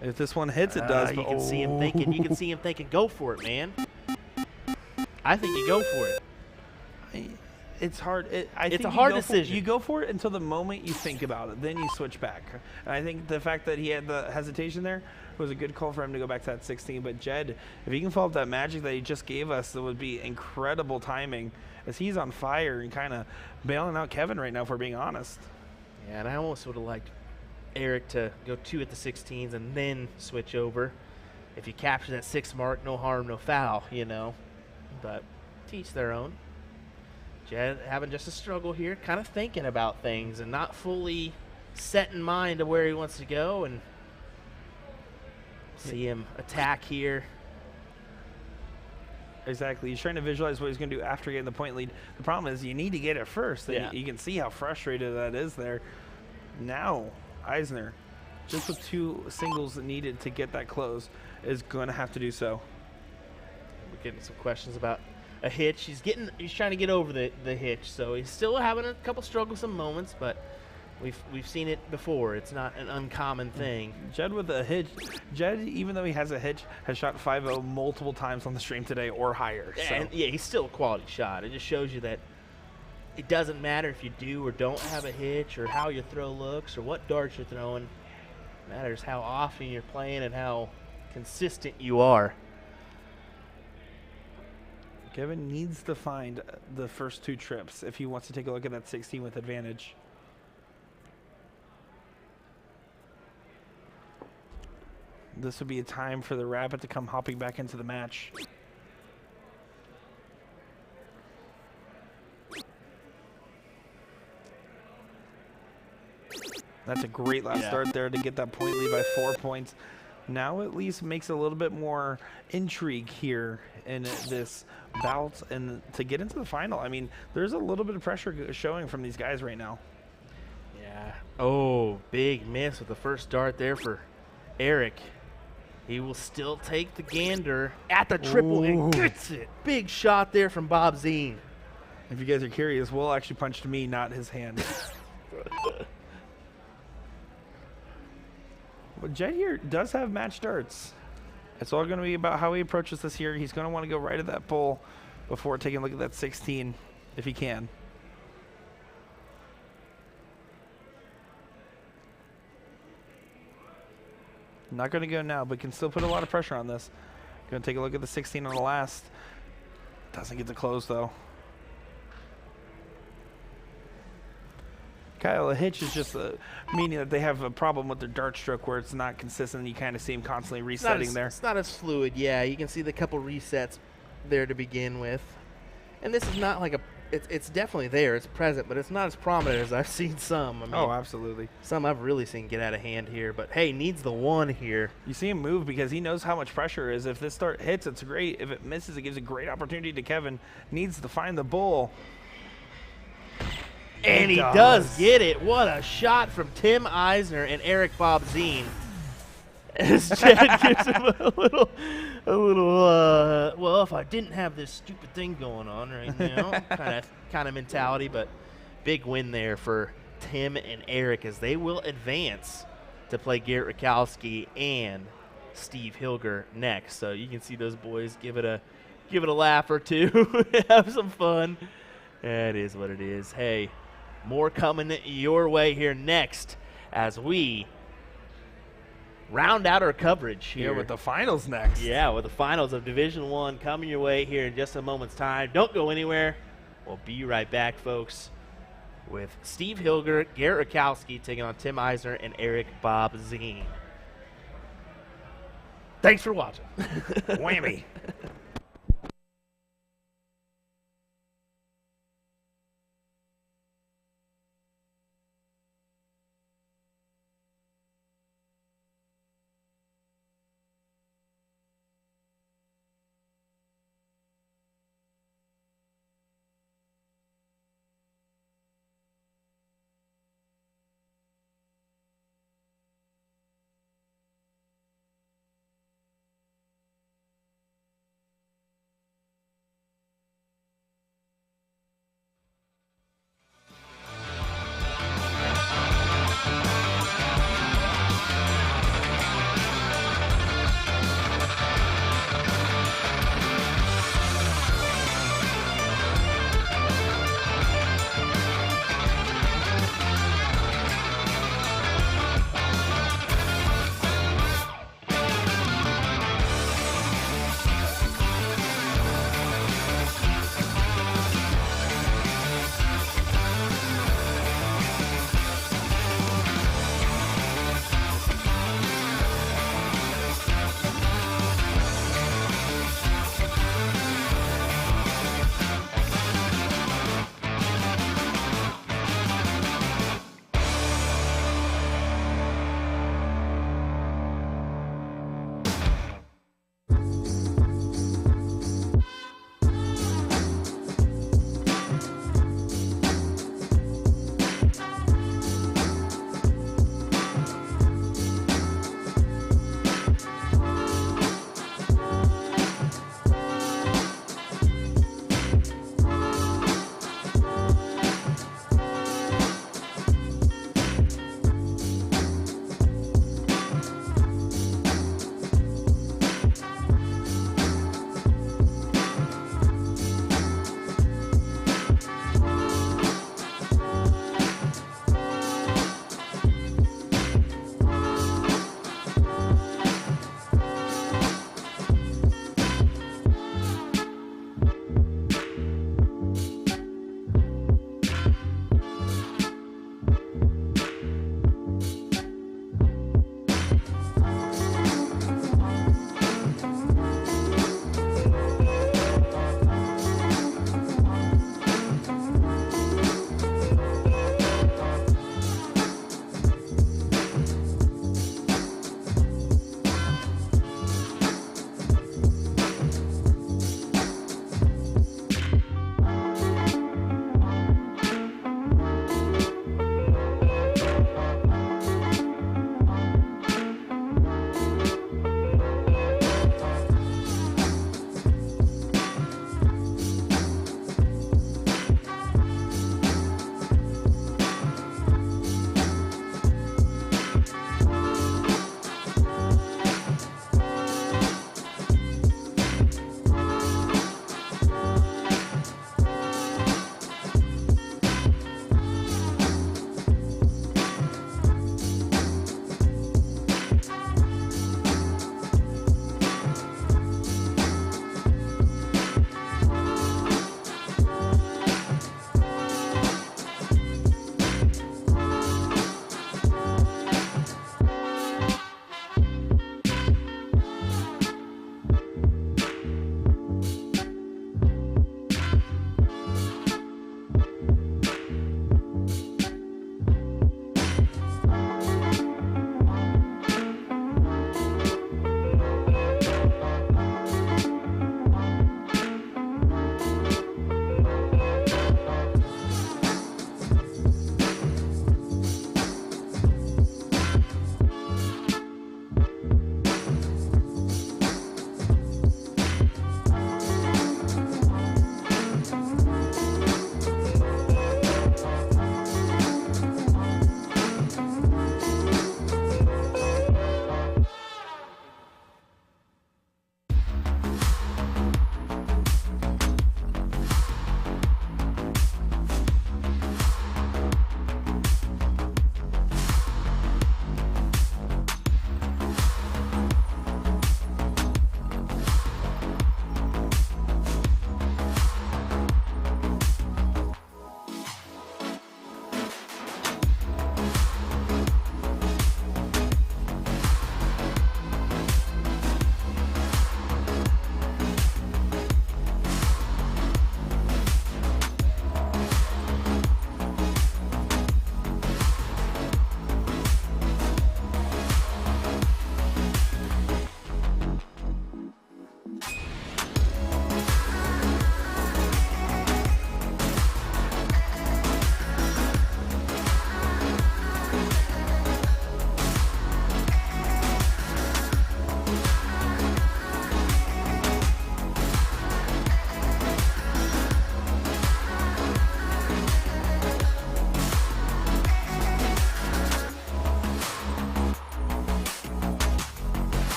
Speaker 2: If this one hits, it does.
Speaker 1: You can see him thinking. You can see him thinking, "Go for it, man." I think you go for it.
Speaker 2: It's hard.
Speaker 1: It's a hard decision.
Speaker 2: You go for it until the moment you think about it. Then you switch back. And I think the fact that he had the hesitation there was a good call for him to go back to that 16. But Jed, if he can follow up that magic that he just gave us, that would be incredible timing as he's on fire and kind of bailing out Kevin right now, if we're being honest.
Speaker 1: Yeah, and I almost would have liked Eric to go 2 at the 16s and then switch over. If you capture that 6 mark, no harm, no foul, you know. But teach their own. Jed having just a struggle here, kind of thinking about things and not fully set in mind of where he wants to go, and see him attack here.
Speaker 2: Exactly. He's trying to visualize what he's going to do after getting the point lead. The problem is you need to get it first.
Speaker 1: Yeah.
Speaker 2: You can see how frustrated that is there. Now, Eisner, just with 2 singles needed to get that close. is going to have to do so.
Speaker 1: We're getting some questions about a hitch. He's trying to get over the hitch, so he's still having a couple troublesome moments, but we've seen it before. It's not an uncommon thing.
Speaker 2: Jed with a hitch. Jed, even though he has a hitch, has shot 5-0 multiple times on the stream today or higher. So.
Speaker 1: And yeah, he's still a quality shot. It just shows you that it doesn't matter if you do or don't have a hitch or how your throw looks or what darts you're throwing. It matters how often you're playing and how consistent you are.
Speaker 2: Kevin needs to find the first 2 trips if he wants to take a look at that 16 with advantage. This would be a time for the Rabbit to come hopping back into the match. That's a great last start there to get that point lead by 4 points. Now at least makes a little bit more intrigue here in this bout and to get into the final. I mean, there's a little bit of pressure showing from these guys right now.
Speaker 1: Yeah. Oh, big miss with the first dart there for Eric. He will still take the gander at the triple and gets it. Big shot there from Bob Zine.
Speaker 2: If you guys are curious, Will actually punched me, not his hand. But Jed here does have match darts. It's all going to be about how he approaches this here. He's going to want to go right at that pole before taking a look at that 16, if he can. Not going to go now, but can still put a lot of pressure on this. Going to take a look at the 16 on the last. Doesn't get to close, though. Kyle, a hitch is just meaning that they have a problem with their dart stroke where it's not consistent and you kind of see them constantly resetting there.
Speaker 1: It's not as fluid, yeah. You can see the couple resets there to begin with. And this is not like a it's definitely there, it's present, but it's not as prominent as I've seen some. I mean,
Speaker 2: oh, absolutely.
Speaker 1: Some I've really seen get out of hand here, but hey, needs the one here.
Speaker 2: You see him move because he knows how much pressure is. If this start hits, it's great. If it misses, it gives a great opportunity to Kevin. Needs to find the bull.
Speaker 1: And he does get it. What a shot from Tim Eisner and Eric Bob Zine. As Chad gives him a little, well, if I didn't have this stupid thing going on right now, kind of mentality, but big win there for Tim and Eric as they will advance to play Garrett Rakowski and Steve Hilger next. So you can see those boys give it a laugh or two, have some fun. That is what it is. Hey, more coming your way here next as we round out our coverage here.
Speaker 2: Yeah, with the finals next.
Speaker 1: Yeah, with the finals of Division I coming your way here in just a moment's time. Don't go anywhere. We'll be right back, folks, with Steve Hilger, Garrett Rakowski taking on Tim Eisner and Eric Bob Zine. Thanks for watching.
Speaker 2: Whammy.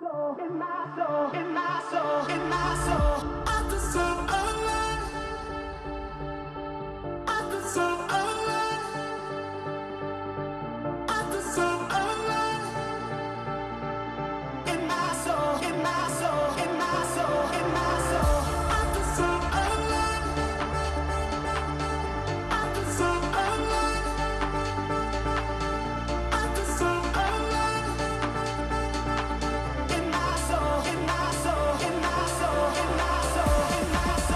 Speaker 6: soul, in my soul, in my soul, in my soul. I deserve alive. I deserve alive. I deserve alive. In my soul, in my soul, in my soul, in my soul. I deserve alive. I deserve alive. I deserve alive. In my soul, in my soul, in my soul, in my soul, in my soul.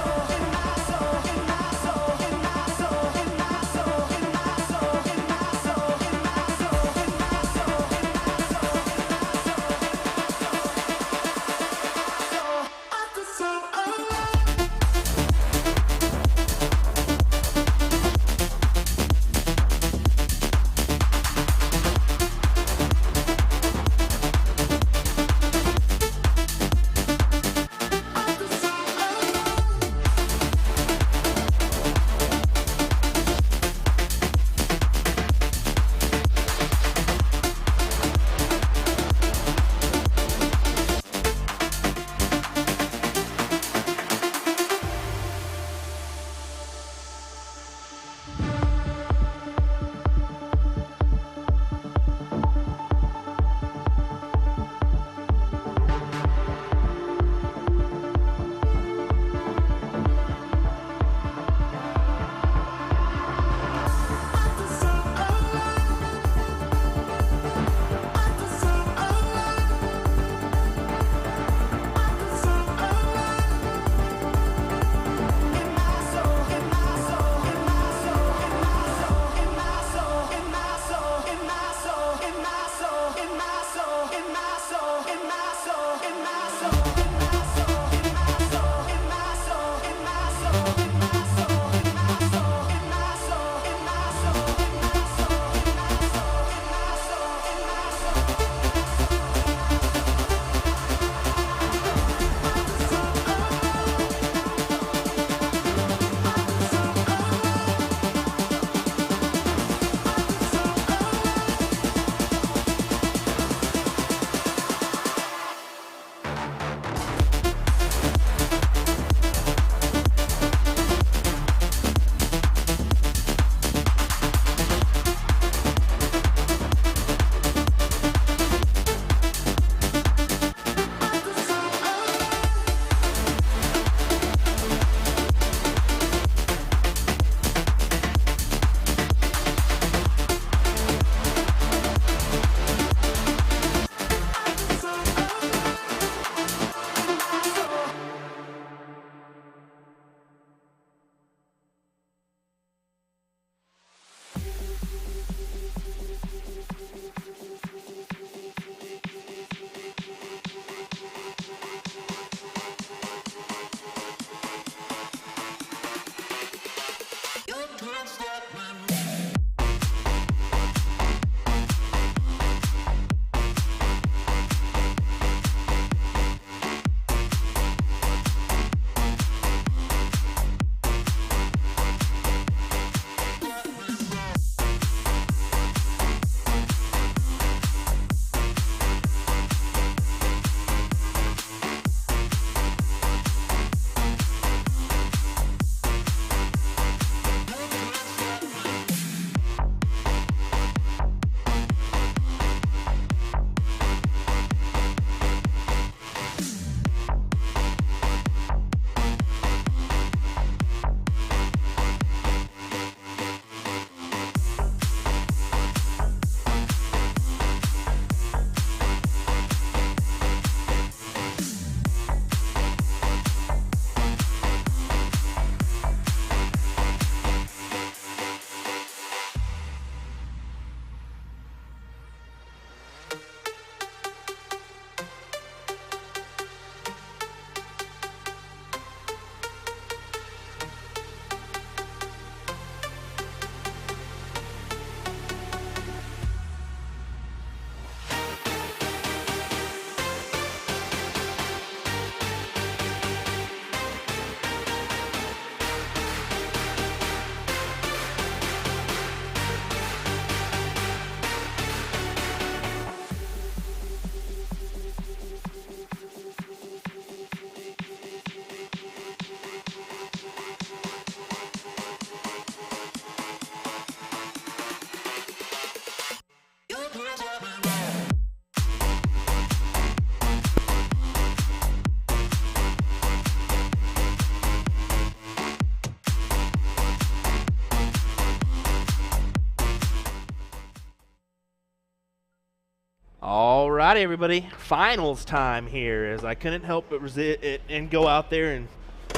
Speaker 1: All right, everybody. Finals time here, as I couldn't help but resist it and go out there and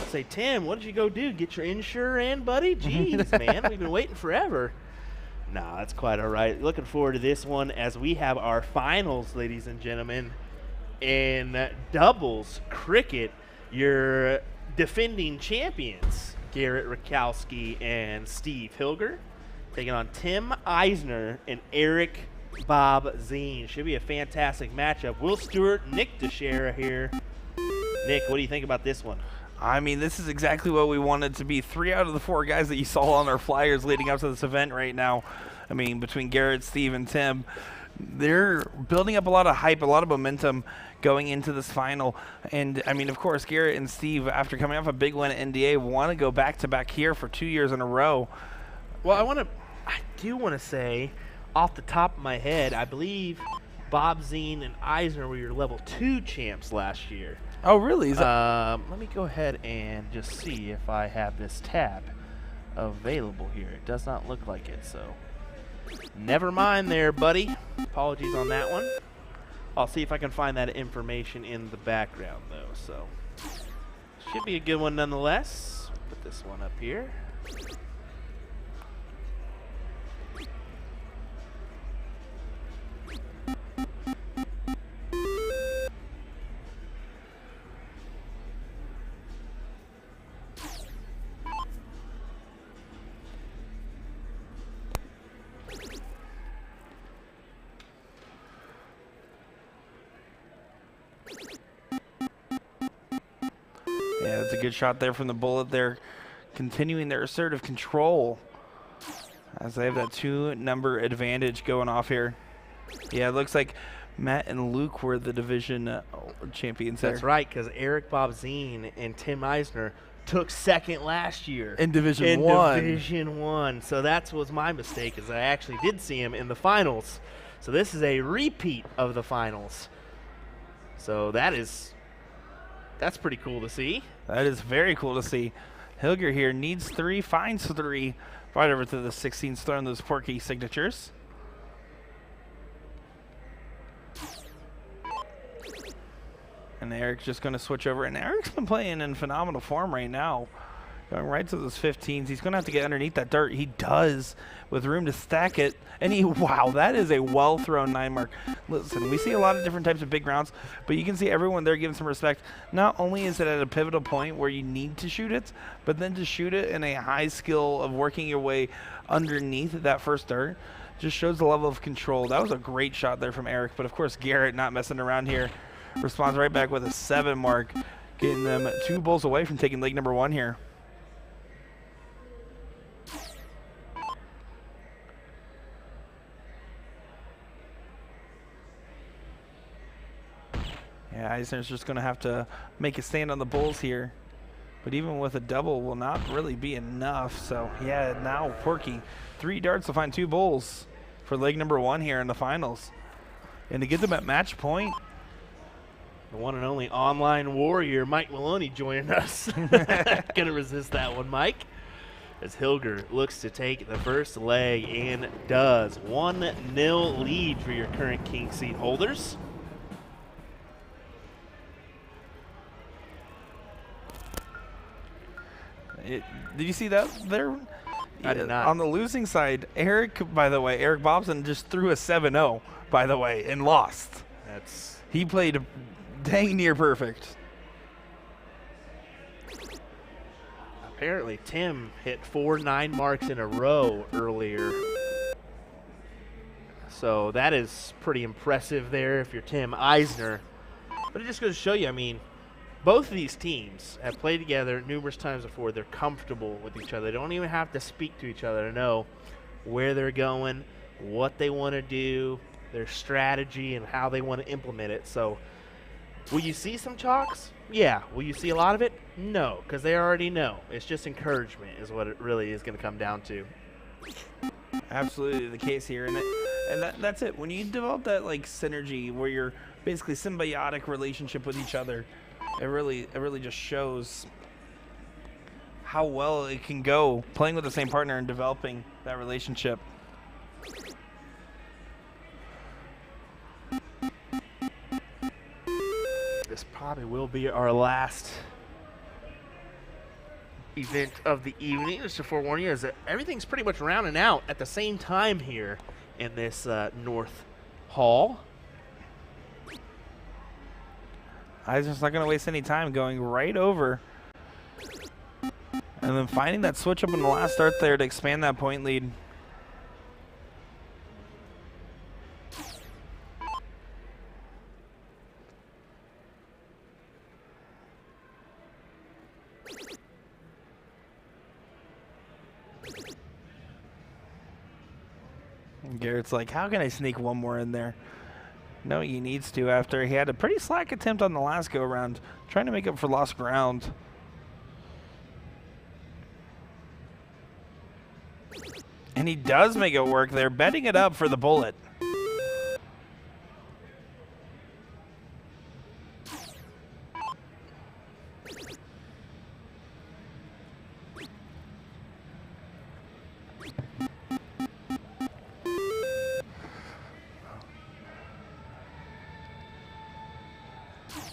Speaker 1: say, Tim, what did you go do? Get your insure in, buddy? Jeez, man, we've been waiting forever. Nah, that's quite all right. Looking forward to this one as we have our finals, ladies and gentlemen. In doubles cricket, your defending champions, Garrett Rakowski and Steve Hilger, taking on Tim Eisner and Eric Bob Zine. Should be a fantastic matchup. Will Stuart, Nick Dichiria here. Nick, what do you think about this one?
Speaker 2: I mean, this is exactly what we wanted to be. 3 out of the 4 guys that you saw on our flyers leading up to this event right now. I mean, between Garrett, Steve, and Tim, they're building up a lot of hype, a lot of momentum going into this final. And, I mean, of course, Garrett and Steve, after coming off a big win at NDA, want to go back-to-back here for 2 years in a row.
Speaker 1: Well, I do want to say, off the top of my head, I believe Bob Zine and Eisner were your level 2 champs last year.
Speaker 2: Oh, really? Is that
Speaker 1: Let me go ahead and just see if I have this tab available here. It does not look like it, so never mind there, buddy. Apologies on that one. I'll see if I can find that information in the background, though. So should be a good one nonetheless. Put this one up here.
Speaker 2: Yeah, that's a good shot there from the bullet. They're continuing their assertive control as they have that 2-number advantage going off here. Yeah, it looks like Matt and Luke were the division champions there.
Speaker 1: That's right, because Eric Bob Zine and Tim Eisner took second last year.
Speaker 2: In Division 1.
Speaker 1: Division 1. So that was my mistake, as I actually did see him in the finals. So this is a repeat of the finals. So that's pretty cool to see.
Speaker 2: That is very cool to see. Hilger here needs 3, finds 3. Right over to the 16s, throwing those porky signatures. And Eric's just going to switch over. And Eric's been playing in phenomenal form right now. Going right to those 15s. He's going to have to get underneath that dirt. He does, with room to stack it. And wow, that is a well-thrown 9 mark. Listen, we see a lot of different types of big rounds, but you can see everyone there giving some respect. Not only is it at a pivotal point where you need to shoot it, but then to shoot it in a high skill of working your way underneath that first dirt just shows the level of control. That was a great shot there from Eric, but of course Garrett not messing around here. Responds right back with a 7 mark, getting them 2 bowls away from taking leg number 1 here. Yeah, Eisner's just going to have to make a stand on the bulls here. But even with a double will not really be enough. So, yeah, now Porky, 3 darts to find 2 bulls for leg number 1 here in the finals. And to get them at match point.
Speaker 1: The one and only online warrior, Mike Maloney, joining us. Gonna resist that one, Mike. As Hilger looks to take the first leg and does. 1-0 lead for your current king seat holders.
Speaker 2: Did you see that there?
Speaker 1: I did not.
Speaker 2: On the losing side, Eric, by the way, Eric Bobson just threw a 7-0, by the way, and lost. He played dang near perfect.
Speaker 1: Apparently, Tim hit 4 9 marks in a row earlier. So that is pretty impressive there if you're Tim Eisner. But it just goes to show you, I mean, both of these teams have played together numerous times before. They're comfortable with each other. They don't even have to speak to each other to know where they're going, what they want to do, their strategy, and how they want to implement it. So will you see some chalks? Yeah. Will you see a lot of it? No, because they already know. It's just encouragement is what it really is going to come down to.
Speaker 2: Absolutely the case here. And that's it. When you develop that like synergy where you're basically symbiotic relationship with each other, it really just shows how well it can go playing with the same partner and developing that relationship.
Speaker 1: This probably will be our last event of the evening. Just to forewarn you, is that everything's pretty much rounding out at the same time here in this North Hall.
Speaker 2: I'm just not going to waste any time going right over. And then finding that switch up in the last start there to expand that point lead. And Garrett's like, how can I sneak one more in there? No, he needs to after he had a pretty slack attempt on the last go-around, trying to make up for lost ground. And he does make it work. They're betting it up for the bullet.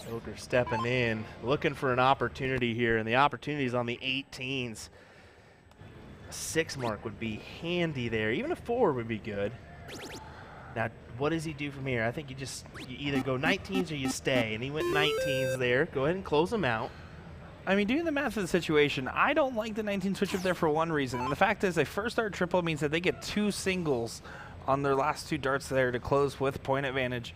Speaker 1: Hilger stepping in, looking for an opportunity here, and the opportunity's on the 18s. A 6 mark would be handy there. Even a 4 would be good. Now, what does he do from here? I think you either go 19s or you stay, and he went 19s there. Go ahead and close them out.
Speaker 2: I mean, doing the math of the situation, I don't like the 19 switch up there for one reason. And the fact is, a first dart triple means that they get 2 singles on their last 2 darts there to close with point advantage.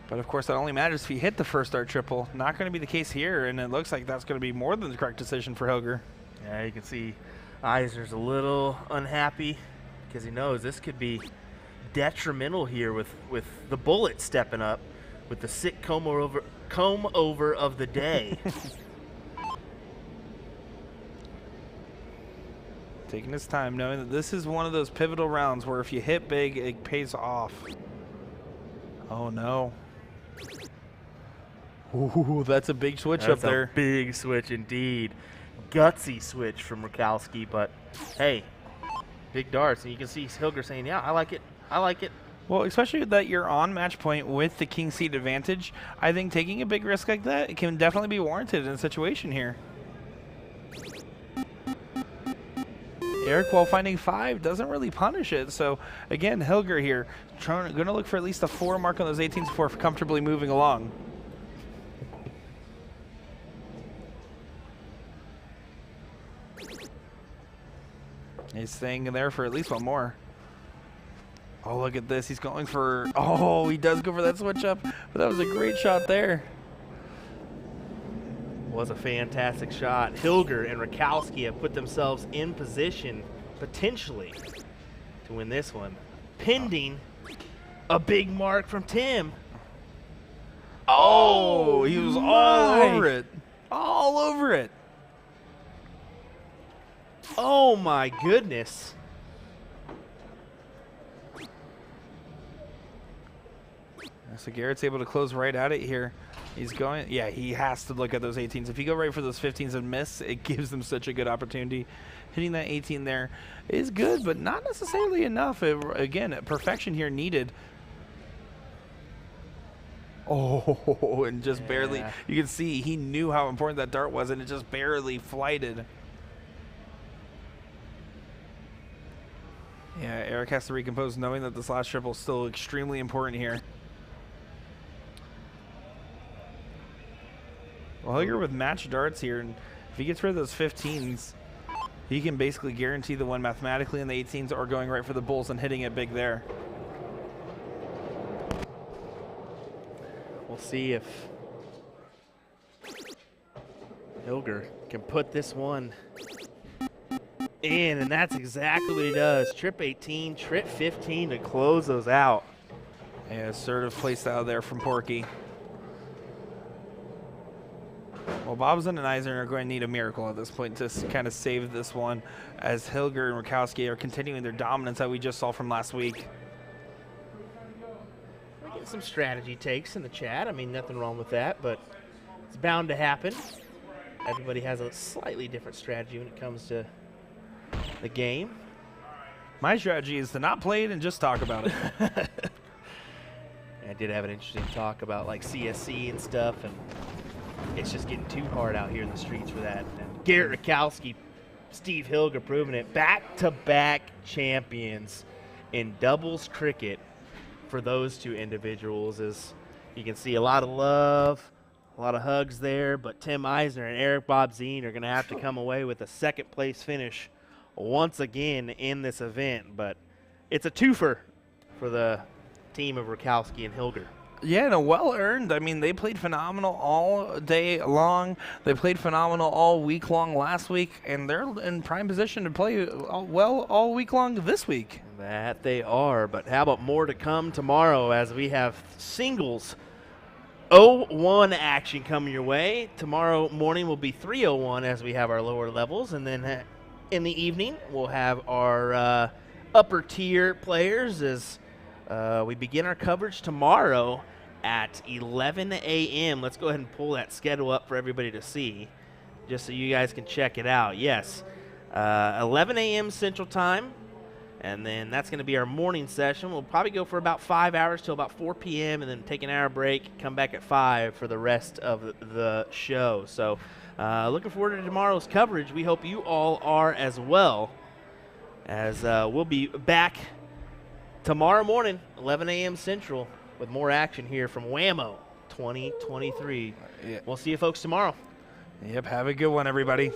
Speaker 2: But of course, that only matters if you hit the first dart triple. Not going to be the case here, and it looks like that's going to be more than the correct decision for Hilger.
Speaker 1: Yeah, you can see Eisner's a little unhappy because he knows this could be detrimental here with the bullet stepping up with the sick comb over of the day.
Speaker 2: Taking his time, knowing that this is one of those pivotal rounds where if you hit big, it pays off. Oh, no. Ooh, that's a big switch up there.
Speaker 1: That's a big switch indeed. Gutsy switch from Rakowski, but hey, big darts. And you can see Hilger saying, yeah, I like it. I like it.
Speaker 2: Well, especially that you're on match point with the king seat advantage, I think taking a big risk like that can definitely be warranted in a situation here. Eric, while finding 5, doesn't really punish it. So, again, Hilger here, going to look for at least a 4 mark on those 18s before comfortably moving along. He's staying in there for at least one more. Oh, look at this. He's going for... Oh, he does go for that switch up. But that was a great shot there.
Speaker 1: Was a fantastic shot. Hilger and Rakowski have put themselves in position, potentially, to win this one. Pending a big mark from Tim.
Speaker 2: Oh, he was all over it. All over it.
Speaker 1: Oh, my goodness.
Speaker 2: So Garrett's able to close right at it here. He's going, yeah, he has to look at those 18s. If you go right for those 15s and miss, it gives them such a good opportunity. Hitting that 18 there is good, but not necessarily enough. Again, perfection here needed. Oh, and just barely, you can see he knew how important that dart was, and it just barely flighted. Yeah, Eric has to recompose knowing that this last triple is still extremely important here. Well, Hilger with matched darts here, and if he gets rid of those 15s, he can basically guarantee the one mathematically in the 18s or going right for the bulls and hitting it big there.
Speaker 1: We'll see if Hilger can put this one in, and that's exactly what he does. Trip 18, trip 15 to close those out.
Speaker 2: Yeah, assertive play style there from Porky. Well, Bobson and Eisner are going to need a miracle at this point to kind of save this one, as Hilger and Rakowski are continuing their dominance that we just saw from last week.
Speaker 1: We're getting some strategy takes in the chat. I mean, nothing wrong with that, but it's bound to happen. Everybody has a slightly different strategy when it comes to the game.
Speaker 2: My strategy is to not play it and just talk about it.
Speaker 1: I did have an interesting talk about like CSC and stuff, and it's just getting too hard out here in the streets for that. And Garrett Rakowski, Steve Hilger proving it. Back-to-back champions in doubles cricket for those two individuals. As you can see, a lot of love, a lot of hugs there, but Tim Eisner and Eric Bobzine are going to have to come away with a second-place finish once again in this event. But it's a twofer for the team of Rakowski and Hilger.
Speaker 2: Yeah, no, well earned. I mean, they played phenomenal all day long. They played phenomenal all week long last week, and they're in prime position to play well all week long this week.
Speaker 1: That they are, but how about more to come tomorrow as we have singles 0-1 action coming your way. Tomorrow morning will be 3-0-1 as we have our lower levels, and then in the evening we'll have our upper tier players as we begin our coverage tomorrow at 11 a.m. Let's go ahead and pull that schedule up for everybody to see, just so you guys can check it out. Yes, 11 a.m. Central Time, and then that's going to be our morning session. We'll probably go for about 5 hours till about 4 p.m. and then take an hour break, come back at 5 for the rest of the show. So looking forward to tomorrow's coverage. We hope you all are as well, as we'll be back tomorrow morning, 11 a.m. Central, with more action here from WAMO 2023.
Speaker 2: Yeah.
Speaker 1: We'll see you folks tomorrow.
Speaker 2: Yep, have a good one, everybody.